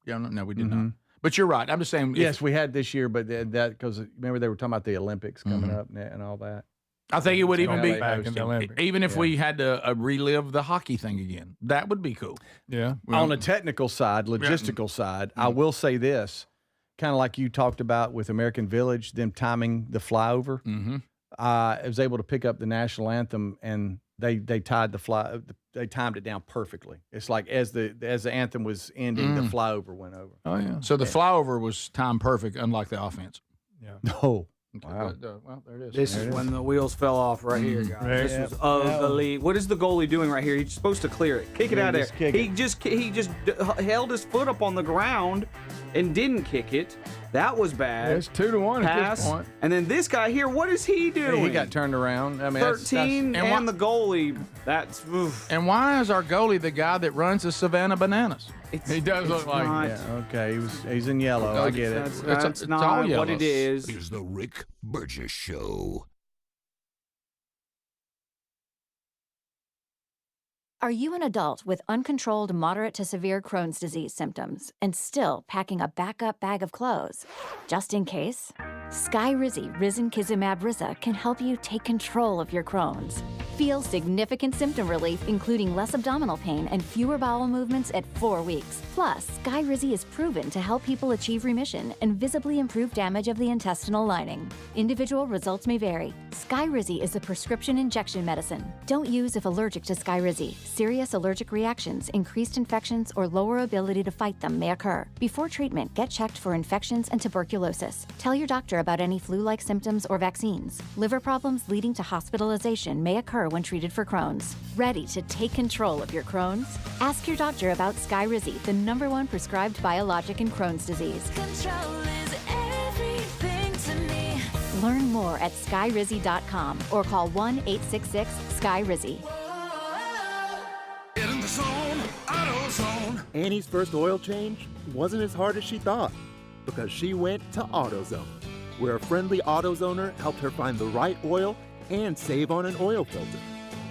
Yeah, no, we did not. But you're right. I'm just saying. Yes, we had this year, but that because remember they were talking about the Olympics coming up and all that. I think it would even be back in the Olympics. even if we had to relive the hockey thing again. That would be cool. Yeah. On a technical side, logistical side, I will say this, kind of like you talked about with American Village, them timing the flyover. I was able to pick up the national anthem, and they timed it down perfectly. It's like as the anthem was ending, the flyover went over. Oh yeah. So the flyover was timed perfect, unlike the offense. Yeah. No. Okay, Wow. well, there it is. This is when the wheels fell off right here, guys. Right. This was ugly. What is the goalie doing right here? He's supposed to clear it. Kick it out of just there. kick it. He just held his foot up on the ground and didn't kick it. That was bad. It's 2-1 at Pass. this point. And then this guy here, what is he doing? He got turned around. I mean, 13 and and the goalie. That's oof. And why is our goalie the guy that runs the Savannah Bananas? He does look like not- okay. He's in yellow. I get it. That's it's not all what yellows. it is. Here's the Rick Burgess Show. Are you an adult with uncontrolled moderate to severe Crohn's disease symptoms and still packing a backup bag of clothes? Just in case? Skyrizi Risankizumab Risa can help you take control of your Crohn's. Feel significant symptom relief, including less abdominal pain and fewer bowel movements at 4 weeks. Plus, Skyrizi is proven to help people achieve remission and visibly improve damage of the intestinal lining. Individual results may vary. Skyrizi is a prescription injection medicine. Don't use if allergic to Skyrizi. Serious allergic reactions, increased infections, or lower ability to fight them may occur. Before treatment, get checked for infections and tuberculosis. Tell your doctor about any flu-like symptoms or vaccines. Liver problems leading to hospitalization may occur when treated for Crohn's. Ready to take control of your Crohn's? Ask your doctor about Skyrizi, the #1 prescribed biologic in Crohn's disease. Control is everything to me. Learn more at skyrizi.com or call 1-866-SKYRIZI. Get in the zone, AutoZone. Annie's first oil change wasn't as hard as she thought because she went to AutoZone, where a friendly AutoZoner helped her find the right oil and save on an oil filter.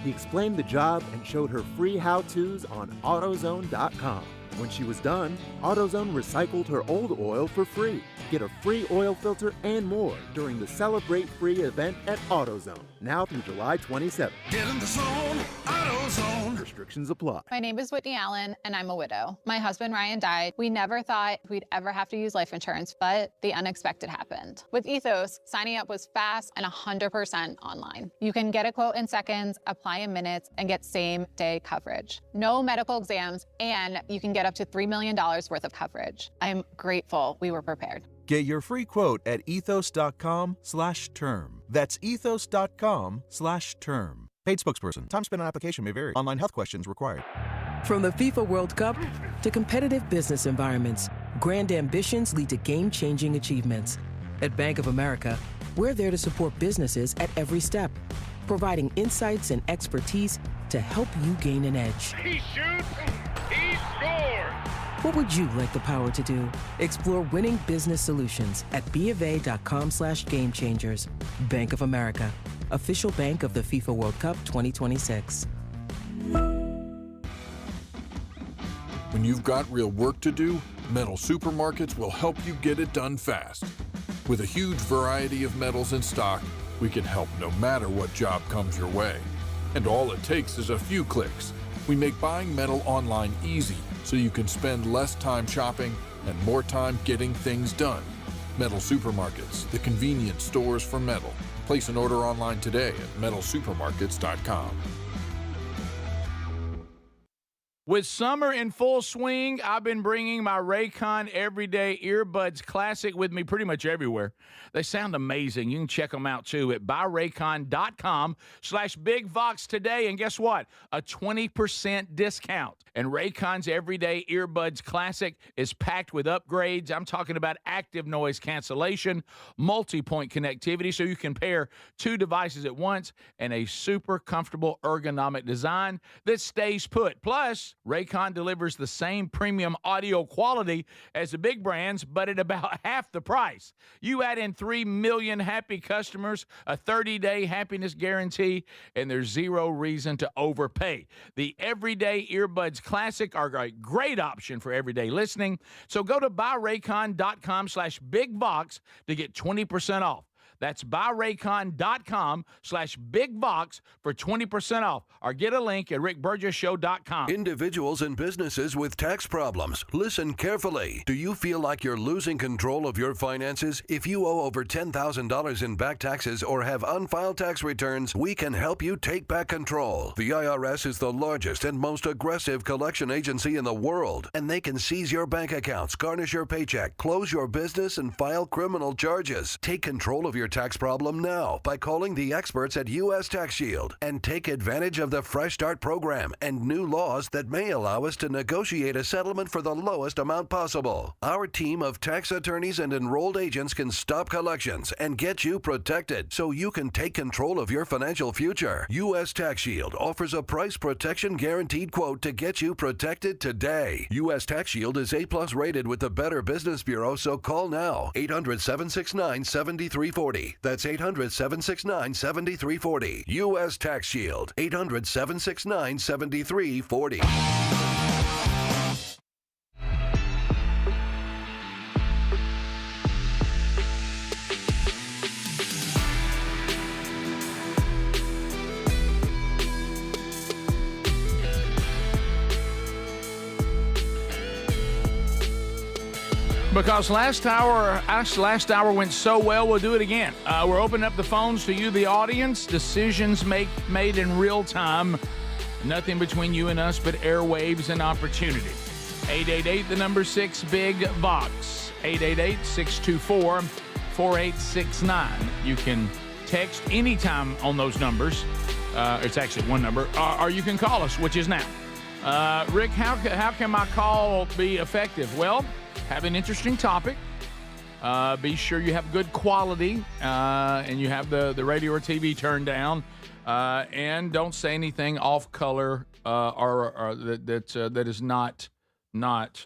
He explained the job and showed her free how-tos on AutoZone.com. When she was done, AutoZone recycled her old oil for free. Get a free oil filter and more during the Celebrate Free event at AutoZone, now through July 27th. Get in the zone, AutoZone. Restrictions apply. My name is Whitney Allen, and I'm a widow. My husband, Ryan, died. We never thought we'd ever have to use life insurance, but the unexpected happened. With Ethos, signing up was fast and 100% online. You can get a quote in seconds, apply in minutes, and get same-day coverage. No medical exams, and you can get up to $3 million worth of coverage. I'm grateful we were prepared. Get your free quote at ethos.com/term. That's ethos.com/term. Paid spokesperson. Time spent on application may vary. Online health questions required. From the FIFA World Cup to competitive business environments, grand ambitions lead to game-changing achievements. At Bank of America, we're there to support businesses at every step, providing insights and expertise to help you gain an edge. He shoots, he scores! What would you like the power to do? Explore winning business solutions at BofA.com/gamechangers. Bank of America, official bank of the FIFA World Cup 2026. When you've got real work to do, Metal Supermarkets will help you get it done fast. With a huge variety of metals in stock, we can help no matter what job comes your way. And all it takes is a few clicks. We make buying metal online easy, so you can spend less time shopping and more time getting things done. Metal Supermarkets, the convenience stores for metal. Place an order online today at metalsupermarkets.com. With summer in full swing, I've been bringing my Raycon Everyday Earbuds Classic with me pretty much everywhere. They sound amazing. You can check them out, too, at buyraycon.com/BigVox today. And guess what? A 20% discount. And Raycon's Everyday Earbuds Classic is packed with upgrades. I'm talking about active noise cancellation, multi-point connectivity, so you can pair two devices at once, and a super comfortable ergonomic design that stays put. Plus, Raycon delivers the same premium audio quality as the big brands, but at about half the price. You add in 3 million happy customers, a 30-day happiness guarantee, and there's zero reason to overpay. The Everyday Earbuds Classic are a great option for everyday listening. So go to buyraycon.com/BigVox to get 20% off. That's buyraycon.com/BigVox for 20% off. Or get a link at rickburgessshow.com. Individuals and businesses with tax problems, listen carefully. Do you feel like you're losing control of your finances? If you owe over $10,000 in back taxes or have unfiled tax returns, we can help you take back control. The IRS is the largest and most aggressive collection agency in the world, and they can seize your bank accounts, garnish your paycheck, close your business, and file criminal charges. Take control of your tax problem now by calling the experts at U.S. Tax Shield and take advantage of the Fresh Start program and new laws that may allow us to negotiate a settlement for the lowest amount possible. Our team of tax attorneys and enrolled agents can stop collections and get you protected so you can take control of your financial future. U.S. Tax Shield offers a price protection guaranteed quote to get you protected today. U.S. Tax Shield is A+ rated with the Better Business Bureau, so call now. 800-769-7340. That's 800-769-7340. U.S. Tax Shield. 800-769-7340. Because last hour went so well, we'll do it again. We're opening up the phones to you, the audience. Decisions made in real time. Nothing between you and us but airwaves and opportunity. 888, the number 6, Big Vox. 888-624-4869. You can text anytime on those numbers. It's actually one number. Or you can call us, which is now. Rick, how can my call be effective? Well, have an interesting topic. Be sure you have good quality and you have the radio or TV turned down. And don't say anything off color or that is not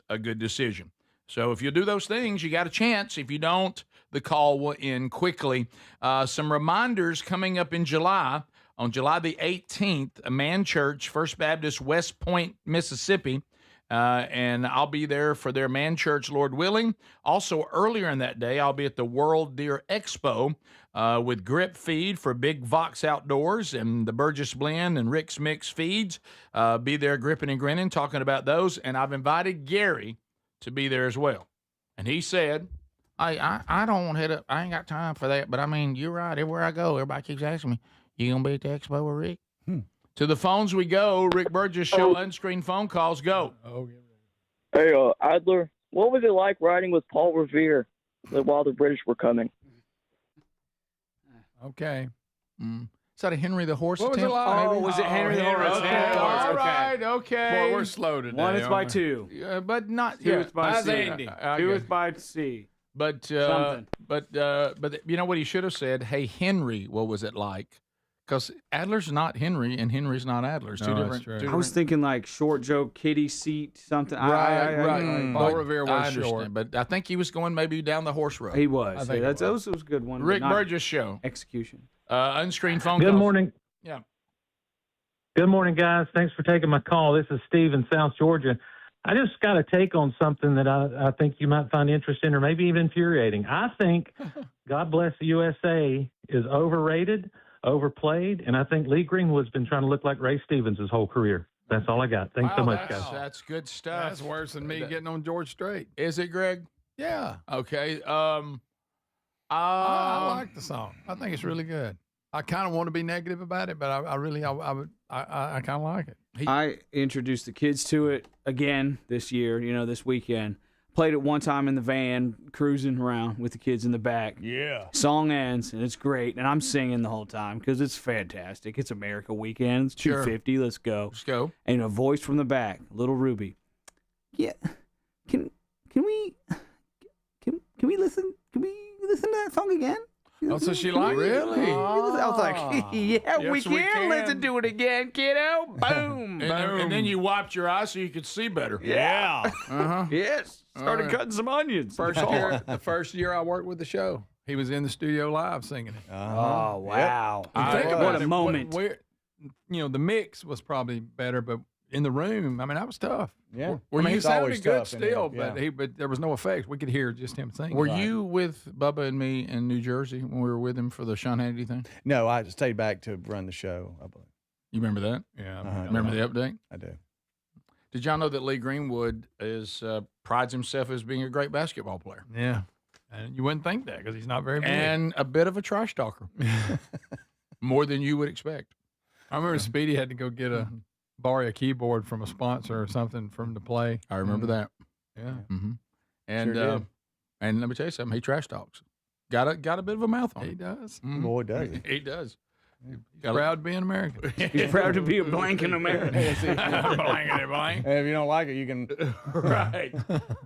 a good decision. So if you do those things, you got a chance. If you don't, the call will end quickly. Some reminders coming up in July. On July the 18th, a Man Church, First Baptist, West Point, Mississippi, And I'll be there for their man church, Lord willing. Also, earlier in that day, I'll be at the World Deer Expo with Grip Feed for Big Vox Outdoors and the Burgess Blend and Rick's Mix feeds. Be there gripping and grinning, talking about those. And I've invited Gary to be there as well. And he said, I don't want to head up. I ain't got time for that. But, I mean, you're right. Everywhere I go, everybody keeps asking me, you going to be at the expo with Rick? To the phones we go. Rick Burgess Show, unscreened phone calls. Go. Hey, Adler, what was it like riding with Paul Revere while the British were coming? Okay. Is that a Henry the Horse What was it attempt? like? Oh, was it Henry the Horse? Okay. Yeah, All okay. right. Okay. Boy, we're slow today. One is by aren't we? two. But not. Two is by How's C. Andy? Two is by C. But Something. But you know what he should have said? Hey, Henry, what was it like? Because Adler's not Henry and Henry's not Adler. It's two No, different. that's true. I was thinking like short joke, kiddie seat, something. Right. Paul Revere was I understand, short. but I think he was going maybe down the horse road. He was. I think Yeah, it that was a good one. but Rick not Burgess Show. Execution. Unscreened phone Good calls. morning. Yeah. Good morning, guys. Thanks for taking my call. This is Steve in South Georgia. I just got a take on something that I think you might find interesting or maybe even infuriating. I think God Bless the USA is overrated, overplayed, and I think Lee Greenwood's been trying to look like Ray Stevens his whole career. That's all I got. Thanks so much, guys. That's good stuff. That's worse than me getting on George Strait. Is it, Greg? Yeah. Okay. I like the song. I think it's really good. I kind of want to be negative about it, but I kind of like it. I introduced the kids to it again this year, this weekend. Played it one time in the van, cruising around with the kids in the back. Yeah. Song ends, and it's great. And I'm singing the whole time because it's fantastic. It's America weekend. It's Sure. 250. Let's go. Let's go. And a voice from the back, little Ruby. Yeah. Can we listen? Can we listen to that song again? Oh, so she liked it? Really? I was like, yeah, Yes, we can listen to it again, kiddo. Boom. And then you wiped your eyes so you could see better. Yeah. Uh-huh. Yes. Started right. cutting some onions. The first year I worked with the show, he was in the studio live singing it. Oh, wow. Think about What a it. moment. The mix was probably better, but in the room, I mean, that was tough. Yeah. Well, he it's sounded always good tough in still, there, but there was no effects. We could hear just him singing. Were you with Bubba and me in New Jersey when we were with him for the Sean Hannity thing? No, I stayed back to run the show, I believe. You remember that? Yeah. Remember the update? I do. Did y'all know that Lee Greenwood prides himself as being a great basketball player? Yeah. And you wouldn't think that because he's not very big. And a bit of a trash talker. More than you would expect. I remember Speedy had to go borrow a keyboard from a sponsor or something for him to play. I remember that. Yeah. Mm-hmm. And Sure did. and let me tell you something. He trash talks. Got a bit of a mouth on him. He does. Mhm. Boy, does he. He does. He's proud to be an American. He's proud to be a blank in America. Blank. And if you don't like it, you can. Right.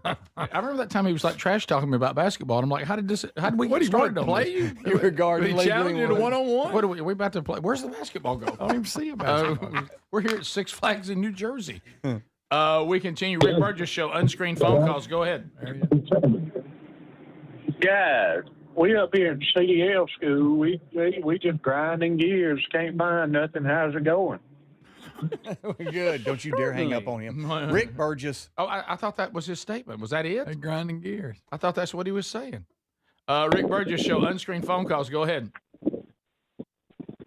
I remember that time he was like trash talking me about basketball. And I'm like, how did we get started on play this? you? You regard He challenged you to one-on-one? What are we about to play? Where's the basketball go? I don't even see a basketball. We're here at Six Flags in New Jersey. We continue. Rick Burgess Show, unscreened phone calls. Go ahead. Guys, we up here in CDL school, we just grinding gears, can't find nothing. How's it going? Good. Don't you dare hang up on him. Rick Burgess. Oh, I thought that was his statement. Was that it? They're grinding gears. I thought that's what he was saying. Rick Burgess Show, unscreened phone calls. Go ahead.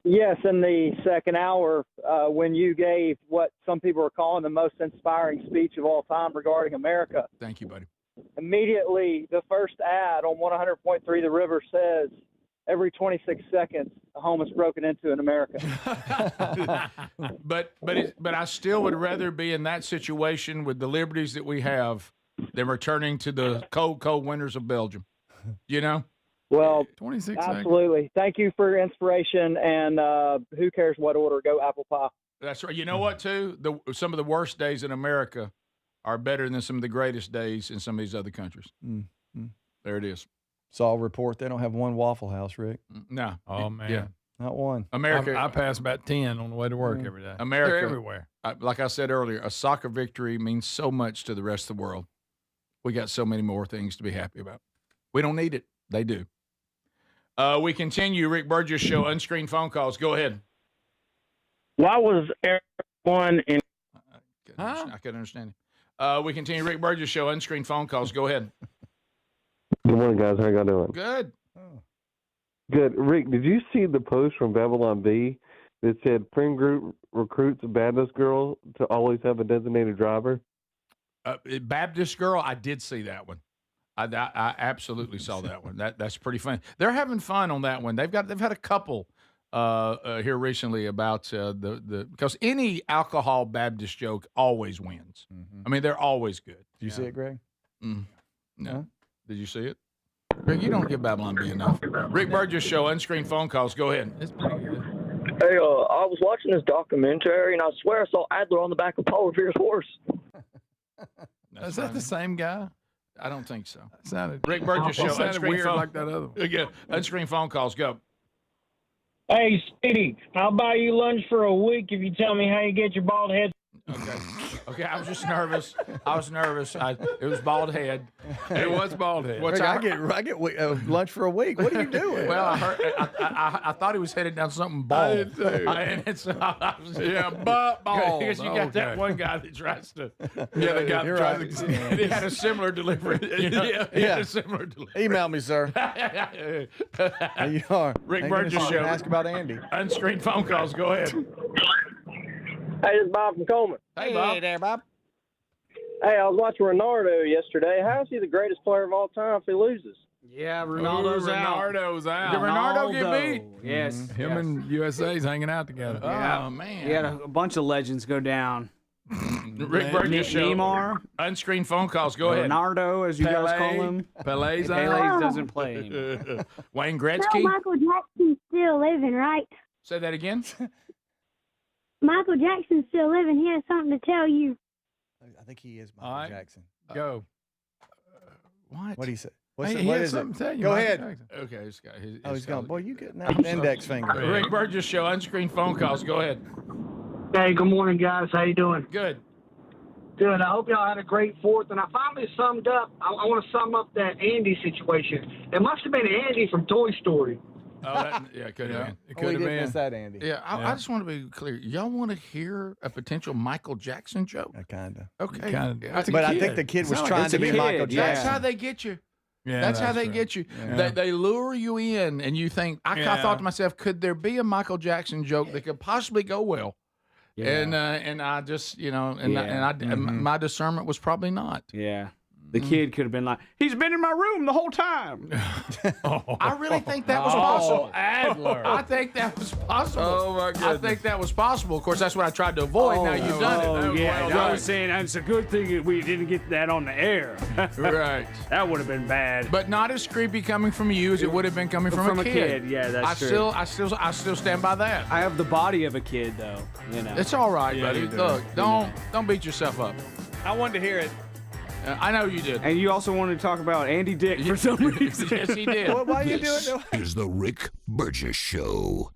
Yes, in the second hour, when you gave what some people are calling the most inspiring speech of all time regarding America, Thank you, buddy. immediately the first ad on 100.3 The River says, every 26 seconds, a home is broken into in America. But I still would rather be in that situation with the liberties that we have than returning to the cold winters of Belgium. You know? Well, 26 absolutely. Thank you for your inspiration, and who cares what order? Go apple pie. That's right. You know what, too? Some of the worst days in America are better than some of the greatest days in some of these other countries. Mm-hmm. There it is. Saw a report. They don't have one Waffle House, Rick. No. Oh, man. Yeah. Not one. America. I pass about 10 on the way to work every day. America. They're everywhere. Like I said earlier, a soccer victory means so much to the rest of the world. We got so many more things to be happy about. We don't need it. They do. We continue. Rick Burgess Show, unscreened phone calls. Go ahead. Why was everyone in... I couldn't understand We continue Rick Burgess Show, unscreened phone calls. Go ahead. Good morning, guys. How y'all doing? Good. Good. Rick, did you see the post from Babylon B that said friend group recruits Baptist girl to always have a designated driver? Baptist girl, I did see that one. I absolutely saw that one. That's pretty fun. They're having fun on that one. They've had a couple here recently about the because any alcohol Baptist joke always wins. I mean, they're always good. Did you see it, Greg? No. Huh? Did you see it? Greg, you don't give Babylon B enough. Rick Burgess Show, unscreened phone calls. Go ahead. It's pretty good. Hey, I was watching this documentary, and I swear I saw Adler on the back of Paul Revere's horse. Is that the same guy? I don't think so. It sounded Rick Burgess Show, sounded unscreened weird phone. like that other one. Yeah, unscreened phone calls. Go. Hey, Speedy, I'll buy you lunch for a week if you tell me how you get your bald head. Okay, I was just nervous. It was bald head. It was bald head. Rick, I get lunch for a week. What are you doing? Well, I thought he was headed down something bald. I did too. But bald. Because you got that one guy that tries to. Yeah, the guy that tries to. He had a similar delivery. He had a similar delivery. Email me, sir. You are. Rick Burgess Show. Ask about Andy. Unscreened phone calls. Go ahead. Hey, this is Bob from Coleman. Hey, Bob. Hey there, Bob. Hey, I was watching Ronaldo yesterday. How is he the greatest player of all time if he loses? Yeah, Ronaldo's out. Ronaldo's out. Did Ronaldo get beat? Yes. Him and USA's hanging out together. Oh, man. He had a bunch of legends go down. Rick Burgess Show. Neymar. Unscreened phone calls. Go ahead. Leonardo, as you guys call him. Pele's out. Pele doesn't play anymore. Wayne Well, Gretzky. Michael Jackson's still living, right? Say that again. Michael Jackson's still living. He has something to tell you. I think he is All Michael right. Jackson. Go. What? What do you say? He What has is something it? to tell you. Go Michael ahead. Jackson. Okay, he's got his. He's gone. Boy, you getting that index finger. Rick Burgess Show. Unscreened phone calls. Go ahead. Hey, good morning, guys. How you doing? Good. Good. I hope y'all had a great 4th. And I finally summed up. I want to sum up that Andy situation. It must have been Andy from Toy Story. Oh, yeah, it could have been. It We could have didn't miss been. that, Andy. Yeah, I just want to be clear. Y'all want to hear a potential Michael Jackson joke? Kind of. Okay. But I think the kid was trying to be Michael Jackson. That's how they get you. Yeah, that's how they right. get you. Yeah. They lure you in, and you think. I thought to myself, could there be a Michael Jackson joke that could possibly go well? Yeah. And I just my discernment was probably not. Yeah. The kid could have been like, he's been in my room the whole time. I really think that was possible. Adler. I think that was possible. Oh, my goodness. I think that was possible. Of course, that's what I tried to avoid. Now you've done it. Oh, yeah. Well, I was saying it's a good thing that we didn't get that on the air. Right. That would have been bad. But not as creepy coming from you as it would have been coming from a kid. Yeah, that's true. I still stand by that. I have the body of a kid, though. You know. It's all right, Yeah, buddy. you do. Look, don't beat yourself up. I wanted to hear it. I know you did. And you also wanted to talk about Andy Dick for some reason. Yes, he did. Well, why you doing it? Is the Rick Burgess Show.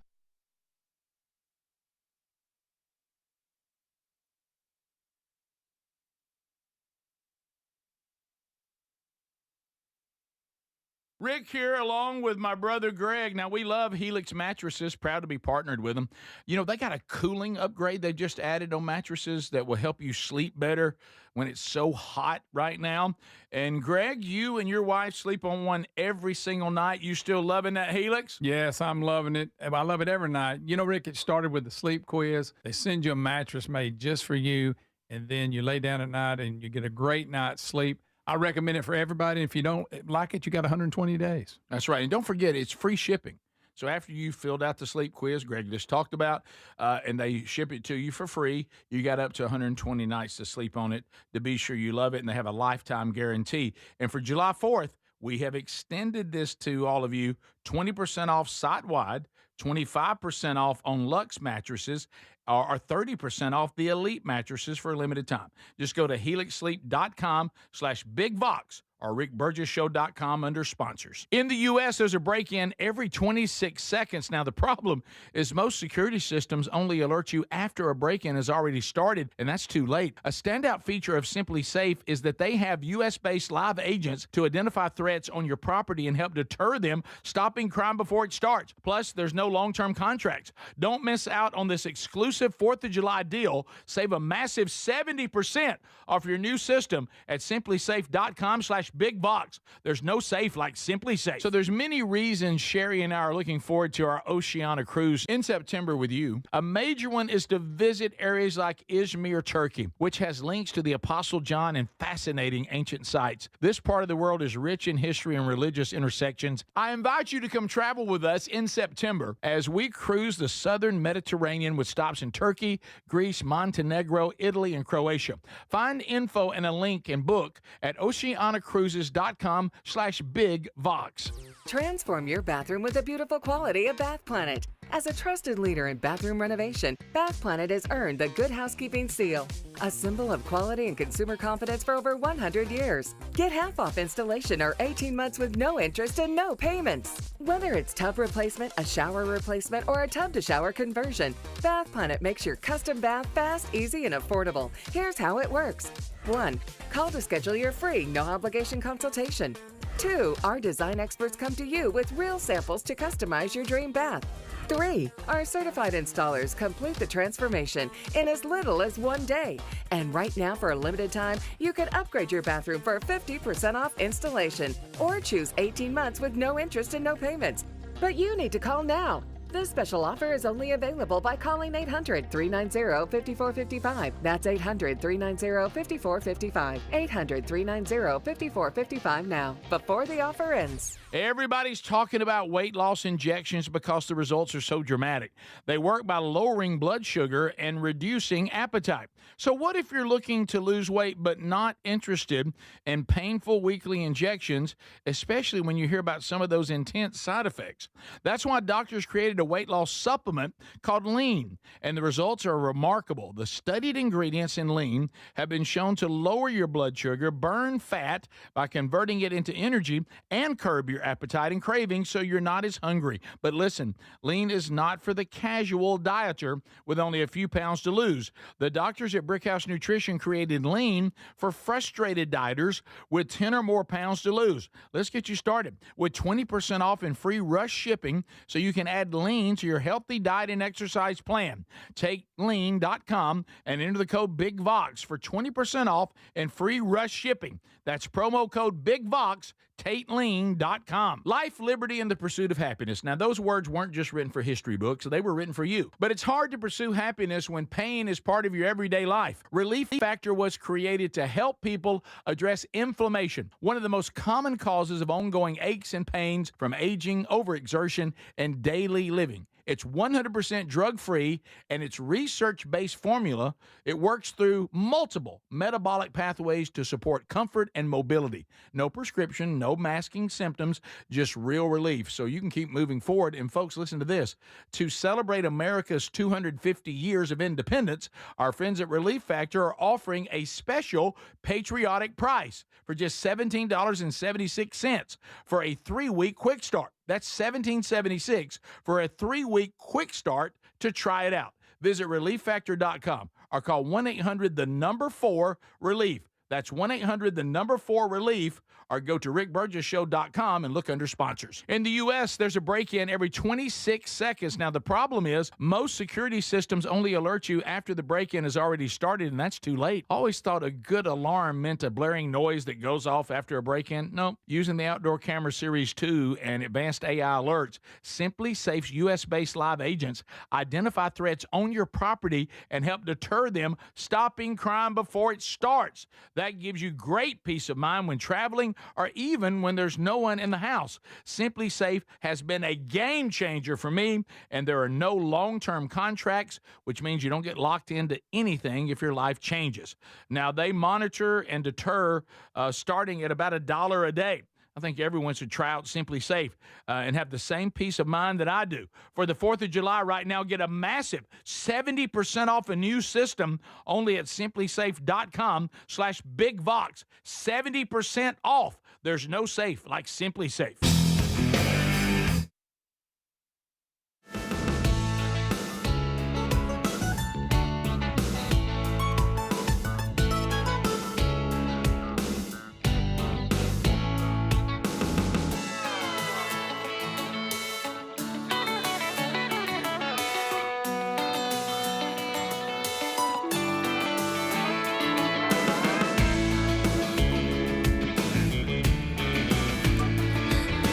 Rick here, along with my brother Greg. Now, we love Helix mattresses, proud to be partnered with them. You know, they got a cooling upgrade they just added on mattresses that will help you sleep better when it's so hot right now. And Greg, you and your wife sleep on one every single night. You still loving that Helix? Yes, I'm loving it. I love it every night. You know, Rick, it started with the sleep quiz. They send you a mattress made just for you, and then you lay down at night and you get a great night's sleep. I recommend it for everybody. If you don't like it, you got 120 days. That's right. And don't forget, it's free shipping. So after you filled out the sleep quiz Greg just talked about, and they ship it to you for free, you got up to 120 nights to sleep on it to be sure you love it, and they have a lifetime guarantee. And for July 4th, we have extended this to all of you, 20% off site-wide, 25% off on Luxe mattresses, or 30% off the Elite mattresses for a limited time. Just go to helixsleep.com/bigvox or rickburgessshow.com under sponsors. In the U.S., there's a break-in every 26 seconds. Now, the problem is most security systems only alert you after a break-in has already started, and that's too late. A standout feature of Simply Safe is that they have U.S.-based live agents to identify threats on your property and help deter them, stopping crime before it starts. Plus, there's no long-term contracts. Don't miss out on this exclusive 4th of July deal. Save a massive 70% off your new system at simplysafe.com/bigbox. There's no safe like Simply Safe. So there's many reasons Sherry and I are looking forward to our Oceania cruise in September with you. A major one is to visit areas like Izmir, Turkey, which has links to the Apostle John and fascinating ancient sites. This part of the world is rich in history and religious intersections. I invite you to come travel with us in September as we cruise the southern Mediterranean with stops in Turkey, Greece, Montenegro, Italy, and Croatia. Find info and a link and book at oceanacruises.com/bigvox. Transform your bathroom with the beautiful quality of Bath Planet. As a trusted leader in bathroom renovation, Bath Planet has earned the Good Housekeeping seal, a symbol of quality and consumer confidence for over 100 years. Get half off installation or 18 months with no interest and no payments. Whether it's tub replacement, a shower replacement, or a tub-to-shower conversion, Bath Planet makes your custom bath fast, easy, and affordable. Here's how it works. 1. Call to schedule your free, no-obligation consultation. 2. Our design experts come to you with real samples to customize your dream bath. 3. Our certified installers complete the transformation in as little as 1 day. And right now, for a limited time, you can upgrade your bathroom for 50% off installation or choose 18 months with no interest and no payments. But you need to call now. This special offer is only available by calling 800-390-5455. That's 800-390-5455. 800-390-5455 now, before the offer ends. Everybody's talking about weight loss injections because the results are so dramatic. They work by lowering blood sugar and reducing appetite. So what if you're looking to lose weight but not interested in painful weekly injections, especially when you hear about some of those intense side effects? That's why doctors created a weight loss supplement called Lean, and the results are remarkable. The studied ingredients in Lean have been shown to lower your blood sugar, burn fat by converting it into energy, and curb your appetite and cravings so you're not as hungry. But listen, Lean is not for the casual dieter with only a few pounds to lose. The doctors at Brickhouse Nutrition created Lean for frustrated dieters with 10 or more pounds to lose. Let's get you started with 20% off and free rush shipping so you can add Lean to your healthy diet and exercise plan. Take lean.com and enter the code BIGVOX for 20% off and free rush shipping. That's promo code BIGVOX, TateLean.com. Life, liberty, and the pursuit of happiness. Now, those words weren't just written for history books. They were written for you. But it's hard to pursue happiness when pain is part of your everyday life. Relief Factor was created to help people address inflammation, one of the most common causes of ongoing aches and pains from aging, overexertion, and daily living. It's 100% drug-free, and its research-based formula, it works through multiple metabolic pathways to support comfort and mobility. No prescription, no masking symptoms, just real relief, so you can keep moving forward. And folks, listen to this. To celebrate America's 250 years of independence, our friends at Relief Factor are offering a special patriotic price for just $17.76 for a 3-week quick start. That's $17.76 for a 3-week quick start to try it out. Visit ReliefFactor.com or call 1-800-4-RELIEF. That's 1-800-4-RELIEF, or go to rickburgessshow.com and look under sponsors. In the U.S., there's a break-in every 26 seconds. Now, the problem is most security systems only alert you after the break-in has already started, and that's too late. Always thought a good alarm meant a blaring noise that goes off after a break-in. No, using the Outdoor Camera Series 2 and advanced AI alerts, Simply Safe's U.S.-based live agents identify threats on your property and help deter them, stopping crime before it starts. That gives you great peace of mind when traveling or even when there's no one in the house. Simply Safe has been a game changer for me, and there are no long-term contracts, which means you don't get locked into anything if your life changes. Now, they monitor and deter starting at about $1 a day. I think everyone should try out Simply Safe and have the same peace of mind that I do. For the 4th of July right now, get a massive 70% off a new system only at simplysafe.com/bigvox. 70% off. There's no safe like Simply Safe.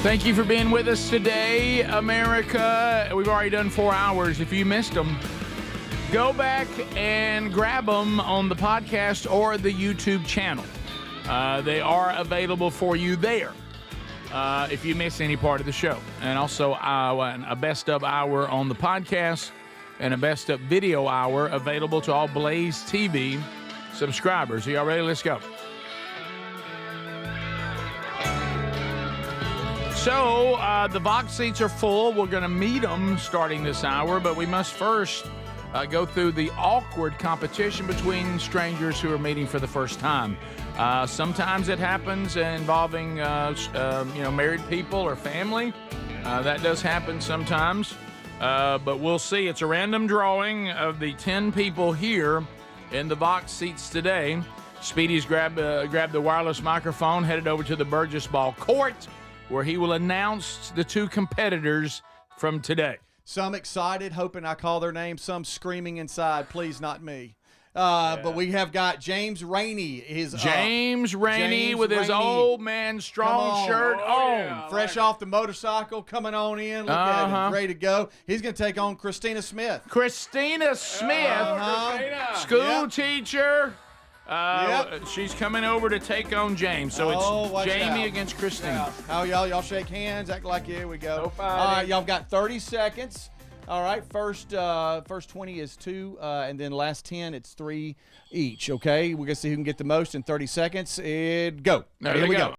Thank you for being with us today, America. We've already done 4 hours. If you missed them, go back and grab them on the podcast or the YouTube channel. They are available for you there if you miss any part of the show. And also a best of hour on the podcast and a best of video hour available to all Blaze TV subscribers. Are y'all ready? Let's go. So, the box seats are full. We're going to meet them starting this hour, but we must first go through the awkward competition between strangers who are meeting for the first time. Sometimes it happens involving, married people or family. That does happen sometimes, but we'll see. It's a random drawing of the 10 people here in the box seats today. Speedy's grabbed the wireless microphone, headed over to the Burgess Ball Court, where he will announce the 2 competitors from today. Some excited, hoping I call their name. Some screaming inside, please, not me. But we have got James Rainey. James Rainey with his old man strong shirt on. Fresh off the motorcycle, coming on in. Look at him, ready to go. He's going to take on Christina Smith. Christina Smith, school teacher. She's coming over to take on James. So it's Jamie against Christine. How y'all shake hands, act like here we go. All right, y'all got 30 seconds. All right, first 20 is 2, and then last 10 it's 3 each. Okay, we're gonna see who can get the most in 30 seconds. Go. Here we go.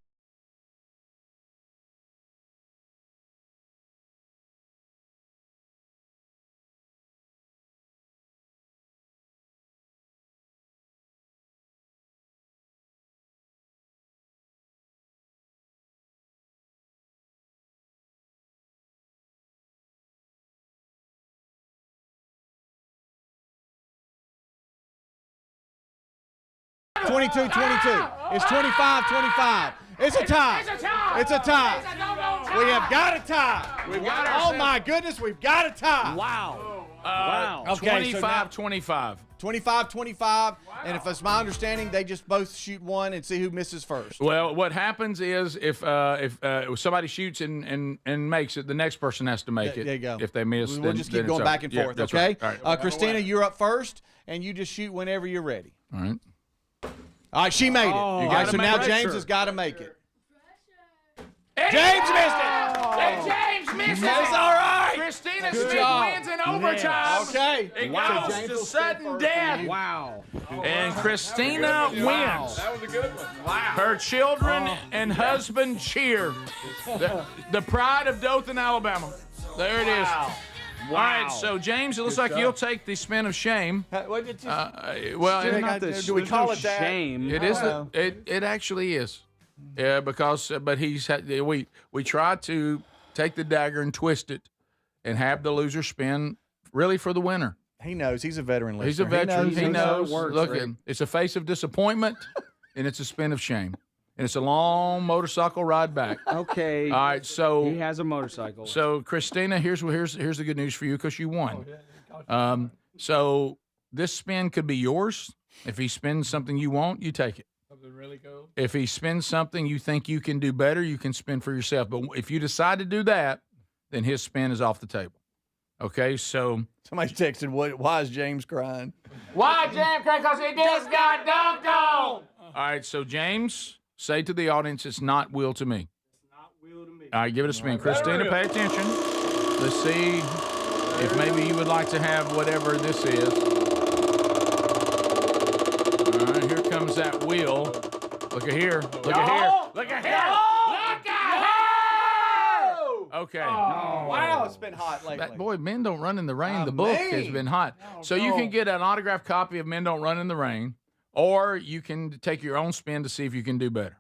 $22. It's 25-25. It's a tie. It's a tie. We have got a tie. Oh my goodness, we've got a tie. Wow. Okay, 25-25. 25-25, and if it's my understanding, they just both shoot one and see who misses first. Well, what happens is if somebody shoots and makes it, the next person has to make it. There you go. If they miss, we'll just keep going back and forth. That's okay. Right. All right. Christina, you're up first, and you just shoot whenever you're ready. All right. All right, she made it. All right, so now James has got to make it. James missed it. James missed it. That's all right. Christina Smith wins in overtime. Okay. It goes to sudden death. Wow. And Christina wins. That was a good one. Wow. Her children and husband cheer. The pride of Dothan, Alabama. There it is. Wow. All right, so James, it looks like you'll take the spin of shame. What did you? Do we call it that? Shame. It is. It actually is. Yeah, because but we tried to take the dagger and twist it, and have the loser spin really for the winner. He knows. He's a veteran listener. He's a veteran. He knows. Works, Look, Rick. it's a face of disappointment, and it's a spin of shame, and it's a long motorcycle ride back. Okay. All right, so he has a motorcycle. So Christina, here's the good news for you because you won. So this spin could be yours. If he spins something you want, you take it. Something really cool. If he spins something you think you can do better, you can spin for yourself. But if you decide to do that, then his spin is off the table. Okay, so somebody texted, why is James crying? Why James crying? Because he just got dunked on. All right, so James, say to the audience, it's not will to me. It's not will to me. All right, give it a spin. Christina, pay attention. Let's see if maybe you would like to have whatever this is. All right, here comes that wheel. Look at here. Look at here. Look at here. Look at here. Okay. Wow, it's been hot lately. That boy, Men Don't Run in the Rain, the book has been hot. So you can get an autographed copy of Men Don't Run in the Rain, or you can take your own spin to see if you can do better.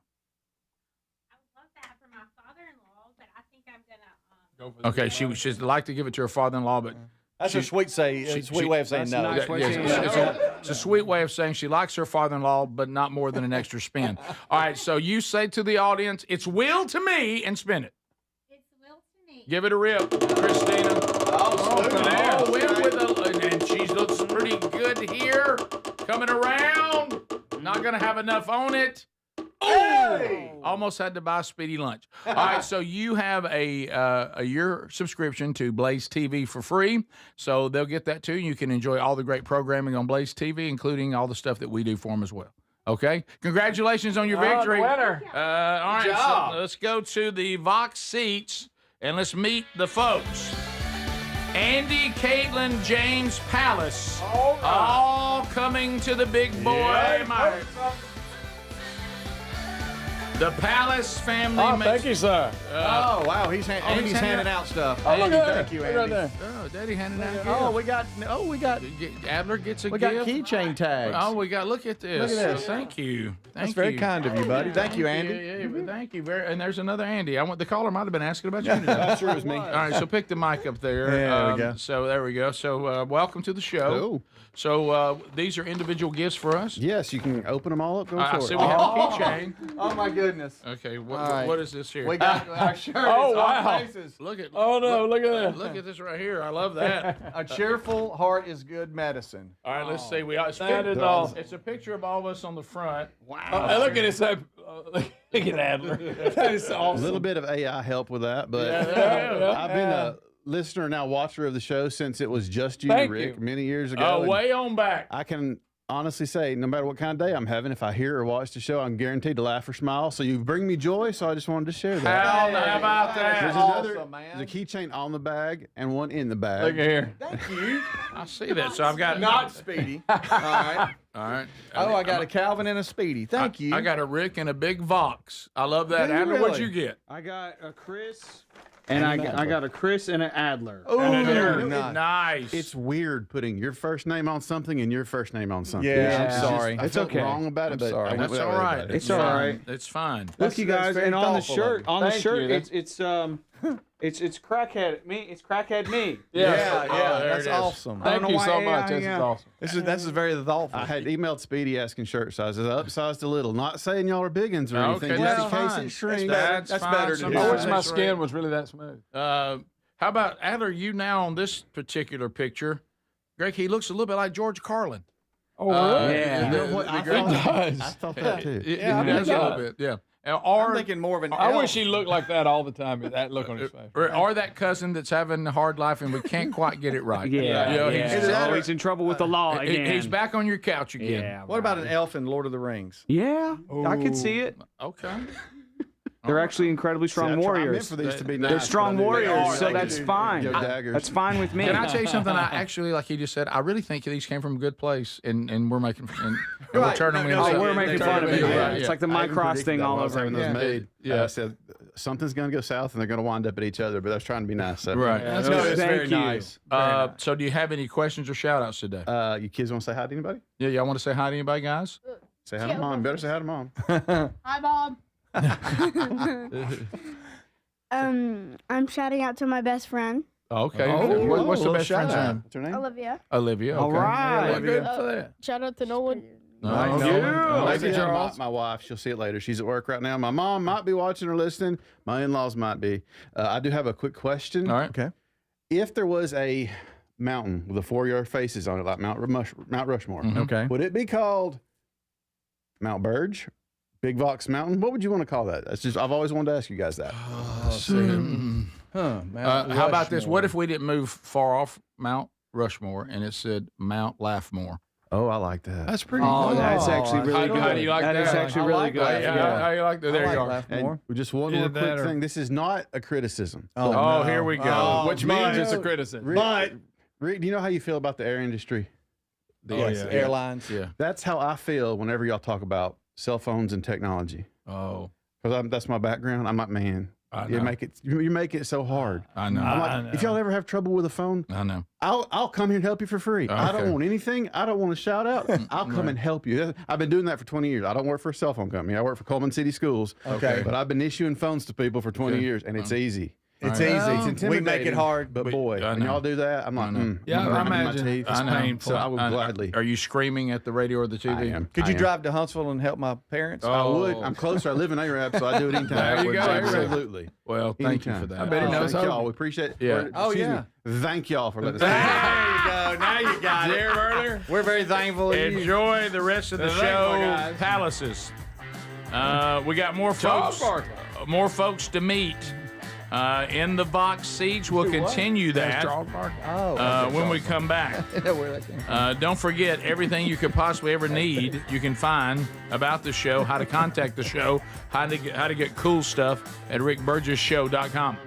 Okay, she'd like to give it to her father-in-law, but That's a sweet way of saying no. It's a sweet way of saying she likes her father-in-law, but not more than an extra spin. All right, so you say to the audience, "It's will to me," and spin it. It's will to me. Give it a rip, Christina. Oh, Will with and she looks pretty good here. Coming around. Not gonna have enough on it. Oh! Almost had to buy Speedy lunch. All right, so you have a year subscription to Blaze TV for free, so they'll get that too. You can enjoy all the great programming on Blaze TV, including all the stuff that we do for them as well. Okay? Congratulations on your victory. Winner. All right, so let's go to the Vox seats, and let's meet the folks. Andy, Caitlin, James, Palace, all coming to the big boy mark. The Palace family. Oh, thank you, sir. Oh, wow. Andy's handing out stuff. Oh, look Andy, at that. thank you, Andy. Right there. Oh, Daddy handing out gifts. we got Adler gets a we gift. got keychain tags. Oh, look at this. Look at this. Thank you. That's very kind of you, buddy. Thank you, Andy. Yeah, thank you. And there's another Andy. The caller might have been asking about you today. That's true, it was me. All right, so pick the mic up there. There we go. So there we go. So welcome to the show. Cool. So these are individual gifts for us. Yes, you can open them all up. Go I for it. see we have a keychain. Oh, my goodness. Okay, right. what is this here? We got our shirt. Oh, is wow. on faces. Look at. Oh, no, look at that. Look at this right here. I love that. A cheerful heart is good medicine. All right, let's see. That is awesome. It's a picture of all of us on the front. Wow. Hey, look at this. Look at Adler. That is awesome. A little bit of AI help with that, but I've been a listener, now watcher of the show since it was just you, Thank Rick, you. many years ago. Oh, way on back. I can honestly say, no matter what kind of day I'm having, if I hear or watch the show, I'm guaranteed to laugh or smile. So you bring me joy, so I just wanted to share that. How about that? There's Awesome, man. there's a keychain on the bag and one in the bag. Look at here. Thank you. I see that. So I've got Not Speedy. All right. All right. Oh, I got a Calvin and a Speedy. Thank you. I got a Rick and a big Vox. I love that. Do you Adler, what'd really? you get? I got a Chris, and I got a Chris and an Adler. Oh, Nice. It's weird putting your first name on something and your first name on something. Yeah, I'm It's sorry. I It's felt okay. wrong about it, I'm but sorry. I went That's with all that right. about it. It's all right. It's fine. Look, you guys, very and on the thoughtful of shirt, you. on the Thank shirt, you. it's crackhead me. It's crackhead me. Yeah, there that's it is. awesome. I don't Thank know you why so much. AI, This is yeah. awesome. This is very thoughtful. I had emailed Speedy asking shirt sizes. I upsized a little. Not saying y'all are big uns or anything, Okay, just that's in case fine. it shrinks. That's That's fine. better to Sometimes I do. wish my that's skin right. was really that smooth. How about Adler? You now on this particular picture, Greg? He looks a little bit like George Carlin. Oh, really? Yeah. You know what? I thought that too. He I does think a little so. bit. Yeah. I'm Or thinking more of an I elf. wish he looked like that all the time. That look on his face. or that cousin that's having a hard life and we can't quite get it right. Yeah, You know, yeah. he's- Always in trouble with the law again. He's back on your couch again. Yeah. What about an elf in Lord of the Rings? Yeah, I could see it. Okay. They're actually incredibly strong I meant warriors. for these to be They're They're nice, strong but I knew they warriors, are. so They that's do. fine. Joe Daggers. That's fine with me. Can I tell you something? I actually, like he just said, I really think these came from a good place, and we're making and we're Right. turning them No, into. Oh, we're making fun of it. Yeah, Yeah. yeah. It's like the I even Micross predicted thing that all when I was over having those again. made. Yeah. I said something's going to go south and they're going to wind up at each other, but I was trying to be nice. So. Right. That's good. It's Thank very you. nice. So, do you have any questions or shout outs today? You kids want to say hi to anybody? Yeah, y'all want to say hi to anybody, guys? Say hi to mom. Better say hi to mom. Hi, Bob. I'm shouting out to my best friend, Okay. Oh, What's the little best friend's shout out. name? What's her name? Olivia. Olivia. Okay. All right. Well, good for that. Shout out to Nolan. No, Yeah. Lady My wife, she'll see it later. She's at work right now. My mom might be watching or listening. My in-laws might be. I do have a quick question. All right. Okay. If there was a mountain with the 4-yard faces on it, like Mount Rushmore, Okay. would it be called Mount Burge, Big Vox Mountain? What would you want to call that? That's just I've always wanted to ask you guys that. Huh, Mount How about this? Rushmore. What if we didn't move far off Mount Rushmore and it said Mount Laughmore? Oh, I like that. That's pretty Oh, good. that's actually really good. How do you like That that? is actually I really like good. that. How you like that? There I you like are. Laughmore. And just one Either more quick that or- thing. This is not a criticism. Oh, no. here we go. Oh, Which but- means it's a criticism. Rick, Rick, do you know how you feel about the air industry? Yes, yeah. airlines. Yeah. That's how I feel whenever y'all talk about cell phones and technology. Oh, Because that's my background. I'm like, man, I you know. make it so hard. I know. I'm like, I know. if y'all ever have trouble with a phone, I know. I'll come here and help you for free. I Okay. don't want anything. I don't want to shout out. I'll come and help you. I've been doing that for 20 years. I don't work for a cell phone company. I work for Coleman City Schools. Okay. But I've been issuing phones to people for 20 Okay. years, and it's easy. It's Right. easy. It's Well, intimidating. we make it hard. But boy, I when know. y'all do that, I'm like, Yeah, I'm I grinding my imagine. teeth. It's I know. painful. So I would gladly. Are you screaming at the radio or the TV? I am. Could I you am. drive to Huntsville and help my parents? I would. I'm closer. I live in Arab, so I do it anytime. There you go, Arab. Absolutely. Well, thank you Anytime. for that. I bet he knows Thank how. y'all. We appreciate it. Yeah. Or, Oh, excuse yeah. me. Thank y'all for letting us. There you go. Now you got it. Earlier? We're very thankful. Enjoy the rest of the Thankful, show, guys. Palaces. We got more Charles folks. Barkley. More folks to meet. In the box seats, we'll continue that Charles Barkley. when we come back. I know where that came from. Don't forget, everything you could possibly ever need, you can find about the show, how to contact the show, how to get cool stuff at rickburgesshow.com.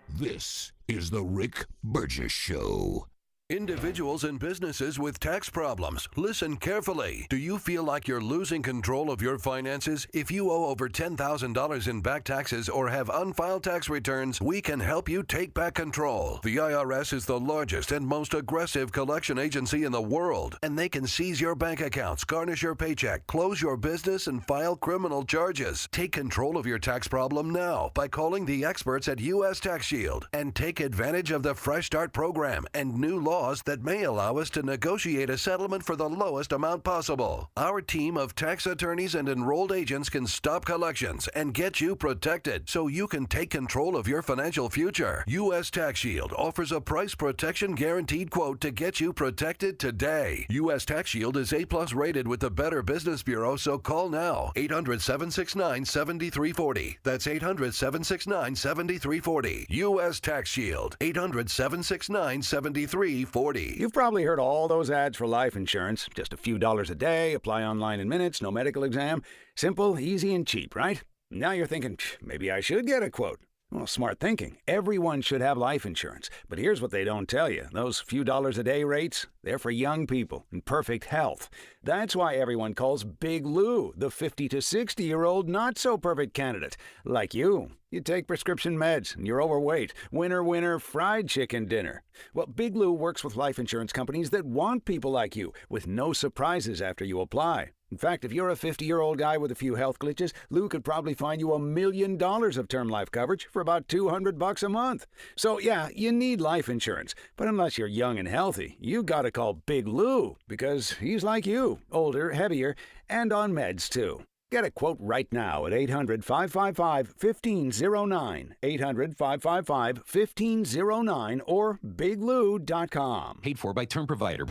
This is the Rick Burgess Show. Individuals and businesses with tax problems, listen carefully. Do you feel like you're losing control of your finances? If you owe over $10,000 in back taxes or have unfiled tax returns, we can help you take back control. The IRS is the largest and most aggressive collection agency in the world, and they can seize your bank accounts, garnish your paycheck, close your business, and file criminal charges. Take control of your tax problem now by calling the experts at U.S. Tax Shield and take advantage of the Fresh Start program and new laws that may allow us to negotiate a settlement for the lowest amount possible. Our team of tax attorneys and enrolled agents can stop collections and get you protected so you can take control of your financial future. U.S. Tax Shield offers a price protection guaranteed quote to get you protected today. U.S. Tax Shield is A+ rated with the Better Business Bureau, so call now. 800-769-7340. That's 800-769-7340. U.S. Tax Shield. 800-769-7340. You've probably heard all those ads for life insurance. Just a few dollars a day, apply online in minutes, no medical exam. Simple, easy, and cheap, right? Now you're thinking, maybe I should get a quote. Well, smart thinking. Everyone should have life insurance. But here's what they don't tell you. Those few dollars a day rates, they're for young people in perfect health. That's why everyone calls Big Lou the 50 to 60-year-old not-so-perfect candidate. Like you. You take prescription meds, and you're overweight. Winner, winner, fried chicken dinner. Well, Big Lou works with life insurance companies that want people like you, with no surprises after you apply. In fact, if you're a 50-year-old guy with a few health glitches, Lou could probably find you $1 million of term life coverage for about $200 a month. So, yeah, you need life insurance. But unless you're young and healthy, you gotta call Big Lou, because he's like you, older, heavier, and on meds, too. Get a quote right now at 800-555-1509, 800-555-1509, or biglou.com. Paid for by Term Provider.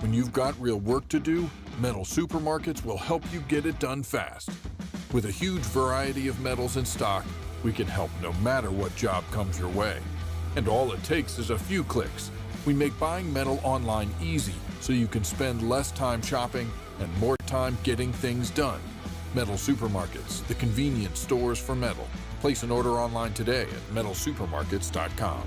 When you've got real work to do, Metal Supermarkets will help you get it done fast. With a huge variety of metals in stock, we can help no matter what job comes your way. And all it takes is a few clicks. We make buying metal online easy so you can spend less time shopping and more time getting things done. Metal Supermarkets, the convenience stores for metal. Place an order online today at metalsupermarkets.com.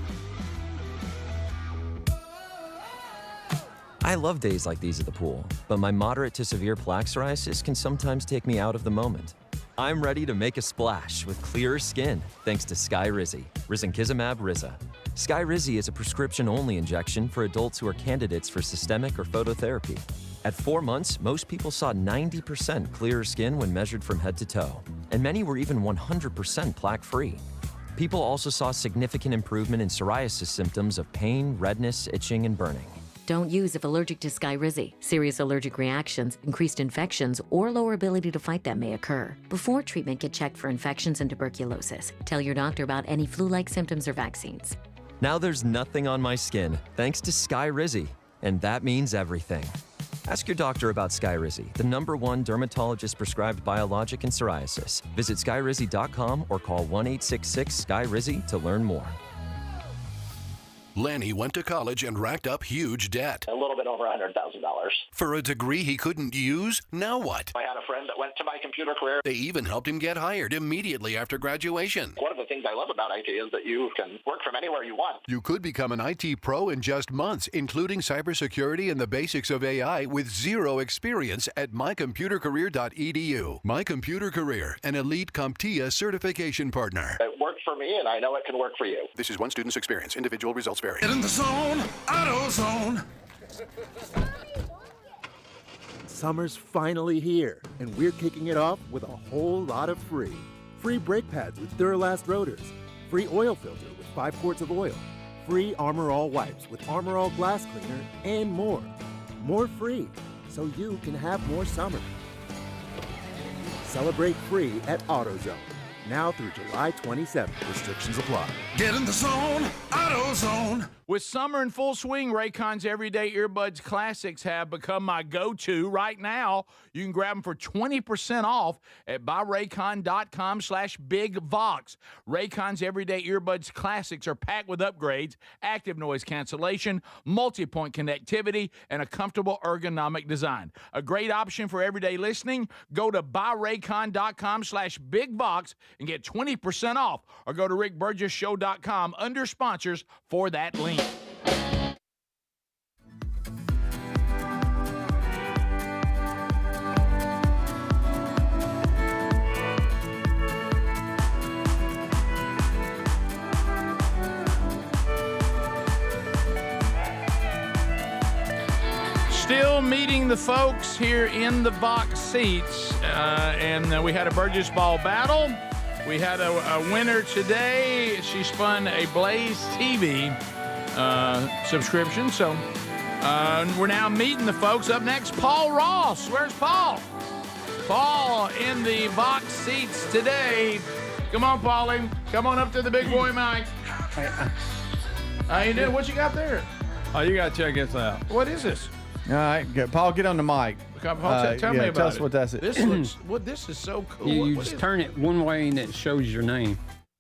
I love days like these at the pool, but my moderate to severe plaque psoriasis can sometimes take me out of the moment. I'm ready to make a splash with clearer skin thanks to Skyrizi, risankizumab Riza. Skyrizi is a prescription-only injection for adults who are candidates for systemic or phototherapy. At 4 months, most people saw 90% clearer skin when measured from head to toe, and many were even 100% plaque-free. People also saw significant improvement in psoriasis symptoms of pain, redness, itching, and burning. Don't use if allergic to Skyrizi. Serious allergic reactions, increased infections, or lower ability to fight them may occur. Before treatment, get checked for infections and tuberculosis. Tell your doctor about any flu-like symptoms or vaccines. Now there's nothing on my skin thanks to Skyrizi, and that means everything. Ask your doctor about Skyrizi, the #1 dermatologist-prescribed biologic in psoriasis. Visit skyrizi.com or call 1-866-SKYRIZI to learn more. Lanny went to college and racked up huge debt. A little bit over $100,000. For a degree he couldn't use? Now what? I had a friend that went to My Computer Career. They even helped him get hired immediately after graduation. One of the things I love about IT is that you can work from anywhere you want. You could become an IT pro in just months, including cybersecurity and the basics of AI with zero experience at mycomputercareer.edu. My Computer Career, an elite CompTIA certification partner. It worked for me, and I know it can work for you. This is one student's experience. Individual results vary. Get in the zone, AutoZone. Summer's finally here, and we're kicking it off with a whole lot of free. Free brake pads with Duralast rotors. free oil filter with 5 quarts of oil, free Armor All wipes with Armor All glass cleaner, and more. More free, so you can have more summer. Celebrate free at AutoZone. Now through July 27th. Restrictions apply. Get in the zone, AutoZone. With summer in full swing, Raycon's Everyday Earbuds Classics have become my go-to. Right now, you can grab them for 20% off at buyraycon.com/bigvox. Raycon's Everyday Earbuds Classics are packed with upgrades, active noise cancellation, multi-point connectivity, and a comfortable ergonomic design. A great option for everyday listening. Go to buyraycon.com/bigvox and get 20% off, or go to rickburgessshow.com under sponsors for that link. Still meeting the folks here in the box seats, and we had a Burgess Ball battle. We had a winner today. She spun a Blaze TV subscription, so we're now meeting the folks. Up next, Paul Ross. Where's Paul? Paul in the box seats today. Come on, Paulie. Come on up to the big boy mic. How you doing? What you got there? Oh, you got to check this out. What is this? All right, Paul, get on the mic. Paul, tell me about tell us it. what that's. This looks. This is so cool. You What just is turn it one way and it shows your name.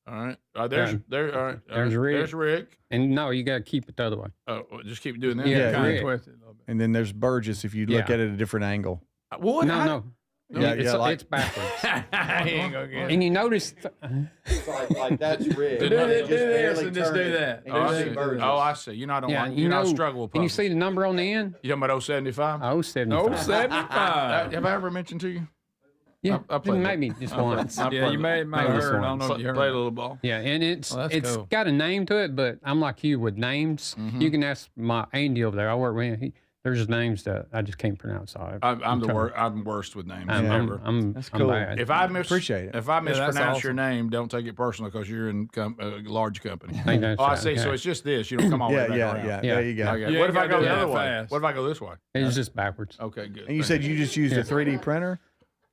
All right. There's Rick. There's Rick. And no, you got to keep it the other way. Oh, just keep doing that. Yeah, Kind of Rick. twist it a little bit. And then there's Burgess if you look Yeah. at it a different angle. What? No. Yeah, It's backwards. And you notice. like that's Rick. Do this and just do that. I see. You know, I don't Yeah, like, you know, I struggle with and you puzzles. see the number on the end? You talking about 075? 075. 075. Have I ever mentioned to you? Yeah, I played maybe just once. Yeah, you may have heard. I don't know if you heard. Play a little ball. Yeah, and it's cool. got a name to it, but I'm like you with names. You can ask my Andy over there. I work with him. There's names that I just can't pronounce. So I'm worst with names. That's cool. Bad. If I appreciate it. If I mispronounce awesome. your name, don't take it personal because you're in a large company. That's I right, see. okay. So it's just this. You don't come all the way back around. Yeah. There you go. Okay. You What ain't if I gotta go do the that other way? fast. What if I go this way? It's just backwards. Okay, good. And you said you just used a 3D printer?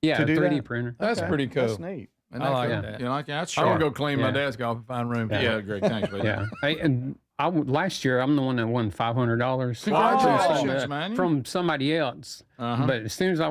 Yeah, to a do 3D that? printer. That's pretty cool. That's neat. I like that. You like that? That's I want sharp. to go clean my desk off and find room. Yeah, great. Thanks, buddy. Yeah. Last year, I'm the one that won $500. Congratulations, man. From somebody else. But as soon as I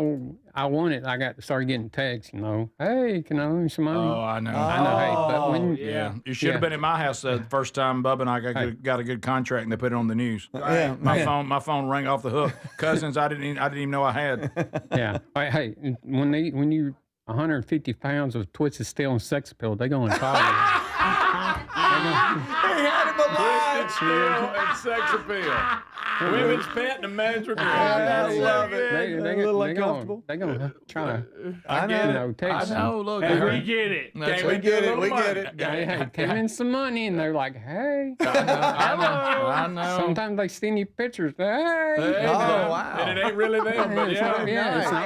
won it, I started getting texts, hey, can I owe some money? Oh, I know. Hey, but when you should have been at my house the first time Bubba and I got a good contract and they put it on the news. My phone rang off the hook. Cousins, I didn't even know I had. Yeah. Hey, when you 150 pounds of twisted steel and sex appeal, they're going to call you. He had him alive still and sex appeal. Women's pet and a man's regret. I love it. They're a little uncomfortable. They're going to try to, I get it. text. I know. Look, Hey, we get it. We get it. We get it. Hey, come in some money, and they're like, hey. I know. Sometimes they send you pictures. Hey. Oh, wow. And it ain't really them, but It's not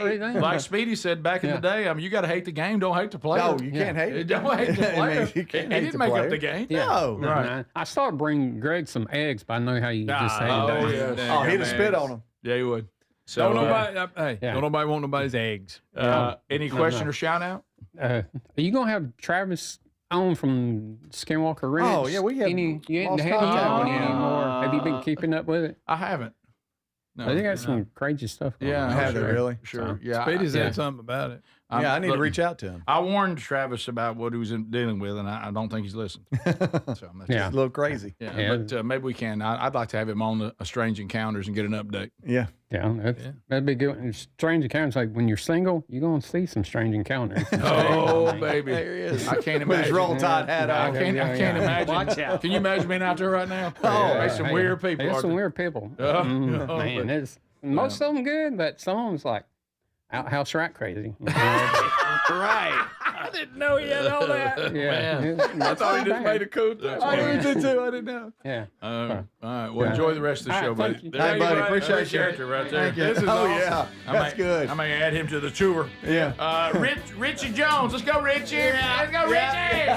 really them. Like Speedy said back in the day, you got to hate the game, don't hate the player. No, you can't hate it. Don't hate the player. You can't He hate didn't the make player. up the game. Yeah. No. Right. I started bringing Greg some eggs, but I know how you just hate oh, it. yeah. Oh, he'd have spit on him. Yeah, you would. So, Don't nobody want nobody's eggs. any question or shout out? Are you going to have Travis on from Skinwalker Ridge? Oh, yeah, we have You ain't lost had contact with any him. anymore. Have you been keeping up with it? I haven't. No, They got some crazy stuff going on. Have they really? Sure. So, Yeah. Speedy said something about it. Yeah, I need to reach out to him. I warned Travis about what he was dealing with, and I don't think he's listened. So that's Yeah. It's a little crazy. yeah. But maybe we can. I'd like to have him on a Strange Encounters and get an update. Yeah. Yeah, that'd be good. And strange encounters, like when you're single, you're going to see some strange encounters. Oh, baby. There he is. I can't With his imagine. roll tide hat I on. can't imagine. Watch out. Can you imagine being out there right now? Oh, there's some weird people. There's aren't some there? weird people. Oh, Man, there's most of them good, but some of them's like outhouse rat crazy. Right. I didn't know he had all that. Yeah. I thought he just made a cool thing. I did too. I didn't know. Yeah. All right. Well, enjoy the rest of the All show, right, buddy. thank you. There Hey, you buddy, go. appreciate Great you. character right there. Thank you. This is Oh, awesome. yeah. That's good. I may add him to the tour. Yeah. Richie Jones. Let's go, Richie. Let's go, Richie.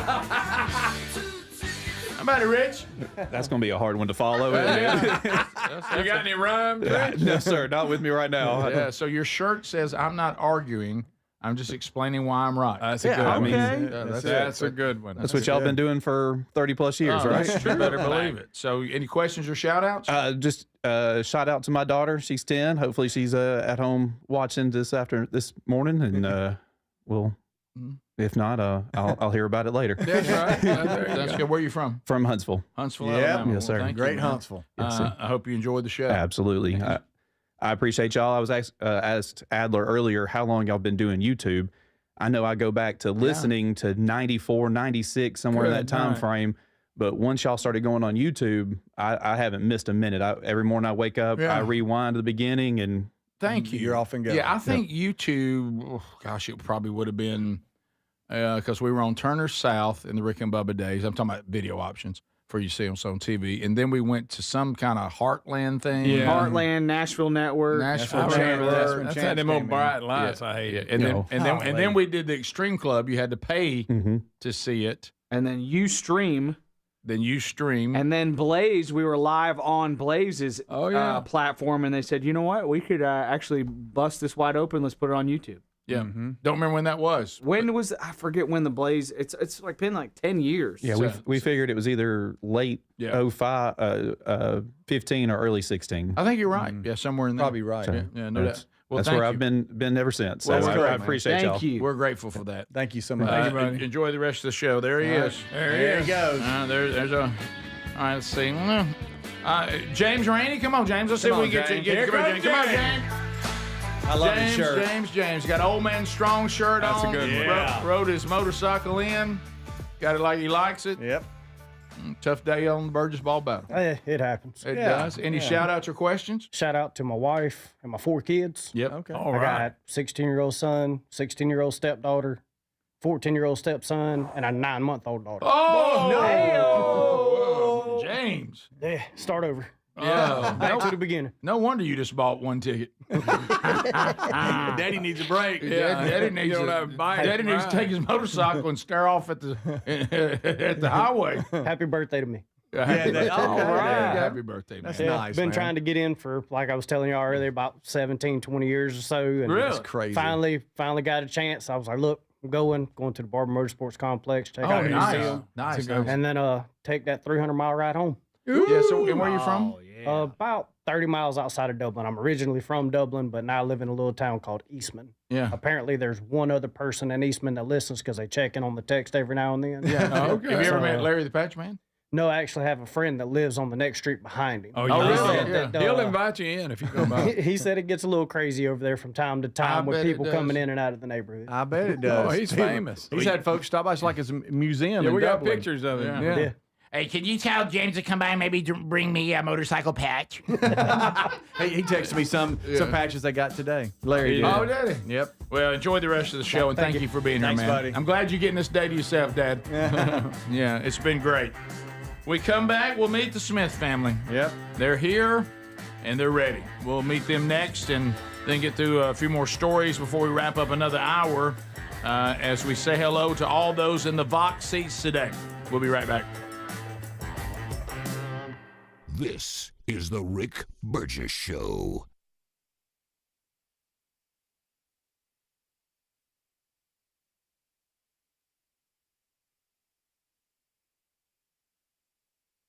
about it, Rich? That's going to be a hard one to follow. You got any rhymes, Rich? No, sir. Not with me right now. Yeah, so your shirt says, I'm not arguing. I'm just explaining why I'm right. That's a good one. That's a good one. That's what y'all been doing for 30-plus years, right? That's true. You better believe it. So any questions or shout-outs? Just shout out to my daughter. She's 10. Hopefully she's at home watching this morning, and we'll... If not, I'll hear about it later. That's right. That's good. Where are you from? From Huntsville. Huntsville, Yeah. Alabama. Yes, sir. Well, Great you, Huntsville. Yes, I hope you enjoyed the show. Absolutely. I appreciate y'all. I was asked Adler earlier how long y'all been doing YouTube. I know I go back to listening to 94, 96, somewhere in that time frame. But once y'all started going on YouTube, I haven't missed a minute. Every morning I wake up, I rewind to the beginning and... Thank you. You're off and go. Yeah, I think YouTube, it probably would have been, because we were on Turner South in the Rick and Bubba days. I'm talking about video options for you to see us on TV. And then we went to some kind of Heartland thing. Yeah. Heartland, Nashville Network. Nashville Network. That's had them old bright lights. I hate it. And then we did the Extreme Club. You had to pay to see it. And then Ustream. And then Blaze, we were live on Blaze's platform, and they said, you know what? We could actually bust this wide open. Let's put it on YouTube. Yeah. Don't remember when that was. I forget when the Blaze, it's like been like 10 years. Yeah, we figured it was either late 05, 15 or early 16. I think you're right. Yeah, somewhere in there. Probably right. So, yeah, no doubt. Well, that's where I've been ever since. So Well, I appreciate y'all. Thank you. We're grateful for that. Thank you so much. Thank you, buddy. Enjoy the rest of the show. There he is. There he goes. There's a. All right, let's see. James Rainey, come on, James. Let's see if we can get you. Come on, James. I love his shirt. James. Got Old Man Strong shirt That's on. That's a good one. Rode his motorcycle in. Got it like he likes it. Yep. Tough day on the Burgess ball battle. It happens. It does. Any shout-outs or questions? Shout out to my wife and my 4 kids. Yep. Okay. I got 16-year-old son, 16-year-old stepdaughter, 14-year-old stepson, and a 9-month-old daughter. Oh, no. James. Yeah, start over. Yeah. Back to the beginning. No wonder you just bought one ticket. Daddy needs a break. Yeah, Daddy needs to take his motorcycle and stare off at the highway. Happy birthday to me. Happy birthday, man. That's nice. Been man. trying to get in for, like I was telling y'all earlier, about 17, 20 years or so. And Really? That's crazy. Finally got a chance. I was like, look, I'm going to the Barber Motorsports Complex. Check out the museum. Nice. And then take that 300-mile ride home. Yeah, so and where you from? About 30 miles outside of Dublin. I'm originally from Dublin, but now I live in a little town called Eastman. Yeah. Apparently, there's one other person in Eastman that listens because they check in on the text every now and then. Yeah. Okay. Have you ever met Larry the Patch Man? No, I actually have a friend that lives on the next street behind him. Oh, really? He said He'll invite you in if you come by. He said it gets a little crazy over there from time to time with bet it people does. coming in and out of the neighborhood. I bet it does. Oh, he's famous. He's had folks stop by. It's like his museum. Yeah, in we got Dublin. pictures of him. Yeah. Hey, can you tell James to come by and maybe bring me a motorcycle patch? He texted me some patches they got today. Larry did. Oh, did he? Yep. Well, enjoy the rest of the show, and thank you for being Thanks, here, man. buddy. I'm glad you're getting this day to yourself, Dad. Yeah, it's been great. We come back, we'll meet the Smith family. Yep. They're here, and they're ready. We'll meet them next, and then get through a few more stories before we wrap up another hour as we say hello to all those in the Vox seats today. We'll be right back. This is the Rick Burgess Show.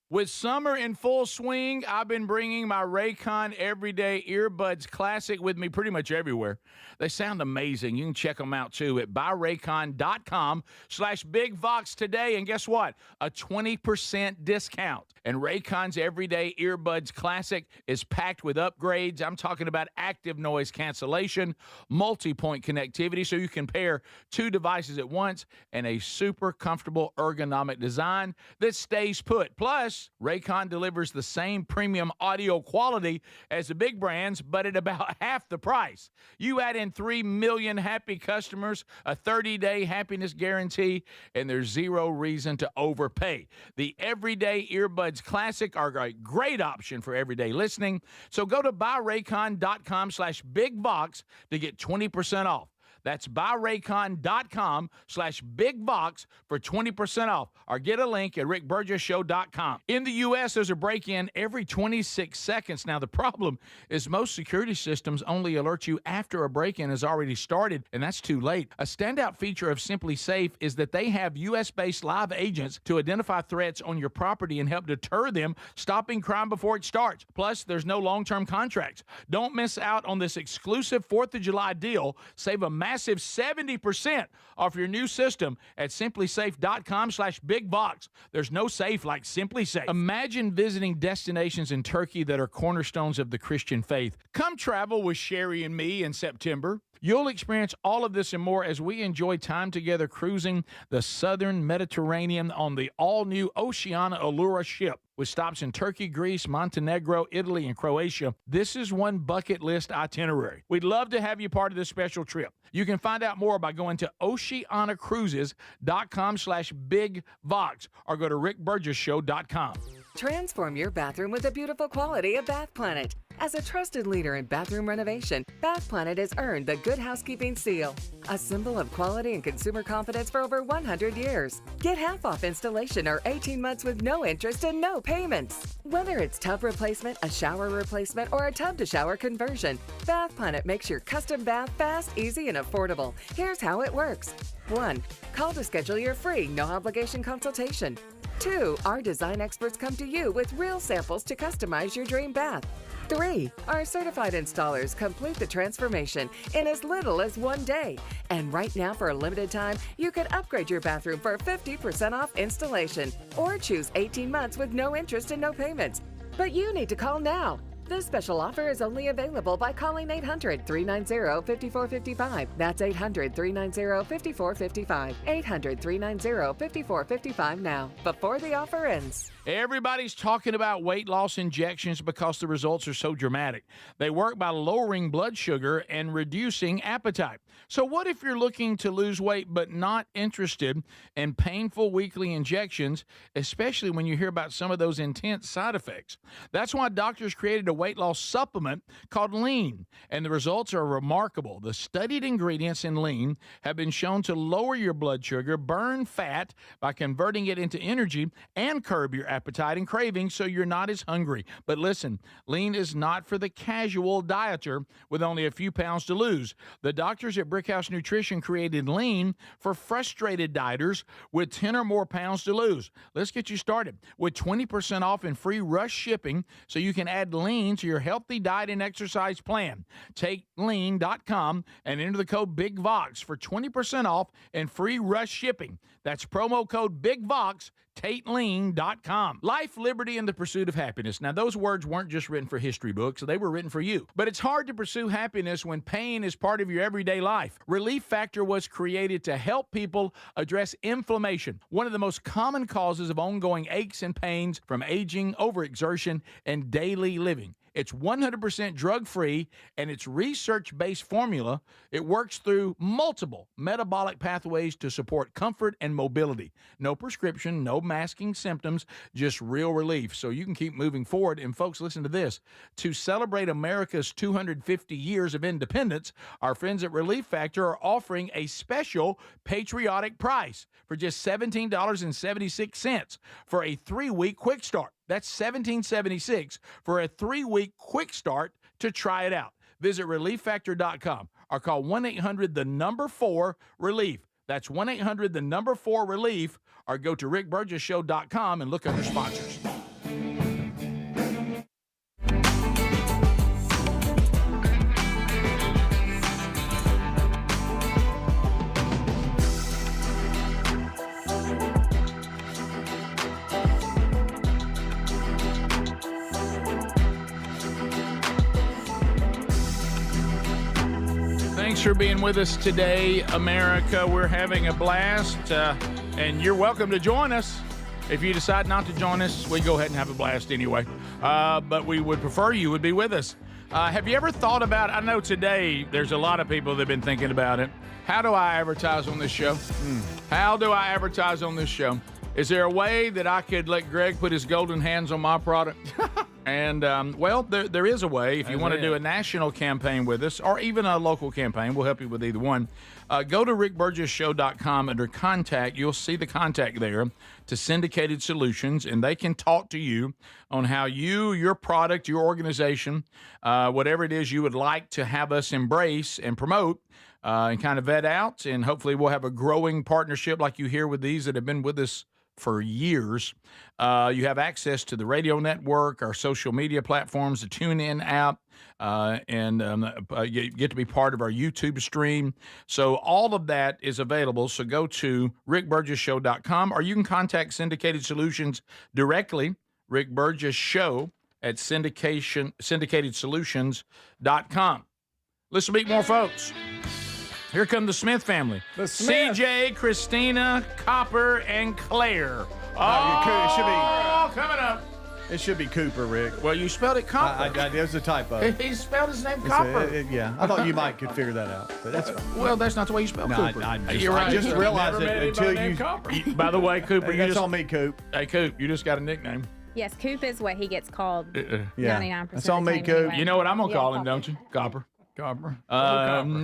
With summer in full swing, I've been bringing my Raycon Everyday Earbuds Classic with me pretty much everywhere. They sound amazing. You can check them out, too, at buyraycon.com/BigVox today. And guess what? A 20% discount. And Raycon's Everyday Earbuds Classic is packed with upgrades. I'm talking about active noise cancellation, multi-point connectivity, so you can pair 2 devices at once, and a super comfortable ergonomic design that stays put. Plus, Raycon delivers the same premium audio quality as the big brands, but at about half the price. You add in 3 million happy customers, a 30-day happiness guarantee, and there's zero reason to overpay. The Everyday Earbuds Classic are a great option for everyday listening. So go to buyraycon.com/bigvox to get 20% off. That's buyraycon.com/bigvox for 20% off, or get a link at rickburgessshow.com. In the U.S., there's a break-in every 26 seconds. Now, the problem is most security systems only alert you after a break-in has already started, and that's too late. A standout feature of Simply Safe is that they have U.S.-based live agents to identify threats on your property and help deter them, stopping crime before it starts. Plus, there's no long-term contracts. Don't miss out on this exclusive 4th of July deal. Save a massive 70% off your new system at simplysafe.com/bigvox. There's no safe like Simply Safe. Imagine visiting destinations in Turkey that are cornerstones of the Christian faith. Come travel with Sherry and me in September. You'll experience all of this and more as we enjoy time together cruising the southern Mediterranean on the all-new Oceania Allura ship. With stops in Turkey, Greece, Montenegro, Italy, and Croatia, this is one bucket list itinerary. We'd love to have you part of this special trip. You can find out more by going to oceanacruises.com/bigvox or go to rickburgessshow.com. Transform your bathroom with the beautiful quality of Bath Planet. As a trusted leader in bathroom renovation, Bath Planet has earned the Good Housekeeping seal, a symbol of quality and consumer confidence for over 100 years. Get half off installation or 18 months with no interest and no payments. Whether it's tub replacement, a shower replacement, or a tub-to-shower conversion, Bath Planet makes your custom bath fast, easy, and affordable. Here's how it works. 1. Call to schedule your free, no-obligation consultation. 2. Our design experts come to you with real samples to customize your dream bath. 3. Our certified installers complete the transformation in as little as 1 day. And right now, for a limited time, you can upgrade your bathroom for 50% off installation or choose 18 months with no interest and no payments. But you need to call now. This special offer is only available by calling 800-390-5455. That's 800-390-5455. 800-390-5455 now, before the offer ends. Everybody's talking about weight loss injections because the results are so dramatic. They work by lowering blood sugar and reducing appetite. So what if you're looking to lose weight but not interested in painful weekly injections, especially when you hear about some of those intense side effects? That's why doctors created a weight loss supplement called Lean, and the results are remarkable. The studied ingredients in Lean have been shown to lower your blood sugar, burn fat by converting it into energy, and curb your appetite and cravings so you're not as hungry. But listen, Lean is not for the casual dieter with only a few pounds to lose. The doctors at Brickhouse Nutrition created Lean for frustrated dieters with 10 or more pounds to lose. Let's get you started with 20% off and free rush shipping so you can add Lean to your healthy diet and exercise plan. Take lean.com and enter the code BIGVOX for 20% off and free rush shipping. That's promo code BIGVOX, TateLean.com. Life, liberty, and the pursuit of happiness. Now, those words weren't just written for history books. They were written for you. But it's hard to pursue happiness when pain is part of your everyday life. Relief Factor was created to help people address inflammation, one of the most common causes of ongoing aches and pains from aging, overexertion, and daily living. It's 100% drug-free, and its research-based formula, it works through multiple metabolic pathways to support comfort and mobility. No prescription, no masking symptoms, just real relief, so you can keep moving forward. And folks, listen to this. To celebrate America's 250 years of independence, our friends at Relief Factor are offering a special patriotic price for just $17.76 for a 3-week quick start. That's $17.76 for a 3-week quick start to try it out. Visit ReliefFactor.com or call 1-800-4-RELIEF. That's 1-800-4-RELIEF, or go to rickburgessshow.com and look under sponsors. Thanks for being with us today, America. We're having a blast, and you're welcome to join us. If you decide not to join us, we go ahead and have a blast anyway. But we would prefer you would be with us. Have you ever thought about, I know today there's a lot of people that have been thinking about it. How do I advertise on this show? How do I advertise on this show? Is there a way that I could let Greg put his golden hands on my product? And, well, there is a way. If you want to do a national campaign with us or even a local campaign, we'll help you with either one. Go to rickburgessshow.com under contact. You'll see the contact there to Syndicated Solutions, and they can talk to you on how you, your product, your organization, whatever it is you would like to have us embrace and promote, and kind of vet out. And hopefully we'll have a growing partnership like you hear with these that have been with us for years. You have access to the radio network, our social media platforms, the TuneIn app, and you get to be part of our YouTube stream. So all of that is available. So go to rickburgessshow.com, or you can contact Syndicated Solutions directly, Rick Burgess Show at syndicatedsolutions.com. Let's meet more folks. Here come the Smith family. The Smith. CJ, Christina, Copper, and Claire. It should be. Coming up. It should be Cooper, Rick. Well, you spelled it Copper. There's a typo. He spelled his name Copper. Yeah, I thought you could figure that out, but that's fine. Well, that's not the way you spell Cooper. You're right. I just realized it until you. By the way, Cooper, Hey, that's on me, Coop. Hey, Coop, you just got a nickname. Yes, Coop is what he gets called 99% That's on me, of the time Coop. anyway. You know what I'm going to Yeah, call him, Copper. don't you? Copper. Copper.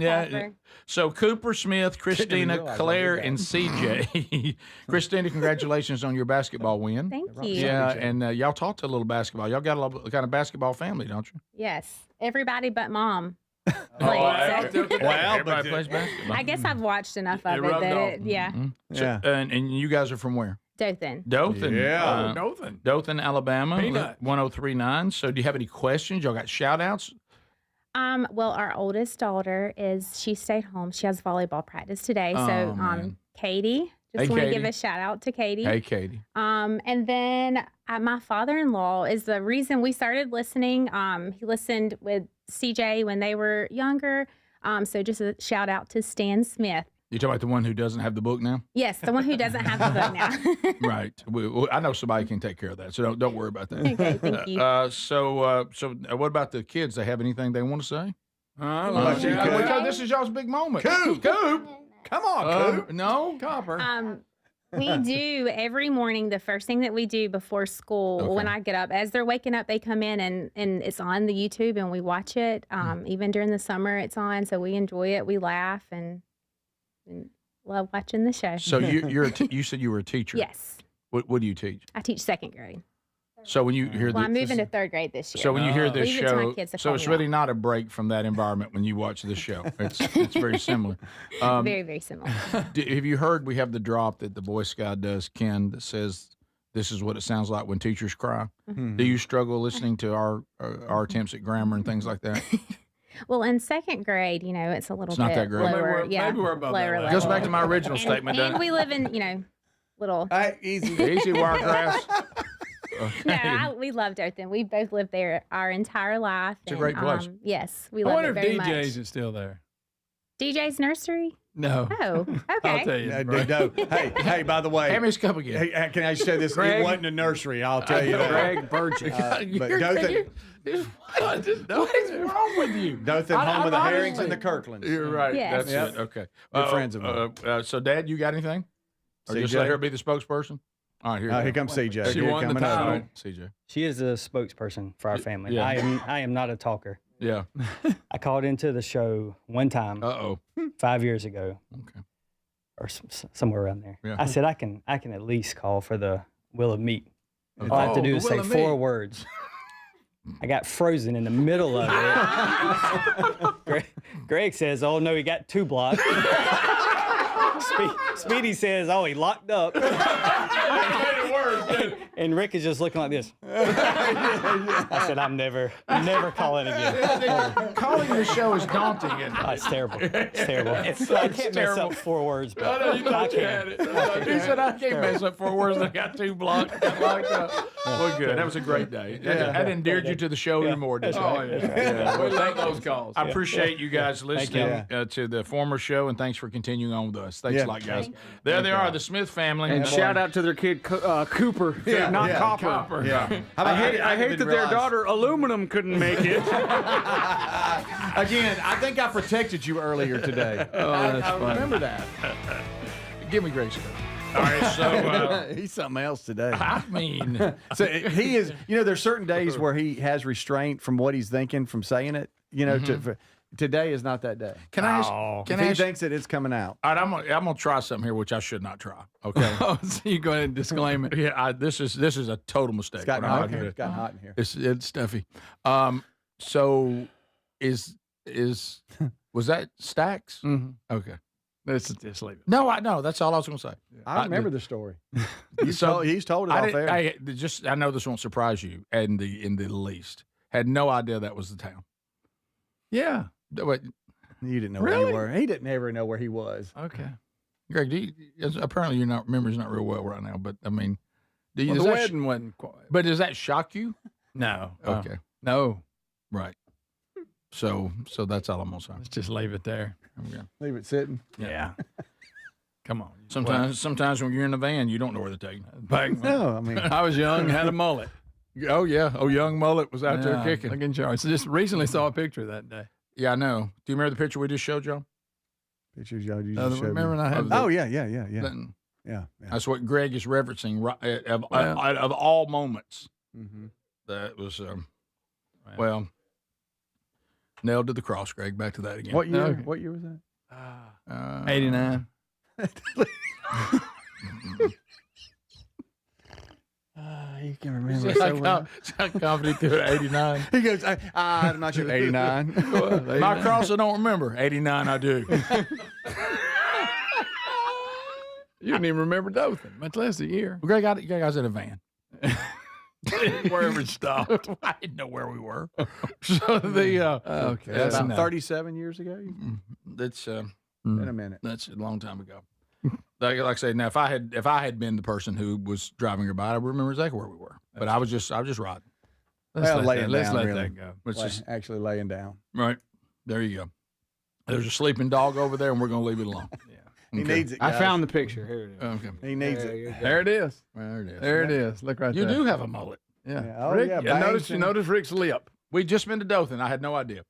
Yeah. So Cooper, Smith, Christina, Claire, and CJ. Christina, congratulations on your basketball win. Thank you. Yeah, and y'all talked a little basketball. Y'all got a little kind of basketball family, don't you? Yes, everybody but mom. Everybody plays basketball. I guess I've watched enough of it rubbed that off. it, yeah. So, and you guys are from where? Dothan. Dothan. Yeah. Dothan, Alabama. Peanut. 1039. So do you have any questions? Y'all got shout outs? Well, our oldest daughter she stayed home. She has volleyball practice today. So, man. Katie, Hey, want to Katie. give a shout out to Katie. Hey, Katie. And then my father-in-law is the reason we started listening. He listened with CJ when they were younger. So just a shout out to Stan Smith. You talking about the one who doesn't have the book now? Yes, the one who doesn't have the book now. Right. I know somebody can take care of that, so don't worry about that. Okay, thank you. So what about the kids? They have anything they want to say? This is y'all's big moment. Coop, come on, Coop. No, Copper. We do every morning. The first thing that we do before school, when I get up, as they're waking up, they come in and it's on the YouTube and we watch it. Even during the summer, it's on, so we enjoy it. We laugh and love watching the show. So you said you were a teacher. Yes. What do you teach? I teach second grade. So when you hear I'm moving to third grade this year. So when you hear this Leave it to my show, kids to so call it's me really out. not a break from that environment when you watch this show. It's very similar. Very, very similar. Have you heard we have the drop that the Boy Scout does, Ken, that says this is what it sounds like when teachers cry? Mhm. Do you struggle listening to our attempts at grammar and things like that? Well, in second grade, it's a little It's not bit that great. lower. Maybe we're above lower that. level. Goes back to my original statement, And doesn't we live in, little. Easy wiregrass. No, we love Dothan. We both lived there our entire life. It's a great place. Yes, we I love wonder it if very DJ's much. is still there. DJ's nursery? No. Oh, okay. I'll tell you. No. Hey, by the way. Hand me his cup again. Hey, can I say this? Greg. It wasn't a nursery, I'll tell you that. Greg Burgess. But Dothan, What is wrong with you? Dothan home with the Herrings and the Kirklands. You're right. Yes. That's it. Okay. Good friends of mine. So, Dad, you got anything? Or just CJ? let her be the spokesperson? All right, Here comes CJ. She Here won the coming up. title. CJ. She is a spokesperson for our family. Yeah. I am not a talker. Yeah. I called into the show one time Uh-oh. 5 years ago. Okay. Or somewhere around there. Yeah. I said I can at least call for the Will of Meat. All I have to do is the say Will of 4 Meat. words. I got frozen in the middle of it. Greg says, "Oh no, he got 2 blocks." Speedy says, "Oh, he locked up." And Rick is just looking like this. I said, "I'm never calling again." Calling the show is daunting, isn't it? Oh, it's terrible. It's terrible. I can't mess up 4 words, but I know you I thought you can. had it. He said, I can't mess up 4 words. I got 2 blocks. Got locked up. Well, good. That was a great day. That endeared you to the show even more, didn't it? Oh, yeah. We love those calls. I appreciate you guys listening to the former show, and thanks for continuing on with us. Thanks a lot, guys. There they are, the Smith family. And shout out to their kid Cooper, not Copper. Yeah. I hate that their daughter Aluminum couldn't make it. Again, I think I protected you earlier today. Oh, that's I funny. remember that. Give me Grace. All right, so he's something else today. I mean, so he is. There's certain days where he has restraint from what he's thinking from saying it. Today is not that day. Can I ask? If he thinks it's coming out. All right, I'm gonna try something here, which I should not try. Okay. So you go ahead and disclaim it. Yeah, this is a total mistake. It's gotten What I'm hot about to here. do. It's gotten hot in here. It's stuffy. So is was that Stacks? Mm-hmm. Okay. Let's just leave it. No, I know. That's all I was going to say. I remember the story. He's So, told it off air. I know this won't surprise you in the least. Had no idea that was the town. Yeah. Wait, You didn't know where Really? you were. He didn't ever know where he was. Okay. Greg, apparently your memory's not real well right now, but I mean, do you, Well, does the that wedding wasn't quite. but does that shock you? No. Okay. No. Right. So that's all I'm going to say. Let's just leave it there. Okay. Leave it sitting. Yeah. Come on. Sometimes when you're in the van, you don't know where to take. No, I mean, I was young, had a mullet. Oh yeah, young mullet was out there Yeah, kicking. Look in charge. So just recently saw a picture that day. Yeah, I know. Do you remember the picture we just showed y'all? pictures y'all you Oh, just showed remember me. when I had Oh yeah. Yeah. That's what Greg is referencing. Right, of all moments, Mm-hmm. that was well nailed to the cross. Greg, back to that again. What year? Okay. What year was that? 89. You can remember It's so well. like comedy through at 89. He goes, I'm not sure. 89. My cross, I don't remember. 89, I do. You didn't even remember Dothan, much less a year. Greg, I was in a van. Wherever it stopped. I didn't know where we were. So the okay, That's about no. 37 years ago. That's In a minute. That's a long time ago. Like I say, now if I had been the person who was driving her by, I would remember exactly where we were. But I was just riding. Let's let that really. go. Actually laying down. Right there, you go. There's a sleeping dog over there, and we're going to leave it alone. Yeah. He needs it. I guys. found the picture. Here it is. Okay. He needs it. There it is. There it is. There it is. Look right You there. do have a mullet. Yeah. Yeah. Oh, Rick, yeah, you bangs notice and- Rick's lip. We just been to Dothan. I had no idea.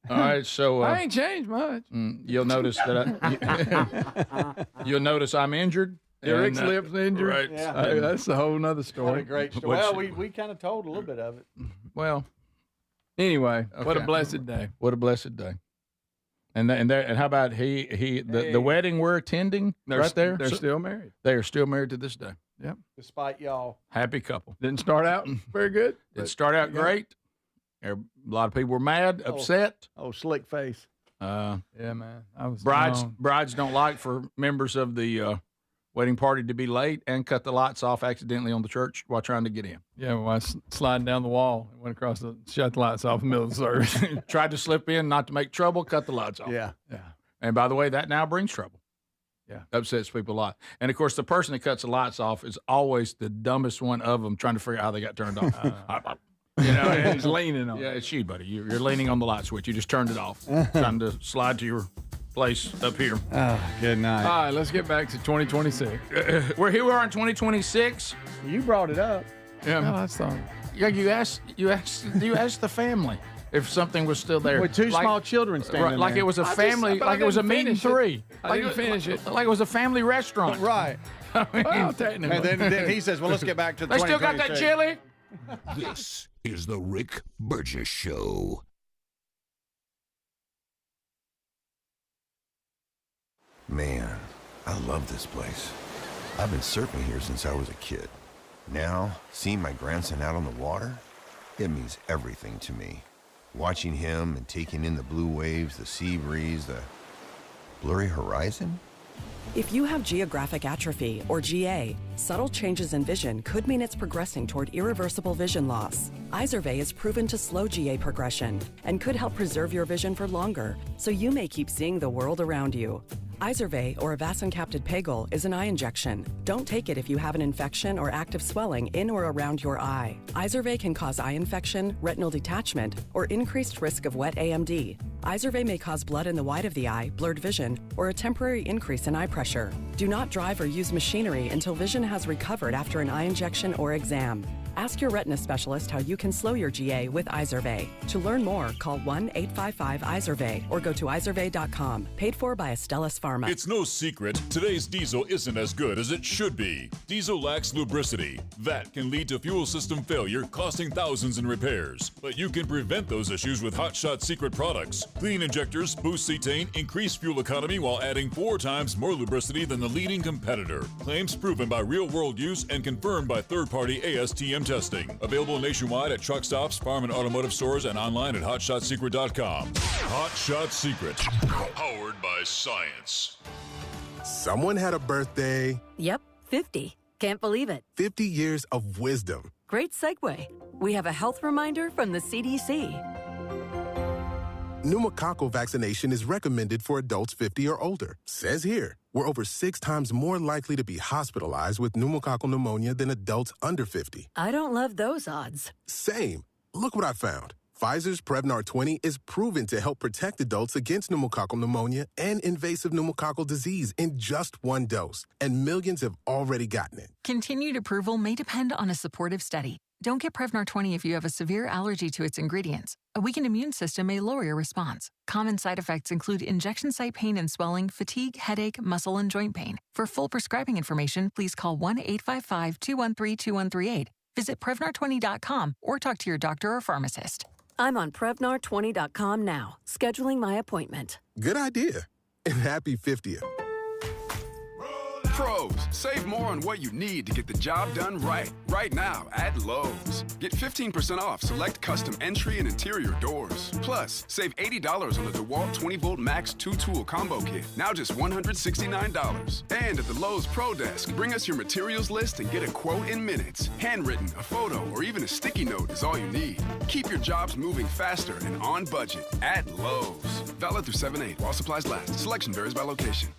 All right, so I ain't changed much. you'll notice that you'll notice I'm injured. Yeah, Rick's and, lip's injured. Right. Yeah. Hey, that's a whole nother What a story. great story. Well, we kind of told a little bit of it. Well, Anyway, what a Okay. blessed day. what a blessed day. And how about the wedding we're attending right there? They're So- still married. They are still married to this day. Yep. Despite y'all. Happy couple. Didn't start out very good. It started out great. A lot of people were mad, upset. Oh, slick face. Uh, Yeah, man. I was brides don't like for members of the wedding party to be late and cut the lights off accidentally on the church while trying to get in. Yeah, well, I was sliding down the wall and went across shut the lights off in the middle of the service. Tried to slip in, not to make trouble, cut the lights off. Yeah. Yeah. And by the way, that now brings trouble. Yeah. Upsets people a lot. And of course, the person that cuts the lights off is always the dumbest one of them, trying to figure out how they got turned off. And he's leaning on Yeah, it. it's you, buddy. You're leaning on the light switch. You just turned it off, trying to slide to your place up here. Good night. All right, let's get back to 2026. We're here. We are in 2026. You brought it up. Yeah, that's all. Yeah, you asked the family if something was still there. With two Like- small children standing Right, like there. it was a family, but like I it was a didn't meeting finish it. three. I didn't finish it. Like it was a family restaurant. Right. Well, technically. And then he says, well, let's get back to the They still got that 2026. chili. This is the Rick Burgess Show. Man, I love this place. I've been surfing here since I was a kid. Now, seeing my grandson out on the water, it means everything to me. Watching him and taking in the blue waves, the sea breeze, the blurry horizon. If you have geographic atrophy, or GA, subtle changes in vision could mean it's progressing toward irreversible vision loss. Izervay is proven to slow GA progression and could help preserve your vision for longer, so you may keep seeing the world around you. Izervay, or avacincaptad pegol, is an eye injection. Don't take it if you have an infection or active swelling in or around your eye. Izervay can cause eye infection, retinal detachment, or increased risk of wet AMD. Izervay may cause blood in the white of the eye, blurred vision, or a temporary increase in eye pressure. Do not drive or use machinery until vision has recovered after an eye injection or exam. Ask your retina specialist how you can slow your GA with Izervay. To learn more, call 1-855-IZERVAY or go to izervay.com. Paid for by Astellas Pharma. It's no secret, today's diesel isn't as good as it should be. Diesel lacks lubricity. That can lead to fuel system failure, costing thousands in repairs. But you can prevent those issues with Hot Shot Secret products. Clean injectors, boost cetane, increase fuel economy while adding 4 times more lubricity than the leading competitor. Claims proven by real-world use and confirmed by third-party ASTM testing. Available nationwide at truck stops, farm and automotive stores, and online at hotshotsecret.com. Hot Shot Secret. Powered by science. Someone had a birthday. Yep, 50. Can't believe it. 50 years of wisdom. Great segue. We have a health reminder from the CDC. Pneumococcal vaccination is recommended for adults 50 or older. Says here, we're over 6 times more likely to be hospitalized with pneumococcal pneumonia than adults under 50. I don't love those odds. Same. Look what I found. Pfizer's Prevnar 20 is proven to help protect adults against pneumococcal pneumonia and invasive pneumococcal disease in just 1 dose, and millions have already gotten it. Continued approval may depend on a supportive study. Don't get Prevnar 20 if you have a severe allergy to its ingredients. A weakened immune system may lower your response. Common side effects include injection site pain and swelling, fatigue, headache, muscle, and joint pain. For full prescribing information, please call 1-855-213-2138. Visit Prevnar20.com or talk to your doctor or pharmacist. I'm on Prevnar20.com now, scheduling my appointment. Good idea. And happy 50th. Pros, save more on what you need to get the job done right. Right now at Lowe's. Get 15% off select custom entry and interior doors. Plus, save $80 on the DeWalt 20-volt Max 2-tool combo kit. Now just $169. And at the Lowe's Pro Desk, bring us your materials list and get a quote in minutes. Handwritten, a photo, or even a sticky note is all you need. Keep your jobs moving faster and on budget at Lowe's. Valid through 7/8 while supplies last. Selection varies by location.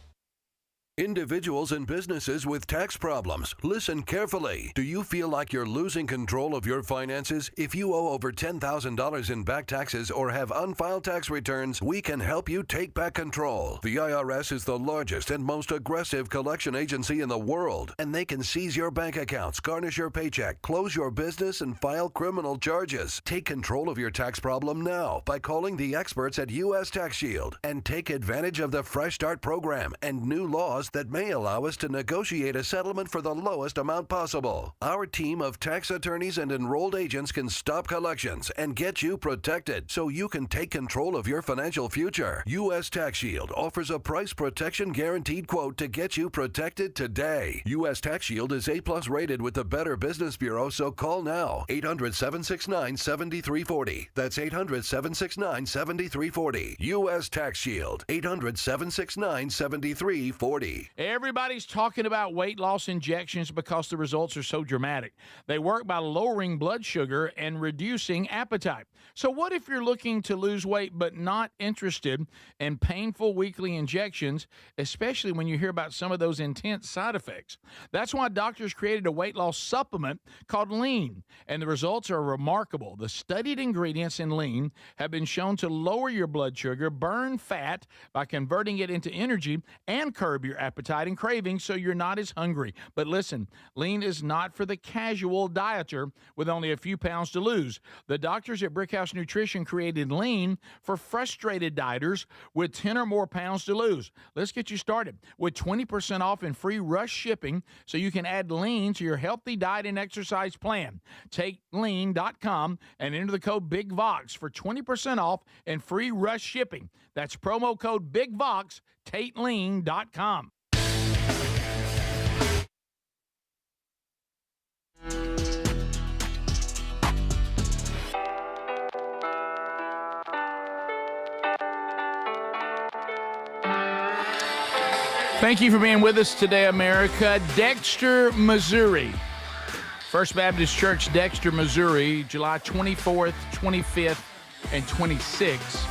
Individuals and businesses with tax problems, listen carefully. Do you feel like you're losing control of your finances? If you owe over $10,000 in back taxes or have unfiled tax returns, we can help you take back control. The IRS is the largest and most aggressive collection agency in the world, and they can seize your bank accounts, garnish your paycheck, close your business, and file criminal charges. Take control of your tax problem now by calling the experts at U.S. Tax Shield and take advantage of the Fresh Start program and new laws that may allow us to negotiate a settlement for the lowest amount possible. Our team of tax attorneys and enrolled agents can stop collections and get you protected so you can take control of your financial future. U.S. Tax Shield offers a price protection guaranteed quote to get you protected today. U.S. Tax Shield is A+ rated with the Better Business Bureau, so call now. 800-769-7340. That's 800-769-7340. U.S. Tax Shield. 800-769-7340. Everybody's talking about weight loss injections because the results are so dramatic. They work by lowering blood sugar and reducing appetite. So what if you're looking to lose weight but not interested in painful weekly injections, especially when you hear about some of those intense side effects? That's why doctors created a weight loss supplement called Lean, and the results are remarkable. The studied ingredients in Lean have been shown to lower your blood sugar, burn fat by converting it into energy, and curb your appetite and cravings so you're not as hungry. But listen, Lean is not for the casual dieter with only a few pounds to lose. The doctors at Brickhouse Nutrition created Lean for frustrated dieters with 10 or more pounds to lose. Let's get you started with 20% off and free rush shipping so you can add Lean to your healthy diet and exercise plan. Take lean.com and enter the code BIGVOX for 20% off and free rush shipping. That's promo code BIGVOX, TateLean.com. Thank you for being with us today, America. Dexter, Missouri. First Baptist Church, Dexter, Missouri, July 24th, 25th, and 26th.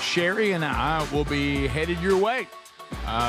Sherry and I will be headed your way.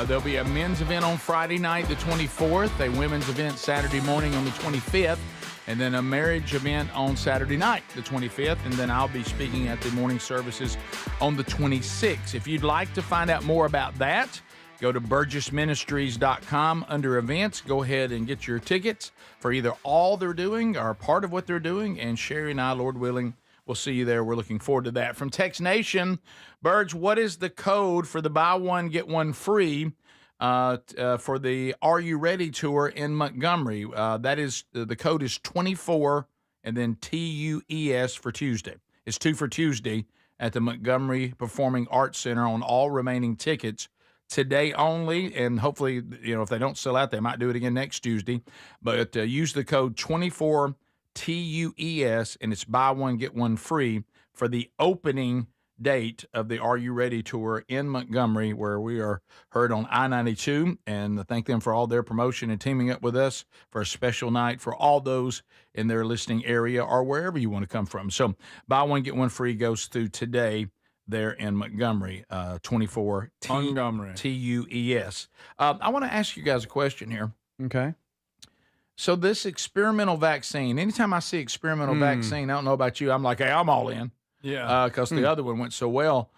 There'll be a men's event on Friday night, the 24th, a women's event Saturday morning on the 25th, and then a marriage event on Saturday night, the 25th, and then I'll be speaking at the morning services on the 26th. If you'd like to find out more about that, Go to burgessministries.com under events. Go ahead and get your tickets for either all they're doing or part of what they're doing. And Sherry and I, Lord willing, we'll see you there. We're looking forward to that. From Tex Nation, Burge, what is the code for the buy one, get one free for the Are You Ready tour in Montgomery? That is, the code is 24 and then TUES for Tuesday. It's 2 for Tuesday at the Montgomery Performing Arts Center on all remaining tickets. Today only, and hopefully, if they don't sell out, they might do it again next Tuesday. But use the code 24 TUES, and it's buy one, get one free for the opening date of the Are You Ready tour in Montgomery, where we are heard on I-92, and thank them for all their promotion and teaming up with us for a special night for all those in their listening area or wherever you want to come from. So buy one, get one free goes through today there in Montgomery, 24 Montgomery. TUES. I want to ask you guys a question here. Okay. So this experimental vaccine, anytime I see experimental vaccine, I don't know about you, I'm like, hey, I'm all in. Yeah. Because the other one went so well.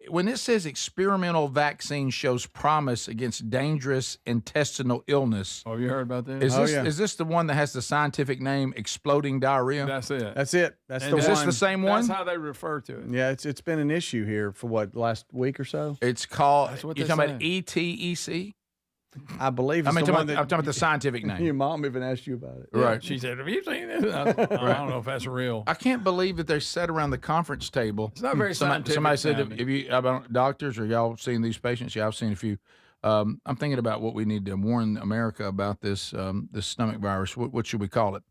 When it says experimental vaccine shows promise against dangerous intestinal illness. Oh, you heard about that? Is this the one that has the scientific name exploding diarrhea? That's it. That's it. That's Is this the same one? That's how they refer to it. Yeah, it's been an issue here for what, last week or so? It's called, That's what you're they're talking about saying. ETEC? I believe I'm it's talking the one about, I'm talking about the scientific name. Your mom even asked you about it. Right. She said, have you seen this? I don't know if that's real. I can't believe that they sat around the conference table. It's not very scientific. Somebody said, sounding. "Have you about doctors or y'all seen these patients?" Yeah, I've seen a few. I'm thinking about what we need to warn America about this this stomach virus. What should we call it?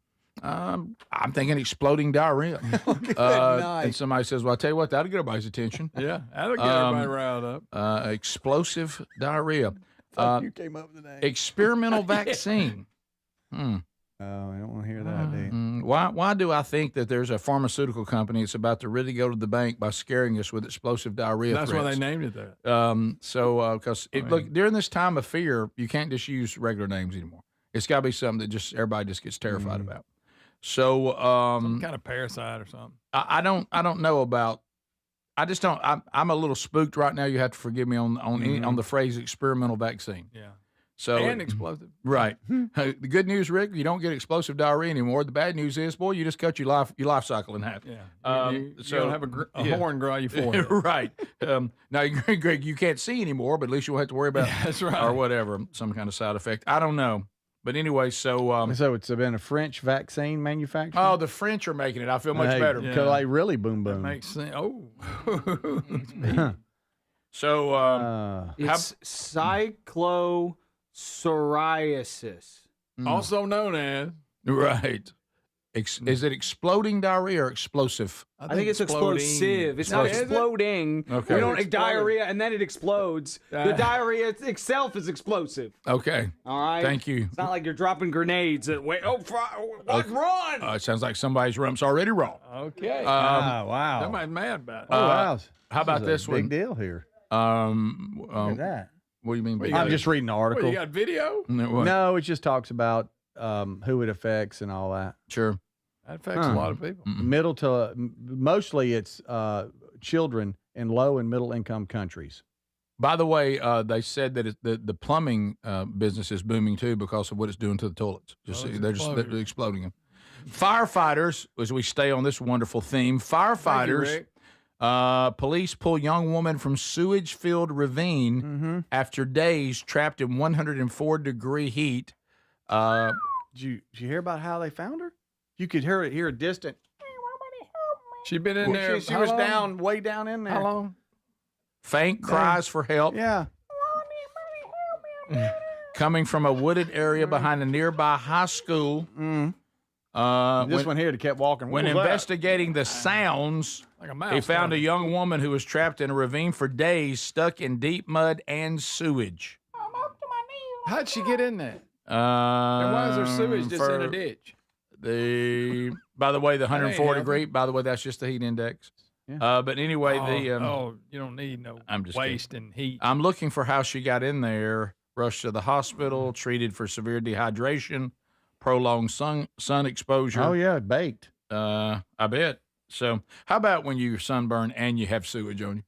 I'm thinking exploding diarrhea. And somebody says, "Well, I tell you what, that'll get everybody's attention." Yeah, that'll get everybody riled up. Explosive diarrhea. You came up with the name. Experimental vaccine. Oh, I don't want to hear that, dude. Why do I think that there's a pharmaceutical company that's about to really go to the bank by scaring us with explosive diarrhea That's why threats? they named it that. Because look, during this time of fear, you can't just use regular names anymore. It's got to be something that just everybody just gets terrified about. So Some kind of parasite or something. I don't know about. I just don't. I'm a little spooked right now. You have to forgive me on the phrase experimental vaccine. Yeah. So And explosive. Right. The good news, Rick, you don't get explosive diarrhea anymore. The bad news is, boy, you just cut your life cycle in half. Yeah. You don't have a horn grow your forehead. Right. Now, Greg, you can't see anymore, but at least you won't have to worry about that's right. or whatever, some kind of side effect. I don't know. But anyway, so it's been a French vaccine manufacturer? Oh, the French are making it. I feel much better. Because they really boom. That makes sense. Oh. So it's cyclopsoriasis. Also known as. Right. Is it exploding diarrhea or explosive? I think it's explosive. It's not exploding. Okay. We don't diarrhea and then it explodes. The diarrhea itself is explosive. Okay. All right. Thank you. It's not like you're dropping grenades. Run! It sounds like somebody's rump's already raw. Okay. Wow. Somebody's mad about it. Oh, wow. How about this Big one? deal here. Look at that. What do you mean? Big I'm deal? just reading the article. You got video? No, it just talks about who it affects and all that. Sure. That affects a lot of people. Mostly it's children in low and middle income countries. By the way, they said that the plumbing business is booming too because of what it's doing to the toilets. They're exploding them. Firefighters, as we stay on this wonderful theme, firefighters. Police pull young woman from sewage-filled ravine after days trapped in 104-degree heat. Did you hear about how they found her? You could hear a distant. She's been in there. She was way down in there. How long? Faint cries for help. Yeah. Coming from a wooded area behind a nearby high school. This one here, they kept walking. When investigating the sounds, he found a young woman who was trapped in a ravine for days, stuck in deep mud and sewage. How'd she get in there? And why is there sewage just in a ditch? By the way, the 104 degree. By the way, that's just the heat index. Yeah. But anyway, you don't need no waste and heat. I'm looking for how she got in there. Rushed to the hospital, treated for severe dehydration, prolonged sun exposure. Oh yeah, baked. I bet. So, how about when you sunburn and you have sewage on you?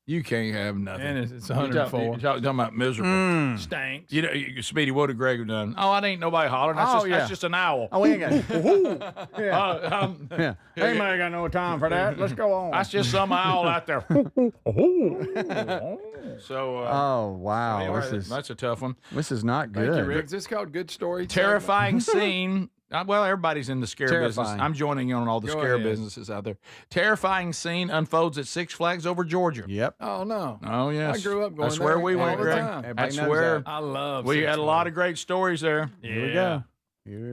You can't have nothing. And it's You're 104. You're talking about miserable. Stinks. You know, Speedy, what did Greg have done? Oh, that ain't nobody hollering. That's just an owl. Oh, we ain't got. Yeah. Hey, man, I got no time for that. Let's go on. That's just some owl out there. So. Oh wow, Anyway, that's a tough one. This is not good. Thank you, Rick. Is this called Good Story? Terrifying scene. Well, everybody's in the scare business. Terrifying. I'm joining you on all the Go scare ahead. businesses out there. Terrifying scene unfolds at Six Flags over Georgia. Yep. Oh, no. Oh, yes. I grew up going That's there where we all went, the Greg. time. Everybody That's knows where that. I love we Six had a lot Flags. of great stories there. Here we go.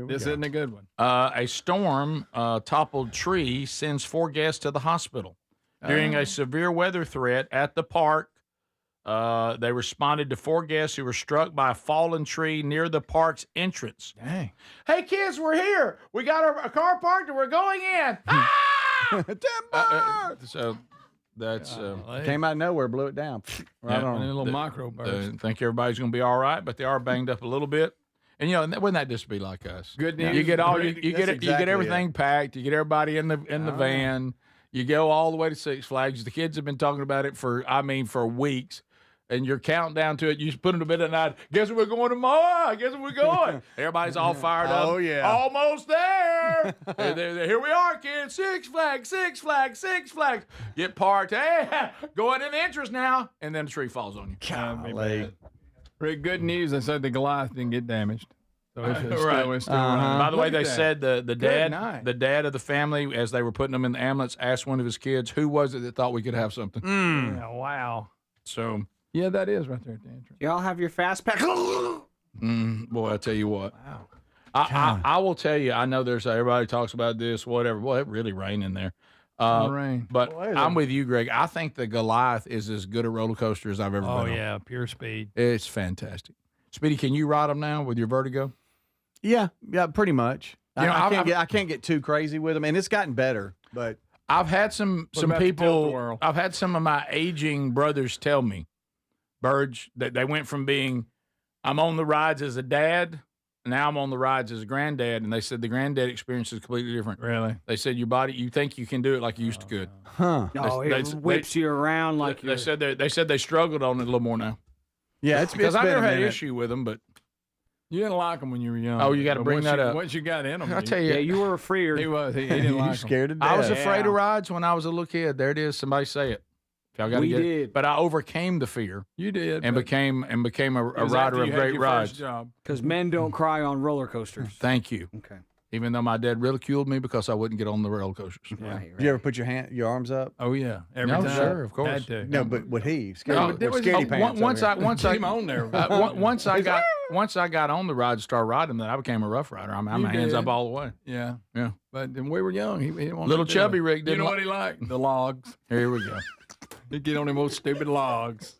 This isn't a good one. A storm toppled tree sends 4 guests to the hospital. During a severe weather threat at the park, they responded to 4 guests who were struck by a fallen tree near the park's entrance. Dang. Hey, kids, we're here. We got a car parked and we're going in. Ah! So that's Came out of nowhere, blew it down. Right A on. little micro burst. think everybody's going to be all right, but they are banged up a little bit. And wouldn't that just be like us? Good news. You get all you That's get you exactly get everything packed. You get everybody in the van. You go all the way to Six Flags. The kids have been talking about it for weeks. And you're counting down to it. You just put them to bed at night. Guess where we're going tomorrow? Guess where we're going? Everybody's all fired up. Oh, yeah. Almost there. Here we are, kids. Six Flags, Six Flags, Six Flags. Get parked. Hey, going in the entrance now. And then the tree falls on you. Golly. Rick, good news. They said the Goliath didn't get damaged. So it's still, Right. it's still running. By the way, Look at they that. said the night. dad of the family, as they were putting them in the ambulance, asked one of his kids, who was it that thought we could have something? Yeah, wow. So, Yeah, that is right there at the entrance. Y'all have your fast pack. boy, I tell you what. Wow. I will tell you, I know there's everybody talks about this, whatever. Boy, it really rained in there. Rain. But I'm with you, Greg. I think the Goliath is as good a roller coaster as I've ever been Oh, on. yeah, pure speed. It's fantastic. Speedy, can you ride them now with your vertigo? Yeah, pretty much. You know, I can't get too crazy with them, and it's gotten better. But I've had some about the people. tilt-a-whirl? I've had some of my aging brothers tell me, Burge, that they went from being, I'm on the rides as a dad, now I'm on the rides as a granddad, and they said the granddad experience is completely different. Really? They said your body, you think you can do it like you used to could. huh? No, it whips you around like They said they struggled on it a little more now. Yeah, it's Because been I never a had minute. issue with them, but You didn't like them when you were young. Oh, you gotta But bring once that you- up. Once you got in them, I tell you, Yeah, you were afraid. he was. He didn't like them. Scared to death. I was afraid of rides when I was a little kid. There it is. Somebody say it. Y'all gotta We get it. did. But I overcame the fear You did. and but became a it was rider after of you had great your rides. first job. Because men don't cry on roller coasters. Thank you. Okay. Even though my dad ridiculed me because I wouldn't get on the roller coasters. Right. Did you ever put your arms up? Oh yeah, every No, time. sure, of course. Had to. No, but would he? No, Scaredy, scaredy pants. once I Keep him on there. once I got on the ride and started riding them, I became a rough rider. I'm You hands did. up all the way. Yeah, Yeah. but when we were young, he didn't want Little to do chubby it. Rick You didn't know li- what he liked? The logs. Here we go. He'd get on them old stupid logs.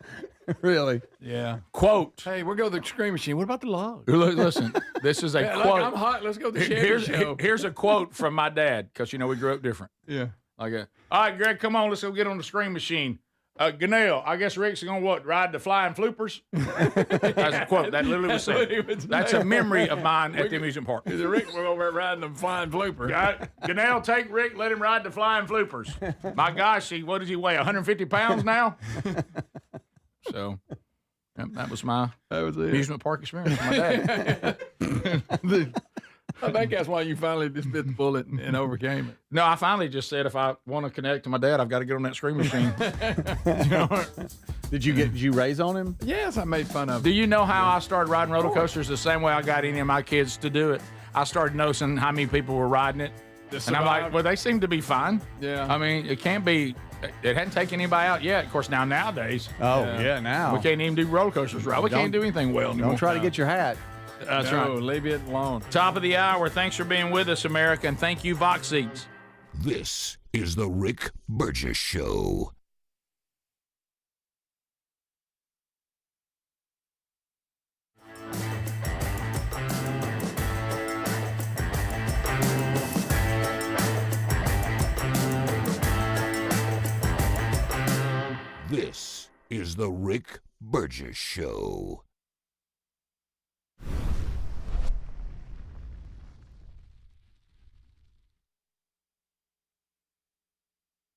Really? Yeah. Quote. Hey, we'll go to the screen machine. What about the logs? Listen, this is a Yeah, look, quote. I'm hot. Let's go to the Chevy show. Here's a quote from my dad, because we grew up different. Yeah. Like, all right, Greg, come on, let's go get on the screen machine. Ganelle, I guess Rick's going to ride the flying floopers? That's a quote. That literally was That's what said. he would That's say. a memory of mine at the amusement park. The Rick were over there riding them flying flooper. Ganelle, take Rick, let him ride the flying floopers. My gosh, what does he weigh, 150 pounds now? So, that was my amusement park experience with my dad. I think that's why you finally just bit the bullet and overcame it. No, I finally just said if I want to connect to my dad, I've got to get on that screen machine. Did you raise on him? Yes, I made fun of Do it. you know how I started riding roller coasters the same way I got any of my kids to do it? I started noticing how many people were riding it. And I'm like, well, they seem to be fine. Yeah. I mean, it can't be, it hadn't taken anybody out yet. Of course, nowadays, Oh yeah, now we can't even do roller coasters right. We can't do anything well anymore. Don't try to get your hat. That's No, right. leave it alone. Top of the hour. Thanks for being with us, America. And thank you, Vox Seats. This is the Rick Burgess Show. This is the Rick Burgess Show.